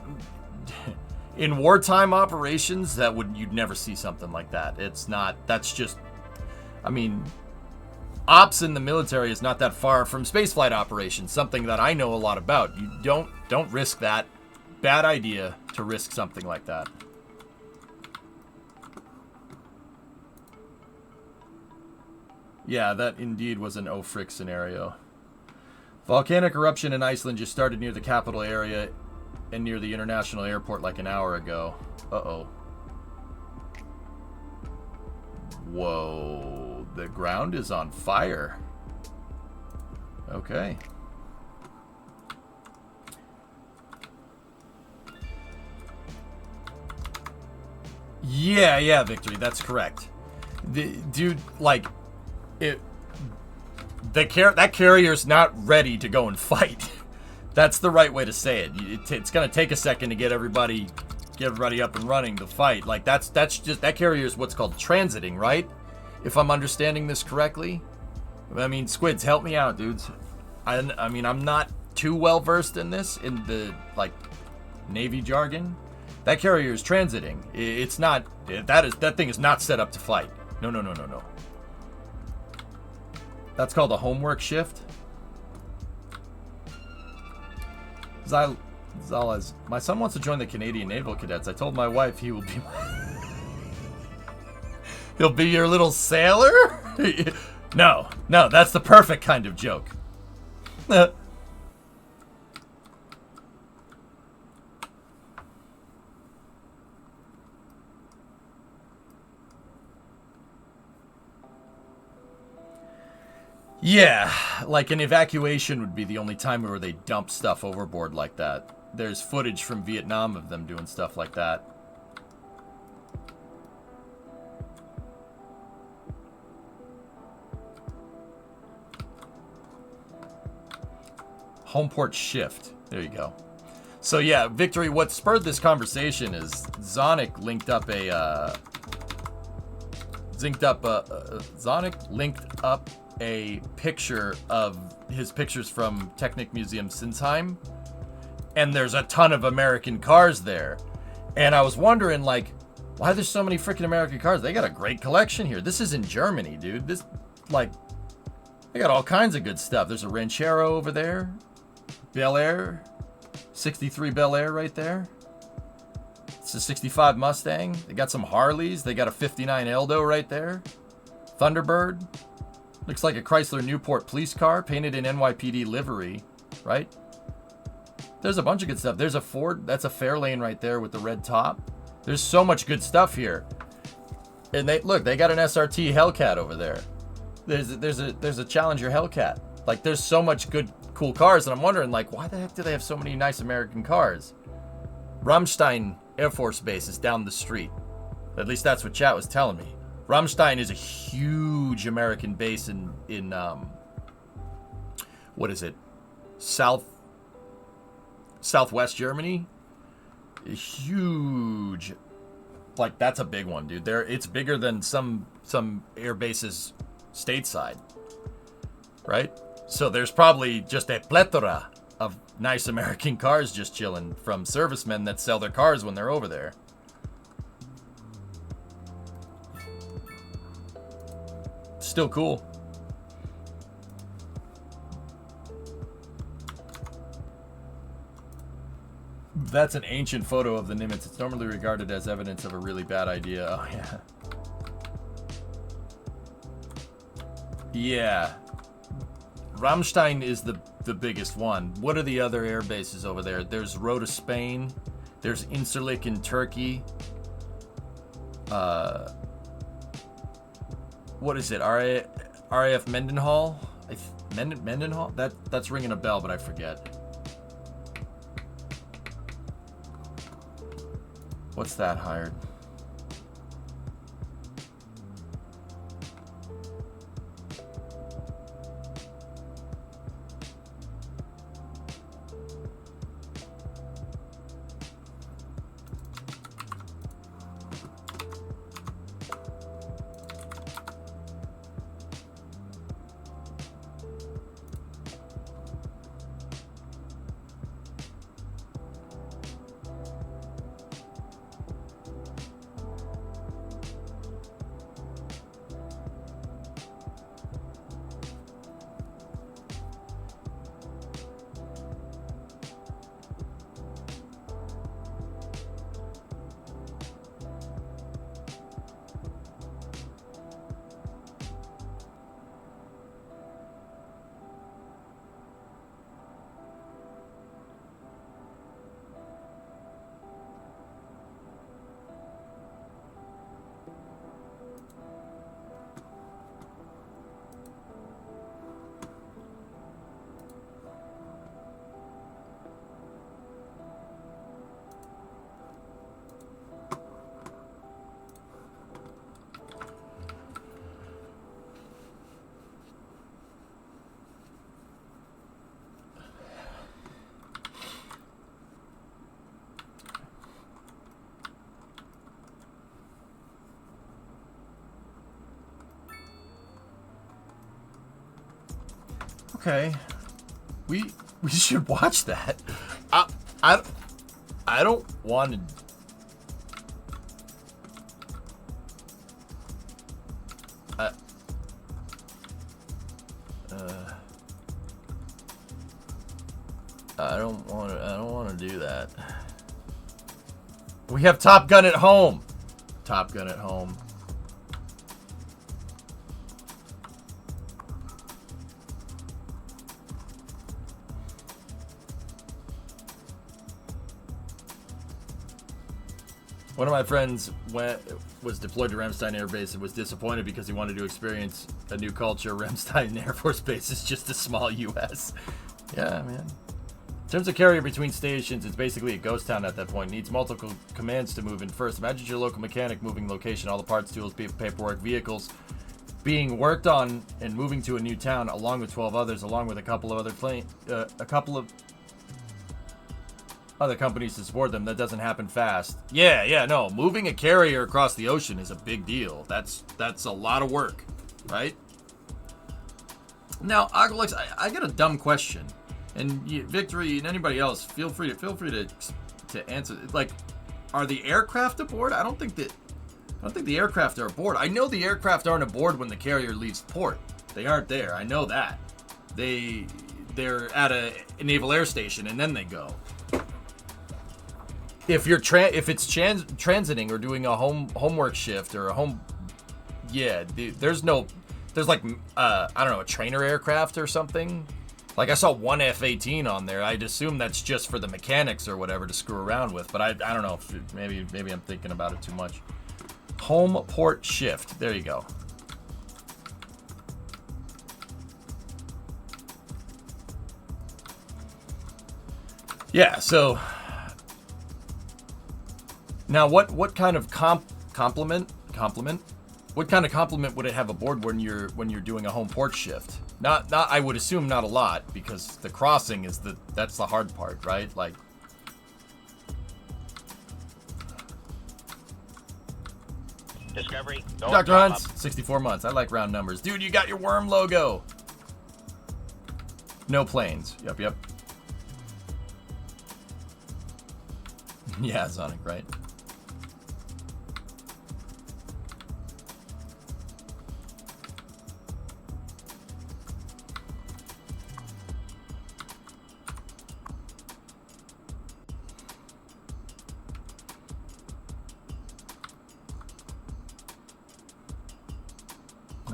In wartime operations, you'd never see something like that. That's just... I mean... Ops in the military is not that far from spaceflight operations, something that I know a lot about. You don't risk that. Bad idea to risk something like that. Yeah, that indeed was an oh-frick scenario. Volcanic eruption in Iceland just started near the capital area and near the international airport like an hour ago. Uh-oh. Whoa. The ground is on fire. Okay. Yeah, Victory, that's correct. Dude, like, that carrier's not ready to go and fight. That's the right way to say it. It's gonna take a second to get everybody up and running to fight. Like, that's just, that carrier is what's called transiting, right? If I'm understanding this correctly. I mean, Squids, help me out, dudes. I mean, I'm not too well versed in this, in the, like, Navy jargon. That carrier is transiting. It's not, that thing is not set up to fight. No. That's called a homework shift. Zalaz, my son wants to join the Canadian Naval Cadets. I told my wife he will be He'll be your little sailor? No, that's the perfect kind of joke. Yeah, like an evacuation would be the only time where they dump stuff overboard like that. There's footage from Vietnam of them doing stuff like that. Homeport shift. There you go. So yeah, Victory, what spurred this conversation is Zonic linked up a Zonic linked up a picture of his pictures from Technic Museum Sinsheim, and there's a ton of American cars there. And I was wondering, like, why there's so many freaking American cars? They got a great collection here. This is in Germany, dude. This, like, they got all kinds of good stuff. There's a Ranchero over there. Bel Air. 63 Bel Air right there. It's a 65 Mustang. They got some Harleys. They got a 59 Eldo right there. Thunderbird. Looks like a Chrysler Newport police car painted in NYPD livery, right? There's a bunch of good stuff. There's a Ford. That's a Fairlane right there with the red top. There's so much good stuff here. And they got an SRT Hellcat over there. There's a Challenger Hellcat. Like, there's so much good, cool cars, and I'm wondering, like, why the heck do they have so many nice American cars? Ramstein Air Force Base is down the street. At least that's what chat was telling me. Ramstein is a huge American base in what is it? Southwest Germany. A huge, like, that's a big one, dude. It's bigger than some air bases stateside, right? So there's probably just a plethora of nice American cars just chilling from servicemen that sell their cars when they're over there. Still cool. That's an ancient photo of the Nimitz. It's normally regarded as evidence of a really bad idea. Oh, yeah. Yeah. Ramstein is the biggest one. What are the other air bases over there? There's Rota, Spain. There's Incirlik in Turkey. What is it? RAF Mendenhall? Mendenhall? That's ringing a bell, but I forget. What's that hired? Okay, we should watch that. I don't want to. I don't want to do that. We have Top Gun at home. Top Gun at home. One of my friends was deployed to Ramstein Air Base and was disappointed because he wanted to experience a new culture. Ramstein Air Force Base is just a small U.S. Yeah, man. In terms of carrier between stations, it's basically a ghost town at that point. Needs multiple commands to move in first. Imagine your local mechanic moving location, all the parts, tools, paperwork, vehicles being worked on and moving to a new town along with 12 others, along with a couple of other companies to support them. That doesn't happen fast. Yeah, no. Moving a carrier across the ocean is a big deal. That's a lot of work, right? Now, Agalix, I got a dumb question. And Victory and anybody else, feel free to answer. Like, are the aircraft aboard? I don't think the aircraft are aboard. I know the aircraft aren't aboard when the carrier leaves port. They aren't there. I know that. They're at a naval air station and then they go. If you're it's transiting or doing a homework shift or a home, yeah, there's like I don't know, a trainer aircraft or something. Like I saw one F-18 on there. I'd assume that's just for the mechanics or whatever to screw around with. But I don't know. Maybe I'm thinking about it too much. Home port shift. There you go. Yeah. So now, what kind of complement? What kind of complement would it have aboard when you're doing a home port shift? Not I would assume not a lot, because the crossing is that's the hard part, right? Like, Discovery. Dr. Hunt's 64 months. I like round numbers. Dude, you got your worm logo. No planes. Yep. Yeah, Sonic, right?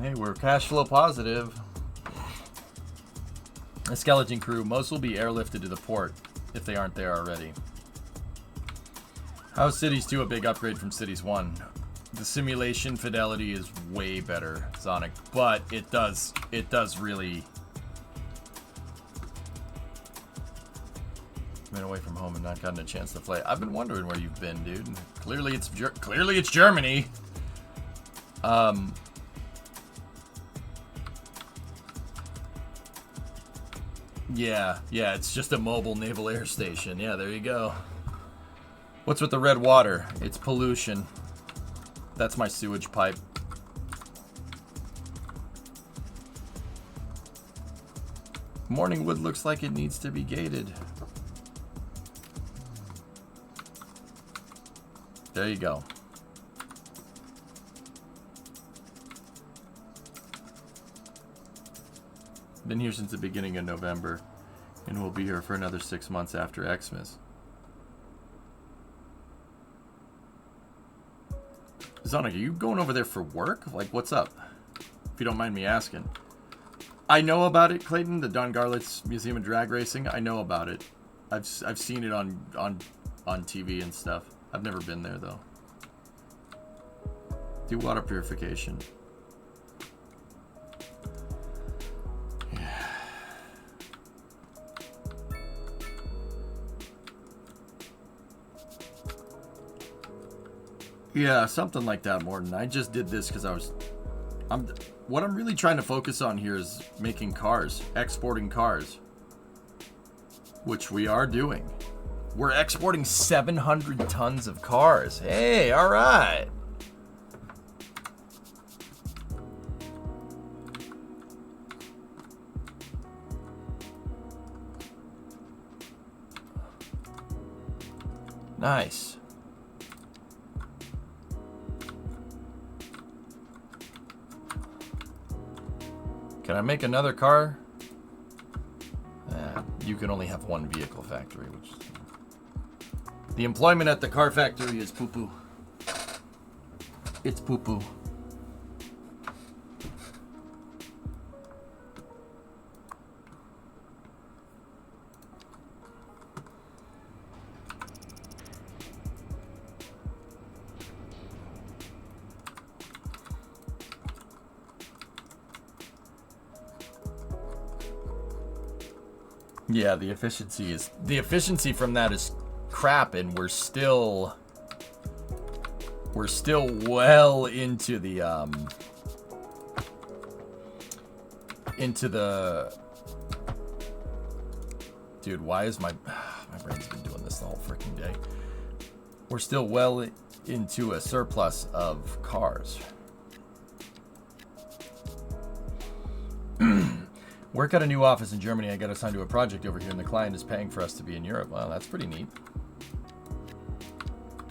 Hey, we're cash flow positive. A skeleton crew. Most will be airlifted to the port if they aren't there already. How's Cities 2 a big upgrade from Cities 1? The simulation fidelity is way better, Sonic, but it does really. Been away from home and not gotten a chance to play. I've been wondering where you've been, dude. Clearly it's Germany. Yeah, it's just a mobile naval air station. Yeah, there you go. What's with the red water? It's pollution. That's my sewage pipe. Morningwood looks like it needs to be gated. There you go. Been here since the beginning of November, and we'll be here for another 6 months after Xmas. Sonic, are you going over there for work? Like, what's up? If you don't mind me asking. I know about it, Clayton, the Don Garlitz Museum of Drag Racing. I know about it. I've seen it on TV and stuff. I've never been there, though. Do water purification. Yeah, something like that, Morton. I just did this because what I'm really trying to focus on here is making cars, exporting cars, which we are doing. We're exporting 700 tons of cars. Hey, all right. Nice. Can I make another car? You can only have one vehicle factory, which the employment at the car factory is poo-poo. It's poo-poo. Yeah, the efficiency from that is crap, and we're still well into the dude, why is my brain's been doing this the whole freaking day. We're still well into a surplus of cars. Work at a new office in Germany. I got assigned to a project over here, and the client is paying for us to be in Europe. Wow, that's pretty neat.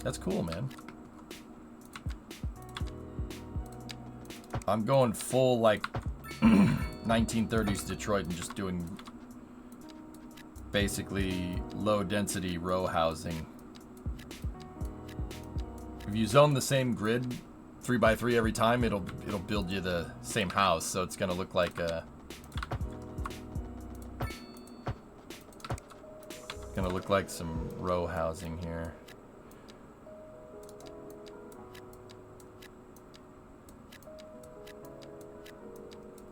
That's cool, man. I'm going full, like, 1930s Detroit and just doing basically low-density row housing. If you zone the same grid 3x3 every time, it'll build you the same house, so it's gonna look like a some row housing here.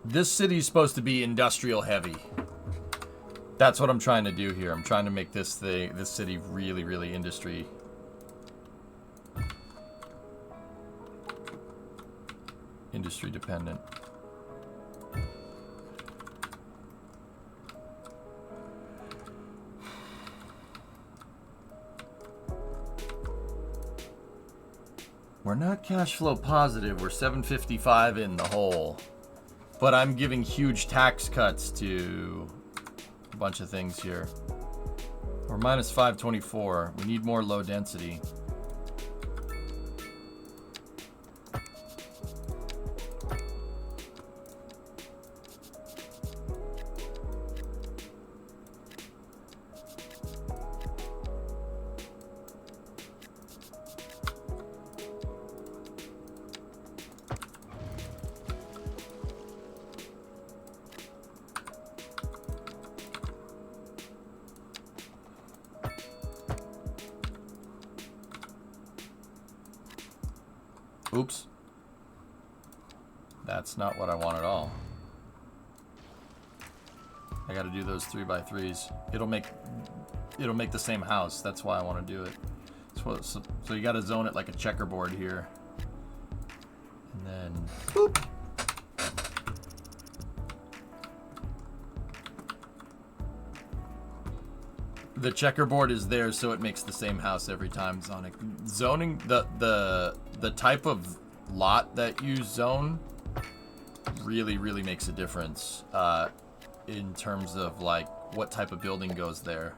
This city's supposed to be industrial heavy. That's what I'm trying to do here. I'm trying to make this city really, really industry dependent. We're not cash flow positive. We're 755 in the hole. But I'm giving huge tax cuts to a bunch of things here. We're minus 524. We need more low density. Oops. That's not what I want at all. I gotta do those 3x3s. It'll make the same house. That's why I want to do it. So you gotta zone it like a checkerboard here. And then boop. The checkerboard is there so it makes the same house every time. Zoning the type of lot that you zone really, really makes a difference in terms of like what type of building goes there.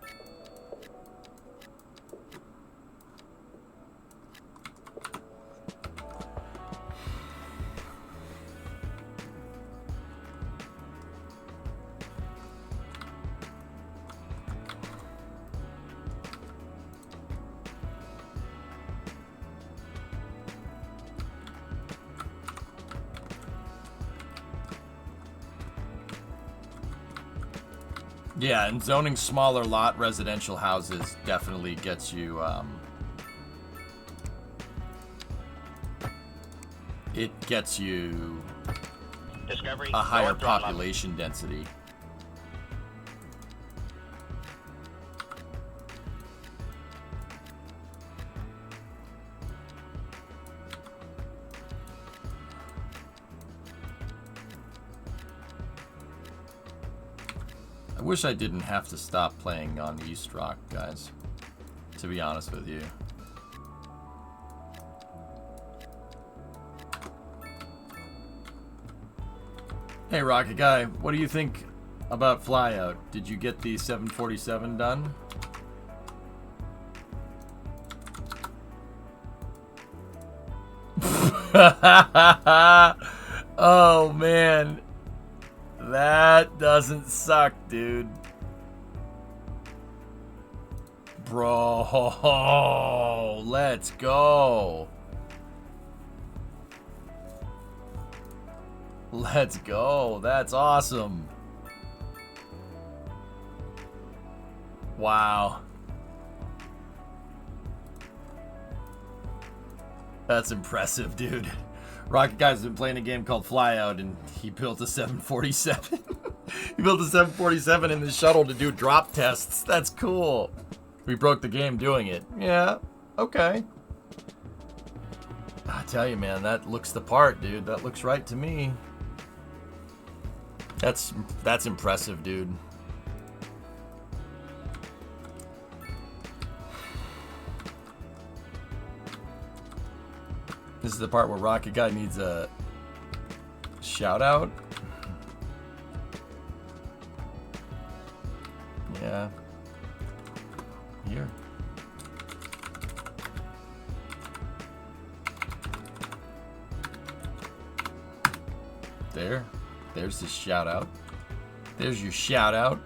Yeah, and zoning smaller lot residential houses definitely gets you, it gets you Discovery, Ah, a higher north throttle up. population density. I wish I didn't have to stop playing on East Rock, guys, to be honest with you. Hey, Rocket Guy, what do you think about Flyout? Did you get the 747 done? Oh, man. That doesn't suck, dude. Bro, let's go. Let's go. That's awesome. Wow. That's impressive, dude. Rocket Guy's been playing a game called Flyout, and he built a 747. He built a 747 in the shuttle to do drop tests. That's cool. We broke the game doing it. Yeah, okay. I tell you, man, that looks the part, dude. That looks right to me. That's impressive, dude. This is the part where Rocket Guy needs a shout out. Yeah. Here. There's his shout out. There's your shout out.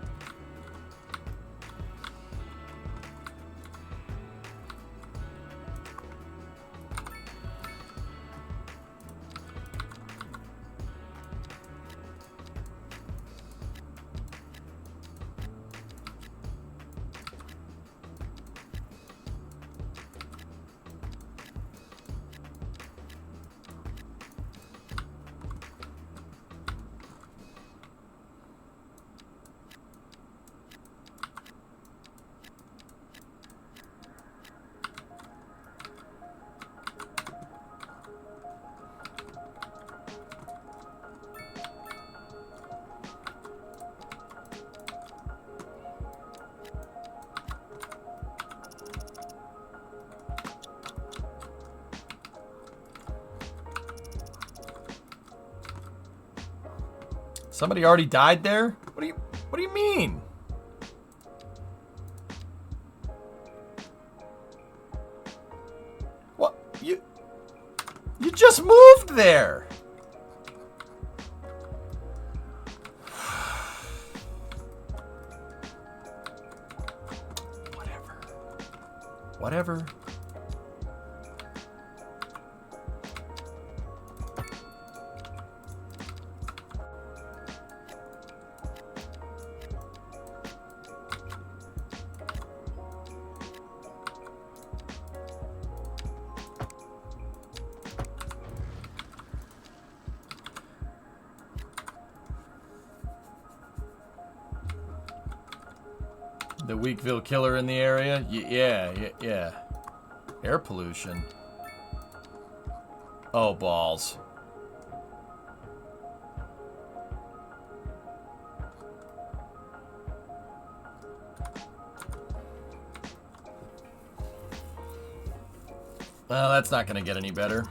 Somebody already died there? What do you mean? What? You just moved there. Whatever. The Weaksville killer in the area? Yeah. Air pollution. Oh, balls. Well, that's not going to get any better.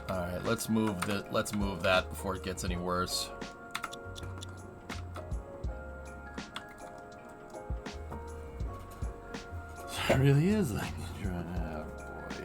All right, let's move that before it gets any worse. It really is like, oh boy.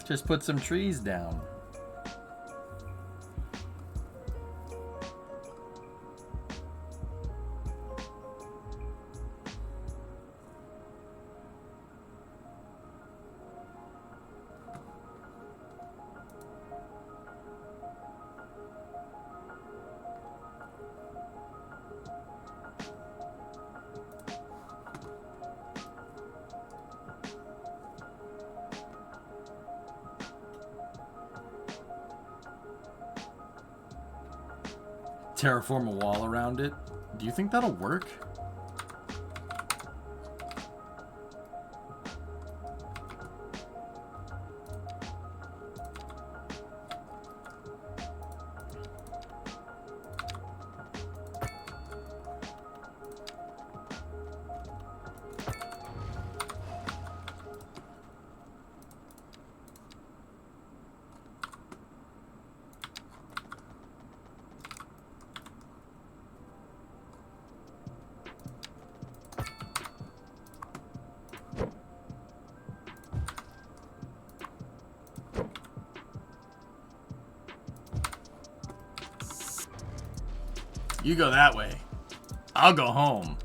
Just put some trees down. Terraform a wall around it. Do you think that'll work? You go that way. I'll go home.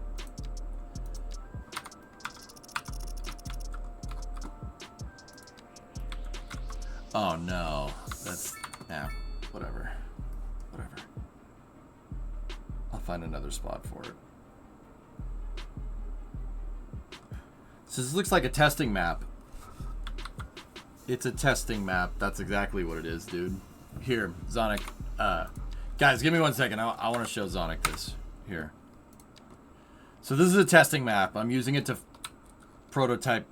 Oh no. That's... yeah, whatever. Whatever. I'll find another spot for it. So this looks like a testing map. It's a testing map. That's exactly what it is, dude. Here, Zonic. Guys, give me 1 second. I want to show Zonic this. Here. So this is a testing map. I'm using it to prototype...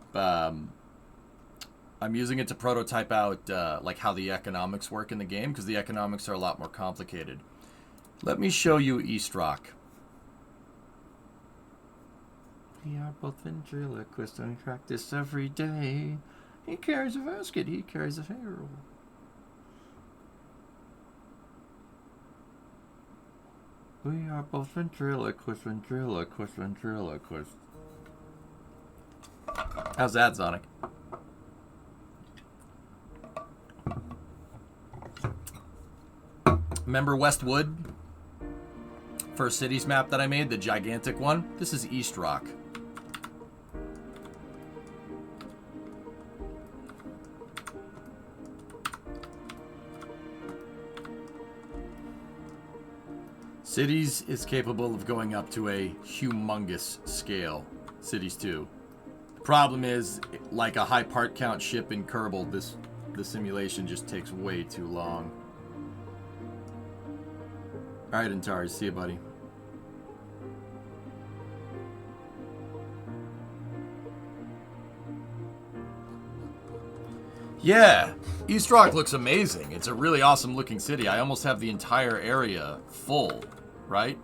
I'm using it to prototype out like how the economics work in the game, because the economics are a lot more complicated. Let me show you East Rock. We are both ventriloquists and we practice every day. He carries a basket, he carries a pharaoh. We are both ventriloquists, ventriloquists, ventriloquists. How's that, Sonic? Remember Westwood? First cities map that I made, the gigantic one? This is East Rock. Cities is capable of going up to a humongous scale. Cities 2. The problem is, like a high part count ship in Kerbal, the simulation just takes way too long. Alright, Antares, see you, buddy. Yeah, East Rock looks amazing. It's a really awesome looking city. I almost have the entire area full, right?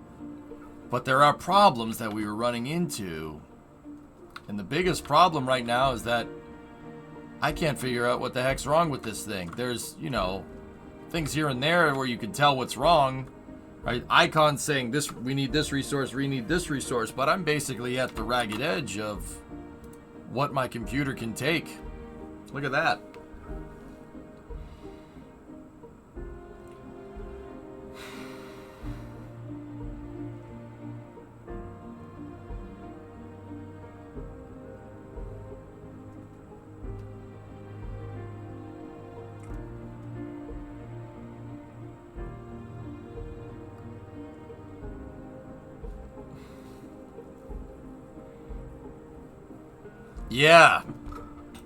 But there are problems that we were running into. And the biggest problem right now is that I can't figure out what the heck's wrong with this thing. There's, you know, things here and there where you can tell what's wrong. Right? Icons saying this, we need this resource, we need this resource, but I'm basically at the ragged edge of what my computer can take. Look at that. Yeah,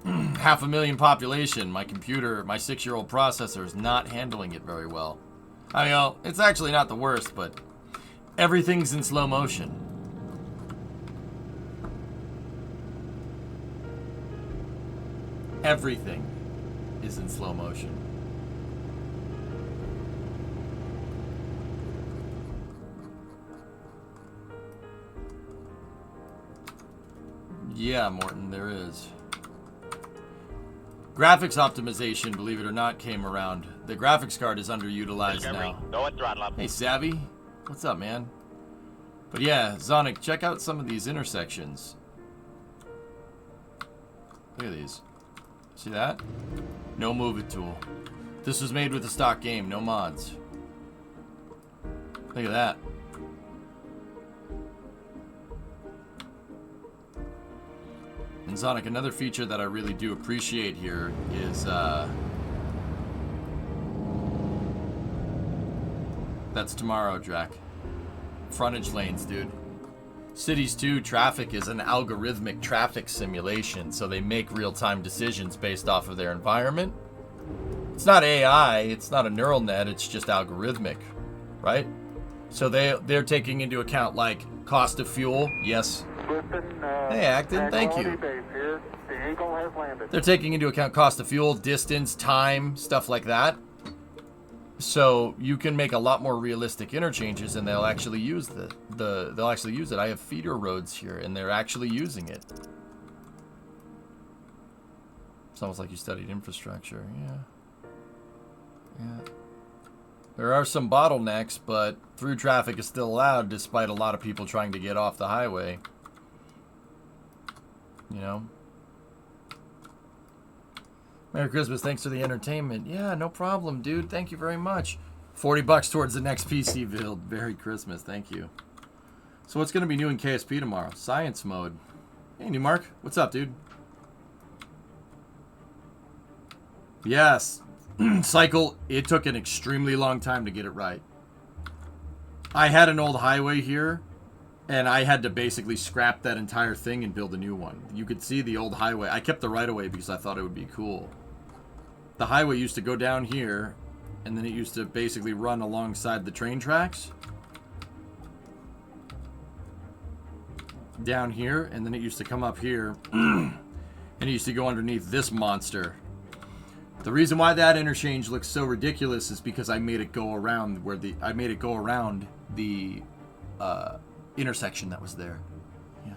500,000 population. My computer, my 6-year-old processor is not handling it very well. I mean, well, it's actually not the worst, but everything's in slow motion. Everything is in slow motion. Yeah, Morton, there is. Graphics optimization, believe it or not, came around. The graphics card is underutilized now. Go and throttle up. Hey, Savvy. What's up, man? But yeah, Zonic, check out some of these intersections. Look at these. See that? No move it tool. This was made with a stock game, no mods. Look at that. And Sonic, another feature that I really do appreciate here is that's tomorrow, Drac. Frontage lanes, dude. Cities 2 traffic is an algorithmic traffic simulation, so they make real-time decisions based off of their environment. It's not AI, it's not a neural net, it's just algorithmic, right? So they're taking into account, like, cost of fuel, yes. Hey, Acton, thank you. They're taking into account cost of fuel, distance, time, stuff like that. So you can make a lot more realistic interchanges, and they'll actually use they'll actually use it. I have feeder roads here, and they're actually using it. It's almost like you studied infrastructure. Yeah. There are some bottlenecks, but through traffic is still allowed, despite a lot of people trying to get off the highway. You know? Merry Christmas, thanks for the entertainment. Yeah, no problem, dude. Thank you very much. $40 towards the next PC build. Merry Christmas. Thank you. So what's going to be new in KSP tomorrow? Science mode. Hey, New Mark. What's up, dude? Yes. Cycle. It took an extremely long time to get it right. I had an old highway here, and I had to basically scrap that entire thing and build a new one. You could see the old highway. I kept the right-of-way because I thought it would be cool. The highway used to go down here, and then it used to basically run alongside the train tracks. Down here, and then it used to come up here, and it used to go underneath this monster. The reason why that interchange looks so ridiculous is because I made it go around the intersection that was there. Yeah.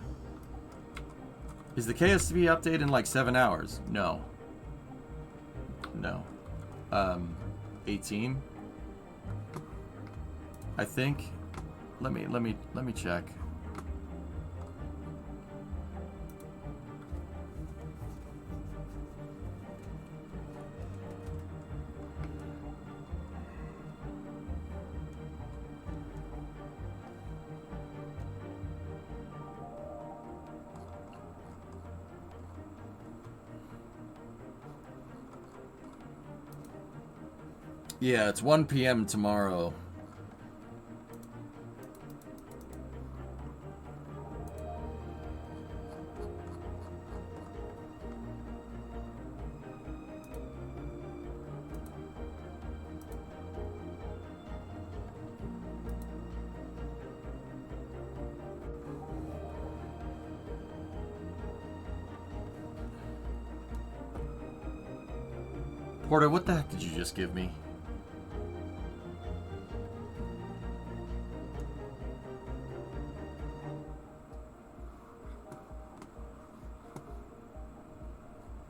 Is the KSP update in like 7 hours? No. No. 18. I think. Let me check. Yeah, it's 1 p.m. tomorrow. Porter, what the heck did you just give me?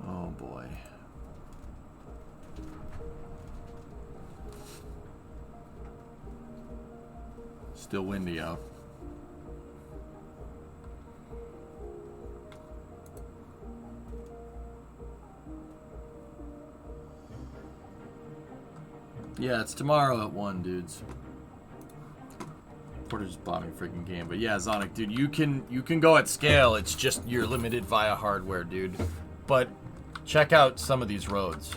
Oh boy. Still windy out. Yeah, it's tomorrow at 1, dudes. Porter's bombing freaking game, but yeah, Zonic, dude, you can go at scale. It's just you're limited via hardware, dude. But check out some of these roads.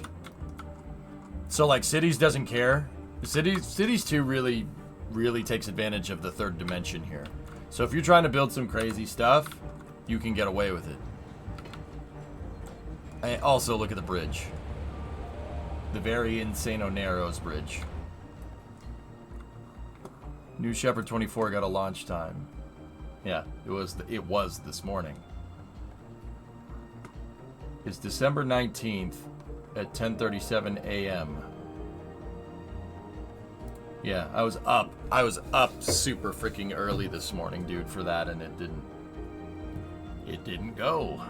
So like Cities doesn't care. Cities 2 really takes advantage of the third dimension here. So if you're trying to build some crazy stuff, you can get away with it. And also look at the bridge. The very Insano Narrows bridge. New Shepard 24 got a launch time. Yeah, it was this morning. It's December 19th at 10:37 a.m. Yeah, I was up super freaking early this morning, dude, for that, and it didn't go.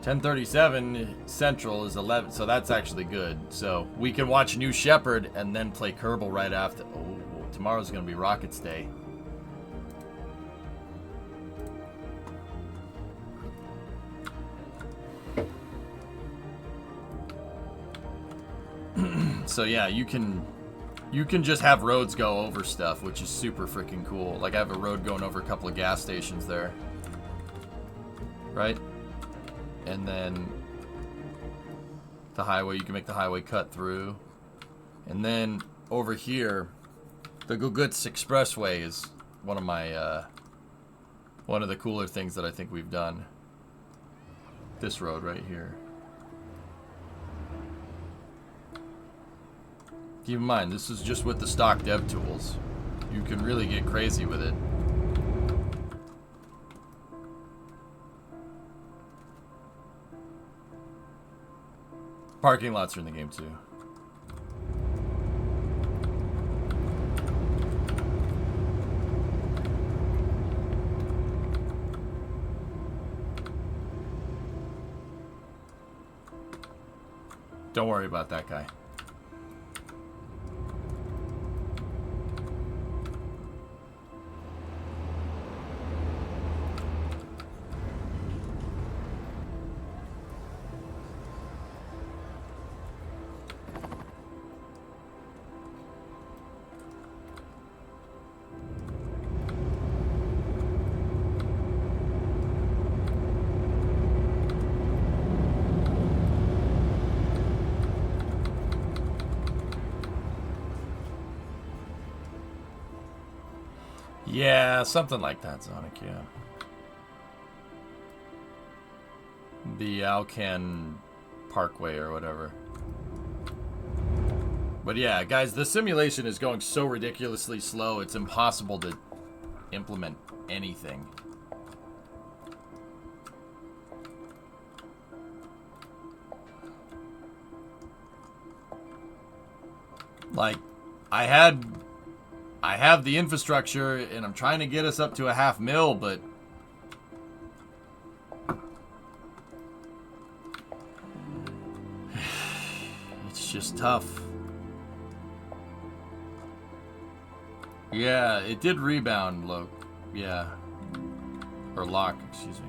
10:37 Central is 11, so that's actually good. So we can watch New Shepard and then play Kerbal right after. Oh, tomorrow's gonna be Rockets Day. So yeah, you can just have roads go over stuff, which is super freaking cool. Like I have a road going over a couple of gas stations there, right? And then the highway, you can make the highway cut through. And then over here, the Gugutz Expressway is one of my one of the cooler things that I think we've done. This road right here. Keep in mind, this is just with the stock dev tools. You can really get crazy with it. Parking lots are in the game too. Don't worry about that guy. Yeah, something like that, Sonic, yeah. The Alcan Parkway or whatever. But yeah, guys, the simulation is going so ridiculously slow, it's impossible to implement anything. Like, I have the infrastructure, and I'm trying to get us up to a $500,000, but it's just tough. Yeah, it did rebound, Loke. Yeah. Or Lock, excuse me.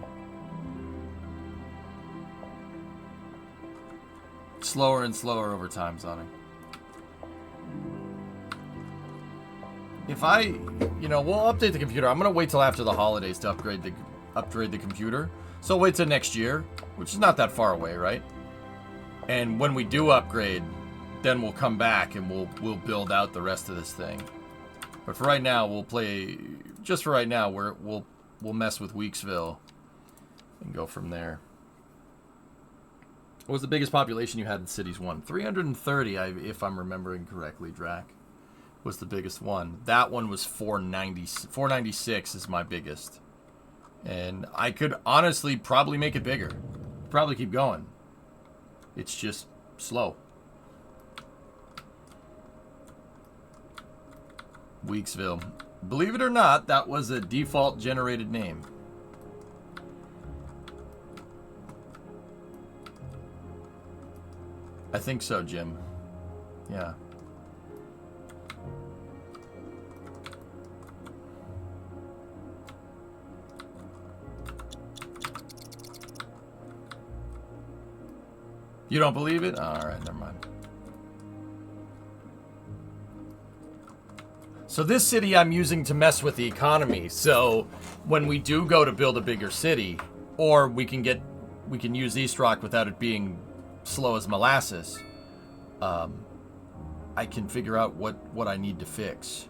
Slower and slower over time, Sonic. If I, we'll update the computer. I'm gonna wait till after the holidays to upgrade the computer. So wait till next year, which is not that far away, right? And when we do upgrade, then we'll come back and we'll build out the rest of this thing. But for right now, we'll play. Just for right now, we'll mess with Weaksville and go from there. What was the biggest population you had in Cities 1? 330, if I'm remembering correctly, Drac. Was the biggest one. That one was 496 is my biggest. And I could honestly probably make it bigger. Probably keep going. It's just slow. Weaksville. Believe it or not, that was a default generated name. I think so, Jim. Yeah. You don't believe it? Alright, never mind. So this city I'm using to mess with the economy. So when we do go to build a bigger city, or we can use East Rock without it being slow as molasses, I can figure out what I need to fix.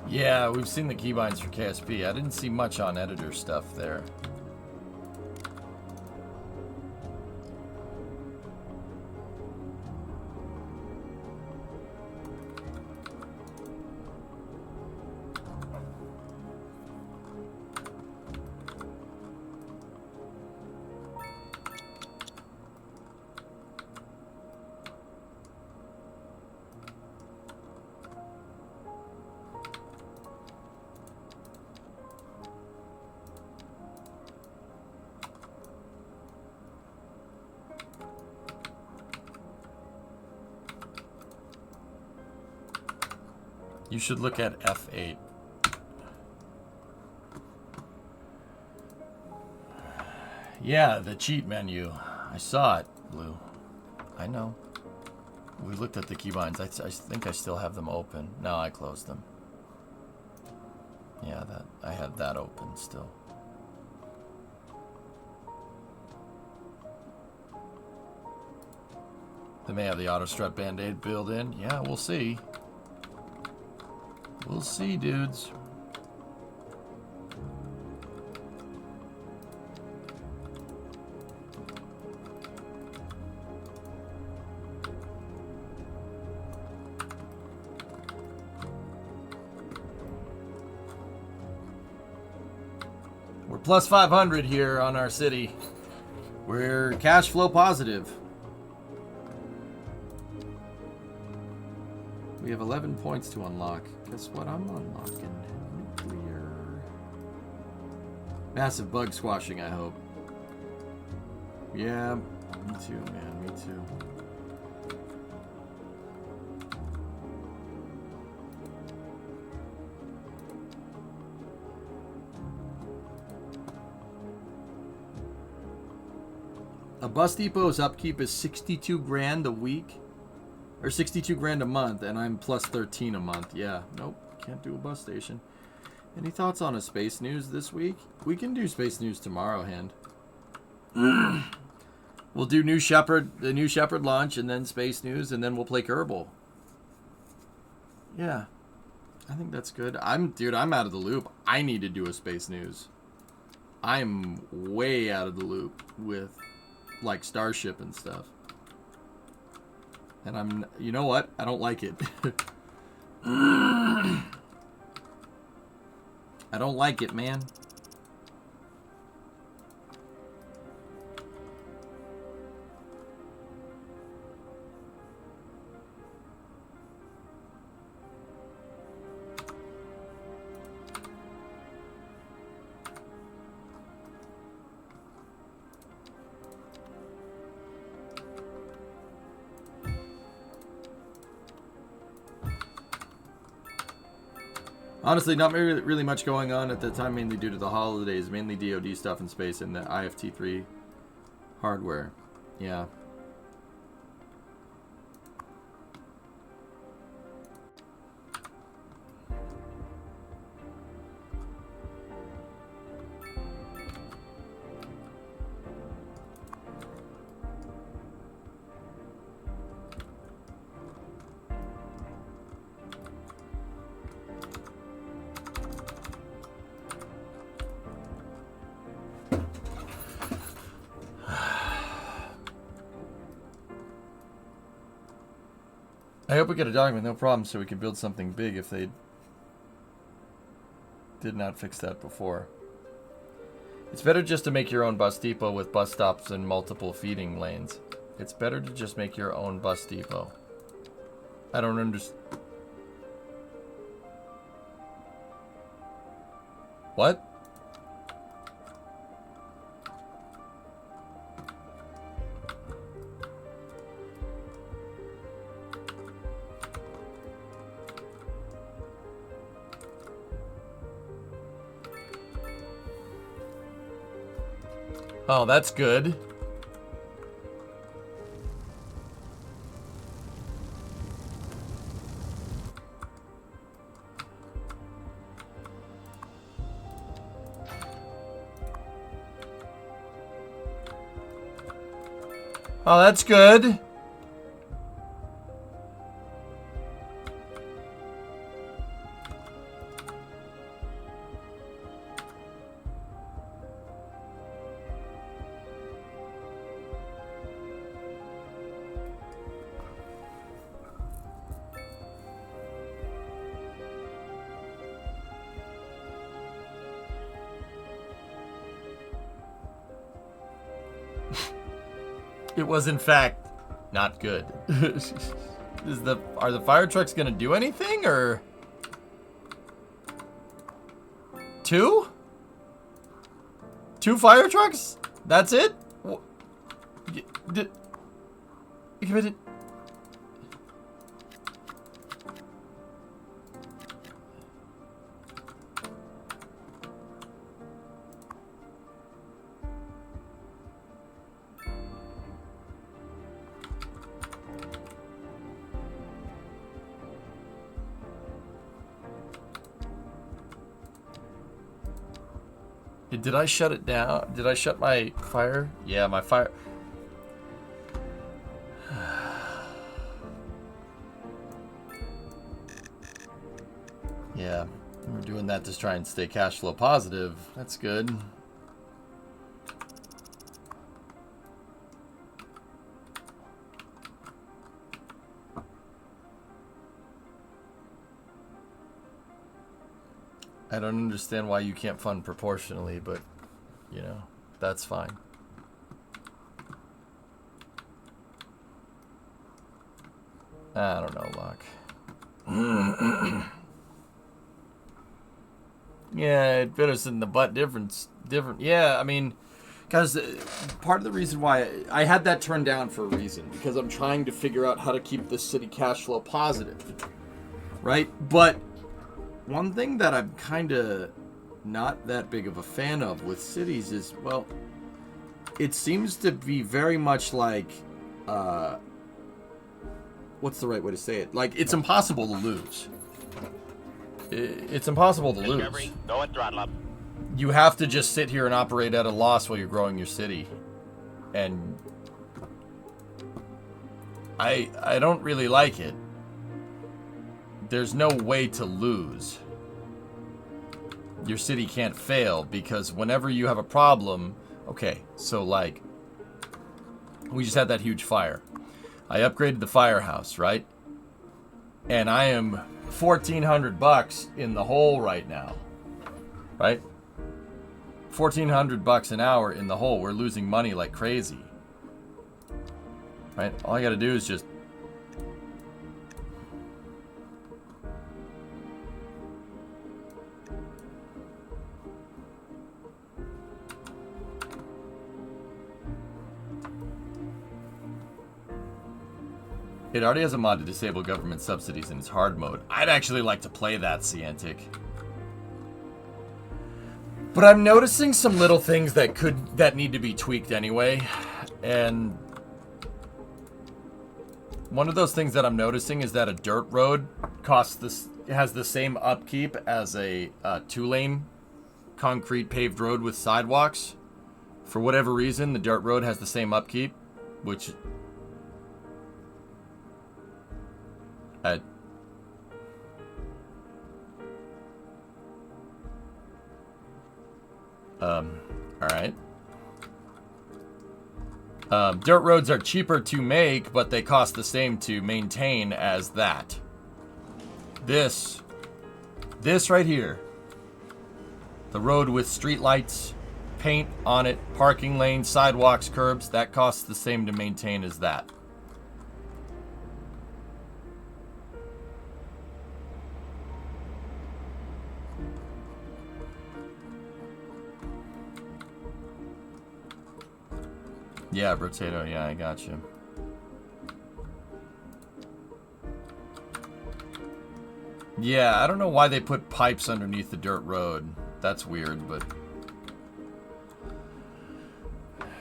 Yeah, we've seen the keybinds for KSP. I didn't see much on editor stuff there. You should look at F8. Yeah, the cheat menu. I saw it, Blue. I know. We looked at the keybinds. I think I still have them open. No, I closed them. Yeah, I have that open still. They may have the auto strut band-aid built in. Yeah, we'll see. We'll see, dudes. We're plus 500 here on our city. We're cash flow positive. We have 11 points to unlock. Guess what? I'm unlocking nuclear. Massive bug squashing, I hope. Yeah, me too, man, me too. A bus depot's upkeep is 62 grand a week, or 62 grand a month, and I'm plus 13 a month. Yeah, nope, can't do a bus station. Any thoughts on a space news this week? We can do space news tomorrow, Hand. We'll do the New Shepard launch, and then space news, and then we'll play Kerbal. Yeah, I think that's good. Dude, I'm out of the loop. I need to do a space news. I'm way out of the loop with like Starship and stuff. And you know what? I don't like it. I don't like it, man. Honestly, not really much going on at the time, mainly due to the holidays, mainly DoD stuff in space and the IFT3 hardware. Yeah. I hope we get a document, no problem, so we can build something big if they did not fix that before. It's better just to make your own bus depot with bus stops and multiple feeding lanes. It's better to just make your own bus depot. I don't understand. What? Oh, that's good. Oh, that's good. It was, in fact, not good. Are the fire trucks gonna do anything, or? 2? 2 fire trucks? That's it? Did I shut it down? Did I shut my fire? Yeah, my fire. Yeah, we're doing that to try and stay cash flow positive. That's good. I don't understand why you can't fund proportionally, but, you know, that's fine. I don't know, Locke. Yeah, it bit us in the butt different. Yeah, I mean, because part of the reason why I had that turned down for a reason, because I'm trying to figure out how to keep this city cash flow positive, right? But one thing that I'm kind of not that big of a fan of with cities is, well, it seems to be very much like, what's the right way to say it? Like, it's impossible to lose. It's impossible to lose. Discovery, go and throttle up. You have to just sit here and operate at a loss while you're growing your city. And I don't really like it. There's no way to lose. Your city can't fail because whenever you have a problem, okay, so like we just had that huge fire. I upgraded the firehouse, right? And I am $1,400 in the hole right now. Right? $1,400 an hour in the hole. We're losing money like crazy. Right? All I gotta do is just it already has a mod to disable government subsidies in its hard mode. I'd actually like to play that, Ciantic. But I'm noticing some little things that need to be tweaked anyway. And one of those things that I'm noticing is that a dirt road has the same upkeep as a 2-lane concrete paved road with sidewalks. For whatever reason, the dirt road has the same upkeep, which alright. Dirt roads are cheaper to make, but they cost the same to maintain as that. This right here. The road with street lights, paint on it, parking lanes, sidewalks, curbs, that costs the same to maintain as that. Yeah, Rotato, yeah, I got you. Yeah, I don't know why they put pipes underneath the dirt road. That's weird, but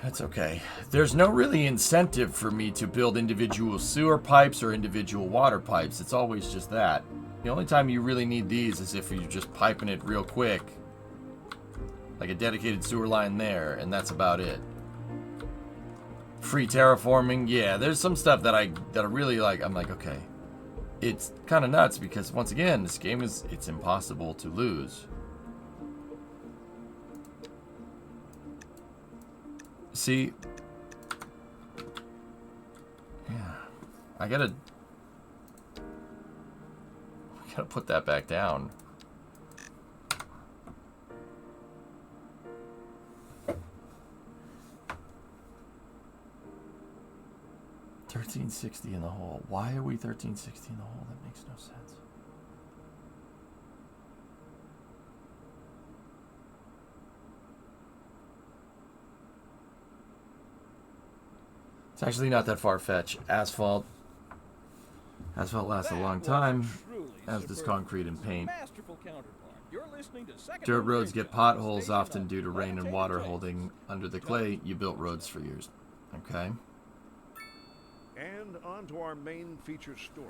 that's okay. There's no really incentive for me to build individual sewer pipes or individual water pipes. It's always just that. The only time you really need these is if you're just piping it real quick. Like a dedicated sewer line there, and that's about it. Free terraforming, yeah, there's some stuff that I really like. I'm like, okay. It's kind of nuts because once again, this game it's impossible to lose. See, yeah, I gotta put that back down. $13.60 in the hole. Why are we $13.60 in the hole? That makes no sense. It's actually not that far-fetched. Asphalt lasts a long time, as does concrete and paint. Dirt roads get potholes often due to rain and water holding under the clay. You built roads for years. Okay. And on to our main feature story.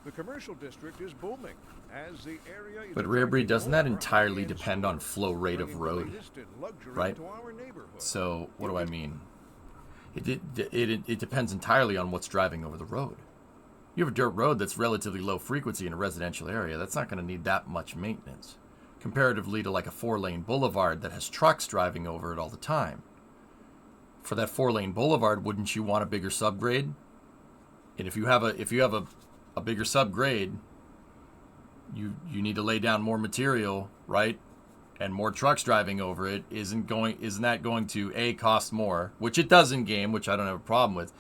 The commercial district is booming as the area is But Rare Breed, doesn't that entirely depend on flow rate of road? Right? So, what do I mean? It depends entirely on what's driving over the road. You have a dirt road that's relatively low frequency in a residential area. That's not going to need that much maintenance. Comparatively to like a 4-lane boulevard that has trucks driving over it all the time. For that 4-lane boulevard, wouldn't you want a bigger subgrade? And if you have a bigger subgrade, you need to lay down more material, right? And more trucks driving over it isn't that going to A, cost more, which it does in game, which I don't have a problem with.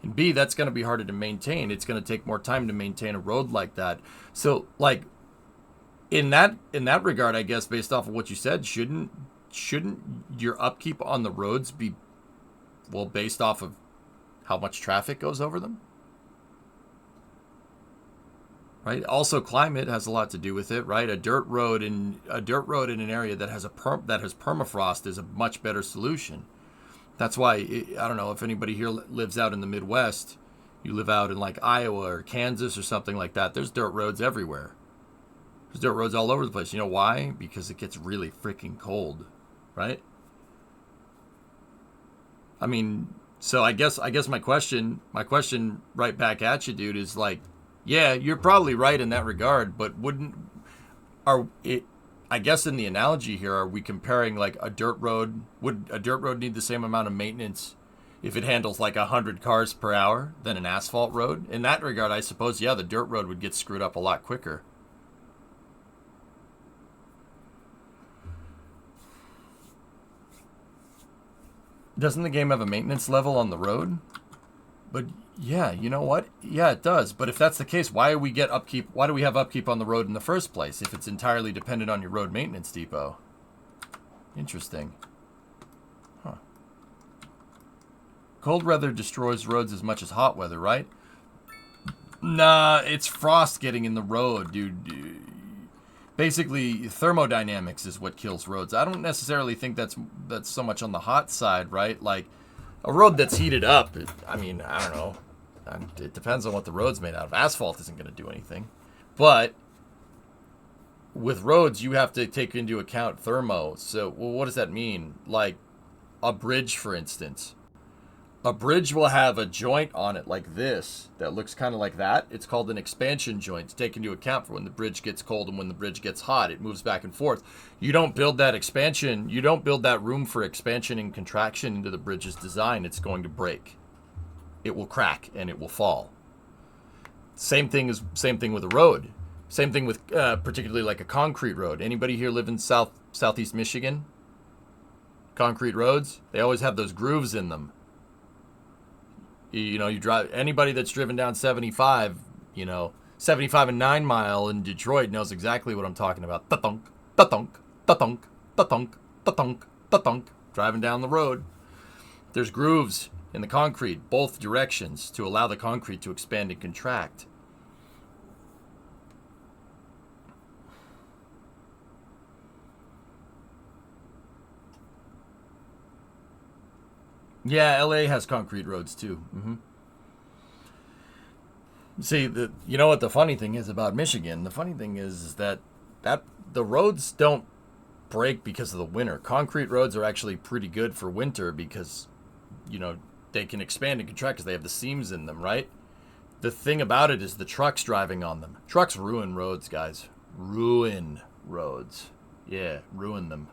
And B, that's going to be harder to maintain. It's going to take more time to maintain a road like that. So, like, in that regard, I guess, based off of what you said, shouldn't your upkeep on the roads be, well, based off of how much traffic goes over them? Right. Also, climate has a lot to do with it, right? A dirt road in an area that has permafrost is a much better solution. That's why I don't know if anybody here lives out in the Midwest. You live out in like Iowa or Kansas or something like that. There's dirt roads everywhere. There's dirt roads all over the place. You know why? Because it gets really freaking cold, right? I mean, so I guess my question right back at you, dude, is like, yeah, you're probably right in that regard, but I guess in the analogy here, are we comparing like a dirt road? Would a dirt road need the same amount of maintenance if it handles like 100 cars per hour than an asphalt road? In that regard, I suppose, yeah, the dirt road would get screwed up a lot quicker. Doesn't the game have a maintenance level on the road? But yeah, you know what? Yeah, it does. But if that's the case, why do we have upkeep on the road in the first place if it's entirely dependent on your road maintenance depot? Interesting. Huh. Cold weather destroys roads as much as hot weather, right? Nah, it's frost getting in the road, dude. Basically, thermodynamics is what kills roads. I don't necessarily think that's so much on the hot side, right? Like, a road that's heated up, I mean, I don't know. It depends on what the road's made out of. Asphalt isn't going to do anything. But with roads, you have to take into account thermo. So, well, what does that mean? Like, a bridge, for instance. A bridge will have a joint on it like this that looks kind of like that. It's called an expansion joint to take into account for when the bridge gets cold and when the bridge gets hot. It moves back and forth. You don't build that expansion. You don't build that room for expansion and contraction into the bridge's design. It's going to break. It will crack and it will fall. Same thing with a road. Same thing with particularly like a concrete road. Anybody here live in southeast Michigan? Concrete roads, they always have those grooves in them. You know, you drive, anybody that's driven down 75, 75 and 9 Mile in Detroit knows exactly what I'm talking about. Ta-thunk, ta-thunk, ta-thunk, ta-thunk, ta-thunk, ta-thunk, driving down the road. There's grooves in the concrete, both directions, to allow the concrete to expand and contract. Yeah, LA has concrete roads too. Mm-hmm. See, you know what the funny thing is about Michigan? The funny thing is that the roads don't break because of the winter. Concrete roads are actually pretty good for winter because, they can expand and contract because they have the seams in them, right? The thing about it is the trucks driving on them. Trucks ruin roads, guys. Ruin roads. Yeah, ruin them.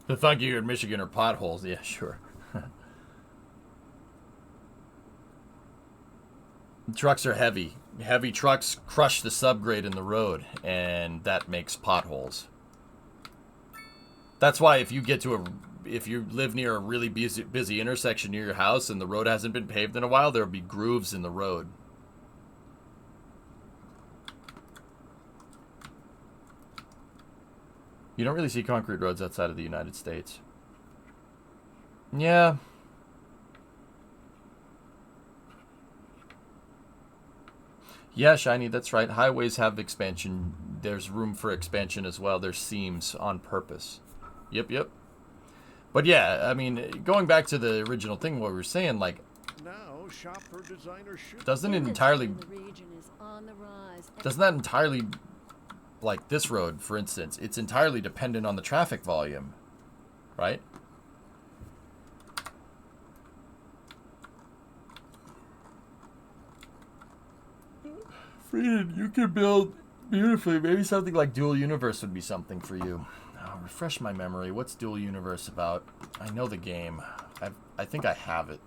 The thunk here in Michigan are potholes. Yeah, sure. Trucks are heavy. Heavy trucks crush the subgrade in the road, and that makes potholes. That's why if you live near a really busy intersection near your house and the road hasn't been paved in a while, there'll be grooves in the road. You don't really see concrete roads outside of the United States. Yeah. Yeah, Shiny, that's right. Highways have expansion. There's room for expansion as well. There's seams on purpose. Yep. But yeah, I mean, going back to the original thing, what we were saying, like, now shop for designer shoes. Doesn't that entirely, like this road, for instance, it's entirely dependent on the traffic volume, right? Frieden, you can build beautifully. Maybe something like Dual Universe would be something for you. Oh, refresh my memory. What's Dual Universe about? I know the game. I think I have it.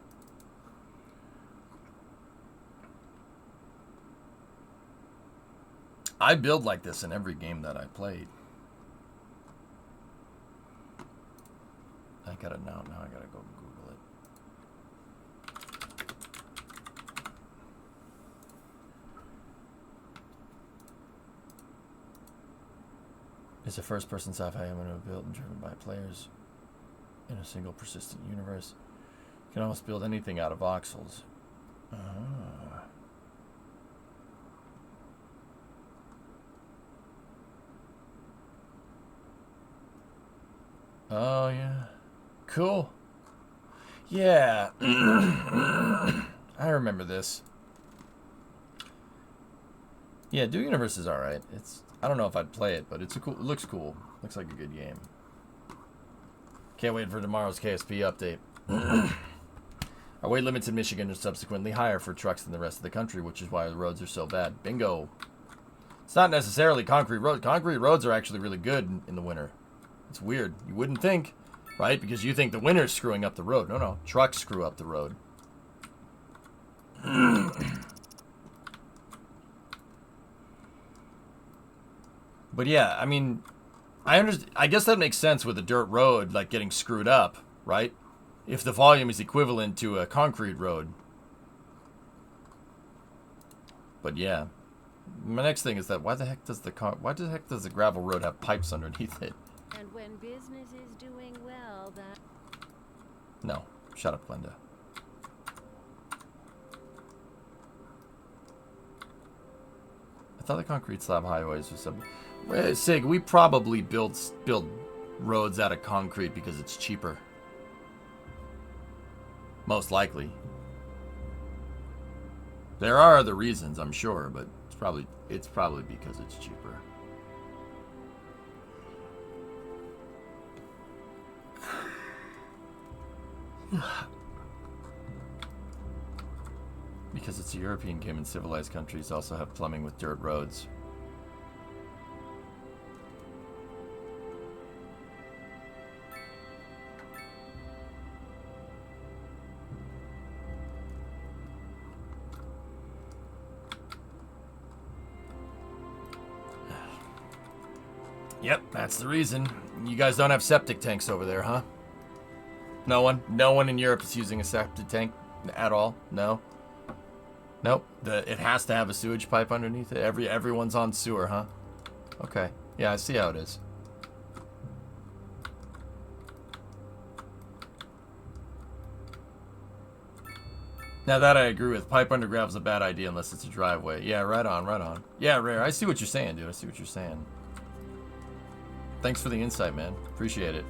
I build like this in every game that I played. gotta now I gotta go Google it. It's a first-person sci-fi MMO built and driven by players in a single persistent universe. You can almost build anything out of voxels. Oh, yeah. Cool. Yeah. I remember this. Yeah, Do Universe is alright. I don't know if I'd play it, but it looks cool. Looks like a good game. Can't wait for tomorrow's KSP update. Our weight limits in Michigan are subsequently higher for trucks than the rest of the country, which is why the roads are so bad. Bingo. It's not necessarily concrete roads. Concrete roads are actually really good in the winter. It's weird. You wouldn't think, right? Because you think the winter's screwing up the road. No. Trucks screw up the road. But yeah, I mean, I guess that makes sense with a dirt road, like getting screwed up, right? If the volume is equivalent to a concrete road. But yeah. My next thing is that why the heck does the gravel road have pipes underneath it? And when business is doing well, that... No. Shut up, Glenda. I thought the concrete slab highways was something... Sig, we probably build roads out of concrete because it's cheaper. Most likely. There are other reasons, I'm sure, but it's probably because it's cheaper. Because it's a European game and civilized countries also have plumbing with dirt roads. Yep, that's the reason. You guys don't have septic tanks over there, huh? No one? No one in Europe is using a septic tank at all? No? Nope. It has to have a sewage pipe underneath it? Everyone's on sewer, huh? Okay. Yeah, I see how it is. Now that I agree with. Pipe under gravel's a bad idea unless it's a driveway. Yeah, right on, right on. Yeah, Rare, I see what you're saying, dude. I see what you're saying. Thanks for the insight, man. Appreciate it.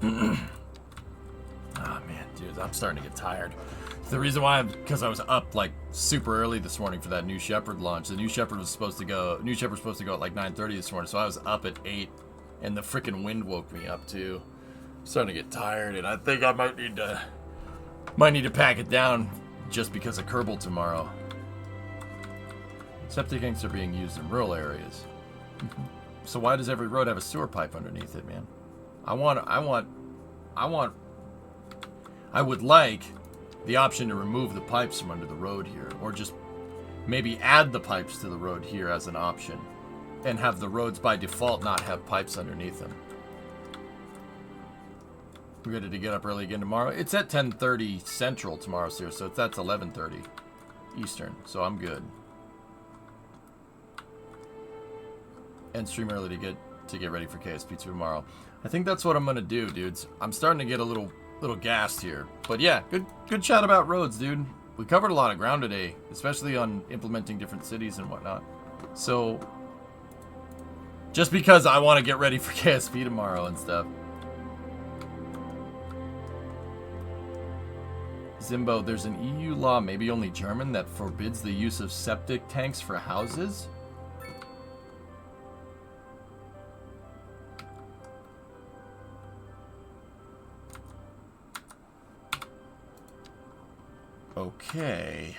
Oh, man, dude, I'm starting to get tired. The reason why, because I was up like super early this morning for that New Shepard launch. The New Shepard was supposed to go at like 9:30 this morning, so I was up at 8, and the freaking wind woke me up too. I'm starting to get tired, and I think I might need to pack it down just because of Kerbal tomorrow. Septic tanks are being used in rural areas. So why does every road have a sewer pipe underneath it, man? I would like the option to remove the pipes from under the road here, or just maybe add the pipes to the road here as an option, and have the roads by default not have pipes underneath them. We're ready to get up early again tomorrow. It's at 10:30 Central tomorrow, sir, so that's 11:30 Eastern, so I'm good. And stream early to get ready for KSP2 tomorrow. I think that's what I'm gonna do, dudes. I'm starting to get a little gassed here, but yeah, good chat about roads, dude. We covered a lot of ground today, especially on implementing different cities and whatnot. So just because I want to get ready for KSP tomorrow and stuff. Zimbo, there's an EU law, maybe only German, that forbids the use of septic tanks for houses? Okay.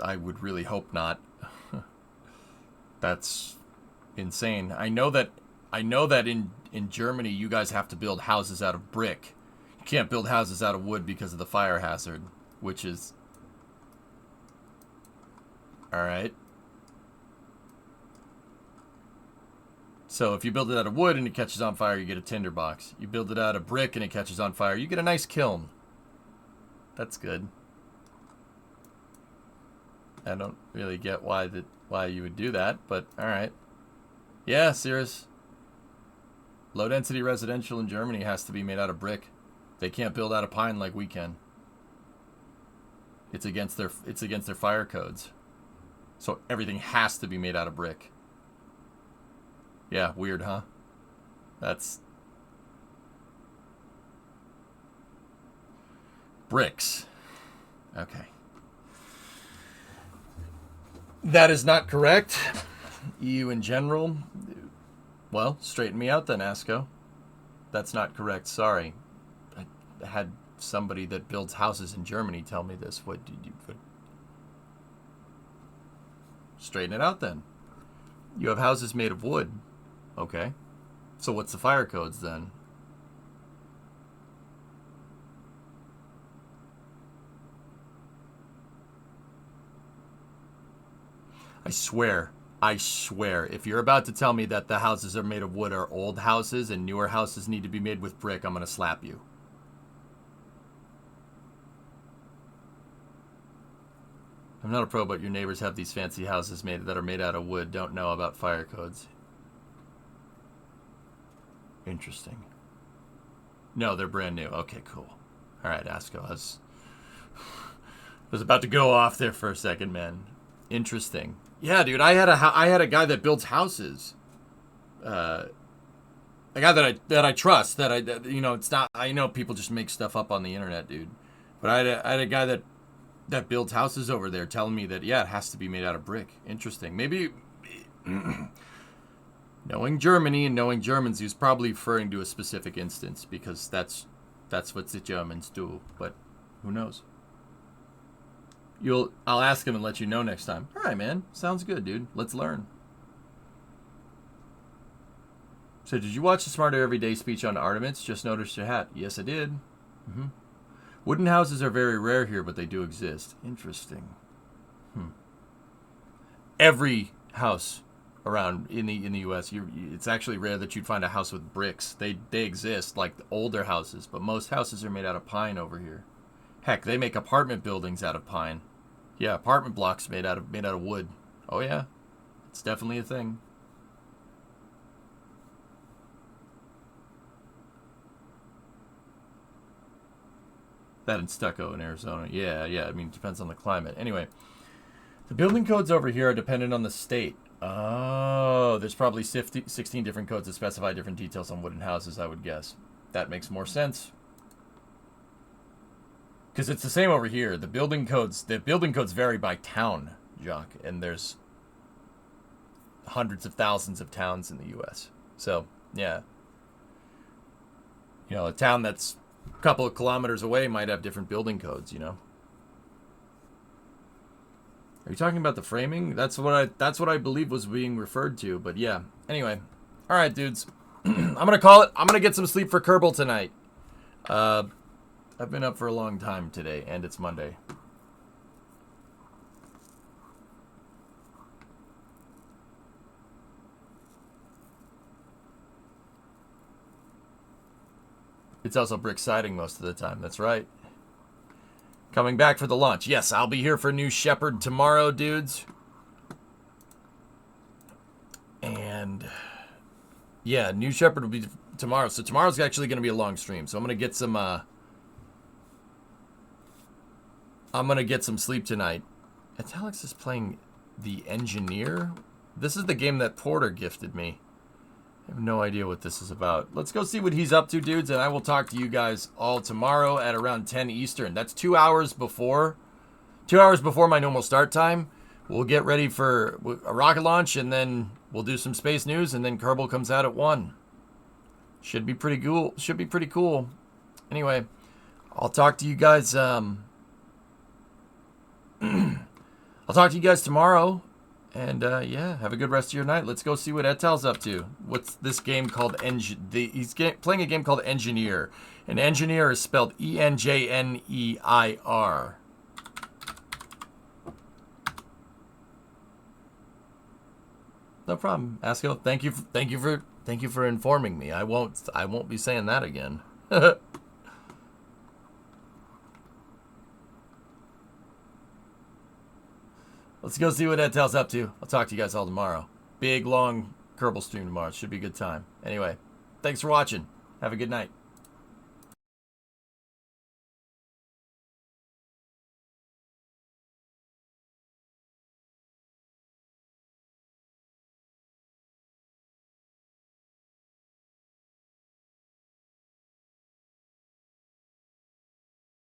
I would really hope not. That's insane. I know that in Germany you guys have to build houses out of brick can't build houses out of wood because of the fire hazard, which is... Alright. So if you build it out of wood and it catches on fire, you get a tinderbox. You build it out of brick and it catches on fire, you get a nice kiln. That's good. I don't really get why you would do that, but alright. Yeah, Cirrus. Low-density residential in Germany has to be made out of brick. They can't build out of pine like we can. It's against their fire codes. So everything has to be made out of brick. Yeah, weird, huh? That's... bricks. Okay. That is not correct. EU in general. Well, straighten me out then, Asco. That's not correct. Sorry. I had somebody that builds houses in Germany tell me this. What did you... Straighten it out then. You have houses made of wood. Okay. So what's the fire codes then? I swear, if you're about to tell me that the houses are made of wood are old houses and newer houses need to be made with brick, I'm going to slap you. I'm not a pro, but your neighbors have these fancy houses that are made out of wood. Don't know about fire codes. Interesting. No, they're brand new. Okay, cool. All right, Asco. I was about to go off there for a second, man. Interesting. Yeah, dude. I had a guy that builds houses. A guy that I trust. It's not. I know people just make stuff up on the internet, dude. But I had a guy that builds houses over there telling me that, yeah, it has to be made out of brick. Interesting. Maybe knowing Germany and knowing Germans, he was probably referring to a specific instance because that's what the Germans do. But who knows? I'll ask him and let you know next time. All right, man. Sounds good, dude. Let's learn. So did you watch the Smarter Everyday speech on Artemis? Just noticed your hat. Yes, I did. Mm-hmm. Wooden houses are very rare here, but they do exist. Interesting. Every house around in the U.S., it's actually rare that you'd find a house with bricks. They exist, like the older houses, but most houses are made out of pine over here. Heck, they make apartment buildings out of pine. Yeah, apartment blocks made out of wood. Oh yeah, it's definitely a thing. That and stucco in Arizona. Yeah. I mean, it depends on the climate. Anyway, the building codes over here are dependent on the state. Oh, there's probably 16 different codes that specify different details on wooden houses, I would guess. That makes more sense. Because it's the same over here. The building codes vary by town, Jacques, and there's hundreds of thousands of towns in the U.S. So, yeah. A town that's a couple of kilometers away might have different building codes, Are you talking about the framing? That's what I believe was being referred to, but yeah. Anyway. All right, dudes. I'm going to call it. I'm going to get some sleep for Kerbal tonight. I've been up for a long time today, and it's Monday. It's also brick siding most of the time. That's right. Coming back for the launch. Yes, I'll be here for New Shepard tomorrow, dudes. And yeah, New Shepard will be tomorrow. So tomorrow's actually going to be a long stream. So I'm going to get some sleep tonight. Alex is playing The Engineer. This is the game that Porter gifted me. I have no idea what this is about. Let's go see what he's up to, dudes, and I will talk to you guys all tomorrow at around 10 Eastern. That's 2 hours before my normal start time. We'll get ready for a rocket launch, and then we'll do some space news, and then Kerbal comes out at 1. Should be pretty cool. Anyway, I'll talk to you guys. I'll talk to you guys tomorrow. And yeah, have a good rest of your night. Let's go see what Etel's up to. What's this game called? He's playing a game called Engineer. And Engineer is spelled Enjneir. No problem, Asko. Thank you for informing me. I won't be saying that again. Let's go see what Etel's up to. I'll talk to you guys all tomorrow. Big, long Kerbal stream tomorrow. It should be a good time. Anyway, thanks for watching. Have a good night.